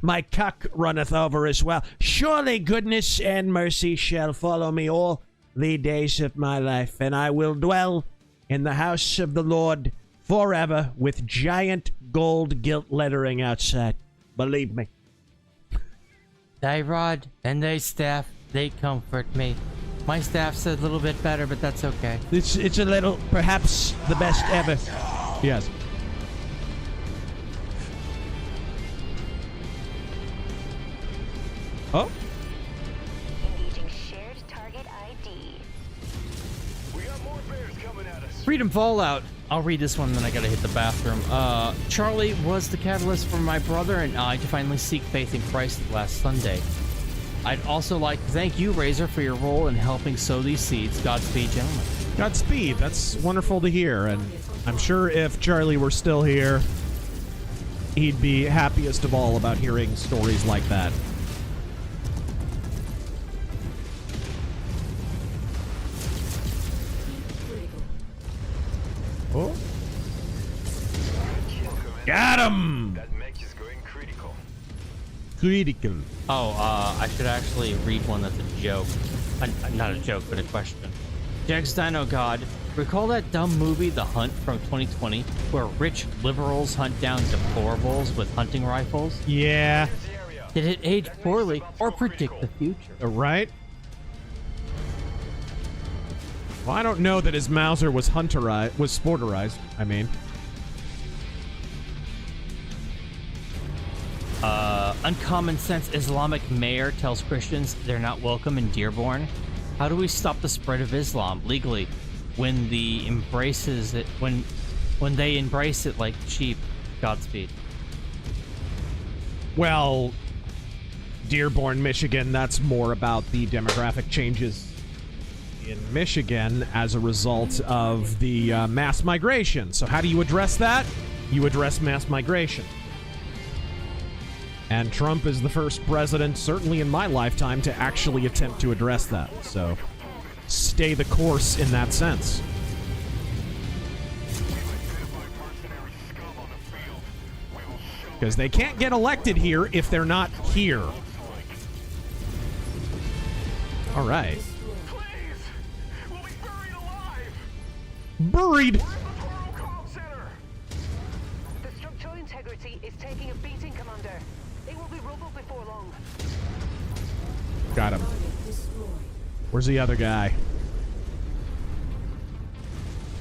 Speaker 2: My cup runneth over as well. Surely goodness and mercy shall follow me all the days of my life, and I will dwell in the house of the Lord forever, with giant gold gilt lettering outside. Believe me.
Speaker 4: Thy rod and thy staff, they comfort me. My staff said a little bit better, but that's okay.
Speaker 2: It's a little, perhaps the best ever. Yes. Oh.
Speaker 6: Engaging shared target ID.
Speaker 3: We got more bears coming at us.
Speaker 4: Freedom Fallout. I'll read this one, then I gotta hit the bathroom. Charlie was the catalyst for my brother and I to finally seek faith in Christ last Sunday. I'd also like to thank you, Razor, for your role in helping sow these seeds. Godspeed, gentlemen.
Speaker 2: Godspeed. That's wonderful to hear, and I'm sure if Charlie were still here, he'd be happiest of all about hearing stories like that. Oh. Got him!
Speaker 3: That mech is going critical.
Speaker 2: Critical.
Speaker 4: Oh, I should actually read one that's a joke. Not a joke, but a question. Jags Dino God, recall that dumb movie, The Hunt, from 2020, where rich liberals hunt down deplorables with hunting rifles?
Speaker 2: Yeah.
Speaker 4: Did it age poorly or predict the future?
Speaker 2: Right? Well, I don't know that his Mauser was sporterized, I mean.
Speaker 4: Uncommon sense Islamic mayor tells Christians they're not welcome in Dearborn. How do we stop the spread of Islam legally when they embrace it like sheep? Godspeed.
Speaker 2: Well, Dearborn, Michigan, that's more about the demographic changes in Michigan as a result of the mass migration. So how do you address that? You address mass migration. And Trump is the first president, certainly in my lifetime, to actually attempt to address that. So stay the course in that sense. Because they can't get elected here if they're not here. All right.
Speaker 3: We'll be buried alive.
Speaker 2: Buried.
Speaker 11: The structural integrity is taking a beating, Commander. It will be rubble before long.
Speaker 2: Got him. Where's the other guy?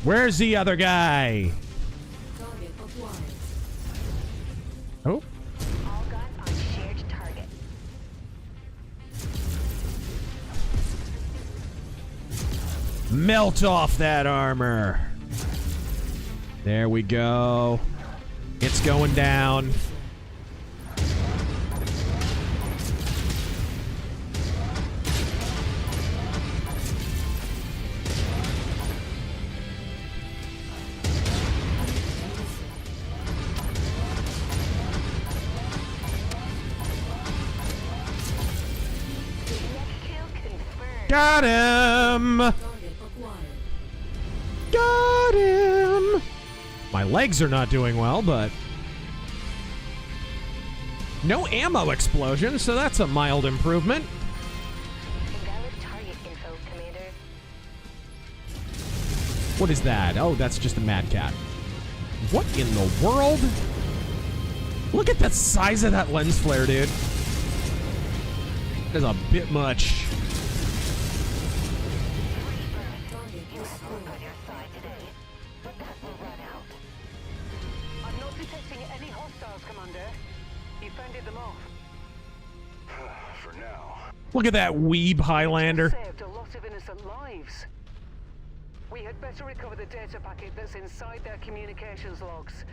Speaker 2: Where's the other guy? Oh.
Speaker 6: All guns on shared target.
Speaker 2: Melt off that armor. There we go. It's going down. Got him! Got him! My legs are not doing well, but... no ammo explosion, so that's a mild improvement.
Speaker 6: Invalid target info, Commander.
Speaker 2: What is that? Oh, that's just a Mad Cat. What in the world? Look at the size of that lens flare, dude. That's a bit much.
Speaker 11: I'm not detecting any hostiles, Commander. You fended them off.
Speaker 3: For now.
Speaker 2: Look at that weeb Highlander.
Speaker 11: Saved a lot of innocent lives. We had better recover the data packet that's inside their communications logs.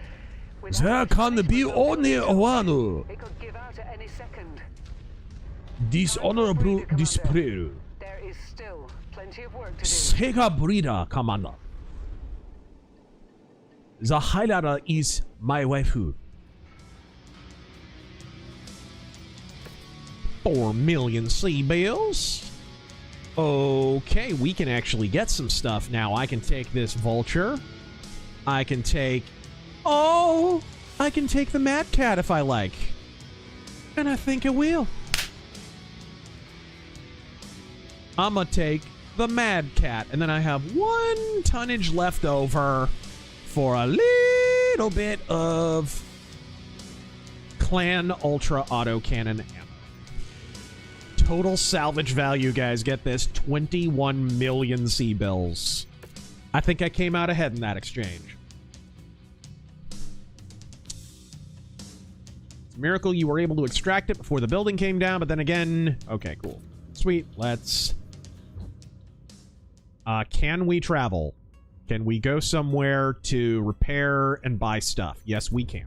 Speaker 2: There can be only one.
Speaker 11: It could give out at any second.
Speaker 2: Dishonorable display.
Speaker 11: There is still plenty of work to do.
Speaker 2: Sega breeder, Commander. The Highlander is my waifu. 4 million sea bills. Okay, we can actually get some stuff now. I can take this vulture. I can take... oh! I can take the Mad Cat if I like. And I think I will. I'm gonna take the Mad Cat. And then I have 1 tonnage left over for a little bit of Clan Ultra Autocannon ammo. Total salvage value, guys, get this, 21 million C-bills. I think I came out ahead in that exchange. It's a miracle you were able to extract it before the building came down, but then again... Okay, cool. Sweet, let's... can we travel? Can we go somewhere to repair and buy stuff? Yes, we can.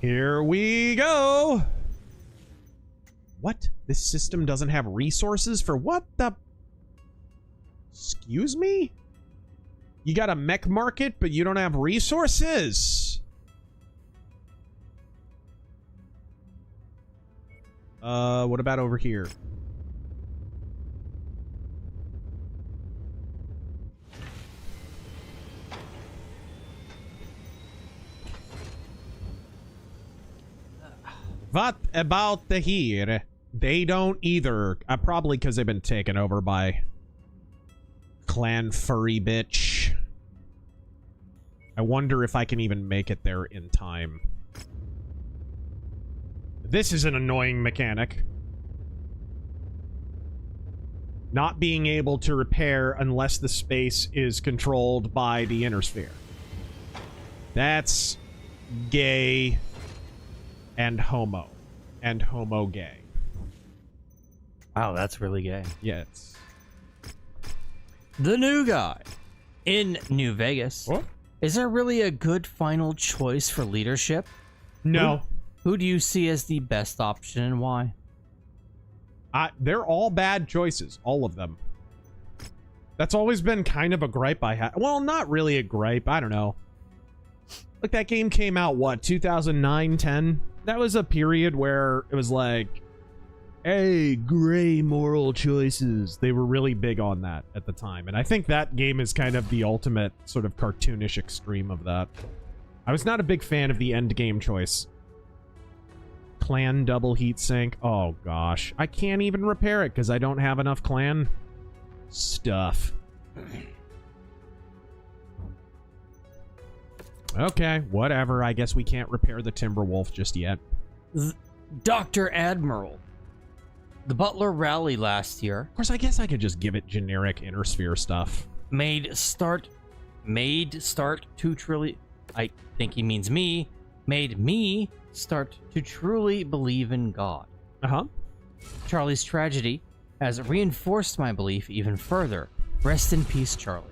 Speaker 2: Here we go! What? This system doesn't have resources for what the... Excuse me? You got a mech market, but you don't have resources? What about over here? What about the here? They don't either. Probably because they've been taken over by Clan Furry Bitch. I wonder if I can even make it there in time. This is an annoying mechanic. Not being able to repair unless the space is controlled by the inner sphere. That's gay and homo. And homo gay.
Speaker 4: Wow, that's really gay.
Speaker 2: Yeah, it's...
Speaker 4: The new guy in New Vegas.
Speaker 2: What?
Speaker 4: Is there really a good final choice for leadership?
Speaker 2: No.
Speaker 4: Who do you see as the best option and why?
Speaker 2: They're all bad choices. All of them. That's always been kind of a gripe I had. Well, not really a gripe. I don't know. Like, that game came out, what, 2009, 10? That was a period where it was like, hey, gray moral choices. They were really big on that at the time. And I think that game is kind of the ultimate sort of cartoonish extreme of that. I was not a big fan of the end game choice. Clan double heatsink. Oh, gosh. I can't even repair it because I don't have enough clan stuff. Okay, whatever. I guess we can't repair the Timberwolf just yet.
Speaker 4: Dr. Admiral. The Butler rally last year.
Speaker 2: Of course, I guess I could just give it generic Inner Sphere stuff.
Speaker 4: Made start to truly... I think he means me. Made me start to truly believe in God.
Speaker 2: Uh-huh.
Speaker 4: Charlie's tragedy has reinforced my belief even further. Rest in peace, Charlie.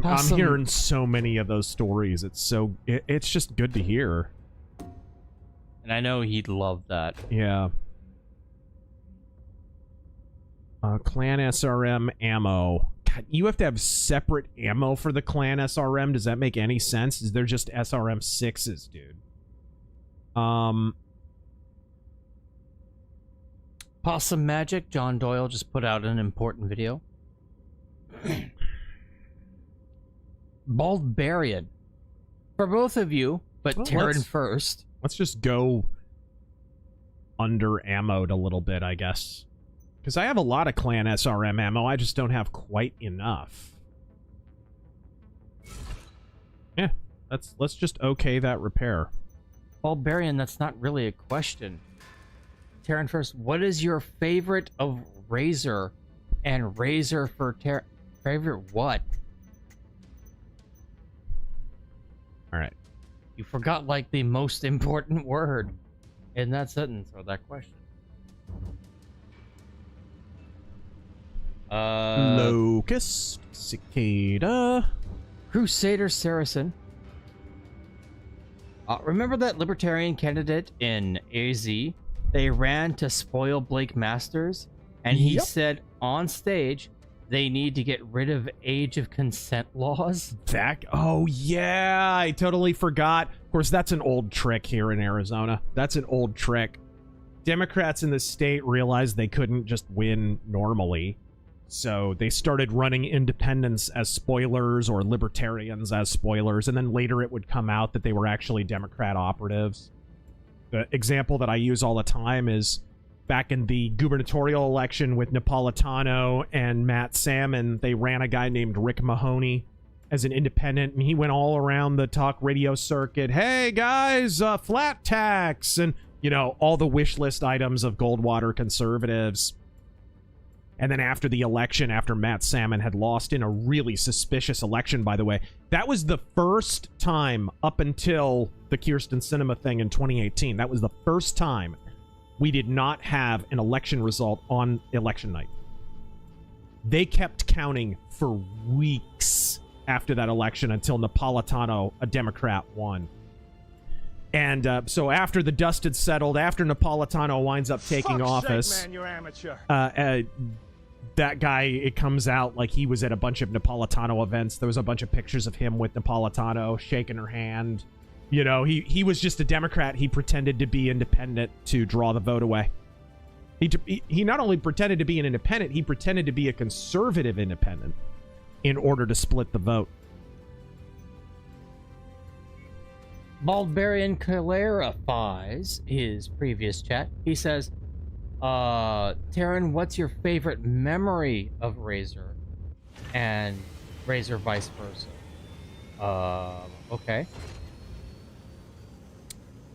Speaker 2: I'm hearing so many of those stories. It's just good to hear.
Speaker 4: And I know he'd love that.
Speaker 2: Yeah. Clan SRM ammo. God, you have to have separate ammo for the Clan SRM. Does that make any sense? They're just SRM 6s, dude.
Speaker 4: Possum Magic. John Doyle just put out an important video. Baldbarian. For both of you, but well, Terran first.
Speaker 2: Let's just go under ammoed a little bit, I guess. Because I have a lot of Clan SRM ammo, I just don't have quite enough. Yeah, let's just okay that repair.
Speaker 4: Barbarian, that's not really a question. Terran first, what is your favorite of Razor and Razor for favorite what?
Speaker 2: Alright.
Speaker 4: You forgot like the most important word in that sentence or that question.
Speaker 2: Locust, Cicada,
Speaker 4: Crusader Saracen. Remember that libertarian candidate in AZ? They ran to spoil Blake Masters, and he said on stage they need to get rid of age of consent laws.
Speaker 2: Oh yeah, I totally forgot. Of course, that's an old trick here in Arizona. That's an old trick. Democrats in the state realized they couldn't just win normally. So they started running independents as spoilers or libertarians as spoilers, and then later it would come out that they were actually Democrat operatives. The example that I use all the time is back in the gubernatorial election with Napolitano and Matt Salmon, they ran a guy named Rick Mahoney as an independent, and he went all around the talk radio circuit. Hey, guys, flat tax, and, you know, all the wish list items of Goldwater conservatives. And then after the election, after Matt Salmon had lost in a really suspicious election, by the way, that was the first time up until the Kyrsten Sinema thing in 2018. That was the first time we did not have an election result on election night. They kept counting for weeks after that election until Napolitano, a Democrat, won. And so after the dust had settled, after Napolitano winds up taking office,
Speaker 10: sake, man, you're amateur.
Speaker 2: That guy, it comes out like he was at a bunch of Napolitano events. There was a bunch of pictures of him with Napolitano shaking her hand. You know, he was just a Democrat. He pretended to be independent to draw the vote away. He not only pretended to be an independent, he pretended to be a conservative independent in order to split the vote.
Speaker 4: Baldbarian clarifies his previous chat. He says, Taryn, what's your favorite memory of Razör? And Razör vice versa. Okay.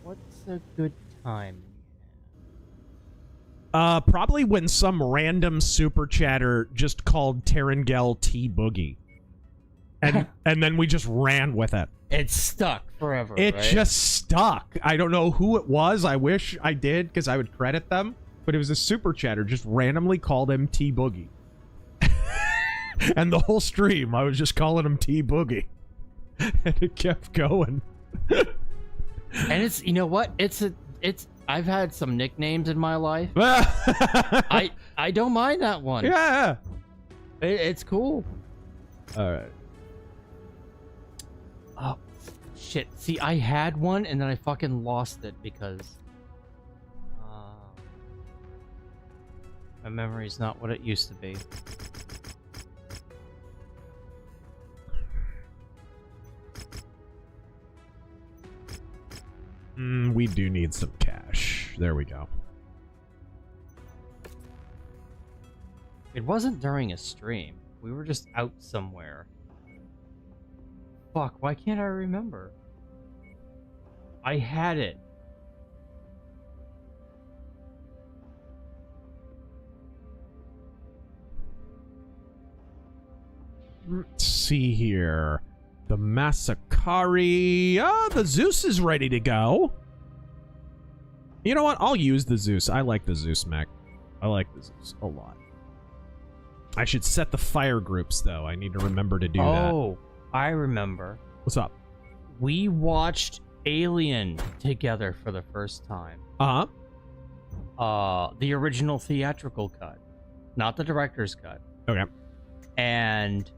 Speaker 4: What's a good time?
Speaker 2: Probably when some random super chatter just called Terengel T-Boogie. And then we just ran with it.
Speaker 4: It stuck forever,
Speaker 2: It
Speaker 4: right?
Speaker 2: just stuck. I don't know who it was. I wish I did, because I would credit them. But it was a super chatter, just randomly called him T-Boogie. And the whole stream, I was just calling him T-Boogie. And it kept going.
Speaker 4: And it's, you know what? I've had some nicknames in my life. I don't mind that one.
Speaker 2: Yeah.
Speaker 4: It's cool.
Speaker 2: All right.
Speaker 4: Oh, shit. See, I had one and then I fucking lost it because my memory's not what it used to be.
Speaker 2: We do need some cash. There we go.
Speaker 4: It wasn't during a stream. We were just out somewhere. Fuck, why can't I remember? I had it.
Speaker 2: Let's see here. The Masakari. The Zeus is ready to go. You know what? I'll use the Zeus. I like the Zeus mech. I like the Zeus a lot. I should set the fire groups, though. I need to remember to do that.
Speaker 4: Oh, I remember.
Speaker 2: What's up?
Speaker 4: We watched Alien together for the first time.
Speaker 2: Uh-huh.
Speaker 4: The original theatrical cut, not the director's cut.
Speaker 2: Okay.
Speaker 4: And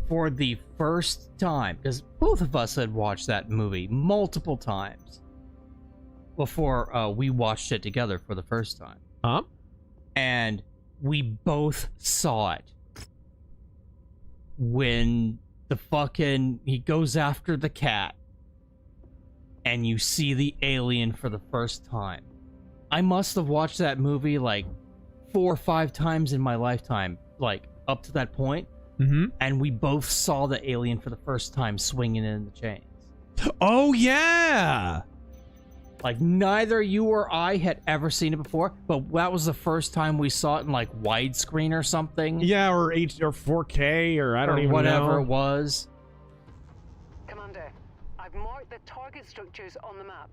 Speaker 4: for the first time, because both of us had watched that movie multiple times before we watched it together for the first time.
Speaker 2: Huh?
Speaker 4: And we both saw it when he goes after the cat and you see the alien for the first time. I must have watched that movie like 4 or 5 times in my lifetime, like up to that point.
Speaker 2: Mm-hmm.
Speaker 4: And we both saw the alien for the first time swinging in the chains.
Speaker 2: Oh, yeah!
Speaker 4: Like, neither you or I had ever seen it before, but that was the first time we saw it in, like, widescreen or something.
Speaker 2: Yeah, or 4K, or I don't even know.
Speaker 4: Whatever it was.
Speaker 11: Commander, I've marked the target structures on the map.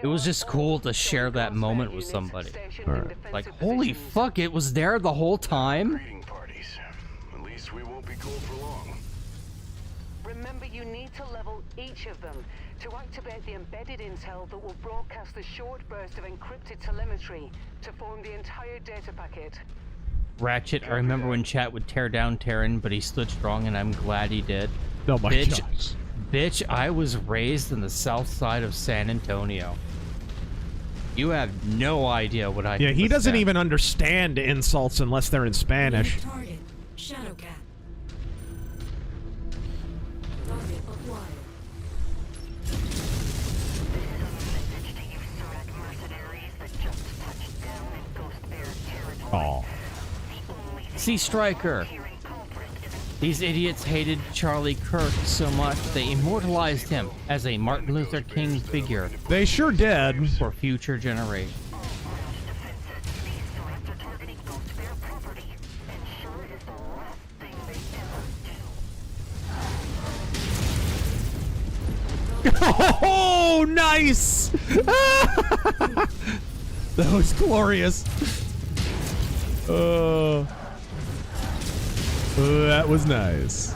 Speaker 4: It was just cool to share that moment with somebody. Like, holy fuck, it was there the whole time?
Speaker 3: Greeting parties. At least we won't be cold for long.
Speaker 11: Remember, you need to level each of them to activate the embedded intel that will broadcast the short burst of encrypted telemetry to form the entire data packet.
Speaker 4: Ratchet, I remember when chat would tear down Terran, but he stood strong, and I'm glad he did.
Speaker 2: Oh my gosh.
Speaker 4: Bitch, I was raised in the south side of San Antonio. You have no idea what I did.
Speaker 2: Yeah, he doesn't even understand insults unless they're in Spanish.
Speaker 13: Target, Shadowcat. Target acquired.
Speaker 6: This is a message to you Surat mercenaries that just touched down
Speaker 4: Sea Striker. These idiots hated Charlie Kirk so much they immortalized him as a Martin Luther King figure.
Speaker 2: They sure did.
Speaker 4: For future generations.
Speaker 2: Oh, nice! That was glorious. That was nice.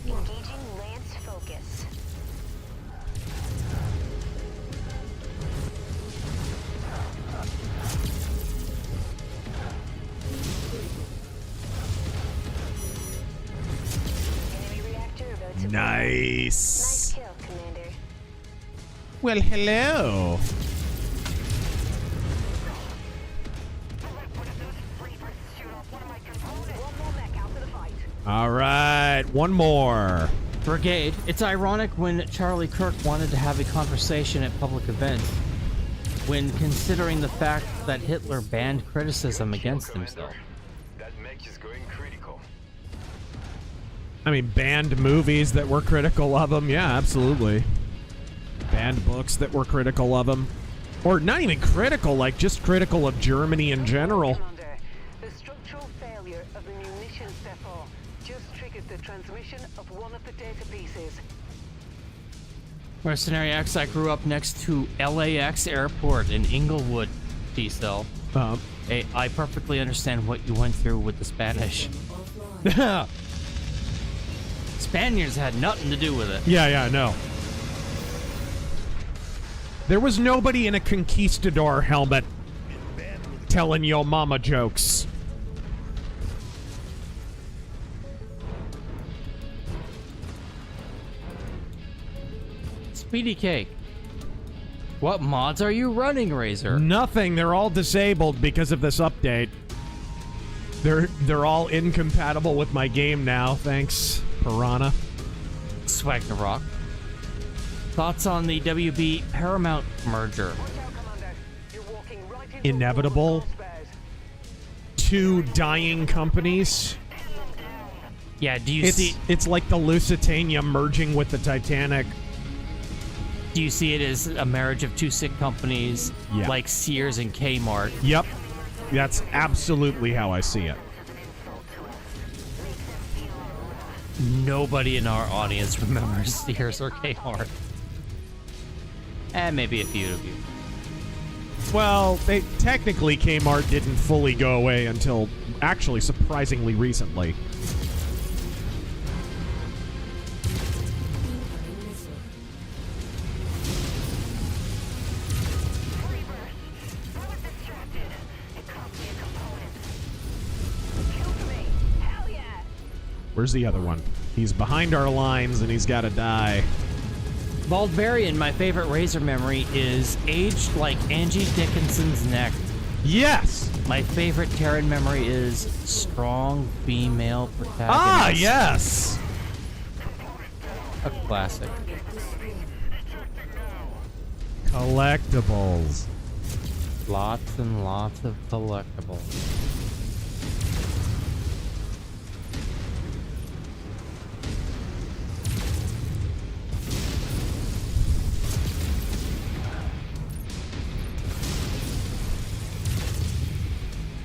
Speaker 6: Engaging Lance focus. Enemy reactor about to
Speaker 2: Nice.
Speaker 6: Nice kill, Commander.
Speaker 2: Well, hello.
Speaker 6: One more mech out for the fight.
Speaker 2: All right, one more.
Speaker 4: Brigade. It's ironic when Charlie Kirk wanted to have a conversation at public events, when considering the fact that Hitler banned criticism against himself.
Speaker 3: That mech is going critical.
Speaker 2: I mean, banned movies that were critical of him. Yeah, absolutely. Banned books that were critical of him. Or not even critical, like just critical of Germany in general.
Speaker 11: Commander, the structural failure of the munitions depot just triggered the transmission of one of the data pieces.
Speaker 4: Mercenary X, I grew up next to LAX Airport in Inglewood, T-Cell. I perfectly understand what you went through with the Spanish. Spaniards had nothing to do with it.
Speaker 2: Yeah, no. There was nobody in a conquistador helmet telling yo mama jokes.
Speaker 4: Speedy Cake. What mods are you running, Razor?
Speaker 2: Nothing. They're all disabled because of this update. They're all incompatible with my game now. Thanks, Piranha.
Speaker 4: Swagnarok. Thoughts on the WB Paramount merger?
Speaker 2: Inevitable. Two dying companies.
Speaker 4: Yeah, do you see?
Speaker 2: It's like the Lusitania merging with the Titanic.
Speaker 4: Do you see it as a marriage of two sick companies like Sears and Kmart?
Speaker 2: Yep. That's absolutely how I see it.
Speaker 4: Nobody in our audience remembers Sears or Kmart. And maybe a few of you.
Speaker 2: Well, technically Kmart didn't fully go away until actually surprisingly recently. Where's the other one? He's behind our lines and he's got to die.
Speaker 4: Baldbarian, my favorite Razor memory, is aged like Angie Dickinson's neck.
Speaker 2: Yes!
Speaker 4: My favorite Terran memory is strong female protagonist.
Speaker 2: Ah, yes!
Speaker 4: A classic.
Speaker 2: Collectibles.
Speaker 4: Lots and lots of collectibles.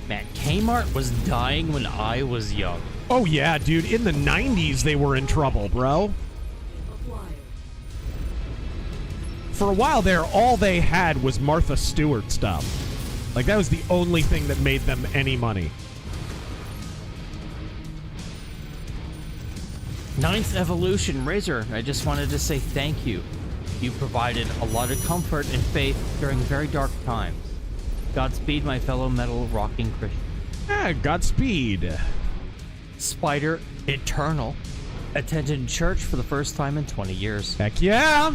Speaker 4: Man, Kmart was dying when I was young.
Speaker 2: Oh yeah, dude. In the 90s, they were in trouble, bro. For a while there, all they had was Martha Stewart stuff. Like, that was the only thing that made them any money.
Speaker 4: Ninth Evolution, Razor, I just wanted to say thank you. You provided a lot of comfort and faith during very dark times. Godspeed, my fellow metal rocking Christian.
Speaker 2: Ah, Godspeed.
Speaker 4: Spider Eternal attended church for the first time in 20 years.
Speaker 2: Heck yeah!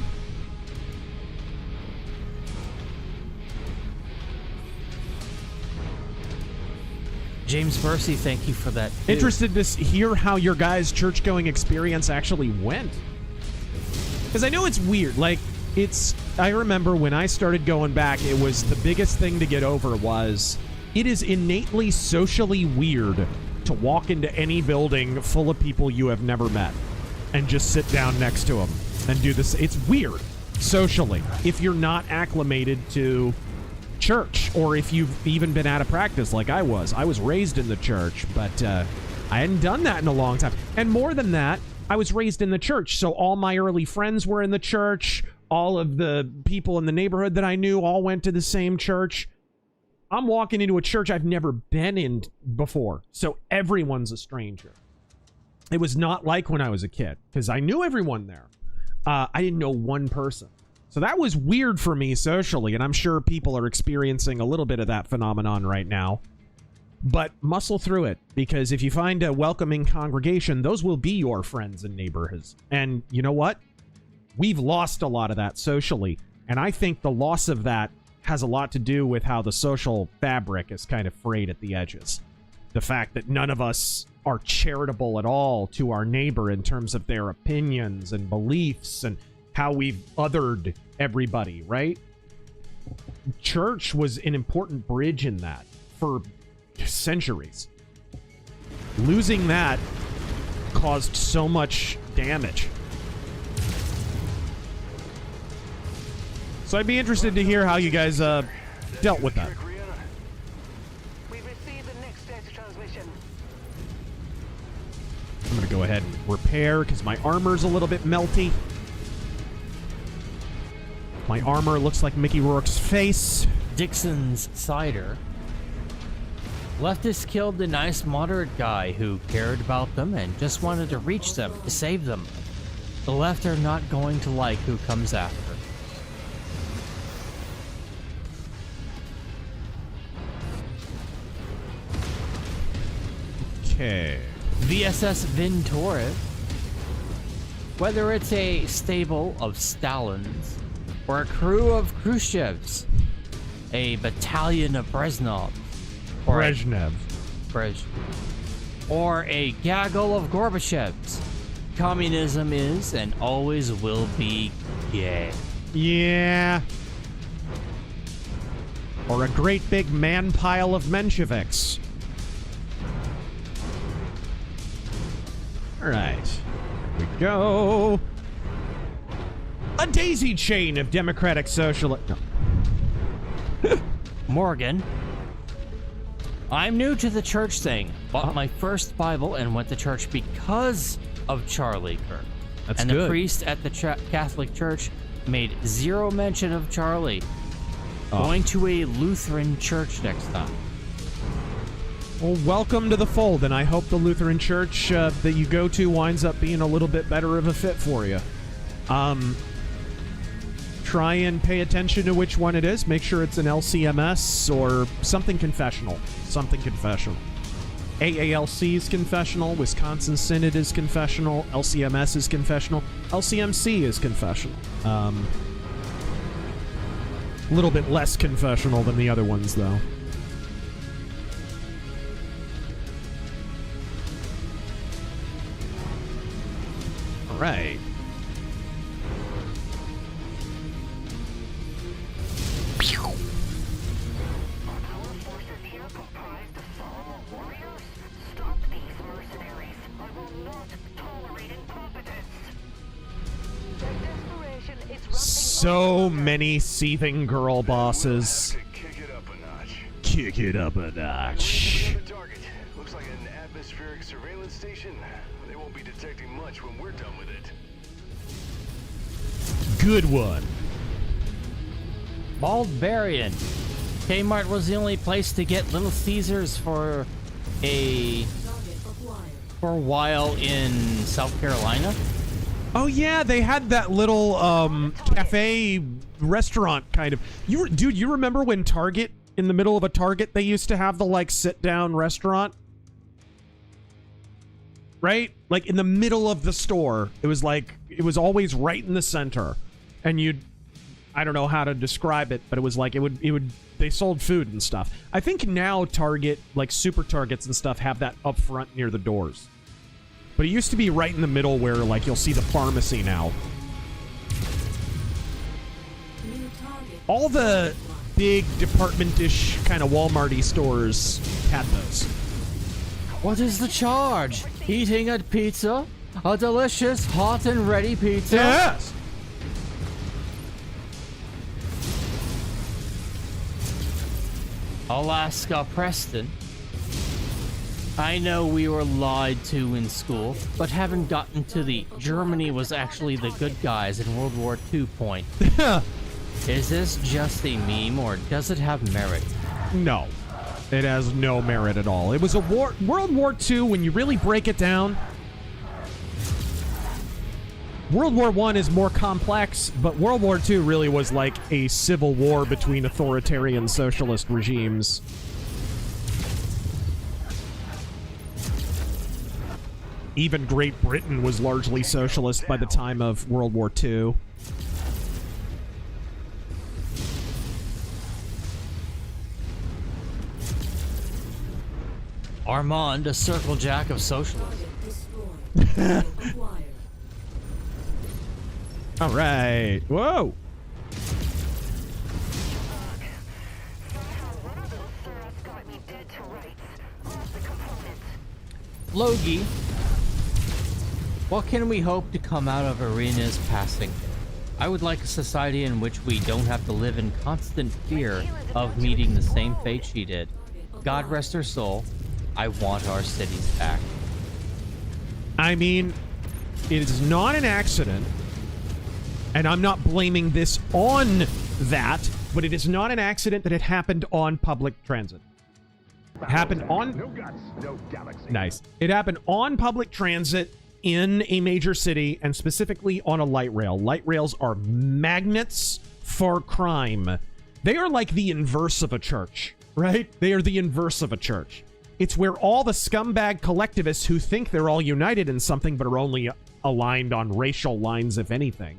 Speaker 4: James Mercy, thank you for that.
Speaker 2: Interested to hear how your guys' church-going experience actually went. Because I know it's weird. Like, I remember when I started going back, it was the biggest thing to get over was it is innately socially weird to walk into any building full of people you have never met and just sit down next to them and do this. It's weird socially if you're not acclimated to church, or if you've even been out of practice like I was. I was raised in the church, but I hadn't done that in a long time. And more than that, I was raised in the church, so all my early friends were in the church. All of the people in the neighborhood that I knew all went to the same church. I'm walking into a church I've never been in before, so everyone's a stranger. It was not like when I was a kid, because I knew everyone there. I didn't know one person. So that was weird for me socially, and I'm sure people are experiencing a little bit of that phenomenon right now. But muscle through it, because if you find a welcoming congregation, those will be your friends and neighborhoods. And you know what? We've lost a lot of that socially, and I think the loss of that has a lot to do with how the social fabric is kind of frayed at the edges. The fact that none of us are charitable at all to our neighbor in terms of their opinions and beliefs and how we've othered everybody, right? Church was an important bridge in that for centuries. Losing that caused so much damage. So I'd be interested to hear how you guys dealt with that.
Speaker 6: We've received the next data transmission.
Speaker 2: I'm going to go ahead and repair because my armor's a little bit melty. My armor looks like Mickey Rourke's face.
Speaker 4: Dixon's cider. Leftists killed the nice moderate guy who cared about them and just wanted to reach them, to save them. The left are not going to like who comes after.
Speaker 2: Okay.
Speaker 4: VSS Vintorov. Whether it's a stable of Stalins, or a crew of Khrushchevs, a battalion of Brezhnev, or or a gaggle of Gorbachevs, communism is and always will be gay.
Speaker 2: Yeah. Or a great big man pile of Mensheviks. Alright. Here we go. A daisy chain of democratic socialist. No.
Speaker 4: Morgan. I'm new to the church thing. Bought my first Bible and went to church because of Charlie Kirk.
Speaker 2: That's
Speaker 4: and
Speaker 2: good.
Speaker 4: The priest at the Catholic Church made zero mention of Charlie. Going to a Lutheran church next time.
Speaker 2: Well, welcome to the fold, and I hope the Lutheran church that you go to winds up being a little bit better of a fit for you. Try and pay attention to which one it is. Make sure it's an LCMS or something confessional. Something confessional. AALC is confessional. Wisconsin Synod is confessional. LCMS is confessional. LCMC is confessional. A little bit less confessional than the other ones, though. All right. So many seething girl bosses.
Speaker 3: Kick it up a notch.
Speaker 2: Kick it up a notch.
Speaker 3: Another target. Looks like an atmospheric surveillance station. They won't be detecting much when we're done with it.
Speaker 2: Good one.
Speaker 4: Baldbarian. Kmart was the only place to get Little Caesars for a while in South Carolina.
Speaker 2: Oh yeah, they had that little cafe restaurant kind of. Dude, you remember when Target, in the middle of a Target, they used to have the like sit down restaurant? Right? Like in the middle of the store. It was like, it was always right in the center. And I don't know how to describe it, but it was like they sold food and stuff. I think now Target, like super Targets and stuff, have that up front near the doors. But it used to be right in the middle where, like, you'll see the pharmacy now. All the big department-ish kind of Walmart-y stores had those.
Speaker 4: What is the charge? Eating a pizza? A delicious, hot and ready pizza?
Speaker 2: Yes!
Speaker 4: Alaska Preston. I know we were lied to in school, but haven't gotten to the Germany was actually the good guys in World War II point. Is this just a meme or does it have merit?
Speaker 2: No. It has no merit at all. It was a war. World War II, when you really break it down, World War I is more complex, but World War II really was like a civil war between authoritarian socialist regimes. Even Great Britain was largely socialist by the time of World War II.
Speaker 4: Armand, a circle jack of socialism.
Speaker 2: All right. Whoa.
Speaker 4: Logie, what can we hope to come out of Arena's passing? I would like a society in which we don't have to live in constant fear of meeting the same fate she did. God rest her soul. I want our cities back.
Speaker 2: I mean, it is not an accident, and I'm not blaming this on that, but it is not an accident that it happened on public transit. It happened on...
Speaker 10: No guts, no galaxy.
Speaker 2: Nice. It happened on public transit in a major city, and specifically on a light rail. Light rails are magnets for crime. They are like the inverse of a church, right? They are the inverse of a church. It's where all the scumbag collectivists who think they're all united in something but are only aligned on racial lines, if anything,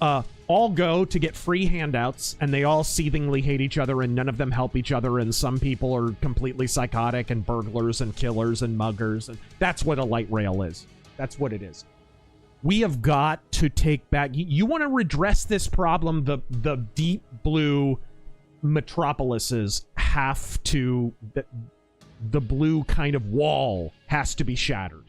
Speaker 2: all go to get free handouts, and they all seethingly hate each other, and none of them help each other, and some people are completely psychotic and burglars and killers and muggers, and that's what a light rail is. That's what it is. We have got to take back... You want to redress this problem, the deep blue metropolises have to... The blue kind of wall has to be shattered.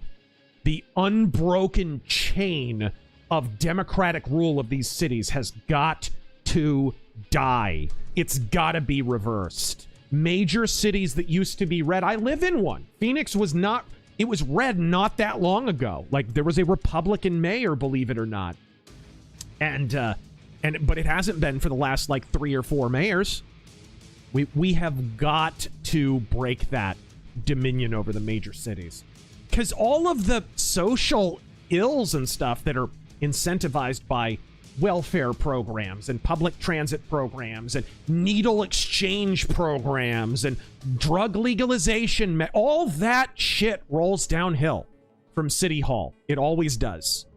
Speaker 2: The unbroken chain of democratic rule of these cities has got to die. It's got to be reversed. Major cities that used to be red, I live in one. Phoenix was not, it was red not that long ago. Like, there was a Republican mayor, believe it or not. But it hasn't been for the last, like, 3 or 4 mayors. We have got to break that dominion over the major cities. Because all of the social ills and stuff that are incentivized by welfare programs and public transit programs and needle exchange programs and drug legalization, all that shit rolls downhill from City Hall. It always does.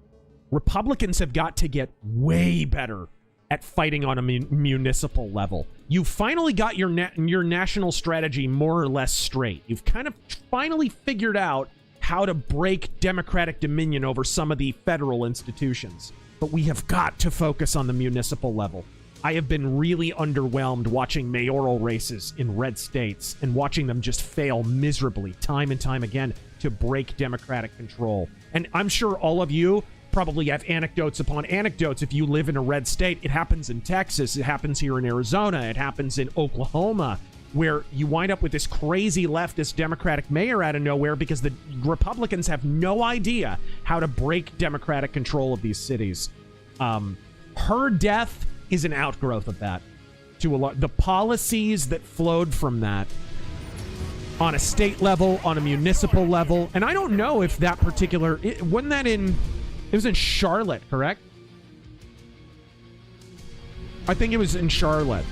Speaker 2: Republicans have got to get way better at fighting on a municipal level. You finally got your national strategy more or less straight. You've kind of finally figured out how to break democratic dominion over some of the federal institutions. But we have got to focus on the municipal level. I have been really underwhelmed watching mayoral races in red states and watching them just fail miserably time and time again to break democratic control. And I'm sure all of you probably have anecdotes upon anecdotes if you live in a red state. It happens in Texas. It happens here in Arizona. It happens in Oklahoma, where you wind up with this crazy leftist Democratic mayor out of nowhere because the Republicans have no idea how to break democratic control of these cities. Her death is an outgrowth of that. To a lot, the policies that flowed from that on a state level, on a municipal level, and I don't know if that particular... wasn't that in... It was in Charlotte, correct? I think it was in Charlotte.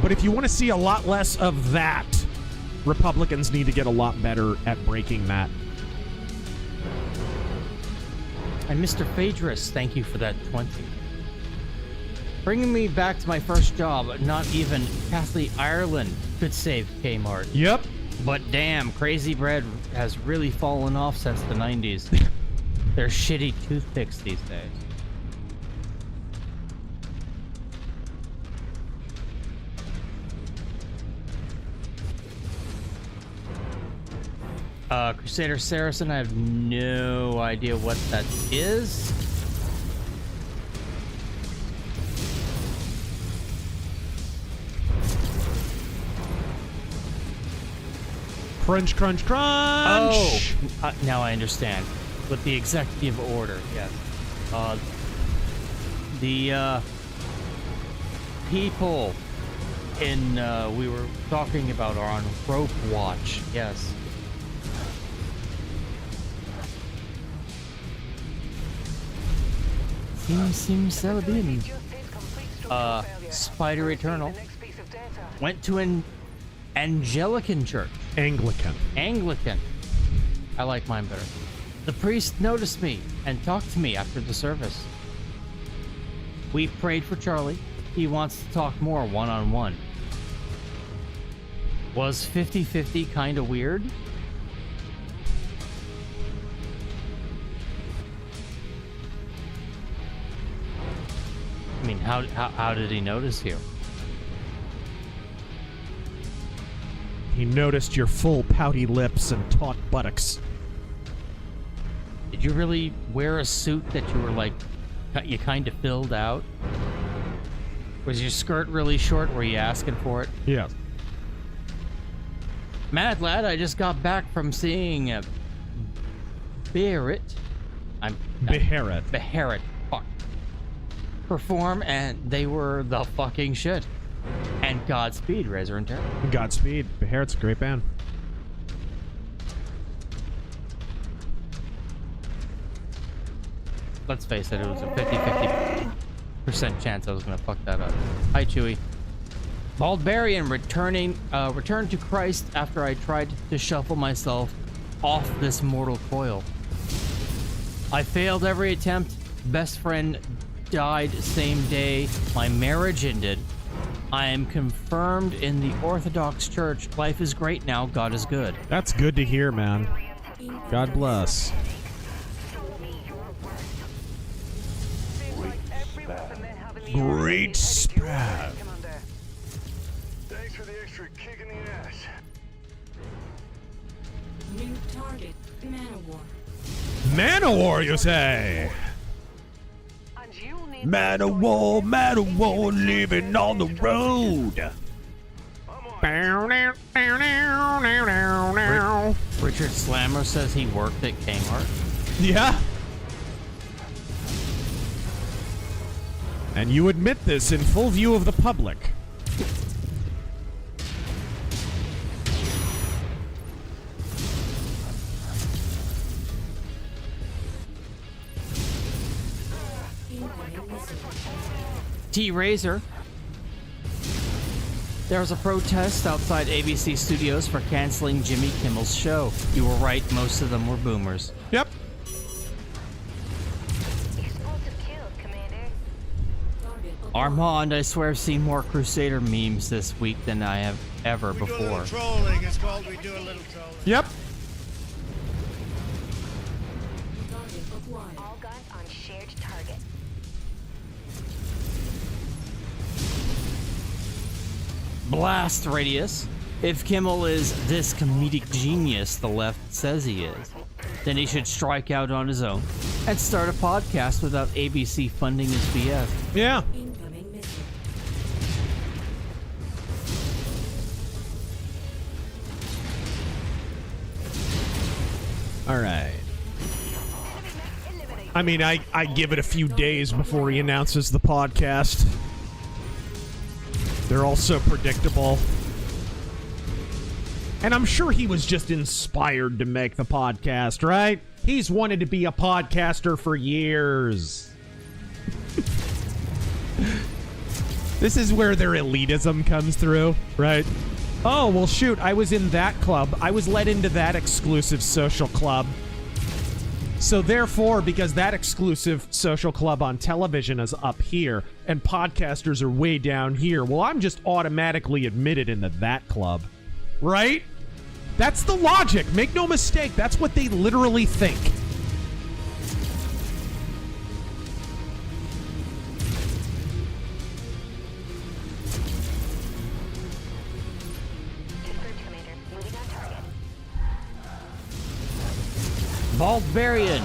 Speaker 2: But if you want to see a lot less of that, Republicans need to get a lot better at breaking that.
Speaker 4: And Mr. Phaedrus, thank you for that 20. Bringing me back to my first job, not even Kathleen Ireland could save Kmart.
Speaker 2: Yep.
Speaker 4: But damn, Crazy Bread has really fallen off since the 90s. They're shitty toothpicks these days. Crusader Saracen, I have no idea what that is.
Speaker 2: Crunch, crunch, crunch!
Speaker 4: Oh! Now I understand. With the executive order, yes. The people in we were talking about are on rope watch, yes. Seems so bien. Spider Eternal went to an Anglican church. Anglican. I like mine better. The priest noticed me and talked to me after the service. We prayed for Charlie. He wants to talk more one-on-one. Was 50-50 kind of weird? I mean, how did he notice you?
Speaker 2: He noticed your full pouty lips and taut buttocks.
Speaker 4: Did you really wear a suit that you were like, you kind of filled out? Was your skirt really short? Were you asking for it?
Speaker 2: Yeah.
Speaker 4: Mad lad, I just got back from seeing Beharit. Beharit. Fuck. Perform, and they were the fucking shit. And Godspeed, Razor and Terror.
Speaker 2: Godspeed. Beharit's a great band.
Speaker 4: Let's face it, it was a 50-50% chance I was gonna fuck that up. Hi, Chewie. Baldbarian returned to Christ after I tried to shuffle myself off this mortal coil. I failed every attempt. Best friend died same day my marriage ended. I am confirmed in the Orthodox Church. Life is great now. God is good.
Speaker 2: That's good to hear, man. God bless. Great spat.
Speaker 3: Thanks for the extra kick in the ass.
Speaker 13: New target, Manowar.
Speaker 2: Manowar, you say? Manowar, living on the road.
Speaker 4: Richard Slammer says he worked at Kmart.
Speaker 2: Yeah. And you admit this in full view of the public.
Speaker 4: T-Razor. There was a protest outside ABC Studios for canceling Jimmy Kimmel's show. You were right, most of them were boomers.
Speaker 2: Yep.
Speaker 4: Armand, I swear I've seen more Crusader memes this week than I have ever before.
Speaker 14: We do a little trolling. It's called we do a little trolling.
Speaker 2: Yep.
Speaker 6: All guns on shared target.
Speaker 4: Blast Radius. If Kimmel is this comedic genius the left says he is, then he should strike out on his own and start a podcast without ABC funding his BS.
Speaker 2: Yeah. All right. I mean, I give it a few days before he announces the podcast. They're all so predictable. And I'm sure he was just inspired to make the podcast, right? He's wanted to be a podcaster for years. This is where their elitism comes through, right? Oh, well, shoot, I was in that club. I was let into that exclusive social club. So therefore, because that exclusive social club on television is up here and podcasters are way down here, well, I'm just automatically admitted into that club. Right?
Speaker 1: That's the logic. Make no mistake. That's what they literally think.
Speaker 4: Barbarian,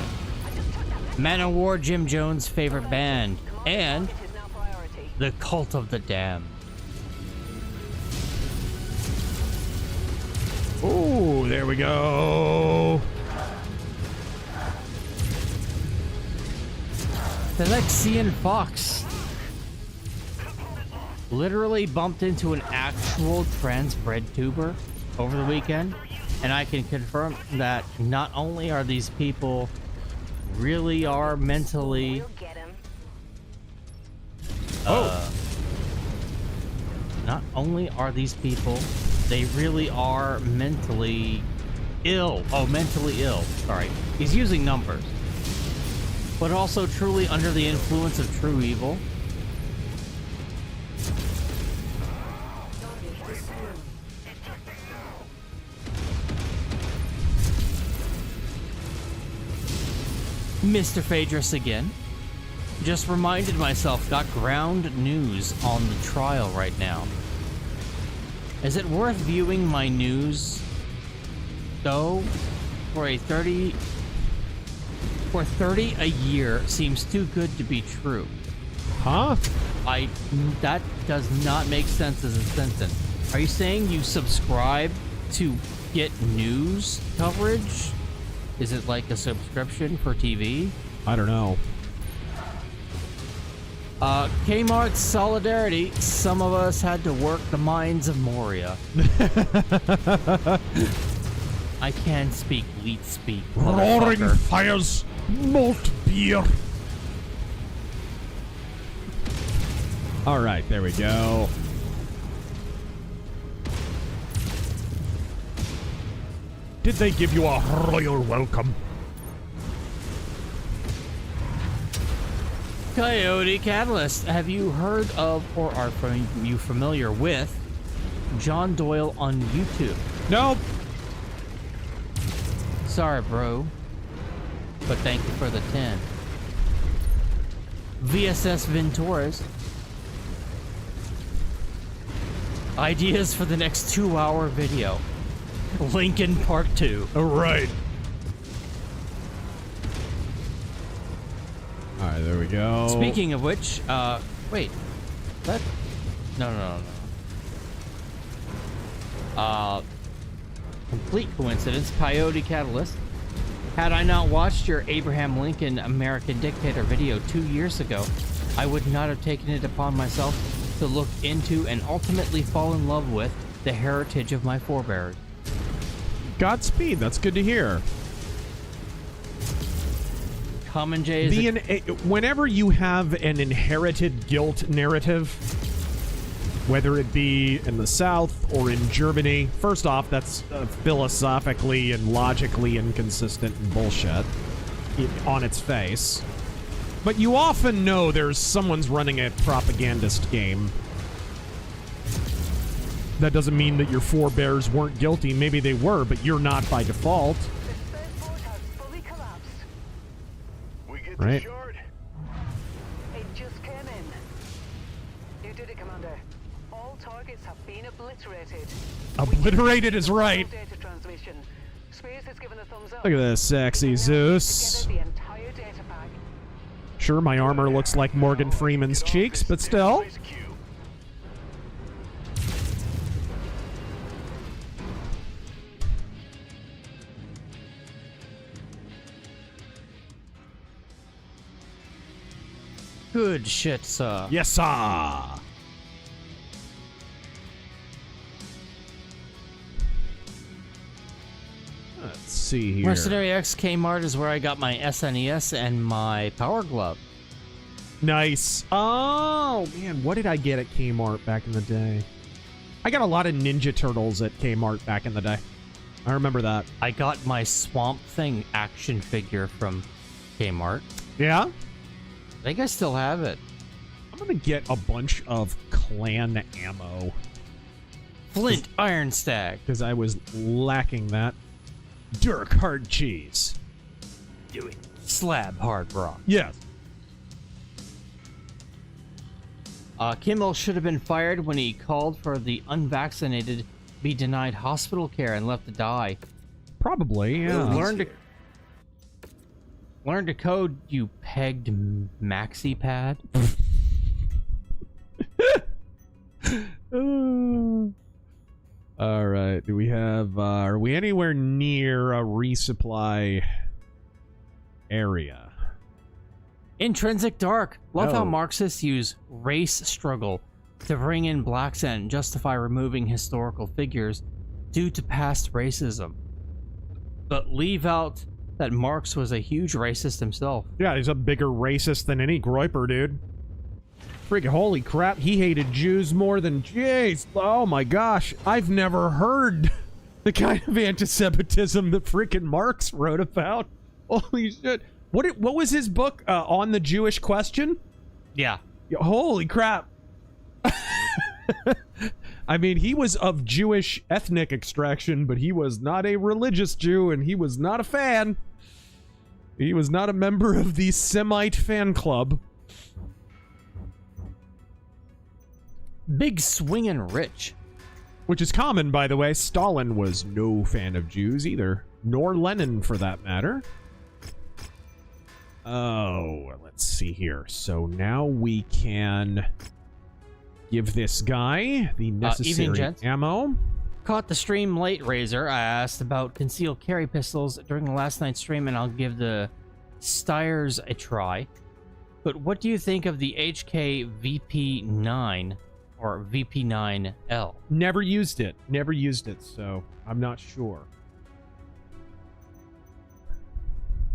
Speaker 4: Man-O-War Jim Jones' favorite band, and the Cult of the Damned.
Speaker 1: Oh, there we go.
Speaker 4: Alexian Fox literally bumped into an actual transbred tuber over the weekend, and I can confirm that not only are these people really are mentally not only are these people, they really are mentally ill. Oh, mentally ill. Sorry. He's using numbers. But also truly under the influence of true evil. Mr. Phaedrus again. Just reminded myself, got ground news on the trial right now. Is it worth viewing my news, though? For 30 a year seems too good to be true.
Speaker 1: Huh?
Speaker 4: That does not make sense as a sentence. Are you saying you subscribe to get news coverage? Is it like a subscription for TV?
Speaker 1: I don't know.
Speaker 4: Kmart's solidarity. Some of us had to work the mines of Moria. I can speak leet speak.
Speaker 1: Roaring fires, malt beer. All right, there we go. Did they give you a royal welcome?
Speaker 4: Coyote Catalyst, have you heard of or are you familiar with John Doyle on YouTube?
Speaker 1: Nope.
Speaker 4: Sorry, bro. But thank you for the 10. VSS Ventures. Ideas for the next 2-hour video. Lincoln Part 2.
Speaker 1: All right. All right, there we go.
Speaker 4: Speaking of which, wait. That? No. Complete coincidence. Coyote Catalyst. Had I not watched your Abraham Lincoln American Dictator video 2 years ago, I would not have taken it upon myself to look into and ultimately fall in love with the heritage of my forebears.
Speaker 1: Godspeed. That's good to hear.
Speaker 4: Common J is
Speaker 1: whenever you have an inherited guilt narrative, whether it be in the South or in Germany, first off, that's philosophically and logically inconsistent and bullshit on its face. But you often know there's someone's running a propagandist game. That doesn't mean that your forebears weren't guilty. Maybe they were, but you're not by default. Right.
Speaker 11: It just came in. You did it, Commander. All targets have been obliterated.
Speaker 1: Obliterated is right.
Speaker 11: Data transmission. Spears has given a thumbs up.
Speaker 1: Look at this sexy Zeus.
Speaker 11: The entire data pack.
Speaker 1: Sure, my armor looks like Morgan Freeman's cheeks, but still.
Speaker 4: good shit, sir.
Speaker 1: Yes, sir. Let's see here.
Speaker 4: Mercenary X Kmart is where I got my SNES and my Power Glove.
Speaker 1: Nice. Oh, man, what did I get at Kmart back in the day? I got a lot of Ninja Turtles at Kmart back in the day. I remember that.
Speaker 4: I got my Swamp Thing action figure from Kmart.
Speaker 1: Yeah?
Speaker 4: I think I still have it.
Speaker 1: I'm gonna get a bunch of clan ammo.
Speaker 4: Flint Iron Stag.
Speaker 2: Because I was lacking that. Dirk hard cheese.
Speaker 4: Do it. Slab hard rock.
Speaker 2: Yes.
Speaker 4: Kimmel should have been fired when he called for the unvaccinated be denied hospital care and left to die.
Speaker 2: Probably, yeah.
Speaker 4: Learn to code, you pegged maxi pad.
Speaker 2: All right. Do we have? Are we anywhere near a resupply area?
Speaker 4: Intrinsic Dark. Love how
Speaker 2: Oh.
Speaker 4: Marxists use race struggle to bring in blacks and justify removing historical figures due to past racism, but leave out that Marx was a huge racist himself.
Speaker 2: Yeah, he's a bigger racist than any Groyper, dude. Freaking holy crap, he hated Jews more than... Jeez, oh my gosh, I've never heard the kind of anti-Semitism that freaking Marx wrote about. Holy shit. What was his book, On the Jewish Question?
Speaker 4: Yeah.
Speaker 2: Holy crap. I mean, he was of Jewish ethnic extraction, but he was not a religious Jew, and he was not a fan. He was not a member of the Semite fan club.
Speaker 4: Big swingin' rich.
Speaker 2: Which is common, by the way. Stalin was no fan of Jews either. Nor Lenin, for that matter. Oh, let's see here. So now we can give this guy the necessary ammo.
Speaker 4: Caught the stream late, Razor. I asked about concealed carry pistols during the last night's stream, and I'll give the Styres a try. But what do you think of the HK VP9 or VP9L?
Speaker 2: Never used it. Never used it, so I'm not sure.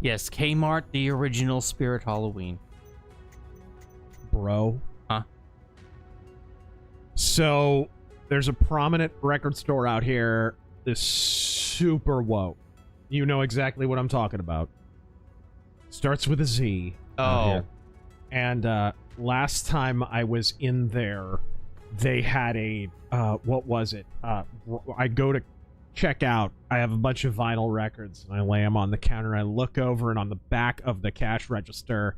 Speaker 4: Yes, Kmart, the original Spirit Halloween.
Speaker 2: Bro.
Speaker 4: Huh?
Speaker 2: So, there's a prominent record store out here that's super woke. You know exactly what I'm talking about. Starts with a Z.
Speaker 4: Oh.
Speaker 2: And last time I was in there, they had a, what was it? I go to check out. I have a bunch of vinyl records, and I lay them on the counter. I look over, and on the back of the cash register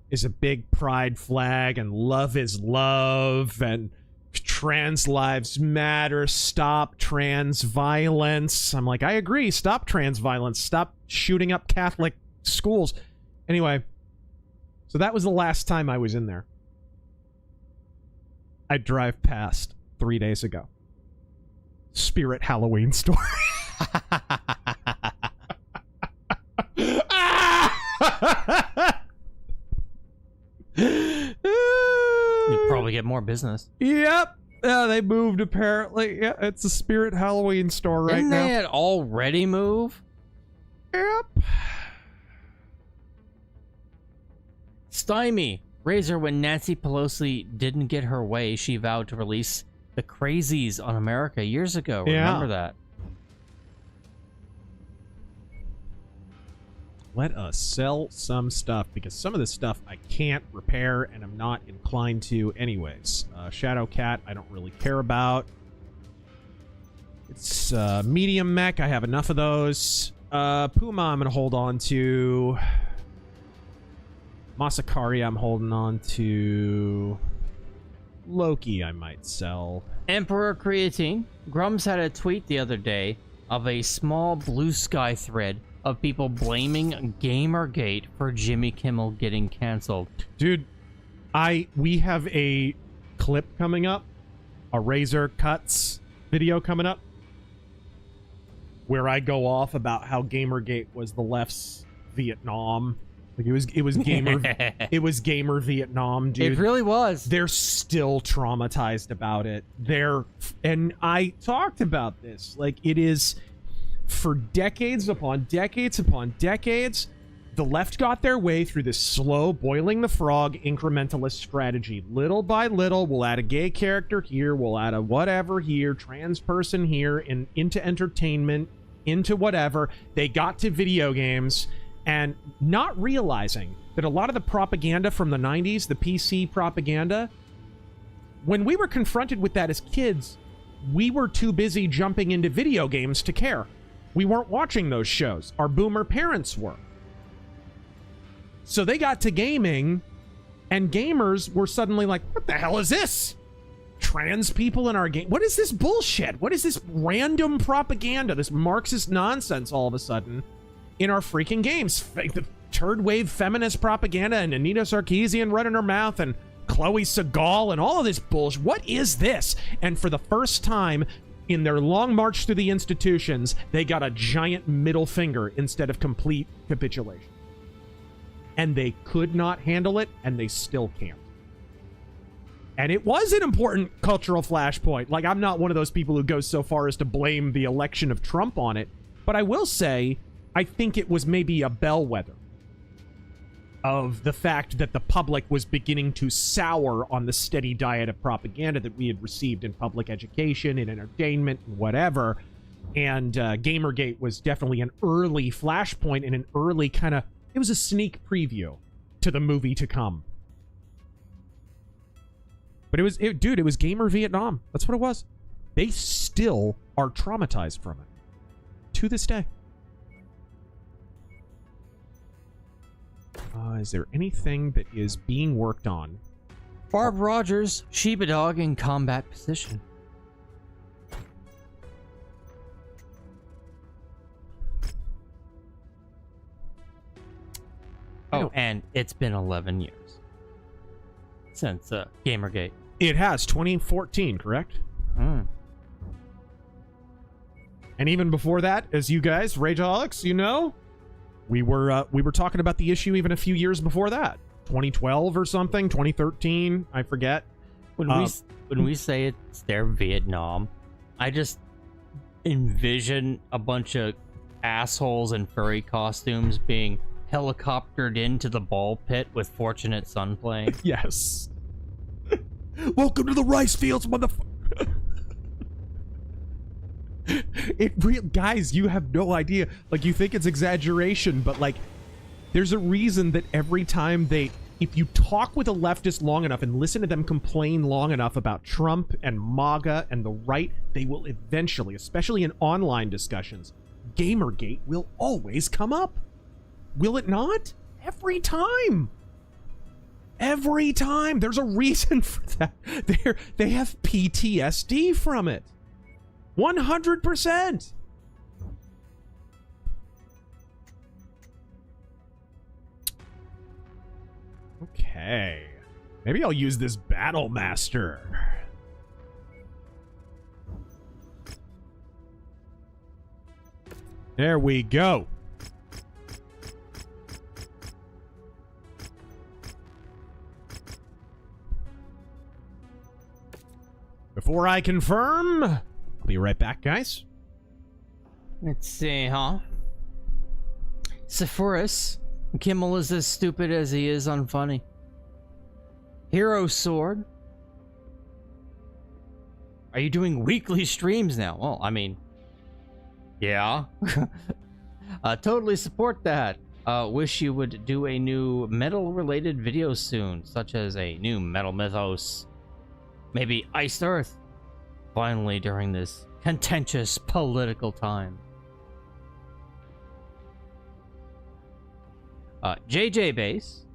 Speaker 2: is a big pride flag, and love is love, and trans lives matter, stop trans violence. I'm like, I agree, stop trans violence, stop shooting up Catholic schools. Anyway, so that was the last time I was in there. I drive past 3 days ago. Spirit Halloween store.
Speaker 4: You'd probably get more business.
Speaker 2: Yep. They moved apparently. Yeah, it's a Spirit Halloween store right
Speaker 4: Didn't
Speaker 2: now.
Speaker 4: they had already move?
Speaker 2: Yep.
Speaker 4: Stymie. Razor, when Nancy Pelosi didn't get her way, she vowed to release the Crazies on America years ago. Remember that?
Speaker 2: Let us sell some stuff, because some of this stuff I can't repair and I'm not inclined to anyways. Shadow Cat, I don't really care about. It's medium mech, I have enough of those. Puma I'm going to hold on to. Masakari I'm holding on to. Loki I might sell.
Speaker 4: Emperor Creatine. Grums had a tweet the other day of a small blue sky thread of people blaming Gamergate for Jimmy Kimmel getting canceled.
Speaker 2: Dude, we have a clip coming up, a Razor Cuts video coming up, where I go off about how Gamergate was the left's Vietnam. Like it was gamer it was gamer Vietnam, dude.
Speaker 4: It really was.
Speaker 2: They're still traumatized about it. And I talked about this. Like, it is for decades upon decades upon decades, the left got their way through this slow boiling the frog incrementalist strategy. Little by little, we'll add a gay character here, we'll add a whatever here, trans person here, and into entertainment, into whatever. They got to video games, and not realizing that a lot of the propaganda from the 90s, the PC propaganda, when we were confronted with that as kids, we were too busy jumping into video games to care. We weren't watching those shows. Our boomer parents were. So they got to gaming, and gamers were suddenly like, what the hell is this? Trans people in our game? What is this bullshit? What is this random propaganda, this Marxist nonsense all of a sudden in our freaking games? The third wave feminist propaganda and Anita Sarkeesian running her mouth and Chloe Segal and all of this bullshit. What is this? And for the first time in their long march through the institutions, they got a giant middle finger instead of complete capitulation. And they could not handle it, and they still can't. And it was an important cultural flashpoint. Like, I'm not one of those people who goes so far as to blame the election of Trump on it, but I will say, I think it was maybe a bellwether of the fact that the public was beginning to sour on the steady diet of propaganda that we had received in public education, in entertainment, and whatever. And Gamergate was definitely an early flashpoint and an early kind of, it was a sneak preview to the movie to come. But dude, it was Gamer Vietnam. That's what it was. They still are traumatized from it to this day. Is there anything that is being worked on?
Speaker 4: Barb Rogers, Sheba Dog in combat position. Oh, and it's been 11 years since Gamergate.
Speaker 2: It has, 2014, correct? And even before that, as you guys, Rageaholics, you know, we were talking about the issue even a few years before that, 2012 or something, 2013, I forget.
Speaker 4: When we say it's their Vietnam, I just envision a bunch of assholes in furry costumes being helicoptered into the ball pit with Fortunate Son playing.
Speaker 2: Yes. Welcome to the rice fields, motherfucker. Guys, you have no idea. Like, you think it's exaggeration, but like, there's a reason that every time if you talk with a leftist long enough and listen to them complain long enough about Trump and MAGA and the right, they will eventually, especially in online discussions, Gamergate will always come up. Will it not? Every time. Every time. There's a reason for that. They have PTSD from it. 100%. Okay. Maybe I'll use this Battle Master. There we go. Before I confirm, I'll be right back, guys.
Speaker 4: Let's see, huh? Sepphoris. Kimmel is as stupid as he is unfunny. Hero Sword. Are you doing weekly streams now? Well, I mean, yeah. Totally support that. Wish you would do a new metal-related video soon, such as a new metal mythos. Maybe Iced Earth. Finally, during this contentious political time. JJ Base.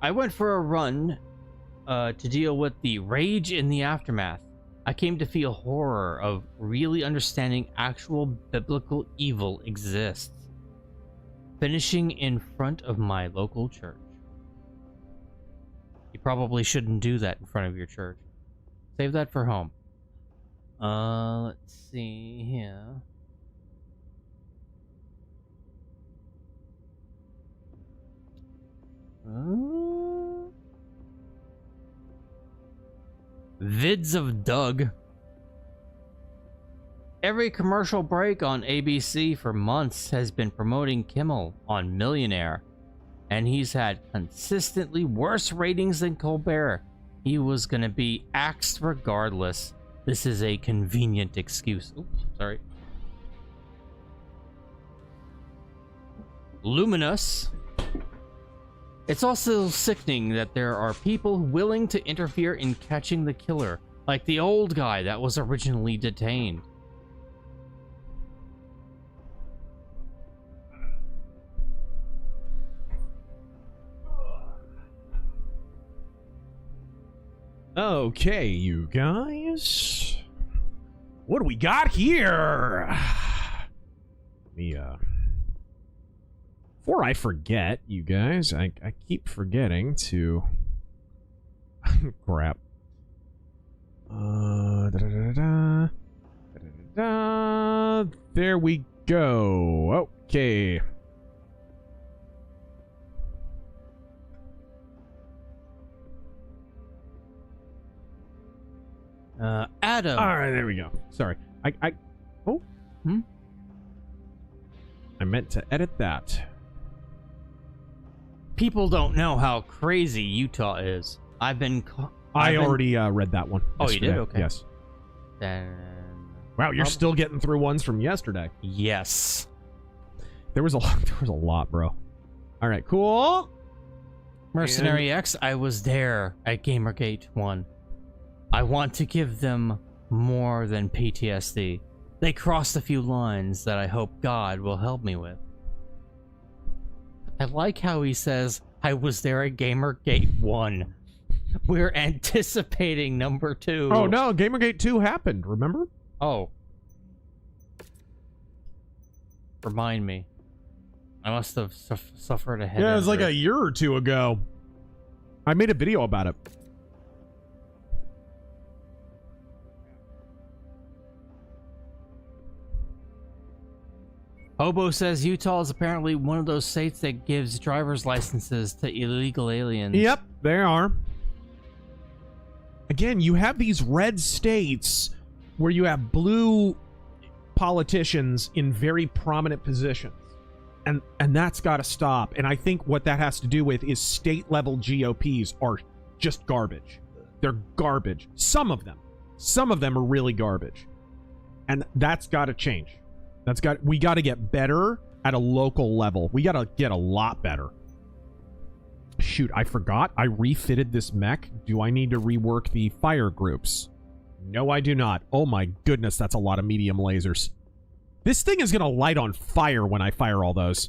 Speaker 4: I went for a run to deal with the rage in the aftermath. I came to feel horror of really understanding actual biblical evil exists. Finishing in front of my local church. You probably shouldn't do that in front of your church. Save that for home. Let's see here. Vids of Doug. Every commercial break on ABC for months has been promoting Kimmel on Millionaire, and he's had consistently worse ratings than Colbert. He was gonna be axed regardless. This is a convenient excuse. Oops, sorry. Luminous. It's also sickening that there are people willing to interfere in catching the killer Like the old guy that was originally detained.
Speaker 2: Okay, you guys. What do we got here? Let me, before I forget, you guys, I keep forgetting to... Crap. There we go. Okay.
Speaker 4: Adam.
Speaker 2: All right, there we go. Sorry. Oh. I meant to edit that.
Speaker 4: People don't know how crazy Utah is. I
Speaker 2: already read that one.
Speaker 4: Oh,
Speaker 2: yesterday.
Speaker 4: you did? Okay.
Speaker 2: Yes.
Speaker 4: Then...
Speaker 2: Wow, you're still getting through ones from yesterday.
Speaker 4: Yes.
Speaker 2: There was a lot, bro. All right, cool.
Speaker 4: Mercenary X, I was there at Gamergate 1. I want to give them more than PTSD. They crossed a few lines that I hope God will help me with. I like how he says, I was there at Gamergate 1. We're anticipating number 2.
Speaker 2: Oh no, Gamergate 2 happened, remember?
Speaker 4: Oh. Remind me. I must have suffered a head
Speaker 2: Yeah, it was like
Speaker 4: injury.
Speaker 2: a year or two ago. I made a video about it.
Speaker 4: Hobo says Utah is apparently one of those states that gives driver's licenses to illegal aliens.
Speaker 2: Yep, they are. Again, you have these red states where you have blue politicians in very prominent positions. And that's got to stop. And I think what that has to do with is state-level GOPs are just garbage. They're garbage. Some of them are really garbage. And that's got to change. We got to get better at a local level. We got to get a lot better. Shoot, I forgot. I refitted this mech. Do I need to rework the fire groups? No, I do not. Oh my goodness, that's a lot of medium lasers. This thing is going to light on fire when I fire all those.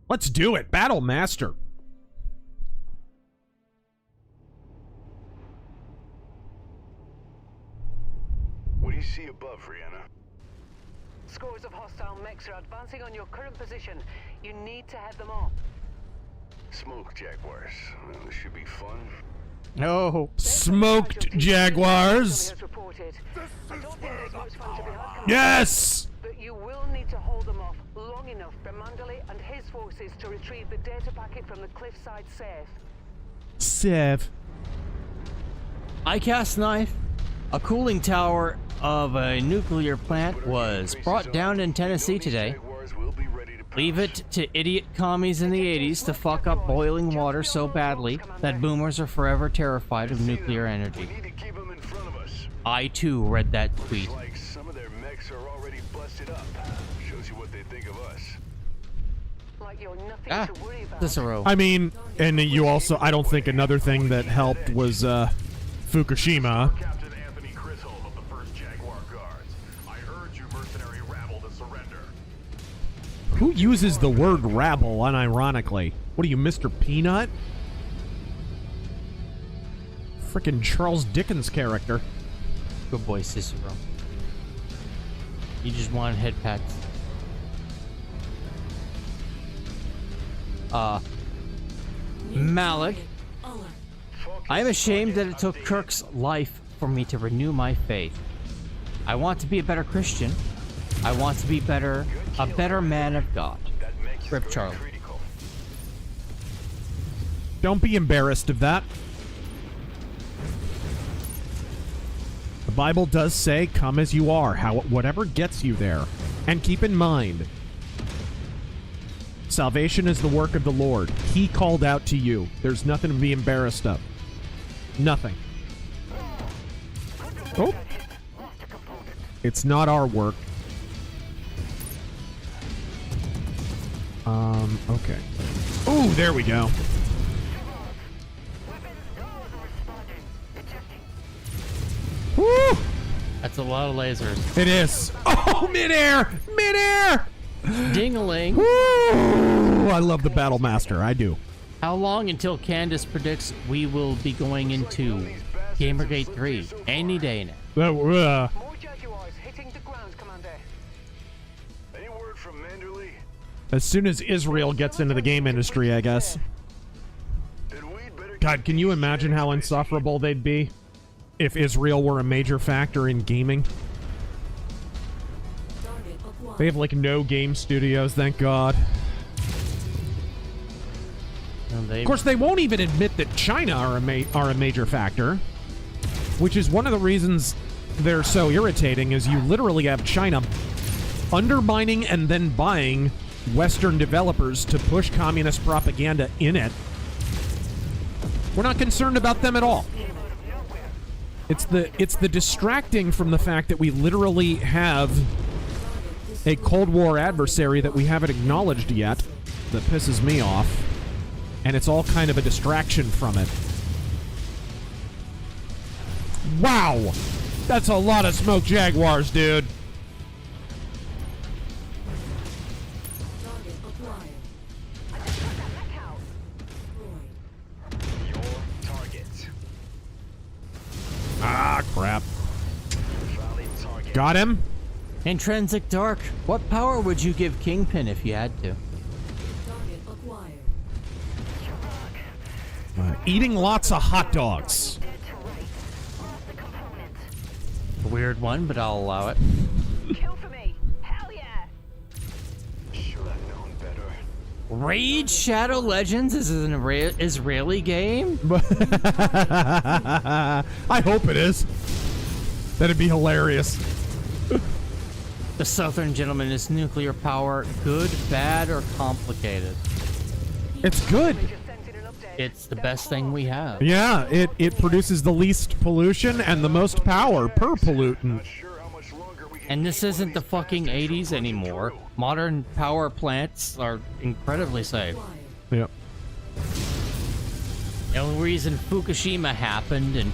Speaker 2: Let's do it. Battle Master.
Speaker 3: What do you see above, Rihanna?
Speaker 11: Scores of hostile mechs are advancing on your current position. You need to head them off.
Speaker 3: Smoke Jaguars. Well, this should be fun.
Speaker 2: No. Smoked Jaguars. Yes!
Speaker 11: But you will need to hold them off long enough for Mandalay and his forces to retrieve the data packet from the cliffside safe.
Speaker 2: Sev.
Speaker 4: I cast knife. A cooling tower of a nuclear plant was brought down in Tennessee today. Leave it to idiot commies in the 80s to fuck up boiling water so badly that boomers are forever terrified of nuclear energy. I too read that tweet.
Speaker 3: Like some of their mechs are already busted up. Shows you what they think of us.
Speaker 11: Like you're nothing to worry about.
Speaker 4: Cicero.
Speaker 2: I mean, and you also, I don't think another thing that helped was Fukushima. Who uses the word rabble unironically? What are you, Mr. Peanut? Frickin' Charles Dickens character.
Speaker 4: Good boy, Cicero. You just wanted head pats. Malik. I am ashamed that it took Kirk's life for me to renew my faith. I want to be a better Christian. I want to be a better man of God. Rip Charlie.
Speaker 2: Don't be embarrassed of that. The Bible does say, come as you are, whatever gets you there. And keep in mind, salvation is the work of the Lord. He called out to you. There's nothing to be embarrassed of. Nothing. Oh. It's not our work. Okay. Ooh, there we go.
Speaker 4: It's a lot of lasers.
Speaker 1: It is. Oh, midair! Midair!
Speaker 4: Ding-a-ling.
Speaker 1: Woo! I love the Battle Master. I do.
Speaker 4: How long until Candace predicts we will be going into Gamergate 3? Any day now.
Speaker 3: More Jaguars hitting the ground, Commander. Any word from Manderley?
Speaker 1: As soon as Israel gets into the game industry, I guess. God, can you imagine how insufferable they'd be if Israel were a major factor in gaming? They have, like, no game studios, thank God. Of course, they won't even admit that China are a major factor, which is one of the reasons they're so irritating, is you literally have China undermining and then buying Western developers to push communist propaganda in it. We're not concerned about them at all. It's the distracting from the fact that we literally have a Cold War adversary that we haven't acknowledged yet that pisses me off. And it's all kind of a distraction from it. Wow! That's a lot of smoke Jaguars, dude. Ah, crap. Got him?
Speaker 4: Intrinsic Dark. What power would you give Kingpin if you had to?
Speaker 1: Eating lots of hot dogs.
Speaker 4: A weird one, but I'll allow it.
Speaker 6: Kill for me. Hell yeah.
Speaker 3: Should have known better.
Speaker 4: Raid Shadow Legends is an Israeli game?
Speaker 1: I hope it is. That'd be hilarious.
Speaker 4: The Southern Gentleman is nuclear power. Good, bad, or complicated?
Speaker 1: It's good.
Speaker 4: It's the best thing we have.
Speaker 1: Yeah, it produces the least pollution and the most power per pollutant.
Speaker 4: And this isn't the fucking 80s anymore. Modern power plants are incredibly safe.
Speaker 1: Yep.
Speaker 4: The only reason Fukushima happened and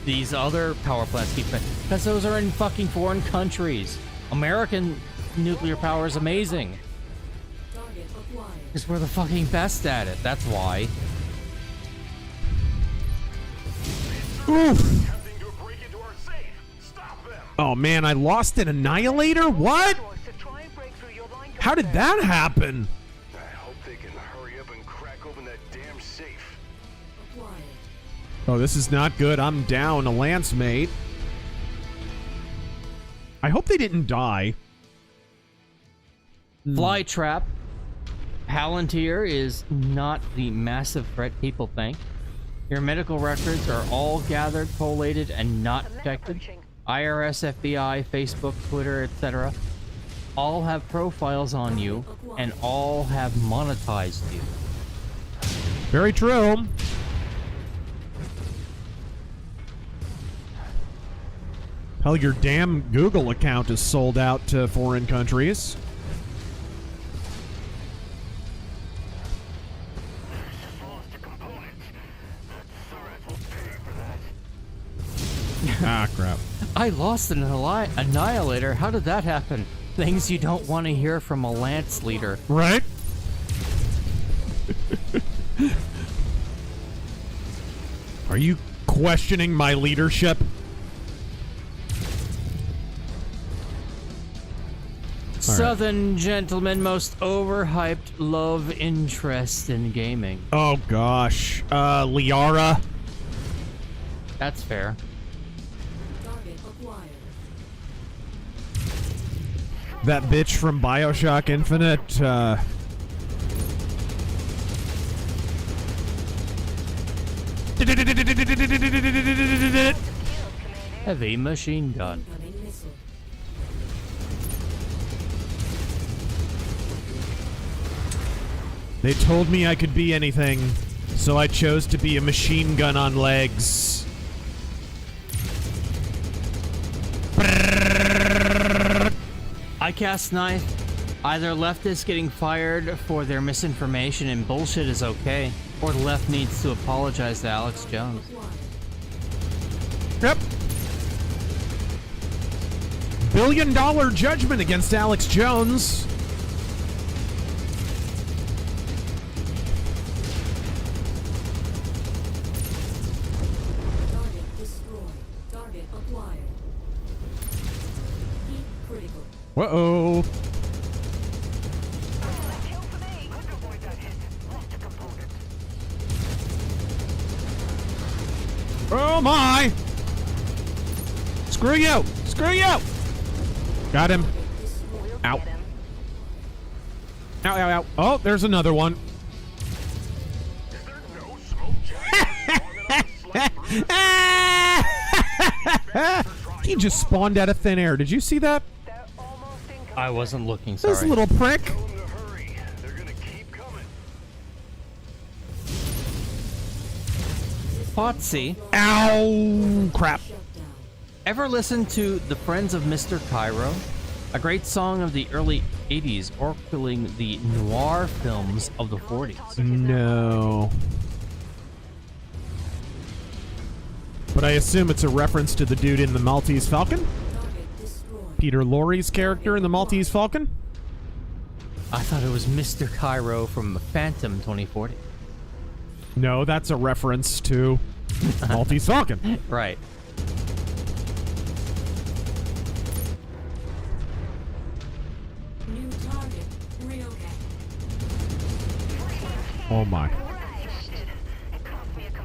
Speaker 4: these other power plants keep it because those are in fucking foreign countries. American nuclear power is amazing. Because we're the fucking best at it. That's why.
Speaker 1: Oof. Oh man, I lost an Annihilator? What? How did that happen?
Speaker 3: I hope they can hurry up and crack open that damn safe.
Speaker 1: Oh, this is not good. I'm down a lance mate. I hope they didn't die.
Speaker 4: Flytrap. Palantir is not the massive threat people think. Your medical records are all gathered, collated, and not protected. IRS, FBI, Facebook, Twitter, etc. all have profiles on you, and all have monetized you.
Speaker 1: Very true. Hell, your damn Google account is sold out to foreign countries. Ah, crap.
Speaker 4: I lost an Annihilator. How did that happen? Things you don't want to hear from a Lance leader.
Speaker 1: Right? Are you questioning my leadership?
Speaker 4: Southern Gentleman, most overhyped love interest in gaming.
Speaker 1: Oh, gosh. Liara.
Speaker 4: That's fair.
Speaker 1: That bitch from BioShock Infinite,
Speaker 4: Heavy machine gun.
Speaker 1: They told me I could be anything, so I chose to be a machine gun on legs.
Speaker 4: I cast knife. Either leftists getting fired for their misinformation and bullshit is okay, or the left needs to apologize to Alex Jones.
Speaker 1: Yep. billion-dollar judgment against Alex Jones.
Speaker 13: Target destroyed. Target acquired. Heat critical.
Speaker 1: Whoa. Oh my! Screw you! Screw you! Got him. Ow. Ow, ow, ow. Oh, there's another one. He just spawned out of thin air. Did you see that?
Speaker 4: I wasn't looking, sorry.
Speaker 1: This little prick.
Speaker 4: Potsy.
Speaker 1: Ow! Crap.
Speaker 4: Ever listen to The Friends of Mr. Cairo? A great song of the early 80s, oracling the noir films of the 40s.
Speaker 1: No. But I assume it's a reference to the dude in the Maltese Falcon? Peter Lorre's character in the Maltese Falcon?
Speaker 4: I thought it was Mr. Cairo from Phantom 2040.
Speaker 1: No, that's a reference to Maltese Falcon.
Speaker 4: Right.
Speaker 13: New target. Relocate.
Speaker 1: Oh my.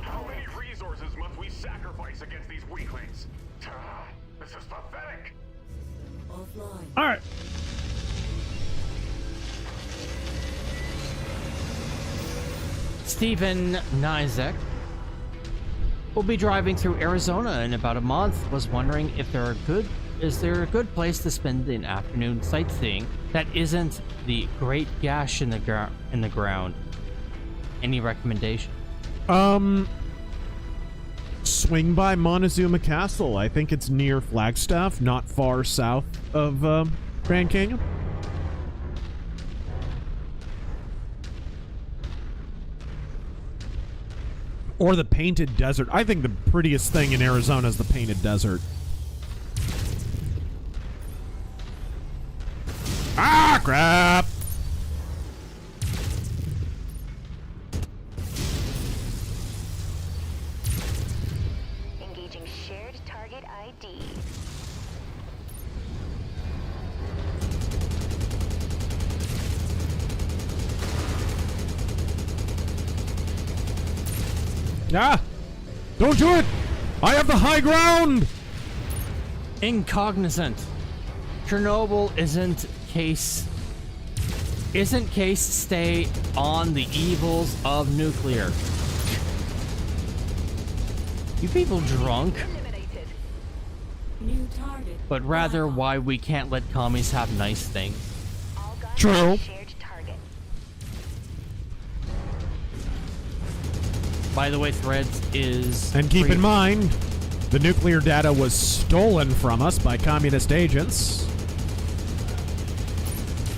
Speaker 3: How many resources must we sacrifice against these weaklings? This is pathetic.
Speaker 13: Offline.
Speaker 1: All right.
Speaker 4: Stephen Nizek will be driving through Arizona in about a month. Was wondering if is there a good place to spend an afternoon sightseeing that isn't the Great Gash in the ground. Any recommendation?
Speaker 1: Swing by Montezuma Castle. I think it's near Flagstaff, not far south of Grand Canyon. Or the Painted Desert. I think the prettiest thing in Arizona is the Painted Desert. Ah, crap!
Speaker 6: Engaging shared target ID.
Speaker 1: Ah! Don't do it! I have the high ground!
Speaker 4: Incognizant. Chernobyl isn't case stay on the evils of nuclear. You people drunk?
Speaker 13: New target.
Speaker 4: But rather why we can't let commies have nice things.
Speaker 1: True.
Speaker 4: By the way, Threads is...
Speaker 1: And keep
Speaker 4: free.
Speaker 1: in mind, the nuclear data was stolen from us by communist agents.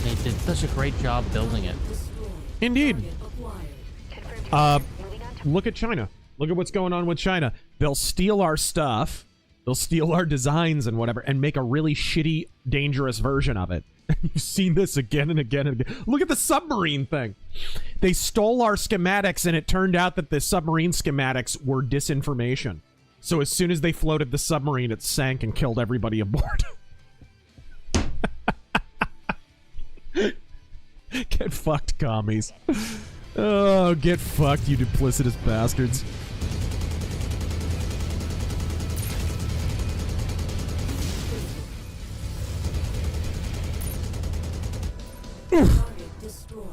Speaker 4: They did such a great job building it.
Speaker 1: Indeed. Look at China. Look at what's going on with China. They'll steal our stuff, they'll steal our designs and whatever, and make a really shitty, dangerous version of it. You've seen this again and again and again. Look at the submarine thing. They stole our schematics, and it turned out that the submarine schematics were disinformation. So as soon as they floated the submarine, it sank and killed everybody aboard. Get fucked, commies. Oh, get fucked, you duplicitous bastards.
Speaker 13: Target destroyed.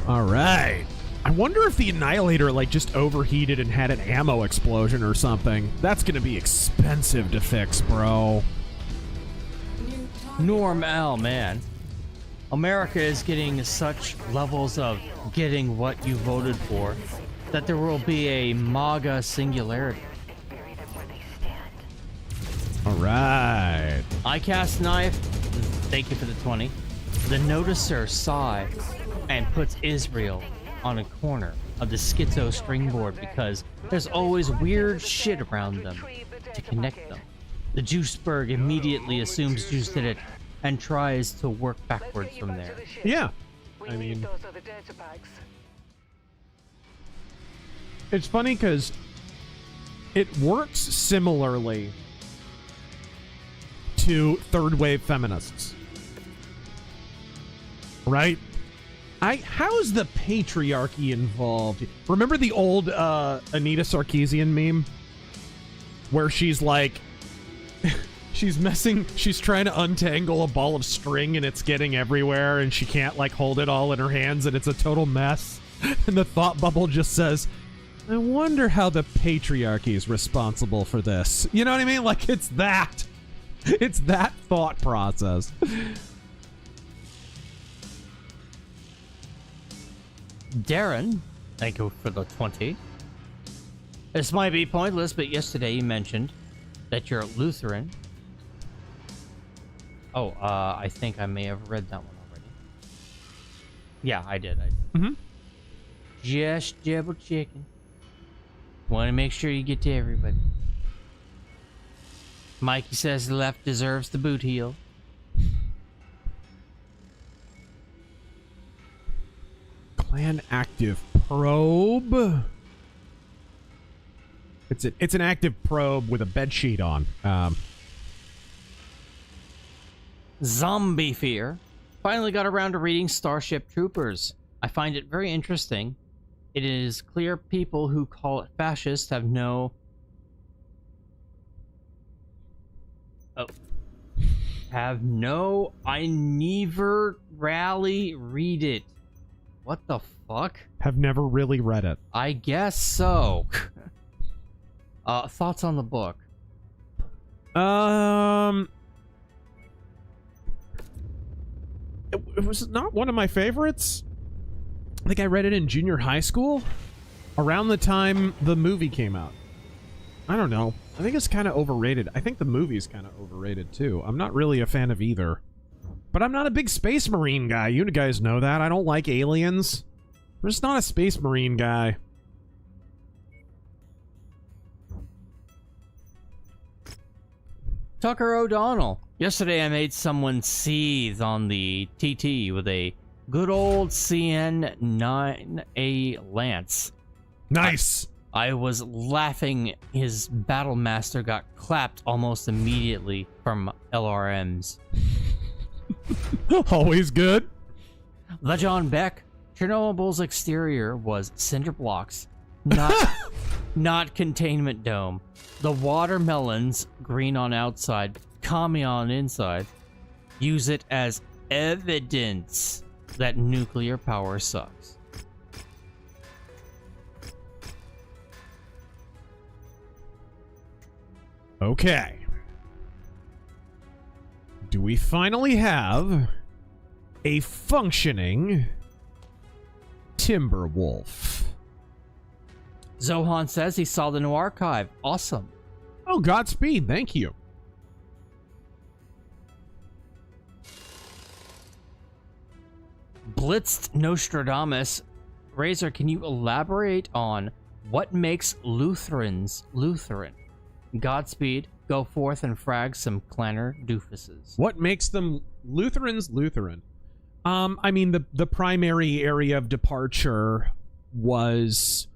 Speaker 1: All right. I wonder if the Annihilator, like, just overheated and had an ammo explosion or something. That's gonna be expensive to fix, bro.
Speaker 4: Normal, man. America is getting such levels of getting what you voted for that there will be a MAGA singularity.
Speaker 1: All right.
Speaker 4: I cast knife. Thank you for the 20. The noticer saw it and puts Israel on a corner of the schizo stringboard because there's always weird shit around them to connect them. The Juiceberg immediately assumes Juice did it and tries to work backwards from there.
Speaker 2: Yeah. I mean, it's funny because it works similarly to third wave feminists. Right? How's the patriarchy involved? Remember the old Anita Sarkeesian meme? Where she's like, she's trying to untangle a ball of string and it's getting everywhere and she can't like hold it all in her hands and it's a total mess. And the thought bubble just says, I wonder how the patriarchy is responsible for this. You know what I mean? Like it's that. It's that thought process.
Speaker 4: Darren, thank you for the 20. This might be pointless, but yesterday you mentioned that you're Lutheran. Oh, I think I may have read that one already. Yeah, I did.
Speaker 2: Mm-hmm.
Speaker 4: Just double checking. Want to make sure you get to everybody. Mikey says the left deserves the boot heel.
Speaker 2: Clan active probe. It's an active probe with a bed sheet on.
Speaker 4: Zombie Fear. Finally got around to reading Starship Troopers. I find it very interesting. It is clear people who call it fascist have no... I never rally read it. What the fuck?
Speaker 2: Have never really read it.
Speaker 4: I guess so. Thoughts on the book?
Speaker 2: It was not one of my favorites. I think I read it in junior high school, around the time the movie came out. I don't know. I think it's kind of overrated. I think the movie's kind of overrated too. I'm not really a fan of either. But I'm not a big Space Marine guy. You guys know that. I don't like aliens. I'm just not a Space Marine guy.
Speaker 4: Tucker O'Donnell. Yesterday I made someone seethe on the TT with a good old CN9A Lance.
Speaker 2: Nice!
Speaker 4: I was laughing. His battle master got clapped almost immediately from LRMs.
Speaker 2: Always good.
Speaker 4: The John Beck. Chernobyl's exterior was cinder blocks, not containment dome. The watermelons, green on outside, commie on inside, use it as evidence that nuclear power sucks.
Speaker 2: Okay. Do we finally have a functioning Timberwolf?
Speaker 4: Zohan says he saw the new archive. Awesome.
Speaker 2: Oh, Godspeed. Thank you.
Speaker 4: Blitzed Nostradamus. Razor, can you elaborate on what makes Lutherans Lutheran? Godspeed. Go forth and frag some clanner doofuses.
Speaker 2: What makes them Lutherans Lutheran? I mean, the primary area of departure was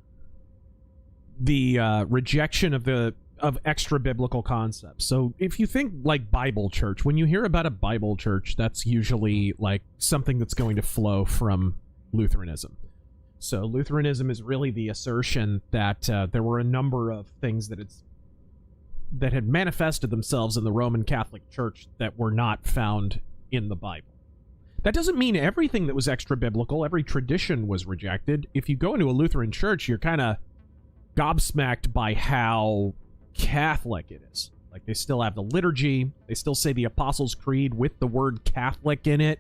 Speaker 2: the rejection of extra biblical concepts. So if you think like Bible church, when you hear about a Bible church, that's usually like something that's going to flow from Lutheranism. So Lutheranism is really the assertion that there were a number of things that had manifested themselves in the Roman Catholic Church that were not found in the Bible. That doesn't mean everything that was extra biblical, every tradition was rejected. If you go into a Lutheran church, you're kind of gobsmacked by how Catholic it is. Like, they still have the liturgy. They still say the Apostles' Creed with the word Catholic in it.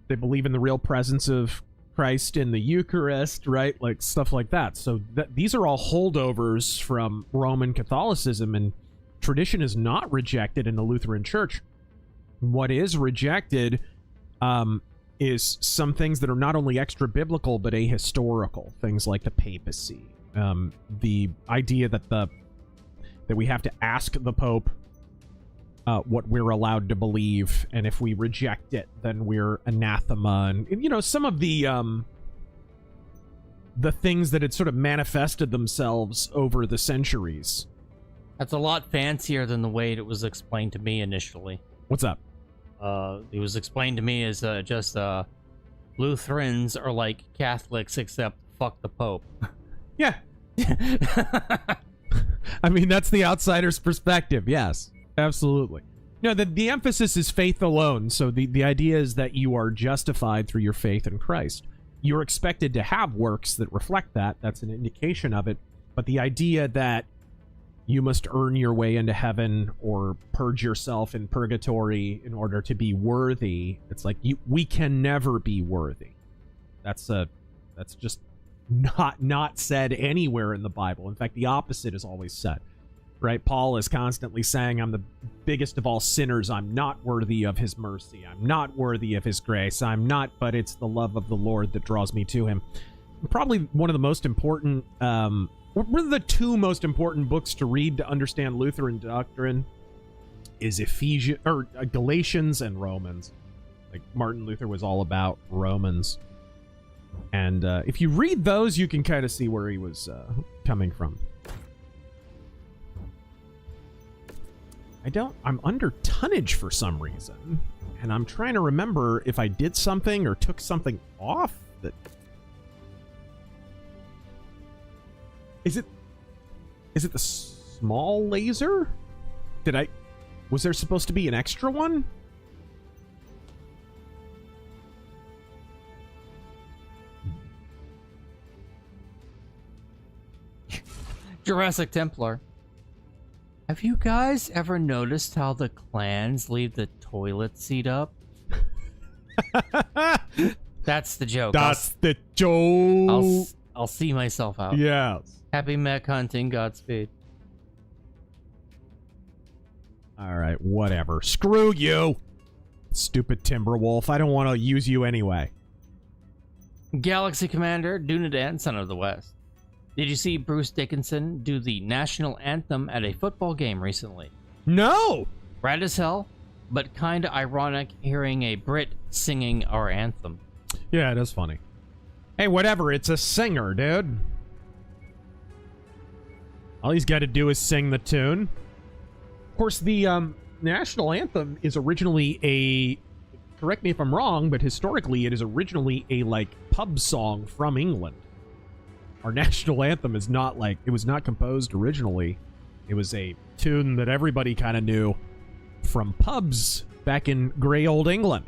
Speaker 2: They believe in the real presence of Christ in the Eucharist, right? Like, stuff like that. So these are all holdovers from Roman Catholicism, and tradition is not rejected in the Lutheran Church. What is rejected is some things that are not only extra-biblical, but ahistorical. Things like the papacy. The idea that we have to ask the Pope what we're allowed to believe, and if we reject it, then we're anathema. And you know, some of the things that had sort of manifested themselves over the centuries.
Speaker 4: That's a lot fancier than the way it was explained to me initially.
Speaker 2: What's up?
Speaker 4: It was explained to me as just Lutherans are like Catholics, except fuck the Pope.
Speaker 2: Yeah. I mean, that's the outsider's perspective. Yes, absolutely. No, the emphasis is faith alone. So the idea is that you are justified through your faith in Christ. You're expected to have works that reflect that. That's an indication of it. But the idea that you must earn your way into heaven or purge yourself in purgatory in order to be worthy, it's like we can never be worthy. That's just not said anywhere in the Bible. In fact, the opposite is always said. Right? Paul is constantly saying, I'm the biggest of all sinners. I'm not worthy of his mercy. I'm not worthy of his grace. I'm not, but it's the love of the Lord that draws me to him. Probably one of the most important, one of the two most important books to read to understand Lutheran doctrine is Galatians and Romans. Like, Martin Luther was all about Romans. And if you read those, you can kind of see where he was coming from. I'm under tonnage for some reason, and I'm trying to remember if I did something or took something off that... Is it the small laser? Was there supposed to be an extra one?
Speaker 4: Jurassic Templar. Have you guys ever noticed how the clans leave the toilet seat up? That's the joke.
Speaker 2: That's the joke.
Speaker 4: I'll see myself out.
Speaker 2: Yes.
Speaker 4: Happy mech hunting. Godspeed.
Speaker 2: All right, whatever. Screw you, stupid Timberwolf. I don't want to use you anyway.
Speaker 4: Galaxy Commander, Dunadan, Son of the West. Did you see Bruce Dickinson do the national anthem at a football game recently?
Speaker 2: No!
Speaker 4: Rad as hell, but kinda ironic hearing a Brit singing our anthem.
Speaker 2: Yeah, it is funny. Hey, whatever, it's a singer, dude. All he's got to do is sing the tune. Of course, the national anthem is originally correct me if I'm wrong, but historically it is originally a, like, pub song from England. Our national anthem is not like, it was not composed originally. It was a tune that everybody kind of knew from pubs back in gray old England,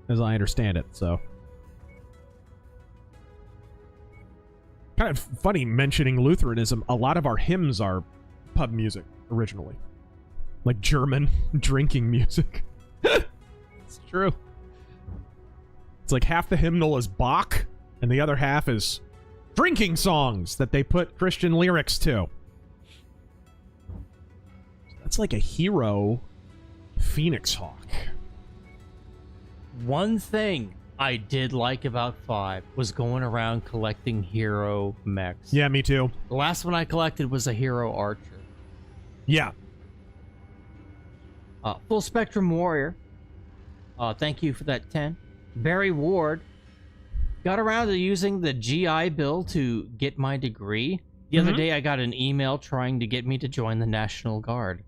Speaker 2: as I understand it, so. Kind of funny mentioning Lutheranism. A lot of our hymns are pub music originally. Like German drinking music. It's true. It's like half the hymnal is Bach, and the other half is drinking songs that they put Christian lyrics to. That's like a hero Phoenix Hawk.
Speaker 4: One thing I did like about 5 was going around collecting hero mechs.
Speaker 2: Yeah, me too.
Speaker 4: The last one I collected was a hero archer.
Speaker 2: Yeah.
Speaker 4: Full Spectrum Warrior. Thank you for that 10. Barry Ward. Got around to using the GI Bill to get my degree. The other day I got an email trying to get me to join the National Guard.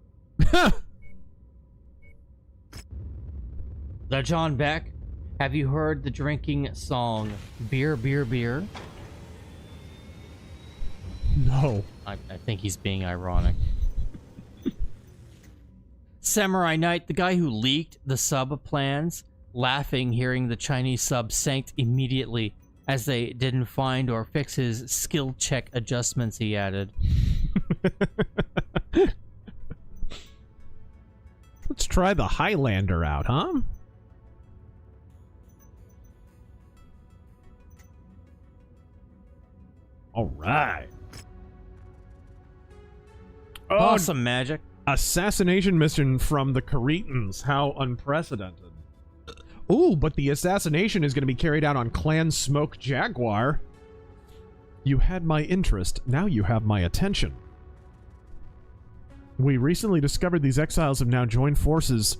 Speaker 4: The John Beck. Have you heard the drinking song Beer, Beer, Beer?
Speaker 2: No.
Speaker 4: I think he's being ironic. Samurai Knight, the guy who leaked the sub plans, laughing hearing the Chinese sub sanked immediately as they didn't find or fix his skill check adjustments he added.
Speaker 2: Let's try the Highlander out, huh? All right.
Speaker 4: Awesome magic.
Speaker 2: Assassination mission from the Caretans. How unprecedented. Ooh, but the assassination is going to be carried out on Clan Smoke Jaguar. You had my interest, now you have my attention. We recently discovered these exiles have now joined forces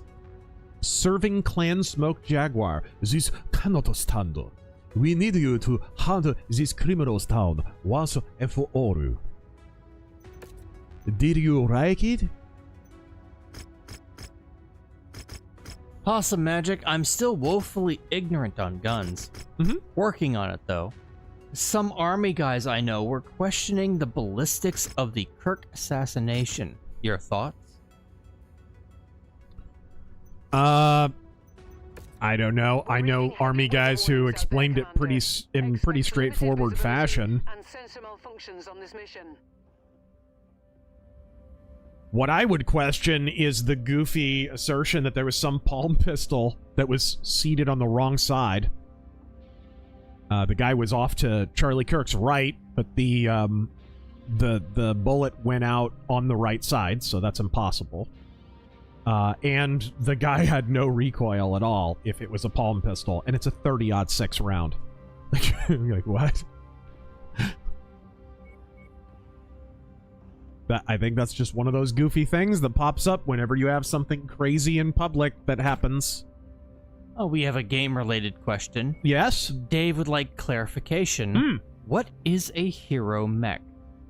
Speaker 2: serving Clan Smoke Jaguar. This cannot stand. We need you to hunt these criminals down once and for all. Did you like it?
Speaker 4: Awesome Magic, I'm still woefully ignorant on guns. Working on it though. Some army guys I know were questioning the ballistics of the Kirk assassination. Your thoughts?
Speaker 2: I don't know. I know army guys who explained it in pretty straightforward fashion.
Speaker 11: And sensor malfunctions on this mission.
Speaker 2: What I would question is the goofy assertion that there was some palm pistol that was seated on the wrong side. The guy was off to Charlie Kirk's right, but the bullet went out on the right side, so that's impossible. And the guy had no recoil at all if it was a palm pistol, and it's a 30-06 round. Like, what? I think that's just one of those goofy things that pops up whenever you have something crazy in public that happens.
Speaker 4: Oh, we have a game-related question.
Speaker 2: Yes?
Speaker 4: Dave would like clarification. What is a hero mech?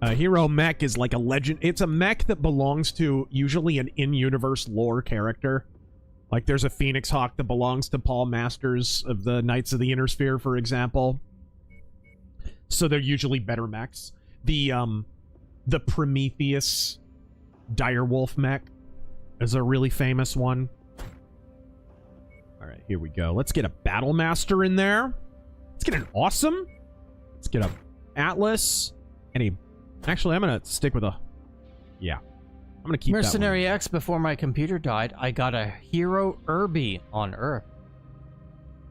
Speaker 2: A hero mech is like a legend. It's a mech that belongs to usually an in-universe lore character. Like there's a Phoenix Hawk that belongs to Paul Masters of the Knights of the Inner Sphere, for example. So they're usually better mechs. The Prometheus Direwolf mech is a really famous one. Alright, here we go. Let's get a Battle Master in there. Let's get an Awesome. Let's get a Atlas. Actually, I'm gonna stick with a... Yeah. I'm gonna keep
Speaker 4: Mercenary
Speaker 2: that one.
Speaker 4: X, before my computer died, I got a Hero Irby on Earth.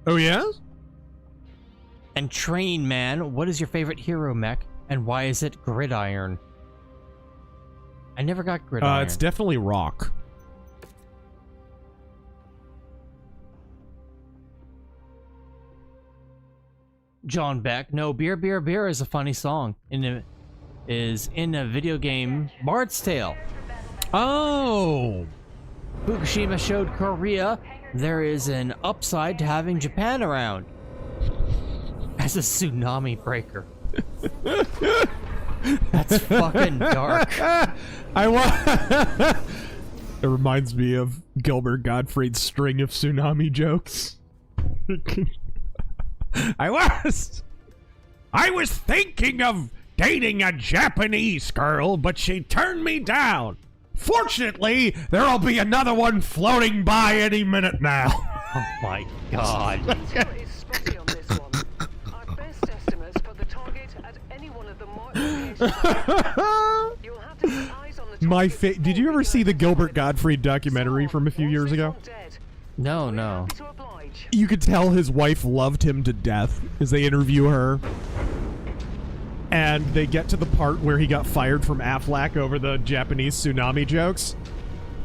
Speaker 2: Oh, yeah?
Speaker 4: And Train Man, what is your favorite hero mech, and why is it Gridiron? I never got Gridiron.
Speaker 2: It's definitely Rock.
Speaker 4: John Beck, no, Beer Beer Beer is a funny song. Is in a video game, Bard's Tale.
Speaker 2: Oh!
Speaker 4: Fukushima showed Korea there is an upside to having Japan around as a tsunami breaker. That's fucking dark.
Speaker 2: It reminds me of Gilbert Gottfried's string of tsunami jokes. I was thinking of dating a Japanese girl, but she turned me down. Fortunately, there'll be another one floating by any minute now.
Speaker 4: Oh my god.
Speaker 11: Is spotty on this one. Our best estimates put the target at any one of the marked locations. You'll have to keep eyes on the target.
Speaker 2: Did you ever see the Gilbert Gottfried documentary from a few years ago?
Speaker 4: No.
Speaker 2: You could tell his wife loved him to death as they interview her. And they get to the part where he got fired from Aflac over the Japanese tsunami jokes.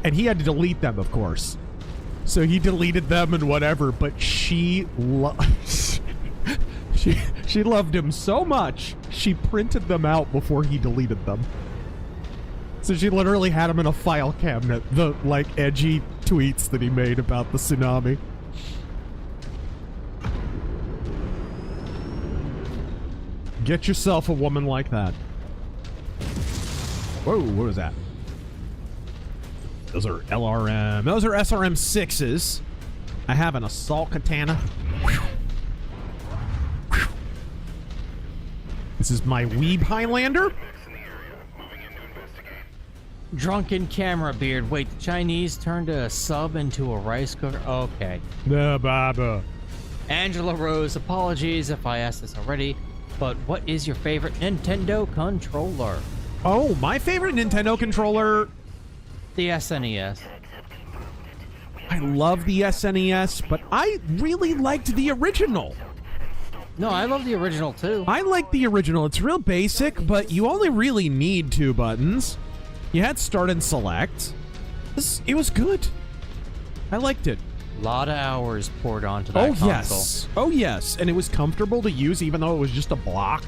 Speaker 2: And he had to delete them, of course. So he deleted them and whatever, but she loved him so much, she printed them out before he deleted them. So she literally had him in a file cabinet, the, like, edgy tweets that he made about the tsunami. Get yourself a woman like that. Whoa, what was that? Those are LRM. Those are SRM 6s. I have an assault katana. This is my Weeb Highlander.
Speaker 4: Drunken Camera Beard. Wait, the Chinese turned a sub into a rice cooker? Okay.
Speaker 2: The Baba.
Speaker 4: Angela Rose, apologies if I asked this already, but what is your favorite Nintendo controller?
Speaker 2: Oh, my favorite Nintendo controller?
Speaker 4: The SNES.
Speaker 2: I love the SNES, but I really liked the original.
Speaker 4: No, I love the original too.
Speaker 2: I like the original. It's real basic, but you only really need 2 buttons. You had start and select. It was good. I liked it.
Speaker 4: A lot of hours poured onto that console.
Speaker 2: Yes. Oh, yes. And it was comfortable to use, even though it was just a block.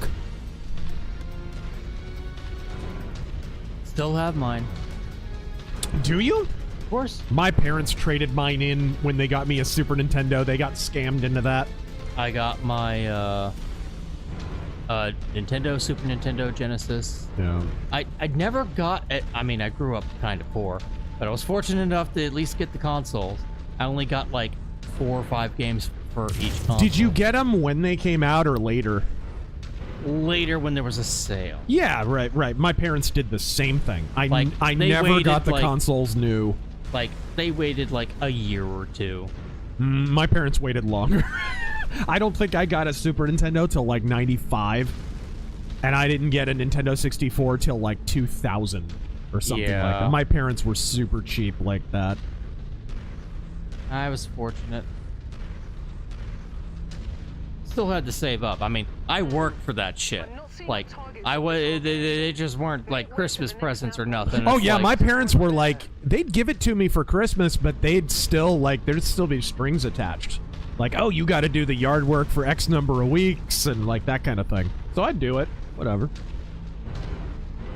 Speaker 4: Still have mine.
Speaker 2: Do you?
Speaker 4: Of course.
Speaker 2: My parents traded mine in when they got me a Super Nintendo. They got scammed into that.
Speaker 4: I got my Nintendo, Super Nintendo, Genesis.
Speaker 2: Yeah.
Speaker 4: I never got it. I mean, I grew up kind of poor, but I was fortunate enough to at least get the consoles. I only got like 4 or 5 games for each console.
Speaker 2: Did you get them when they came out or later?
Speaker 4: Later, when there was a sale.
Speaker 2: Yeah, right. My parents did the same thing. I never got the consoles new.
Speaker 4: Like, they waited like a year or 2.
Speaker 2: My parents waited longer. I don't think I got a Super Nintendo till like 95. And I didn't get a Nintendo 64 till like 2000 or something like that. My parents were super cheap like that.
Speaker 4: I was fortunate. Still had to save up. I mean, I worked for that shit. Like, they just weren't like Christmas presents or nothing.
Speaker 2: Oh
Speaker 4: it's
Speaker 2: yeah,
Speaker 4: like,
Speaker 2: my parents were like, they'd give it to me for Christmas, but they'd still like, there'd still be strings attached. Like, oh, you got to do the yard work for X number of weeks and like that kind of thing. So I'd do it, whatever.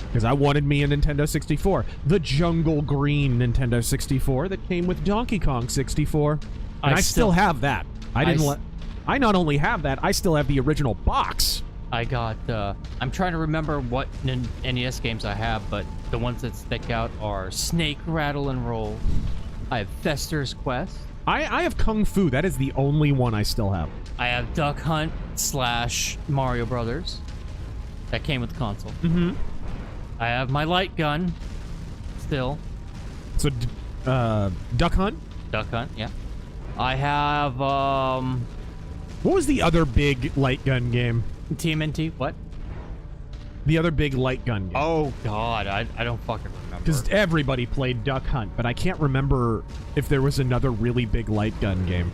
Speaker 2: Because I wanted me a Nintendo 64. The jungle green Nintendo 64 that came with Donkey Kong 64. And I still have that. I not only have that, I still have the original box.
Speaker 4: I got, I'm trying to remember what NES games I have, but the ones that stick out are Snake, Rattle, and Roll. I have Fester's Quest.
Speaker 2: I have Kung Fu. That is the only one I still have.
Speaker 4: I have Duck Hunt / Mario Brothers. That came with the console.
Speaker 2: Mm-hmm.
Speaker 4: I have my light gun. Still.
Speaker 2: So, Duck Hunt?
Speaker 4: Duck Hunt, yeah. I have,
Speaker 2: what was the other big light gun game?
Speaker 4: TMNT, what?
Speaker 2: The other big light gun game.
Speaker 4: Oh, God, I don't fucking remember.
Speaker 2: Because everybody played Duck Hunt, but I can't remember if there was another really big light gun game.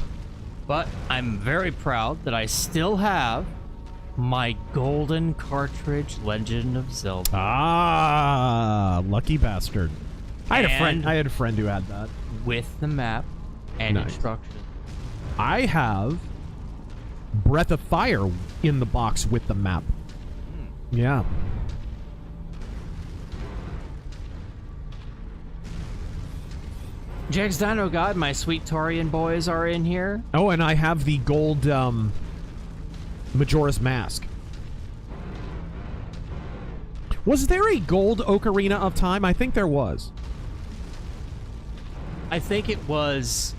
Speaker 4: But I'm very proud that I still have my golden cartridge Legend of Zelda.
Speaker 2: Ah, lucky bastard. I had a friend who had that.
Speaker 4: With the map and
Speaker 2: Nice.
Speaker 4: instructions.
Speaker 2: I have Breath of Fire in the box with the map. Yeah.
Speaker 4: Jags Dino God, my sweet Taurian boys are in here.
Speaker 2: Oh, and I have the gold Majora's Mask. Was there a gold Ocarina of Time? I think there was.
Speaker 4: I think it was,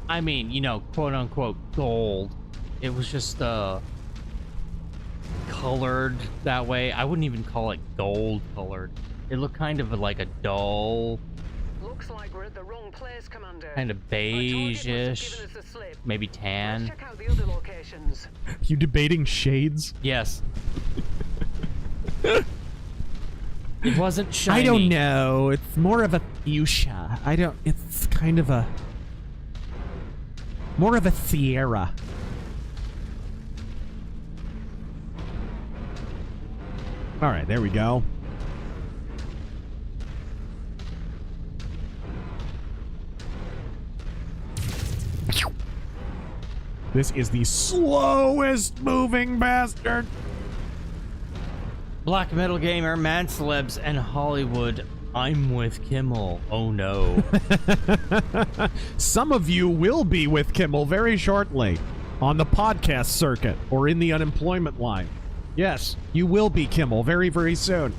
Speaker 4: I mean, you know, quote-unquote gold. It was just colored that way. I wouldn't even call it gold colored. It looked kind of like a dull,
Speaker 6: Looks like we're at the wrong place, Commander.
Speaker 4: kind of beige-ish, maybe tan.
Speaker 6: Check out the other locations.
Speaker 2: You debating shades?
Speaker 4: Yes. It wasn't shiny.
Speaker 2: I don't know. It's more of a fuchsia. It's kind of a... more of a Sierra. Alright, there we go. This is the slowest moving bastard.
Speaker 4: Black Metal Gamer, Man Celebs, and Hollywood. I'm with Kimmel. Oh no.
Speaker 2: Some of you will be with Kimmel very shortly on the podcast circuit or in the unemployment line. Yes, you will be Kimmel very, very soon.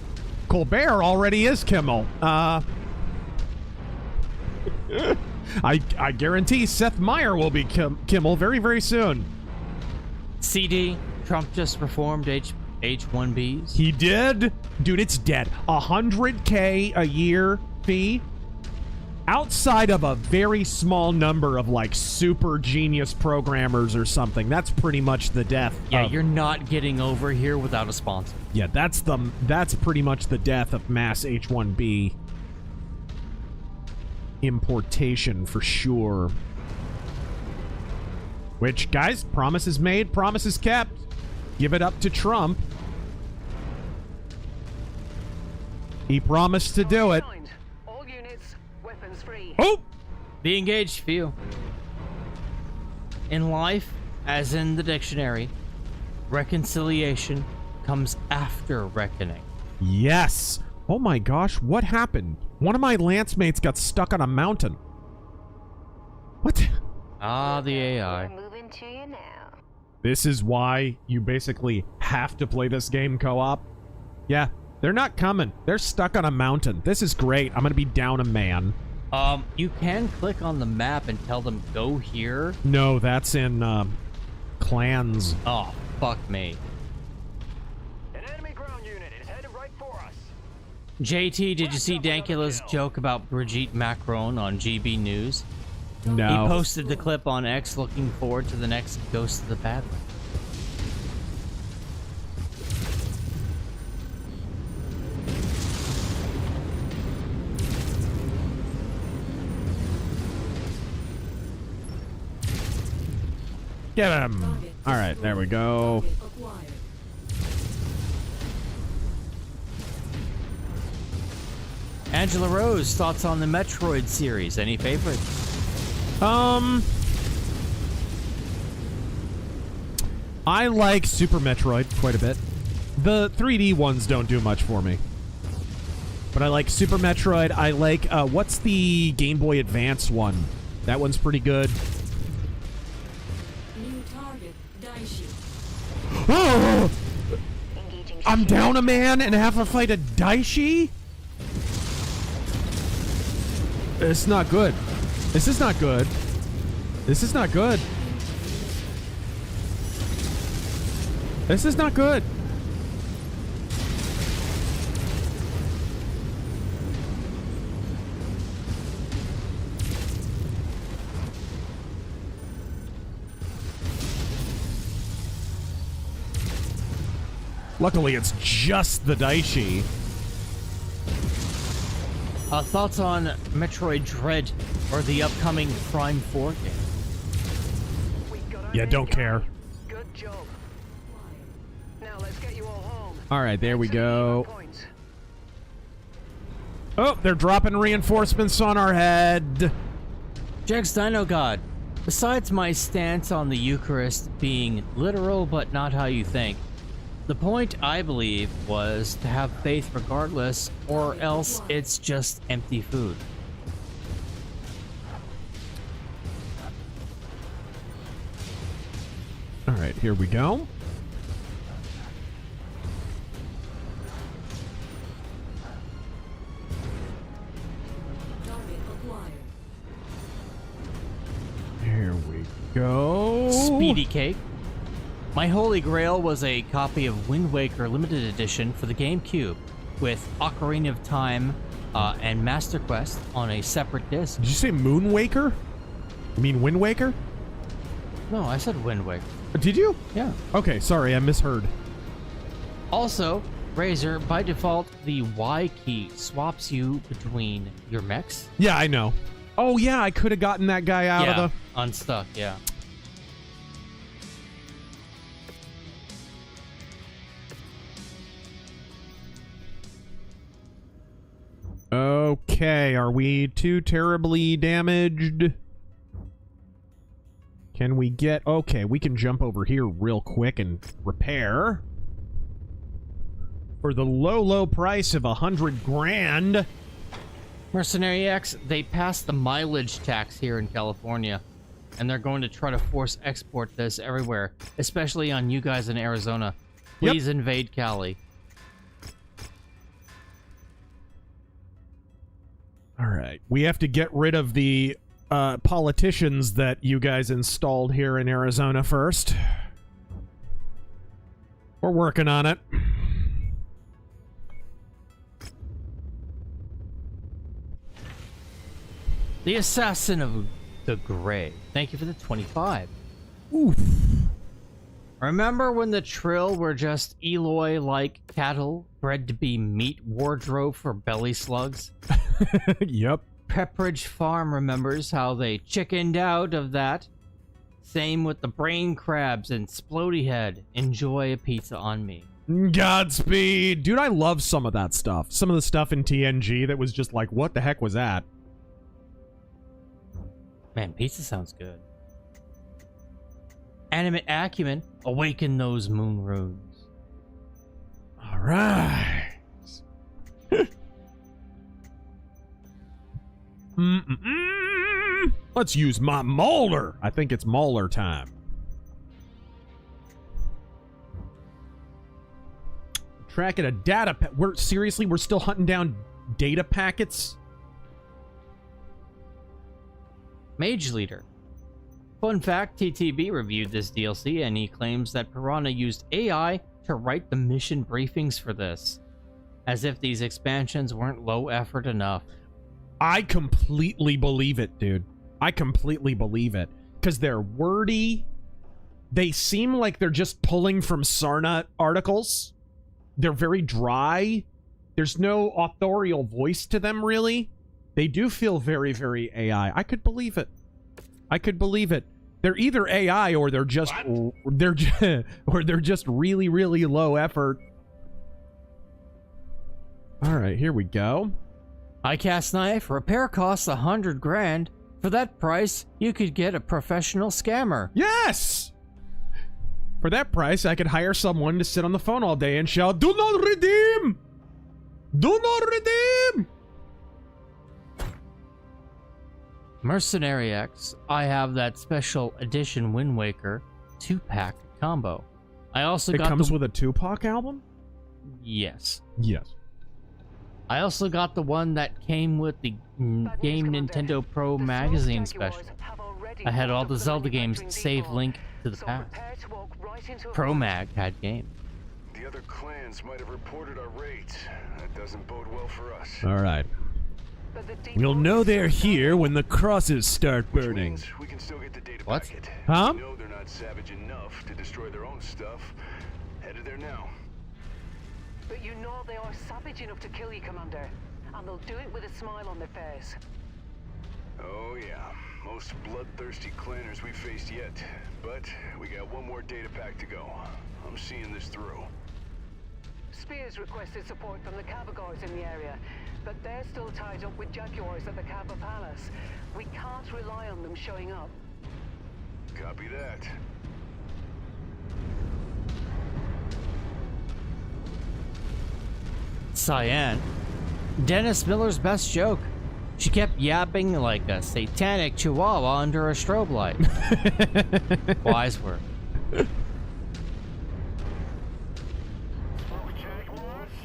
Speaker 2: Colbert already is Kimmel. I guarantee Seth Meyer will be Kimmel very, very soon.
Speaker 4: CD, Trump just reformed H-1Bs.
Speaker 2: He did? Dude, it's dead. $100K a year fee? Outside of a very small number of, like, super genius programmers or something, that's pretty much the death.
Speaker 4: Yeah, you're not getting over here without a sponsor.
Speaker 2: Yeah, that's pretty much the death of mass H-1B importation for sure. Which, guys, promises made, promises kept. Give it up to Trump. He promised to do it.
Speaker 6: All units, weapons free.
Speaker 2: Oh!
Speaker 4: Be engaged, few. In life, as in the dictionary, reconciliation comes after reckoning.
Speaker 2: Yes. Oh my gosh, what happened? One of my lance mates got stuck on a mountain. What?
Speaker 4: Ah, the AI.
Speaker 6: Moving to you now.
Speaker 2: This is why you basically have to play this game co-op? Yeah, they're not coming. They're stuck on a mountain. This is great. I'm gonna be down a man.
Speaker 4: You can click on the map and tell them go here.
Speaker 2: No, that's in, clans.
Speaker 4: Oh, fuck me.
Speaker 3: An enemy ground unit is headed right for us.
Speaker 4: JT, did you see Dankula's joke about Brigitte Macron on GB News?
Speaker 2: No.
Speaker 4: He posted the clip on X looking forward to the next Ghost of the Badlands.
Speaker 2: Get him! Alright, there we go.
Speaker 4: Angela Rose, thoughts on the Metroid series? Any favorites?
Speaker 2: I like Super Metroid quite a bit. The 3D ones don't do much for me. But I like Super Metroid. I like, what's the Game Boy Advance one? That one's pretty good.
Speaker 13: New target, Daishi.
Speaker 2: Oh! I'm down a man and have to fight a Daishi? It's not good. This is not good. This is not good. This is not good. Luckily, it's just the Daishi.
Speaker 4: Thoughts on Metroid Dread or the upcoming Prime 4 game?
Speaker 2: Yeah, don't care.
Speaker 3: Good job. Now let's get you all home.
Speaker 2: All right, there we go. Oh, they're dropping reinforcements on our head.
Speaker 4: Jex Dino God, besides my stance on the Eucharist being literal but not how you think, the point, I believe, was to have faith regardless, or else it's just empty food.
Speaker 2: All right, here we go. Here we go.
Speaker 4: Speedy Cake. My holy grail was a copy of Wind Waker Limited Edition for the GameCube with Ocarina of Time and Master Quest on a separate disc.
Speaker 2: Did you say Moon Waker? You mean Wind Waker?
Speaker 4: No, I said Wind Waker.
Speaker 2: Did you?
Speaker 4: Yeah.
Speaker 2: Okay, sorry, I misheard.
Speaker 4: Also, Razor, by default, the Y key swaps you between your mechs.
Speaker 2: Yeah, I know. Oh, yeah, I could have gotten that guy out of the...
Speaker 4: unstuck, yeah.
Speaker 2: Okay, are we too terribly damaged? Can we get... Okay, we can jump over here real quick and repair. For the low, low price of 100 grand.
Speaker 4: Mercenary X, they passed the mileage tax here in California, and they're going to try to force export this everywhere, especially on you guys in Arizona. Please invade Cali.
Speaker 2: All right, we have to get rid of the politicians that you guys installed here in Arizona first. We're working on it.
Speaker 4: The Assassin of the Gray. Thank you for the 25.
Speaker 2: Oof.
Speaker 4: Remember when the Trill were just Eloy-like cattle bred to be meat wardrobe for belly slugs?
Speaker 2: Yep.
Speaker 4: Pepperidge Farm remembers how they chickened out of that. Same with the brain crabs and Splody Head. Enjoy a pizza on me.
Speaker 2: Godspeed. Dude, I love some of that stuff. Some of the stuff in TNG that was just like, what the heck was that?
Speaker 4: Man, pizza sounds good. animate acumen, awaken those moon runes.
Speaker 2: All right. Let's use my mauler. I think it's mauler time. Tracking a data we're still hunting down data packets.
Speaker 4: Mage Leader. Fun fact, TTB reviewed this DLC and he claims that Piranha used AI to write the mission briefings for this. As if these expansions weren't low effort enough.
Speaker 2: I completely believe it, dude. I completely believe it. Because they're wordy. They seem like they're just pulling from Sarna articles. They're very dry. There's no authorial voice to them, really. They do feel very, very AI. I could believe it. I could believe it. They're either AI or they're just really, really low effort. All right, here we go.
Speaker 4: ICAST knife repair costs $100 grand. For that price, you could get a professional scammer.
Speaker 2: Yes! For that price, I could hire someone to sit on the phone all day and shout, "Do not redeem! Do not redeem!"
Speaker 4: Mercenary X, I have that special edition Wind Waker 2-pack combo. I also got
Speaker 2: it comes with a Tupac album?
Speaker 4: Yes.
Speaker 2: Yes.
Speaker 4: I also got the one that came with the Game Nintendo Pro magazine special. I had all the Zelda games save link to the past. Pro Mag had games.
Speaker 3: The other clans might have reported our raids. That doesn't bode well for us.
Speaker 2: All right. We'll know they're here when the crosses start burning.
Speaker 3: We can still get the data
Speaker 4: What?
Speaker 3: packet.
Speaker 2: Huh?
Speaker 3: We know they're not savage enough to destroy their own stuff. Headed there now.
Speaker 11: But you know they are savage enough to kill you, Commander. And they'll do it with a smile on their face.
Speaker 3: Oh yeah, most bloodthirsty clanners we've faced yet. But we got one more data pack to go. I'm seeing this through.
Speaker 11: Spears requested support from the Kaba guards in the area, but they're still tied up with Jaguars at the Kaba Palace. We can't rely on them showing up.
Speaker 3: Copy that.
Speaker 4: Cyan. Dennis Miller's best joke. She kept yapping like a satanic chihuahua under a strobe light. Wise word.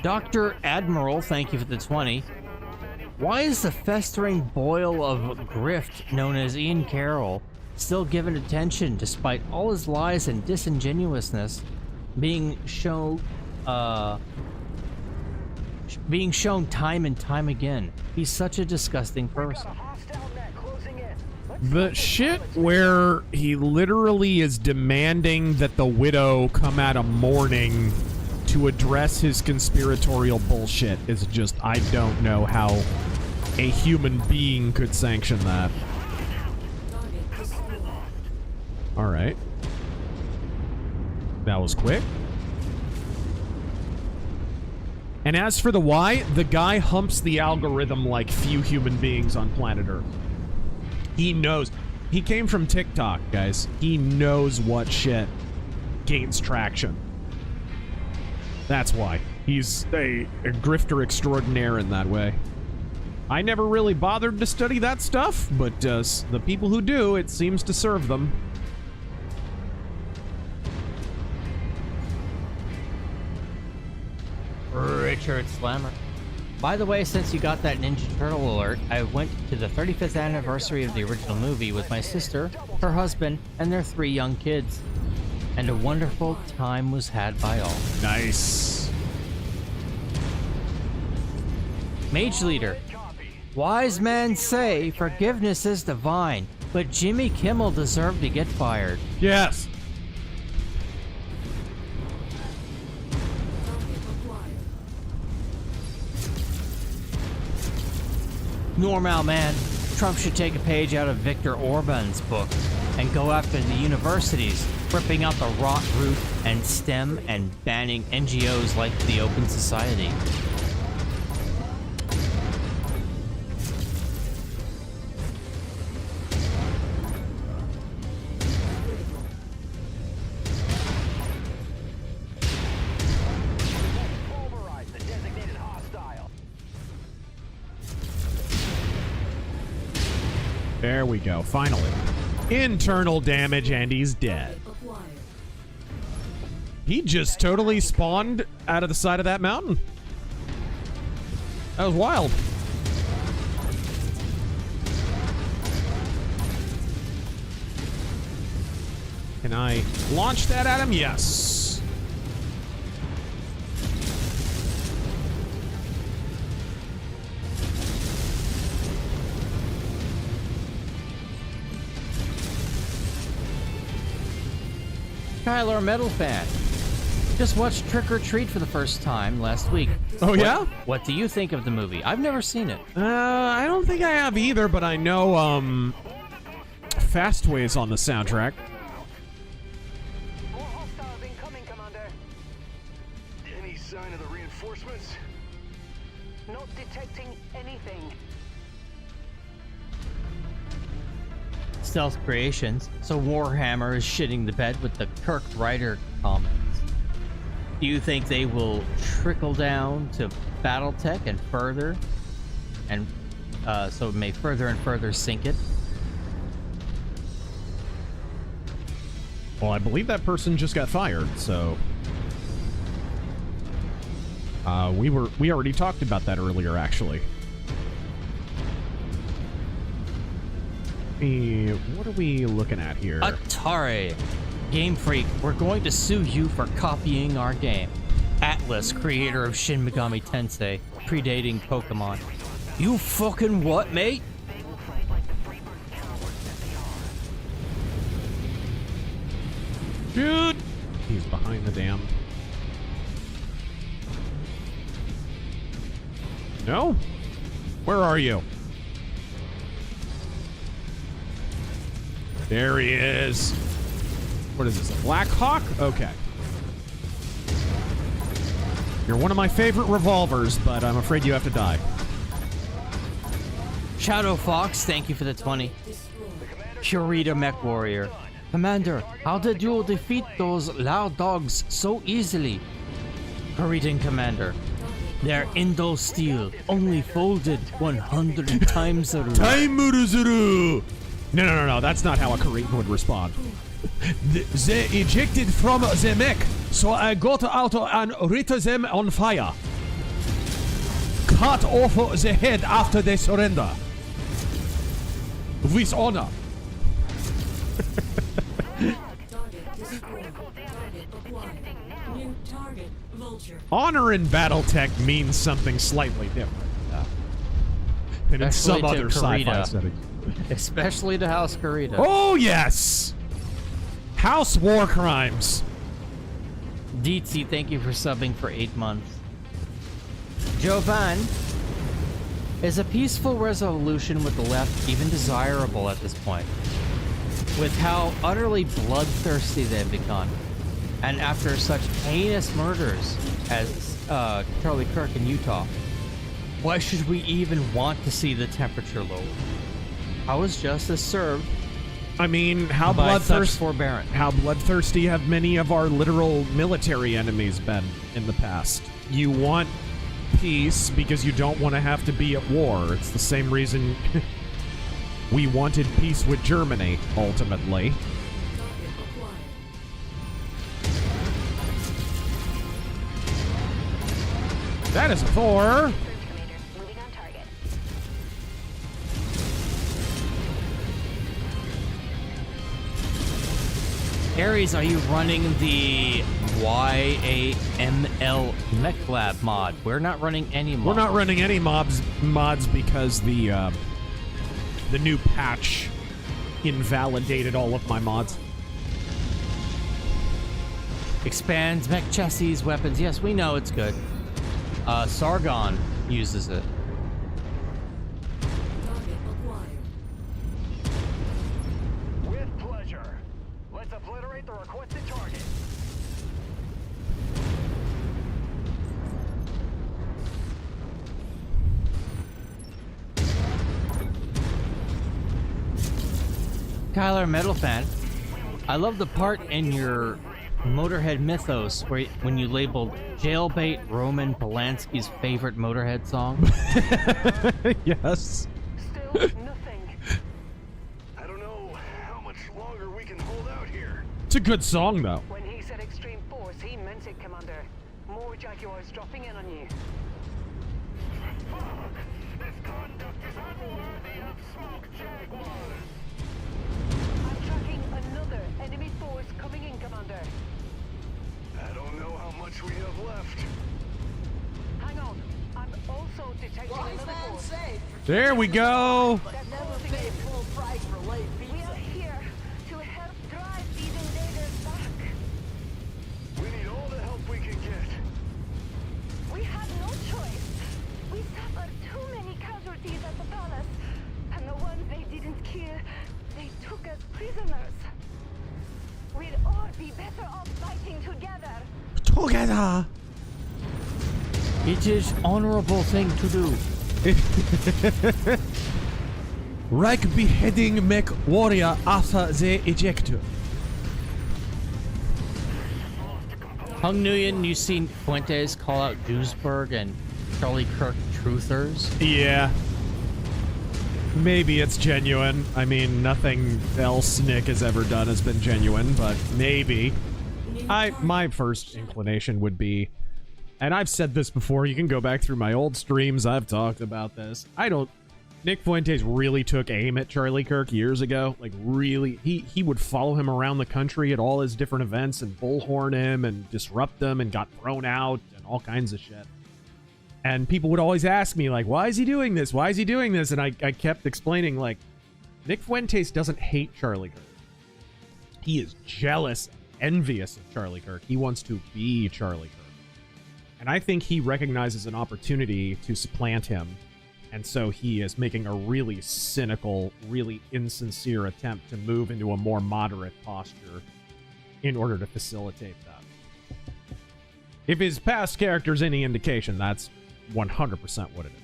Speaker 4: Dr. Admiral, thank you for the 20. Why is the festering boil of grift known as Ian Carroll still given attention despite all his lies and disingenuousness being shown time and time again? He's such a disgusting person.
Speaker 2: The shit where he literally is demanding that the widow come out of mourning to address his conspiratorial bullshit is just, I don't know how a human being could sanction that. Alright. That was quick. And as for the why, the guy humps the algorithm like few human beings on planet Earth. He knows. He came from TikTok, guys. He knows what shit gains traction. That's why. He's a grifter extraordinaire in that way. I never really bothered to study that stuff, but the people who do, it seems to serve them.
Speaker 4: Richard Slammer. By the way, since you got that Ninja Turtle alert, I went to the 35th anniversary of the original movie with my sister, her husband, and their 3 young kids. And a wonderful time was had by all.
Speaker 2: Nice.
Speaker 4: Mage Leader. Wise men say forgiveness is divine, but Jimmy Kimmel deserved to get fired.
Speaker 2: Yes.
Speaker 4: Normal man. Trump should take a page out of Viktor Orban's book and go after the universities, ripping out the rot root and STEM and banning NGOs like the Open Society.
Speaker 2: There we go. Finally. Internal damage, and he's dead. He just totally spawned out of the side of that mountain. That was wild. Can I launch that at him? Yes.
Speaker 4: Kyler Metal Fan. Just watched Trick or Treat for the first time last week.
Speaker 2: Oh, yeah?
Speaker 4: What do you think of the movie? I've never seen it.
Speaker 2: I don't think I have either, but I know, Fastway's on the soundtrack.
Speaker 3: More hostiles incoming, Commander. Any sign of the reinforcements?
Speaker 6: Not detecting anything.
Speaker 4: Stealth Creations. So Warhammer is shitting the bed with the Kirk Ryder comments. Do you think they will trickle down to Battletech and further, and so it may further and further sink it?
Speaker 2: Well, I believe that person just got fired, so we already talked about that earlier, actually. What are we looking at here?
Speaker 4: Atari. Game Freak, we're going to sue you for copying our game. Atlas, creator of Shin Megami Tensei, predating Pokemon. You fucking what, mate?
Speaker 6: They will fight like the freebird cowards that they are.
Speaker 2: Dude! He's behind the dam. No? Where are you? There he is. What is this, a Black Hawk? Okay. You're one of my favorite revolvers, but I'm afraid you have to die.
Speaker 4: Shadow Fox, thank you for the 20. Kurita MechWarrior. Commander, how did you defeat those loud dogs so easily? Kuritan Commander. They're Indo steel, only folded 100 times a
Speaker 2: Time Muruzuru! No, that's not how a Kuritan would respond. They ejected from the mech, so I got out and lit them on fire. Cut off the head after they surrender. With honor. Honor in Battletech means something slightly different than in some other sci-fi settings.
Speaker 4: Especially to House Kurita.
Speaker 2: Oh, yes! House War Crimes.
Speaker 4: DT, thank you for subbing for 8 months. Jovan, is a peaceful resolution with the left even desirable at this point? With how utterly bloodthirsty they've become, and after such heinous murders as Charlie Kirk in Utah, why should we even want to see the temperature lower? How is justice served?
Speaker 2: I mean, how bloodthirsty have many of our literal military enemies been in the past? You want peace because you don't want to have to be at war. It's the same reason we wanted peace with Germany, ultimately. That is a Thor.
Speaker 6: Moving on target.
Speaker 4: Ares, are you running the YAML MechLab mod? We're not running any mods.
Speaker 2: We're not running any mods because the new patch invalidated all of my mods.
Speaker 4: Expands mech chassis, weapons. Yes, we know it's good. Sargon uses it.
Speaker 3: With pleasure. Let's obliterate the requested target.
Speaker 4: Kyler Metal Fan, I love the part in your Motorhead mythos where when you labeled Jailbait Roman Polanski's favorite Motorhead song.
Speaker 2: Yes.
Speaker 6: Still nothing.
Speaker 10: out here.
Speaker 1: It's a good song, though.
Speaker 11: When he said extreme force, he meant it, Commander. More Jaguars dropping in on you.
Speaker 10: Fuck! This conduct is unworthy of smoke Jaguars.
Speaker 11: I'm tracking another enemy force coming in, Commander.
Speaker 10: I don't know how much we have left.
Speaker 11: Hang on. I'm also detecting another force.
Speaker 1: There we go.
Speaker 11: That's never paid full price for late pizza. We are here to help drive these invaders back.
Speaker 10: We need all the help we can get.
Speaker 6: We had no choice. We suffered too many casualties at the palace. And the ones they didn't kill, they took as prisoners. We'd all be better off fighting together.
Speaker 1: Together.
Speaker 4: It is honorable thing to do.
Speaker 1: Reich beheading MechWarrior after they eject.
Speaker 4: Hung Nguyen, you seen Fuentes call out Duisburg and Charlie Kirk truthers?
Speaker 1: Yeah. Maybe it's genuine. I mean, nothing else Nick has ever done has been genuine, but maybe. My first inclination would be, and I've said this before, you can go back through my old streams, I've talked about this. Nick Fuentes really took aim at Charlie Kirk years ago. Like, really, he would follow him around the country at all his different events and bullhorn him and disrupt them and got thrown out and all kinds of shit. And people would always ask me, like, why is he doing this? Why is he doing this? And I kept explaining, like, Nick Fuentes doesn't hate Charlie Kirk. He is jealous, envious of Charlie Kirk. He wants to be Charlie Kirk. And I think he recognizes an opportunity to supplant him. And so he is making a really cynical, really insincere attempt to move into a more moderate posture in order to facilitate that. If his past character's any indication, that's 100% what it is.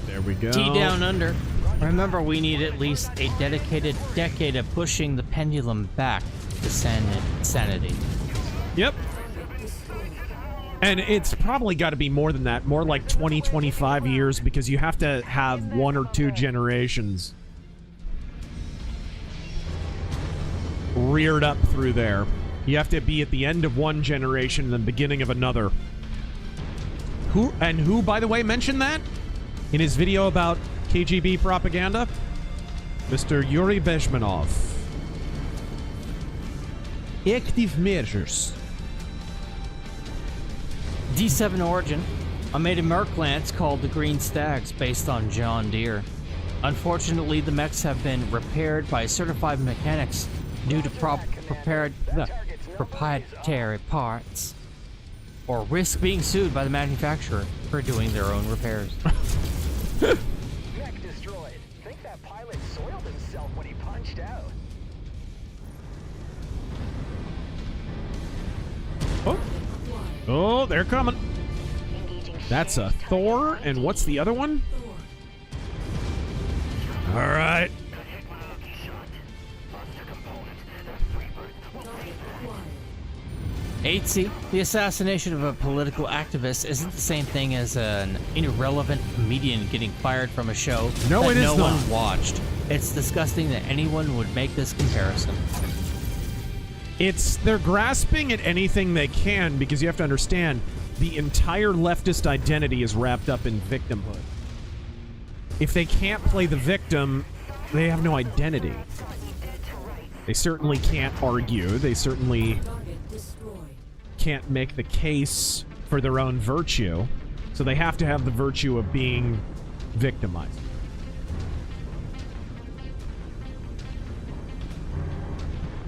Speaker 1: There we go.
Speaker 4: T down under. Remember, we need at least a dedicated decade of pushing the pendulum back to sanity.
Speaker 1: Yep. And it's probably got to be more than that, more like 20, 25 years, because you have to have 1 or 2 generations reared up through there. You have to be at the end of one generation and the beginning of another. Who, by the way, mentioned that in his video about KGB propaganda? Mr. Yuri Bezmenov. Active measures.
Speaker 4: D7 Origin. I made a Merc Lance called the Green Stags based on John Deere. Unfortunately, the mechs have been repaired by certified mechanics due to proprietary parts, or risk being sued by the manufacturer for doing their own repairs.
Speaker 15: Mech destroyed. Think that pilot soiled himself when he punched out.
Speaker 1: Oh, they're coming. That's a Thor, and what's the other one? All right.
Speaker 4: 8C, the assassination of a political activist isn't the same thing as an irrelevant comedian getting fired from a show that no one watched. It's disgusting that anyone would make this comparison.
Speaker 1: They're grasping at anything they can, because you have to understand, the entire leftist identity is wrapped up in victimhood. If they can't play the victim, they have no identity. They certainly can't argue. They certainly can't make the case for their own virtue. So they have to have the virtue of being victimized.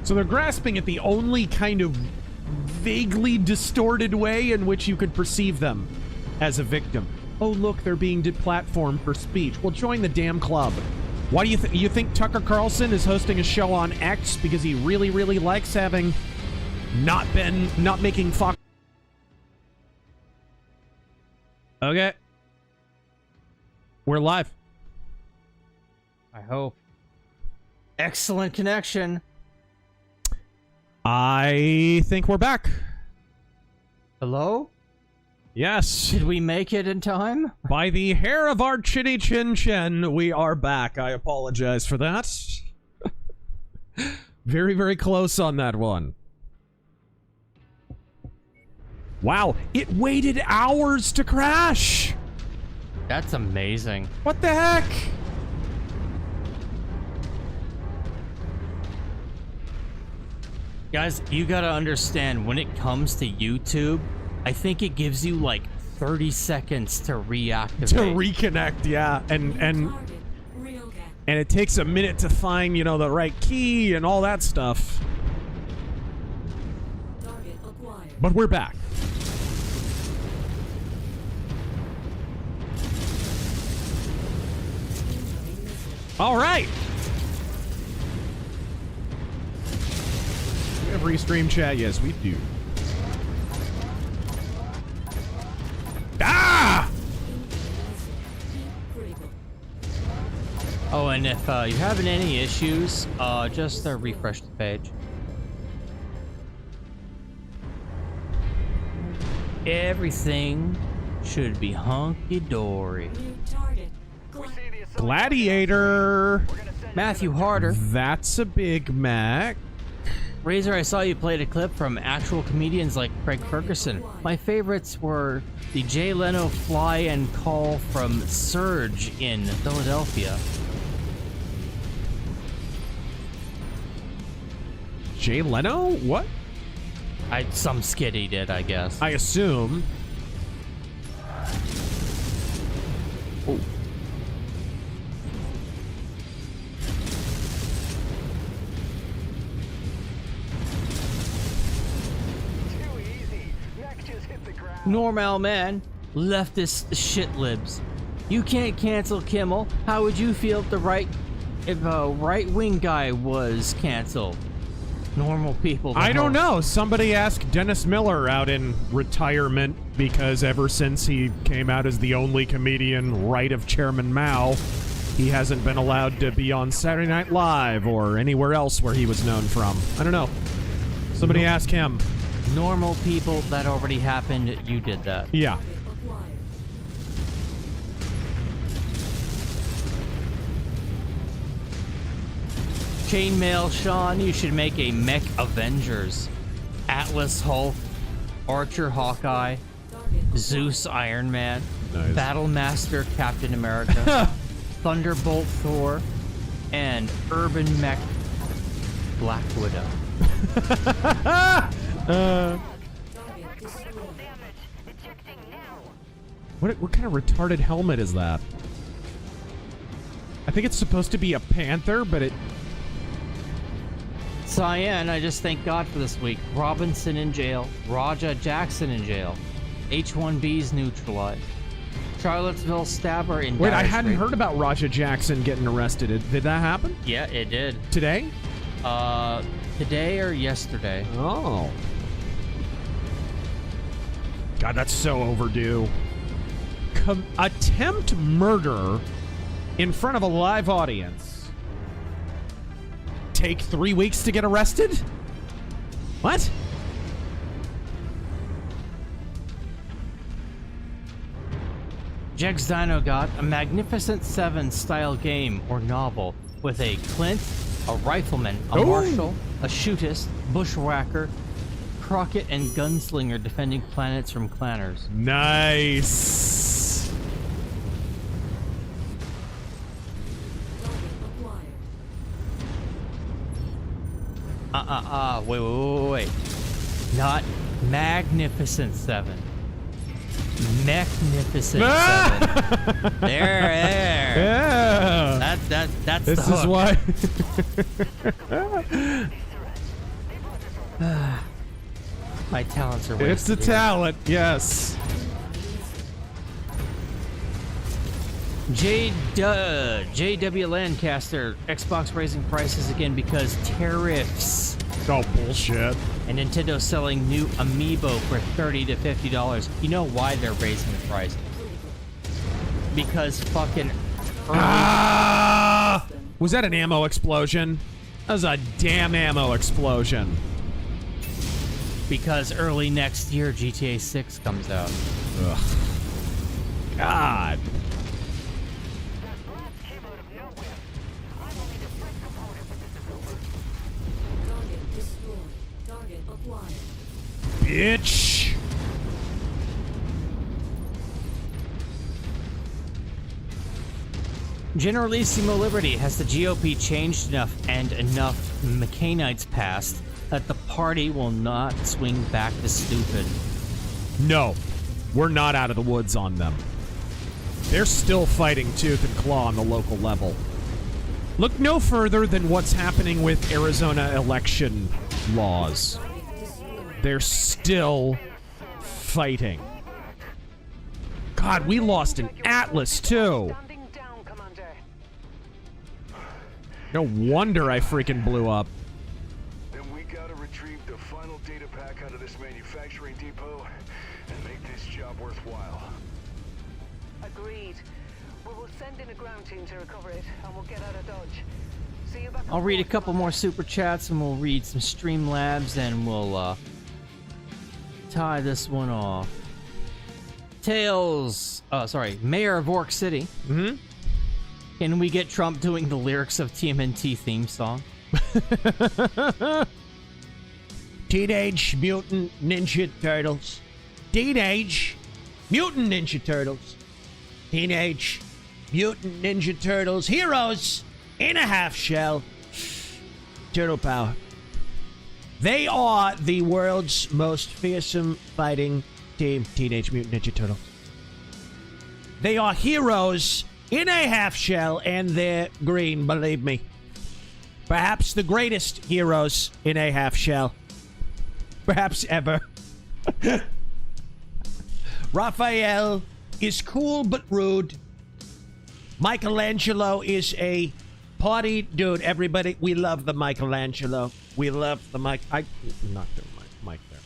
Speaker 1: So they're grasping at the only kind of vaguely distorted way in which you could perceive them as a victim. Oh, look, they're being deplatformed for speech. Well, join the damn club. Why do you think Tucker Carlson is hosting a show on X because he really, really likes having not making fuck? Okay. We're live.
Speaker 4: I hope. Excellent connection.
Speaker 2: I think we're back.
Speaker 4: Hello?
Speaker 2: Yes.
Speaker 4: Did we make it in time?
Speaker 2: By the hair of our chinny chin chin, we are back. I apologize for that. Very, very close on that one. Wow, it waited hours to crash.
Speaker 4: That's amazing.
Speaker 2: What the heck?
Speaker 4: Guys, you gotta understand, when it comes to YouTube, I think it gives you like 30 seconds to reactivate.
Speaker 2: To reconnect, yeah. And it takes a minute to find, you know, the right key and all that stuff. But we're back. All right. We have restream chat. Yes, we do. Ah!
Speaker 4: Oh, and if you're having any issues, just refresh the page. Everything should be hunky-dory.
Speaker 2: Gladiator.
Speaker 4: Matthew Harder.
Speaker 2: That's a Big Mac.
Speaker 4: Razor, I saw you played a clip from actual comedians like Craig Ferguson. My favorites were the Jay Leno fly and call from Surge in Philadelphia.
Speaker 2: Jay Leno? What?
Speaker 4: Some skit he did, I guess.
Speaker 2: I assume. Oh.
Speaker 4: Normal man, leftist shit libs. You can't cancel Kimmel. How would you feel if a right-wing guy was canceled? Normal people.
Speaker 2: I don't know. Somebody asked Dennis Miller out in retirement because ever since he came out as the only comedian right of Chairman Mao, he hasn't been allowed to be on Saturday Night Live or anywhere else where he was known from. I don't know. Somebody ask him.
Speaker 4: Normal people, that already happened. You did that.
Speaker 2: Yeah.
Speaker 4: Chainmail Sean, you should make a Mech Avengers. Atlas Hulk, Archer Hawkeye, Zeus Iron Man,
Speaker 2: nice.
Speaker 4: Battlemaster Captain America, Thunderbolt Thor, and Urban Mech Black Widow.
Speaker 2: What kind of retarded helmet is that? I think it's supposed to be a panther, but it...
Speaker 4: Cyan, I just thank God for this week. Robinson in jail. Raja Jackson in jail. H-1Bs neutralized. Charlottesville stabber in
Speaker 2: Wait, I
Speaker 4: Dire
Speaker 2: hadn't
Speaker 4: Straits.
Speaker 2: heard about Raja Jackson getting arrested. Did that happen?
Speaker 4: Yeah, it did.
Speaker 2: Today?
Speaker 4: Today or yesterday.
Speaker 2: Oh. God, that's so overdue. Attempt murder in front of a live audience. Take 3 weeks to get arrested? What?
Speaker 4: Jegs Dino got a Magnificent Seven style game or novel with a Clint, a rifleman, a marshal, a shootist, bushwhacker, Crockett, and gunslinger defending planets from clanners.
Speaker 2: Nice.
Speaker 4: Wait. Not Magnificent Seven. Magnificent Seven. There.
Speaker 2: Yeah.
Speaker 4: That's
Speaker 2: this
Speaker 4: the hook.
Speaker 2: Is why.
Speaker 4: My talents are wasted.
Speaker 2: It's the talent, yes.
Speaker 4: JW Lancaster, Xbox raising prices again because tariffs.
Speaker 2: Oh, bullshit.
Speaker 4: And Nintendo selling new Amiibo for $30 to $50. You know why they're raising the price? Because fucking...
Speaker 2: Was that an ammo explosion? That was a damn ammo explosion.
Speaker 4: because early next year GTA 6 comes out.
Speaker 2: Ugh. God.
Speaker 13: Target destroyed. Target acquired.
Speaker 2: Bitch.
Speaker 4: Generalissimo Liberty, has the GOP changed enough and enough McCainites passed that the party will not swing back to stupid?
Speaker 2: No, we're not out of the woods on them. They're still fighting tooth and claw on the local level. Look no further than what's happening with Arizona election laws. They're still fighting. God, we lost an Atlas too. No wonder I freaking blew up.
Speaker 3: Then we gotta retrieve the final data pack out of this manufacturing depot and make this job worthwhile.
Speaker 11: Agreed. We will send in a ground team to recover it, and we'll get out of Dodge. See you back.
Speaker 4: I'll read a couple more super chats and we'll read some Streamlabs and we'll tie this one off. Mayor of Orc City.
Speaker 2: Mm-hmm.
Speaker 4: Can we get Trump doing the lyrics of TMNT theme song?
Speaker 2: Teenage Mutant Ninja Turtles. Teenage Mutant Ninja Turtles. Teenage Mutant Ninja Turtles. Heroes in a half shell. Turtle power. They are the world's most fearsome fighting team. Teenage Mutant Ninja Turtles. They are heroes in a half shell, and they're green, believe me. Perhaps the greatest heroes in a half shell. Perhaps ever. Raphael is cool but rude. Michelangelo is a party dude. Everybody, we love the Michelangelo. We love the Mike. I not doing Mike there.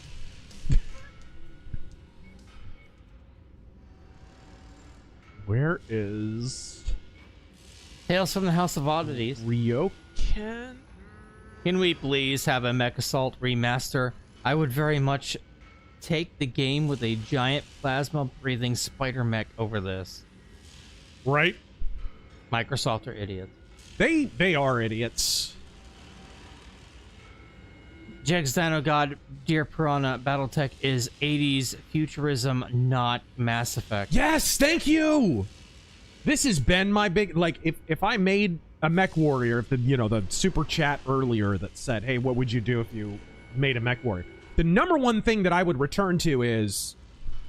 Speaker 2: Where is
Speaker 4: Tales from the House of Oddities?
Speaker 2: Ryokan?
Speaker 4: Can we please have a Mech Assault remaster? I would very much take the game with a giant plasma-breathing spider mech over this.
Speaker 2: Right?
Speaker 4: Microsoft are idiots.
Speaker 2: They are idiots.
Speaker 4: Jegs Dino God, Dear Piranha, Battletech is 80s futurism, not Mass Effect.
Speaker 2: Yes, thank you. This has been my big, like, if I made a MechWarrior, if the super chat earlier that said, hey, what would you do if you made a MechWarrior? The number one thing that I would return to is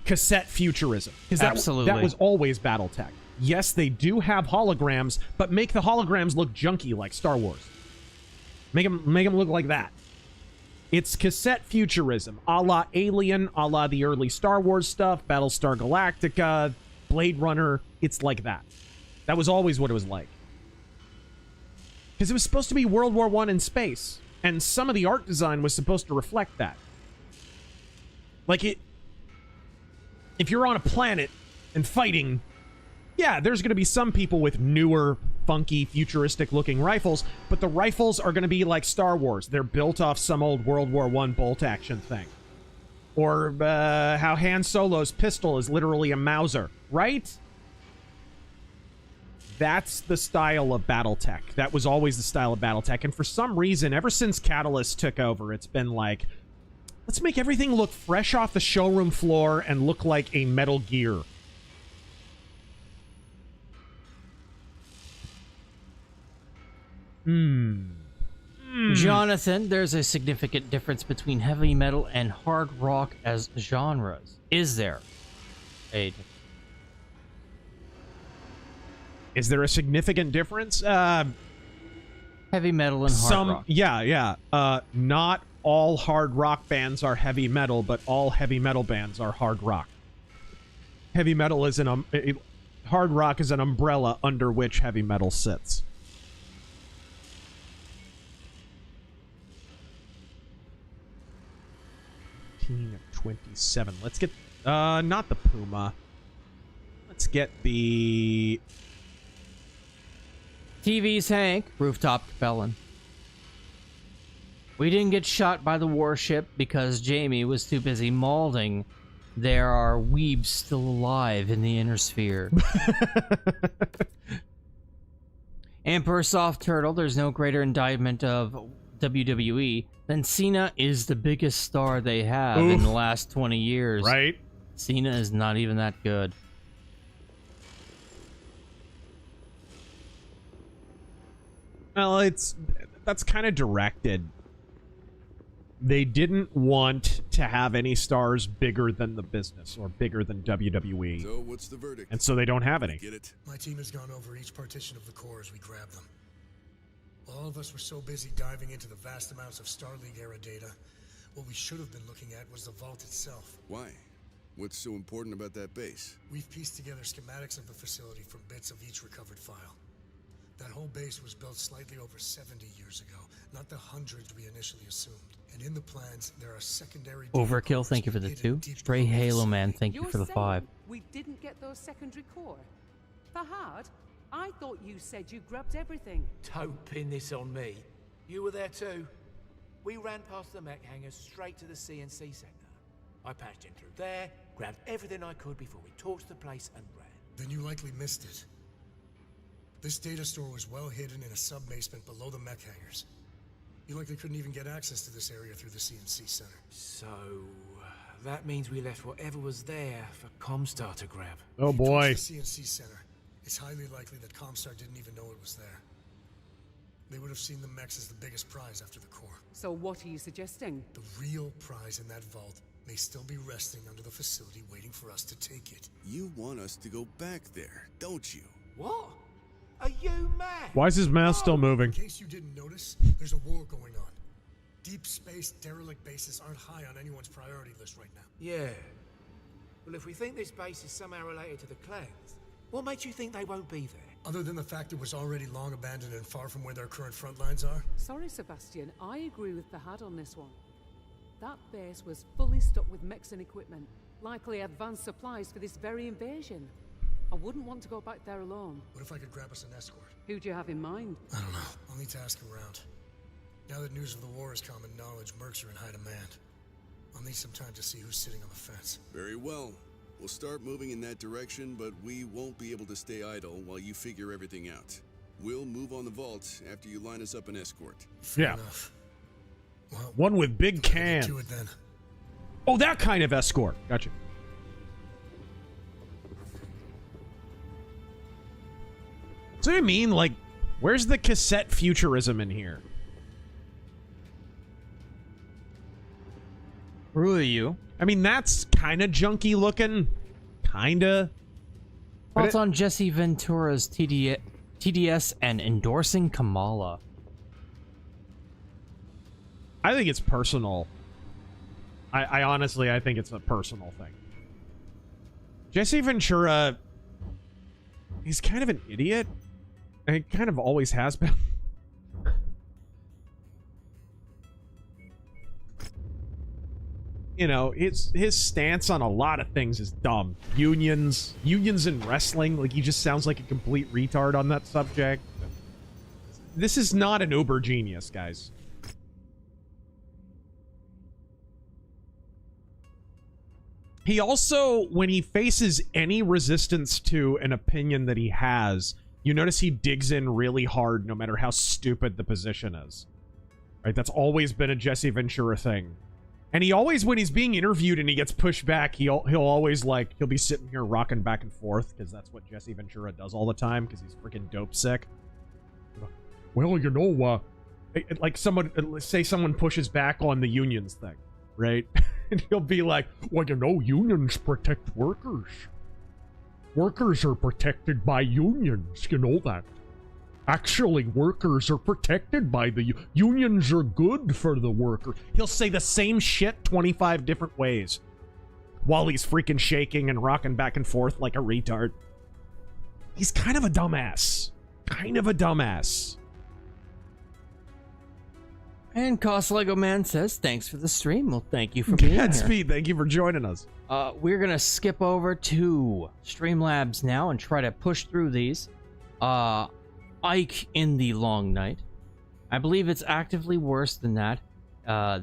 Speaker 2: cassette futurism.
Speaker 4: Absolutely.
Speaker 2: That was always Battletech. Yes, they do have holograms, but make the holograms look junky like Star Wars. Make them look like that. It's cassette futurism, a la Alien, a la the early Star Wars stuff, Battlestar Galactica, Blade Runner. It's like that. That was always what it was like. Because it was supposed to be World War I in space, and some of the art design was supposed to reflect that. Like, if you're on a planet and fighting, yeah, there's going to be some people with newer, funky, futuristic-looking rifles, but the rifles are going to be like Star Wars. They're built off some old World War I bolt-action thing. Or how Han Solo's pistol is literally a Mauser, right? That's the style of Battletech. That was always the style of Battletech, and for some reason, ever since Catalyst took over, it's been like, let's make everything look fresh off the showroom floor and look like a Metal Gear.
Speaker 4: Jonathan, there's a significant difference between heavy metal and hard rock as genres. Is there?
Speaker 2: Is there a significant difference?
Speaker 4: Heavy metal and hard rock.
Speaker 2: Yeah. Not all hard rock bands are heavy metal, but all heavy metal bands are hard rock. Heavy metal is hard rock is an umbrella under which heavy metal sits. Of 27. Let's get not the Puma. Let's get the
Speaker 4: TV's Hank, Rooftop Capellan. We didn't get shot by the warship because Jamie was too busy molding. There are weebs still alive in the inner sphere. Emperor Soft Turtle, there's no greater indictment of WWE than Cena is the biggest star they have in the last 20 years.
Speaker 2: Right?
Speaker 4: Cena is not even that good.
Speaker 2: Well, that's kind of directed. They didn't want to have any stars bigger than the business or bigger than WWE.
Speaker 5: So what's the verdict?
Speaker 2: And so they don't have any.
Speaker 5: Get it?
Speaker 12: My team has gone over each partition of the core as we grab them. All of us were so busy diving into the vast amounts of Star League era data, what we should have been looking at was the vault itself.
Speaker 5: Why? What's so important about that base?
Speaker 12: We've pieced together schematics of the facility from bits of each recovered file. That whole base was built slightly over 70 years ago, not the hundreds we initially assumed. And in the plans, there are secondary...
Speaker 4: Overkill, thank you for the 2. Stray Halo Man, thank you for the 5.
Speaker 11: We didn't get those secondary core. Fahad, I thought you said you grabbed everything.
Speaker 9: Don't pin this on me. You were there too. We ran past the mech hangars straight to the CNC center. I patched in through there, grabbed everything I could before we torched the place and ran.
Speaker 12: Then you likely missed it. This data store was well hidden in a sub-basement below the mech hangars. You likely couldn't even get access to this area through the CNC center.
Speaker 9: So, that means we left whatever was there for Comstar to grab.
Speaker 2: Oh boy.
Speaker 12: The CNC center. It's highly likely that Comstar didn't even know it was there. They would have seen the mechs as the biggest prize after the core.
Speaker 11: So what are you suggesting?
Speaker 12: The real prize in that vault may still be resting under the facility waiting for us to take it.
Speaker 5: You want us to go back there, don't you?
Speaker 9: What? Are you mad?
Speaker 2: Why is his mouth still moving?
Speaker 12: In case you didn't notice, there's a war going on. Deep space derelict bases aren't high on anyone's priority list right now.
Speaker 9: Yeah. Well, if we think this base is somehow related to the clans, what makes you think they won't be there?
Speaker 12: Other than the fact it was already long abandoned and far from where their current front lines are?
Speaker 11: Sorry, Sebastian, I agree with Fahad on this one. That base was fully stocked with mechs and equipment, likely advanced supplies for this very invasion. I wouldn't want to go back there alone.
Speaker 12: What if I could grab us an escort?
Speaker 11: Who do you have in mind?
Speaker 12: I don't know. I'll need to ask around. Now that news of the war is common knowledge, mercs are in high demand. I'll need some time to see who's sitting on the fence.
Speaker 5: Very well. We'll start moving in that direction, but we won't be able to stay idle while you figure everything out. We'll move on the vault after you line us up an escort.
Speaker 2: Yeah.
Speaker 12: Enough. Well,
Speaker 2: one with big cans.
Speaker 12: To it then.
Speaker 2: Oh, that kind of escort. Gotcha. So I mean, like, where's the cassette futurism in here?
Speaker 4: Who are you?
Speaker 2: I mean, that's kind of junky looking. Kinda.
Speaker 4: Thoughts on Jesse Ventura's TDS and endorsing Kamala?
Speaker 2: I think it's personal. I honestly, I think it's a personal thing. Jesse Ventura, he's kind of an idiot. And he kind of always has been. You know, his stance on a lot of things is dumb. Unions in wrestling, like he just sounds like a complete retard on that subject. This is not an uber genius, guys. He also, when he faces any resistance to an opinion that he has, you notice he digs in really hard no matter how stupid the position is. Right? That's always been a Jesse Ventura thing. And he always, when he's being interviewed and he gets pushed back, he'll always, like, he'll be sitting here rocking back and forth, because that's what Jesse Ventura does all the time, because he's freaking dope sick. Well, you know, like say someone pushes back on the unions thing, right? And he'll be like, well, you know, unions protect workers. Workers are protected by unions, you know that. Actually, workers are protected by the unions are good for the worker. He'll say the same shit 25 different ways while he's freaking shaking and rocking back and forth like a retard. He's kind of a dumbass. Kind of a dumbass.
Speaker 4: And Cost Lego Man says, thanks for the stream. Well, thank you for being here.
Speaker 2: Speed, thank you for joining us.
Speaker 4: We're going to skip over to Streamlabs now and try to push through these. Ike in the Long Night. I believe it's actively worse than that.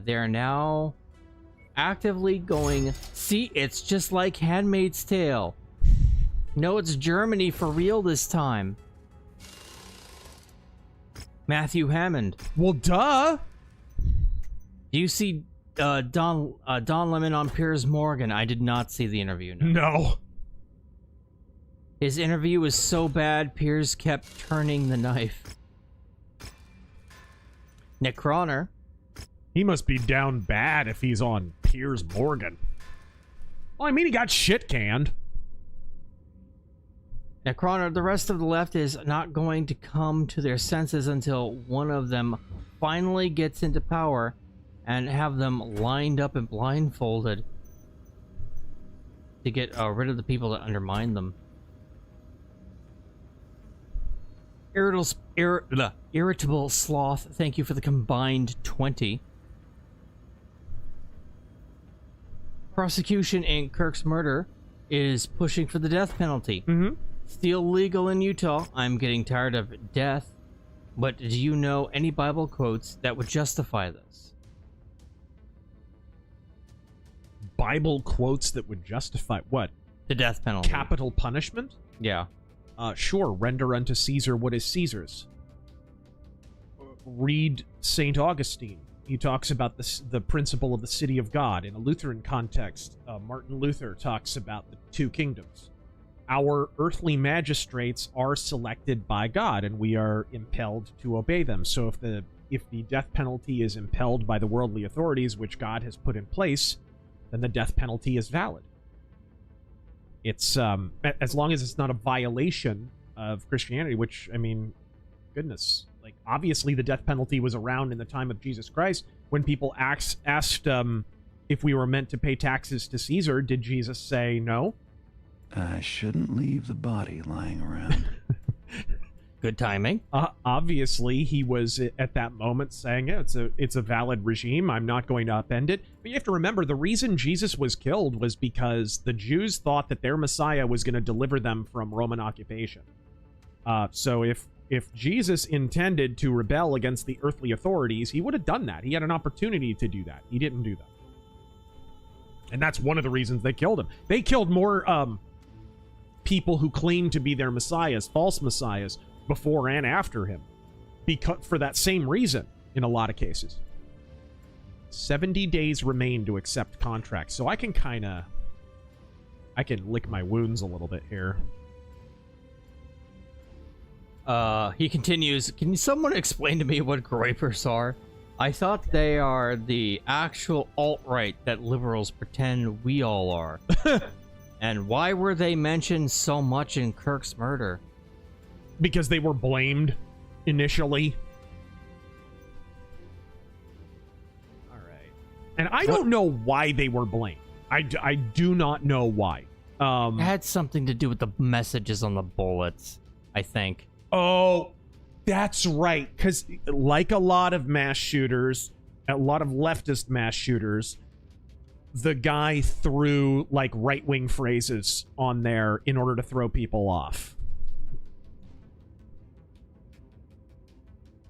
Speaker 4: they're now actively going, see, it's just like Handmaid's Tale. No, it's Germany for real this time. Matthew Hammond.
Speaker 2: Well, duh.
Speaker 4: Do you see Don Lemon on Piers Morgan? I did not see the interview.
Speaker 2: No.
Speaker 4: His interview was so bad, Piers kept turning the knife. Nick Croner.
Speaker 2: He must be down bad if he's on Piers Morgan. Well, I mean, he got shit canned.
Speaker 4: Nick Croner, the rest of the left is not going to come to their senses until one of them finally gets into power and have them lined up and blindfolded to get rid of the people that undermine them. Irritable Sloth, thank you for the combined 20. Prosecution in Kirk's murder is pushing for the death penalty. Still legal in Utah. I'm getting tired of death. But do you know any Bible quotes that would justify this?
Speaker 2: Bible quotes that would justify what?
Speaker 4: The death penalty.
Speaker 2: Capital punishment?
Speaker 4: Yeah.
Speaker 2: Sure, render unto Caesar what is Caesar's. Read St. Augustine. He talks about the principle of the city of God. In a Lutheran context, Martin Luther talks about the two kingdoms. Our earthly magistrates are selected by God, and we are impelled to obey them. So if the death penalty is impelled by the worldly authorities, which God has put in place, then the death penalty is valid. It's as long as it's not a violation of Christianity, which, I mean, goodness, like, obviously the death penalty was around in the time of Jesus Christ. When people asked if we were meant to pay taxes to Caesar, did Jesus say no?
Speaker 16: I shouldn't leave the body lying around.
Speaker 4: Good timing.
Speaker 2: Obviously, he was at that moment saying, yeah, it's a valid regime. I'm not going to upend it. But you have to remember, the reason Jesus was killed was because the Jews thought that their Messiah was going to deliver them from Roman occupation. So if Jesus intended to rebel against the earthly authorities, he would have done that. He had an opportunity to do that. He didn't do that. And that's one of the reasons they killed him. They killed more people who claimed to be their messiahs, false messiahs, before and after him, because for that same reason in a lot of cases. 70 days remain to accept contracts, so I can lick my wounds a little bit here.
Speaker 4: He continues, can someone explain to me what groypers are? I thought they are the actual alt-right that liberals pretend we all are. And why were they mentioned so much in Kirk's murder?
Speaker 2: Because they were blamed initially. All right. And I don't know why they were blamed. I do not know why.
Speaker 4: It had something to do with the messages on the bullets, I think.
Speaker 2: Oh, that's right. Because like a lot of mass shooters, a lot of leftist mass shooters, the guy threw like right-wing phrases on there in order to throw people off.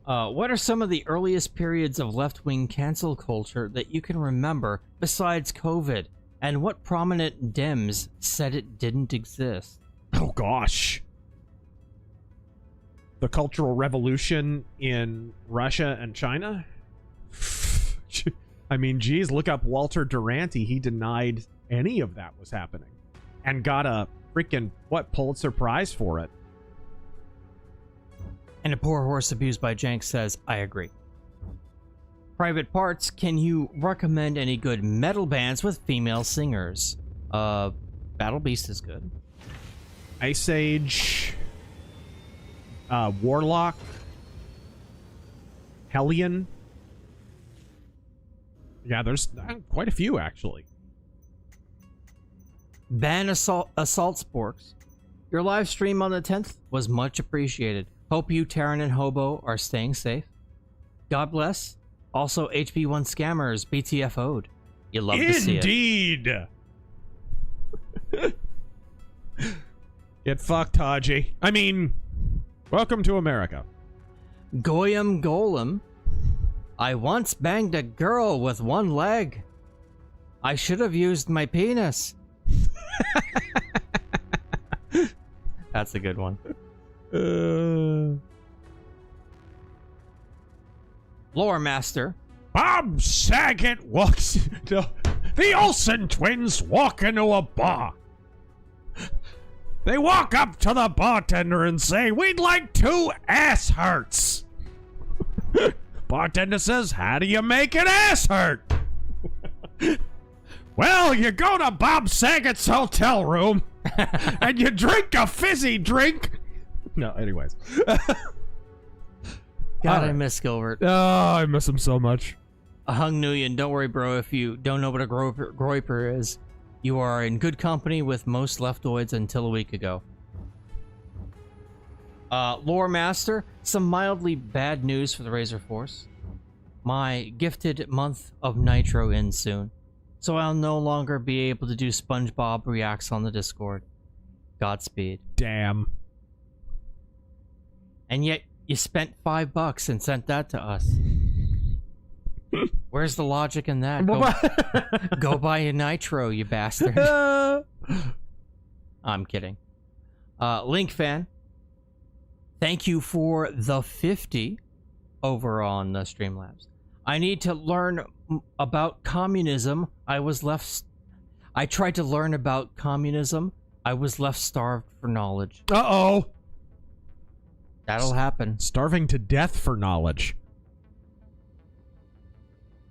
Speaker 4: What are some of the earliest periods of left-wing cancel culture that you can remember besides COVID? And what prominent Dems said it didn't exist?
Speaker 2: Oh, gosh. The Cultural Revolution in Russia and China? I mean, geez, look up Walter Duranty. He denied any of that was happening. And got a freaking, Pulitzer Prize for it.
Speaker 4: And a poor horse abused by Jank says, I agree. Private Parts, can you recommend any good metal bands with female singers? Battle Beast is good.
Speaker 2: Ice Age, Warlock, Hellion. Yeah, there's quite a few, actually.
Speaker 4: Ban Assault Sporks. Your live stream on the 10th was much appreciated. Hope you, Taryn and Hobo, are staying safe. God bless. Also, HB1 scammers BTFO'd. You love to see it.
Speaker 2: Indeed! Get fucked, Haji. I mean, welcome to America.
Speaker 4: Goyam Golem. I once banged a girl with one leg. I should have used my penis. That's a good one. Lore Master.
Speaker 2: Bob Saget walks... The Olsen twins walk into a bar. They walk up to the bartender and say, "We'd like 2 ass hurts." Bartender says, "How do you make an ass hurt?" "Well, you go to Bob Saget's hotel room and you drink a fizzy drink." No, anyways.
Speaker 4: God, I miss Gilbert.
Speaker 2: Oh, I miss him so much.
Speaker 4: Hung Nguyen, don't worry, bro. If you don't know what a groiper is, you are in good company with most leftoids until a week ago. Lore Master, some mildly bad news for the Razor Force. My gifted month of Nitro ends soon, so I'll no longer be able to do SpongeBob Reacts on the Discord. Godspeed.
Speaker 2: Damn.
Speaker 4: And yet, you spent $5 and sent that to us. Where's the logic in that? Go buy a Nitro, you bastard. I'm kidding. Link fan, thank you for the 50 over on Streamlabs. I need to learn about communism. I tried to learn about communism. I was left starved for knowledge.
Speaker 2: Uh-oh.
Speaker 4: That'll happen.
Speaker 2: Starving to death for knowledge.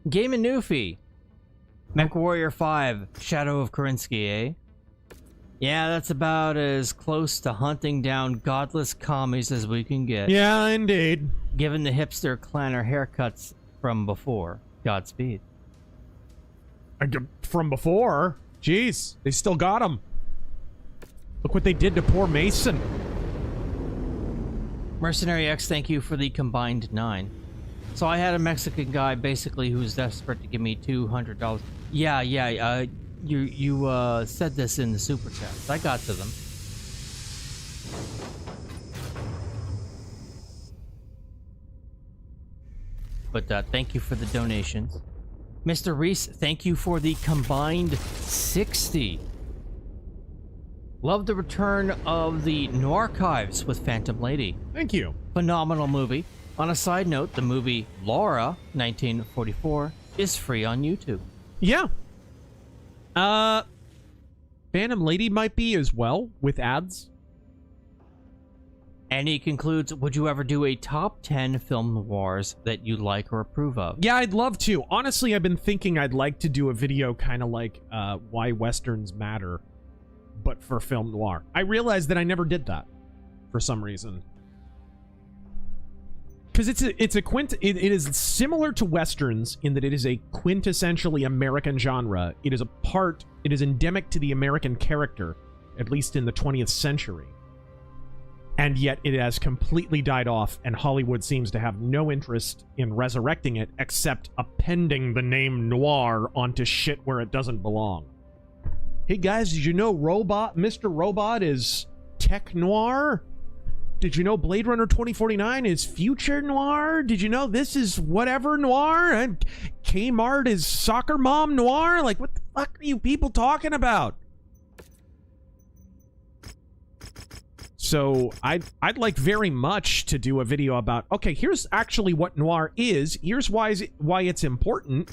Speaker 4: Game and Newfie. MechWarrior 5, Shadow of Kerensky, eh? Yeah, that's about as close to hunting down godless commies as we can get.
Speaker 2: Yeah, indeed.
Speaker 4: Given the hipster clanner haircuts from before. Godspeed.
Speaker 2: From before? Jeez, they still got him. Look what they did to poor Mason.
Speaker 4: Mercenary X, thank you for the combined 9. So I had a Mexican guy basically who was desperate to give me $200. Yeah, you said this in the super chat. I got to them. But thank you for the donations. Mr. Reese, thank you for the combined 60. Love the return of the Noarchives with Phantom Lady.
Speaker 2: Thank you.
Speaker 4: Phenomenal movie. On a side note, the movie Laura, 1944, is free on YouTube.
Speaker 2: Yeah. Phantom Lady might be as well, with ads.
Speaker 4: And he concludes, would you ever do a top 10 film noirs that you like or approve of?
Speaker 2: Yeah, I'd love to. Honestly, I've been thinking I'd like to do a video kind of like Why Westerns Matter, but for film noir. I realized that I never did that for some reason. Because it is similar to Westerns in that it is a quintessentially American genre. It is endemic to the American character, at least in the 20th century. And yet it has completely died off, and Hollywood seems to have no interest in resurrecting it except appending the name noir onto shit where it doesn't belong. Hey guys, did you know Mr. Robot is tech noir? Did you know Blade Runner 2049 is future noir? Did you know this is whatever noir? And Kmart is soccer mom noir? Like, what the fuck are you people talking about? So I'd like very much to do a video about, okay, here's actually what noir is. Here's why it's important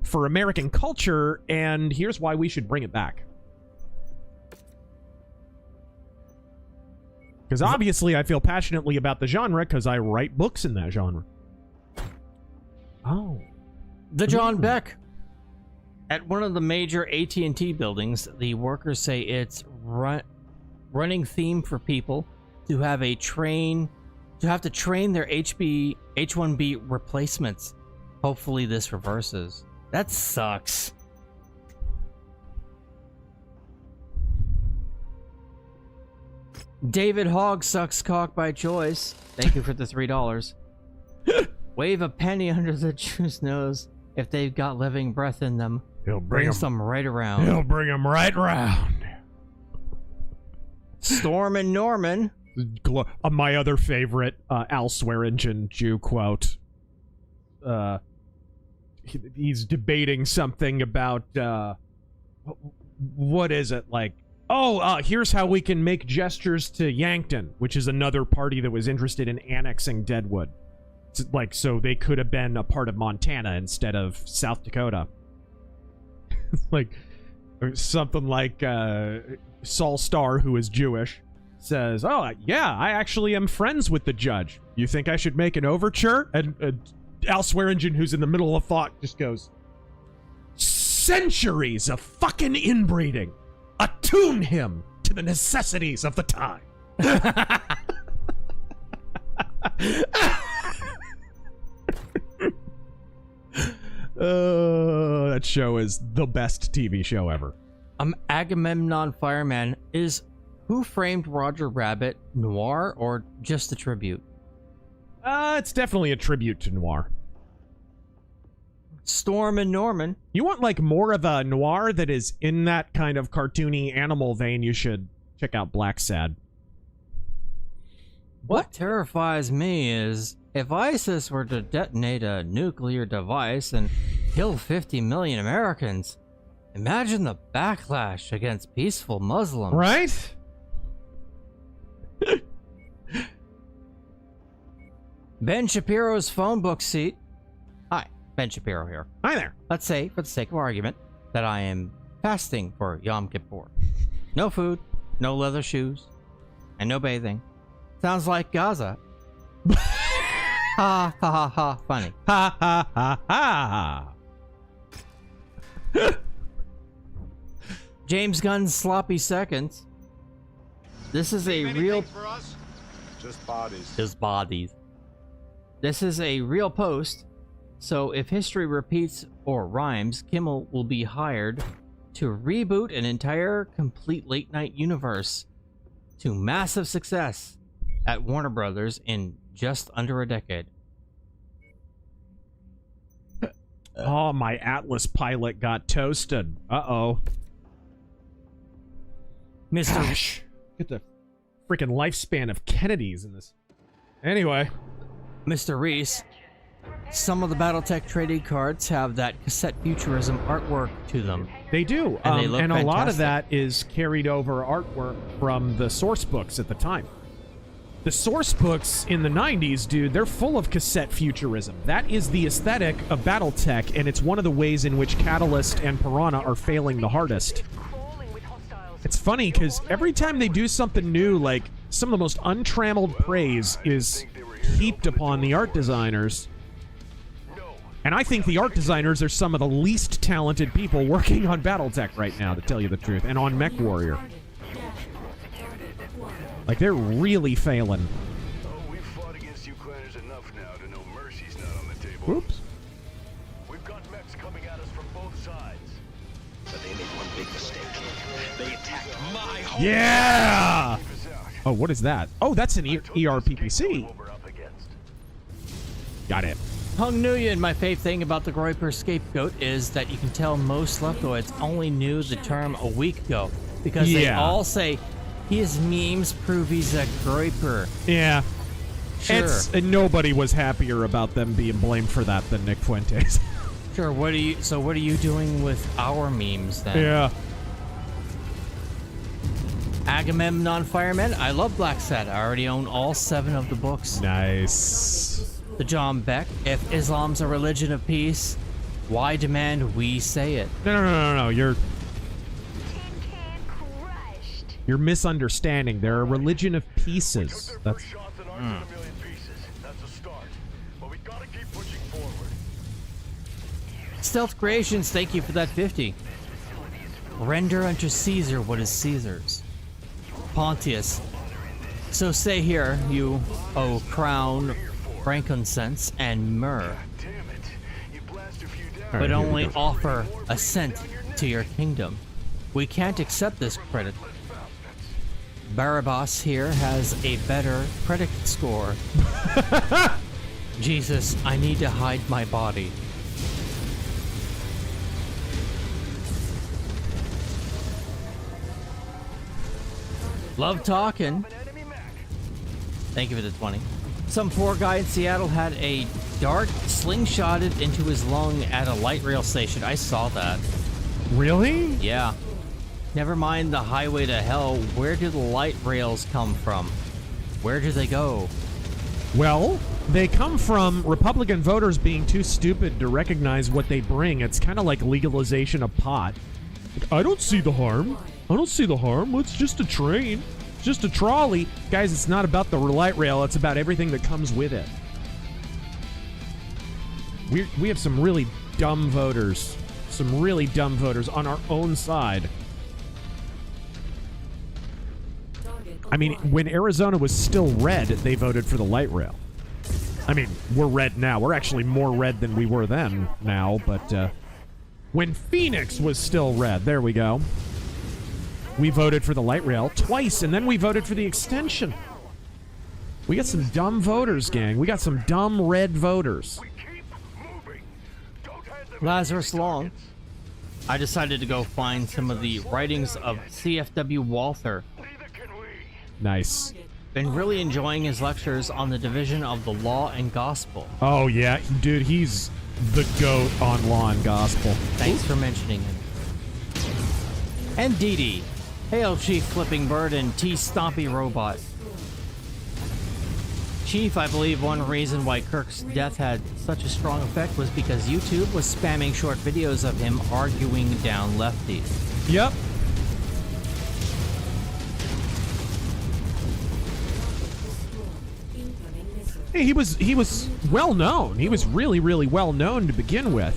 Speaker 2: for American culture, and here's why we should bring it back. Because obviously I feel passionately about the genre because I write books in that genre. Oh.
Speaker 4: The John Beck. At one of the major AT&T buildings, the workers say it's running theme for people to have to train their H1B replacements. Hopefully this reverses. That sucks. David Hogg sucks cock by choice. Thank you for the $3. Wave a penny under the Jew's nose if they've got living breath in them.
Speaker 2: He'll bring
Speaker 4: them right around.
Speaker 2: He'll bring them right round.
Speaker 4: Storm and Norman.
Speaker 2: My other favorite Al Swearingen Jew quote. he's debating something about what is it like? Here's how we can make gestures to Yankton, which is another party that was interested in annexing Deadwood. It's like, so they could have been a part of Montana instead of South Dakota. Like, or something like Saul Starr, who is Jewish, says, "Oh, yeah, I actually am friends with the judge. You think I should make an overture?" And Al Swearingen, who's in the middle of thought, just goes, "Centuries of fucking inbreeding. Attune him to the necessities of the time." That show is the best TV show ever.
Speaker 4: Agamemnon Fireman, is Who Framed Roger Rabbit noir or just a tribute?
Speaker 2: It's definitely a tribute to noir.
Speaker 4: Storm and Norman.
Speaker 2: You want like more of a noir that is in that kind of cartoony animal vein, you should check out Black Sad.
Speaker 4: What terrifies me is if ISIS were to detonate a nuclear device and kill 50 million Americans, imagine the backlash against peaceful Muslims.
Speaker 2: Right?
Speaker 4: Ben Shapiro's phone book seat. Hi, Ben Shapiro here.
Speaker 2: Hi there.
Speaker 4: Let's say, for the sake of argument, that I am fasting for Yom Kippur. No food, no leather shoes, and no bathing. Sounds like Gaza. Ha ha ha ha, funny.
Speaker 2: Ha ha ha ha.
Speaker 4: James Gunn's sloppy seconds. This is a real...
Speaker 10: Just bodies.
Speaker 4: Just bodies. This is a real post, so if history repeats or rhymes, Kimmel will be hired to reboot an entire complete late-night universe to massive success at Warner Brothers in just under a decade.
Speaker 2: Oh, my Atlas pilot got toasted. Uh-oh.
Speaker 4: Mr.
Speaker 2: Gosh, get the freaking lifespan of Kennedys in this. Anyway.
Speaker 4: Mr. Reese, some of the Battletech trading cards have that cassette futurism artwork to them.
Speaker 2: They do,
Speaker 4: and, they look
Speaker 2: and a lot of
Speaker 4: fantastic.
Speaker 2: that is carried over artwork from the source books at the time. The source books in the 90s, dude, they're full of cassette futurism. That is the aesthetic of Battletech, and it's one of the ways in which Catalyst and Piranha are failing the hardest. It's funny, because every time they do something new, like, some of the most untrammeled praise is heaped upon the art designers. And I think the art designers are some of the least talented people working on Battletech right now, to tell you the truth, and on MechWarrior. Like, they're really failing.
Speaker 3: Oh, we've fought against you Clanners enough now to know mercy's not on the table.
Speaker 2: Whoops.
Speaker 3: We've got mechs coming at us from both sides.
Speaker 15: But they made one big mistake. They attacked my home.
Speaker 2: Yeah! Oh, what is that? Oh, that's an ERPPC. Got it.
Speaker 4: Hung Nguyen, my fave thing about the Groiper scapegoat is that you can tell most leftoids only knew the term a week ago because they all say his memes prove he's a Groiper.
Speaker 2: Yeah.
Speaker 4: Sure.
Speaker 2: And nobody was happier about them being blamed for that than Nick Fuentes.
Speaker 4: Sure, what are you doing with our memes then?
Speaker 2: Yeah.
Speaker 4: Agamemnon Fireman, I love Black Sad. I already own all 7 of the books.
Speaker 2: Nice.
Speaker 4: The John Beck, if Islam's a religion of peace, why demand we say it?
Speaker 2: No. You're misunderstanding. They're a religion of pieces. That's...
Speaker 4: Stealth Creations, thank you for that 50. Render unto Caesar what is Caesar's. Pontius, so say here, you, O crown, frankincense, and myrrh, but only offer assent to your kingdom. We can't accept this credit. Barabbas here has a better predicate score. Jesus, I need to hide my body. Love talking. Thank you for the 20. Some poor guy in Seattle had a dart slingshotted into his lung at a light rail station. I saw that.
Speaker 2: Really?
Speaker 4: Yeah. Never mind the highway to hell. Where do the light rails come from? Where do they go?
Speaker 2: Well, they come from Republican voters being too stupid to recognize what they bring. It's kind of like legalization of pot. I don't see the harm. I don't see the harm. It's just a train. It's just a trolley. Guys, it's not about the light rail. It's about everything that comes with it. We have some really dumb voters. Some really dumb voters on our own side. I mean, when Arizona was still red, they voted for the light rail. I mean, we're red now. We're actually more red than we were then now, but when Phoenix was still red, there we go. We voted for the light rail twice, and then we voted for the extension. We got some dumb voters, gang. We got some dumb red voters.
Speaker 4: Lazarus Long. I decided to go find some of the writings of CFW Walther.
Speaker 2: Nice.
Speaker 4: Been really enjoying his lectures on the division of the law and gospel.
Speaker 2: Oh, yeah. Dude, he's the GOAT on law and gospel.
Speaker 4: Thanks for mentioning him. And Dee Dee. Hail Chief Flipping Bird and T Stompy Robot. Chief, I believe one reason why Kirk's death had such a strong effect was because YouTube was spamming short videos of him arguing down lefties.
Speaker 2: Yep. Hey, he was well known. He was really well known to begin with.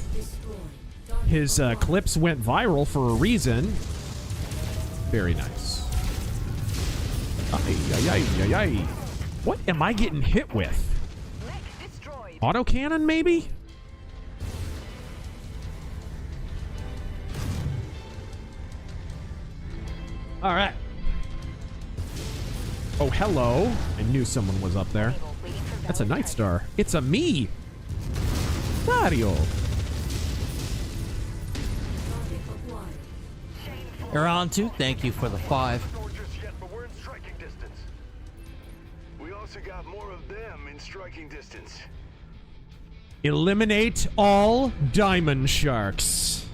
Speaker 2: His clips went viral for a reason. Very nice. Ay. What am I getting hit with? Autocannon, maybe? All right. Oh, hello. I knew someone was up there. That's a Night Star. It's a me. Mario.
Speaker 4: You're on to. Thank you for the 5.
Speaker 3: Got more of them in striking distance.
Speaker 2: Eliminate all diamond sharks.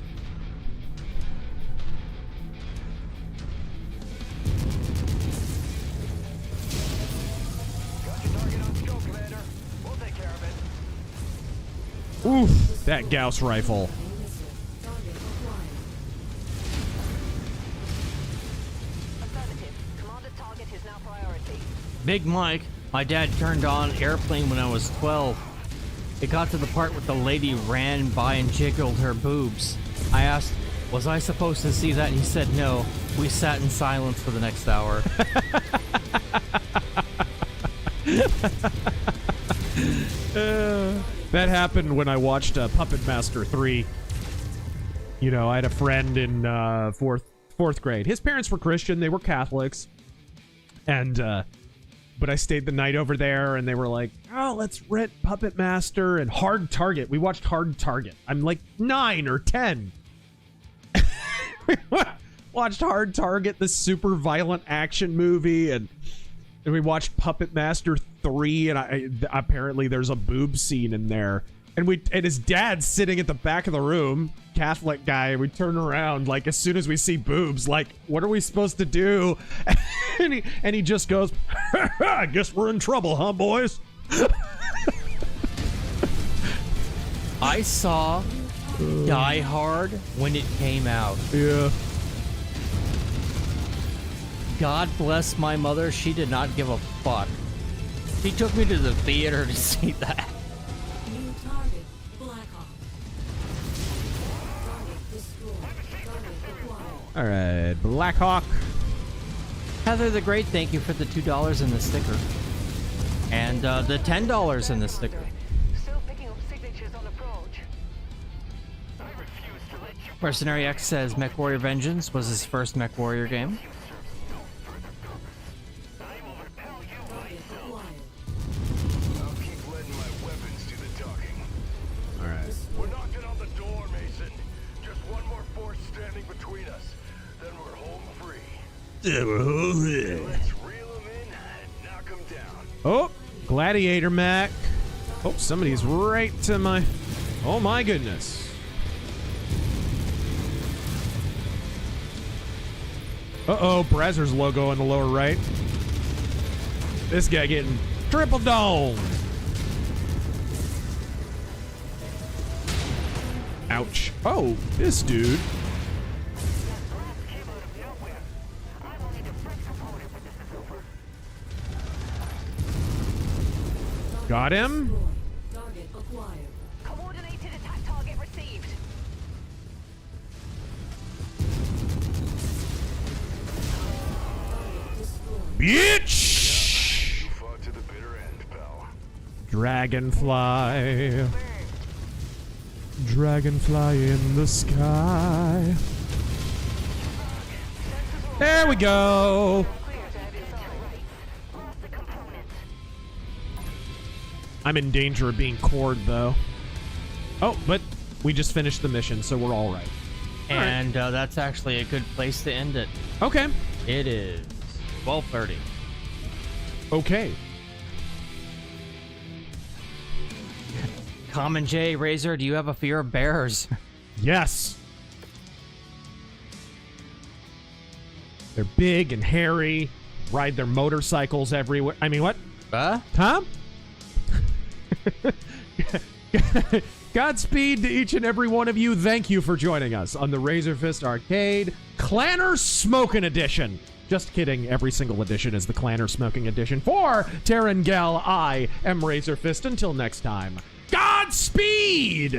Speaker 3: Got your target on scope, Commander. We'll take care of it.
Speaker 2: Oof, that Gauss rifle.
Speaker 6: Affirmative. Commander target is now priority.
Speaker 4: Big Mike. My dad turned on Airplane when I was 12. It got to the part where the lady ran by and jiggled her boobs. I asked, was I supposed to see that? And he said no. We sat in silence for the next hour.
Speaker 2: That happened when I watched Puppet Master 3. You know, I had a friend in fourth grade. His parents were Christian. They were Catholics. And, but I stayed the night over there, and they were like, oh, let's rent Puppet Master and Hard Target. We watched Hard Target. I'm like 9 or 10. We watched Hard Target, this super violent action movie, and we watched Puppet Master 3, and apparently there's a boob scene in there. And his dad's sitting at the back of the room, Catholic guy. We turn around, like, as soon as we see boobs, like, what are we supposed to do? and he just goes, I guess we're in trouble, huh, boys?
Speaker 4: I saw Die Hard when it came out.
Speaker 2: Yeah.
Speaker 4: God bless my mother. She did not give a fuck. She took me to the theater to see that.
Speaker 2: All right, Blackhawk.
Speaker 4: Heather the Great, thank you for the $2 in the sticker. And the $10 in the sticker.
Speaker 6: Still picking up signatures on approach.
Speaker 4: Mercenary X says MechWarrior Vengeance was his first MechWarrior game.
Speaker 3: I'll keep letting my weapons do the talking.
Speaker 2: All right.
Speaker 3: We're knocking on the door, Mason. Just one more force standing between us. Then we're home free. Let's reel them in and knock them down.
Speaker 2: Oh, Gladiator Mac. Oh, somebody's right to my... Oh my goodness. Uh-oh, Razör's logo in the lower right. This guy getting triple domed. Ouch. Oh, this dude. Got him.
Speaker 13: Target acquired.
Speaker 6: Coordinated attack target received.
Speaker 2: Bitch!
Speaker 3: You fought to the bitter end, pal.
Speaker 2: Dragonfly. Dragonfly in the sky. There we go. I'm in danger of being cored, though. Oh, but we just finished the mission, so we're all right.
Speaker 4: And that's actually a good place to end it.
Speaker 2: Okay.
Speaker 4: It is 12:30.
Speaker 2: Okay.
Speaker 4: Common J, Razor, do you have a fear of bears?
Speaker 2: Yes. They're big and hairy, ride their motorcycles everywhere. I mean, what?
Speaker 4: Huh?
Speaker 2: Godspeed to each and every one of you. Thank you for joining us on the RazörFist Arcade Clanner Smoking Edition. Just kidding. Every single edition is the Clanner Smoking Edition. For Terran Gal, I am RazörFist. Until next time, Godspeed!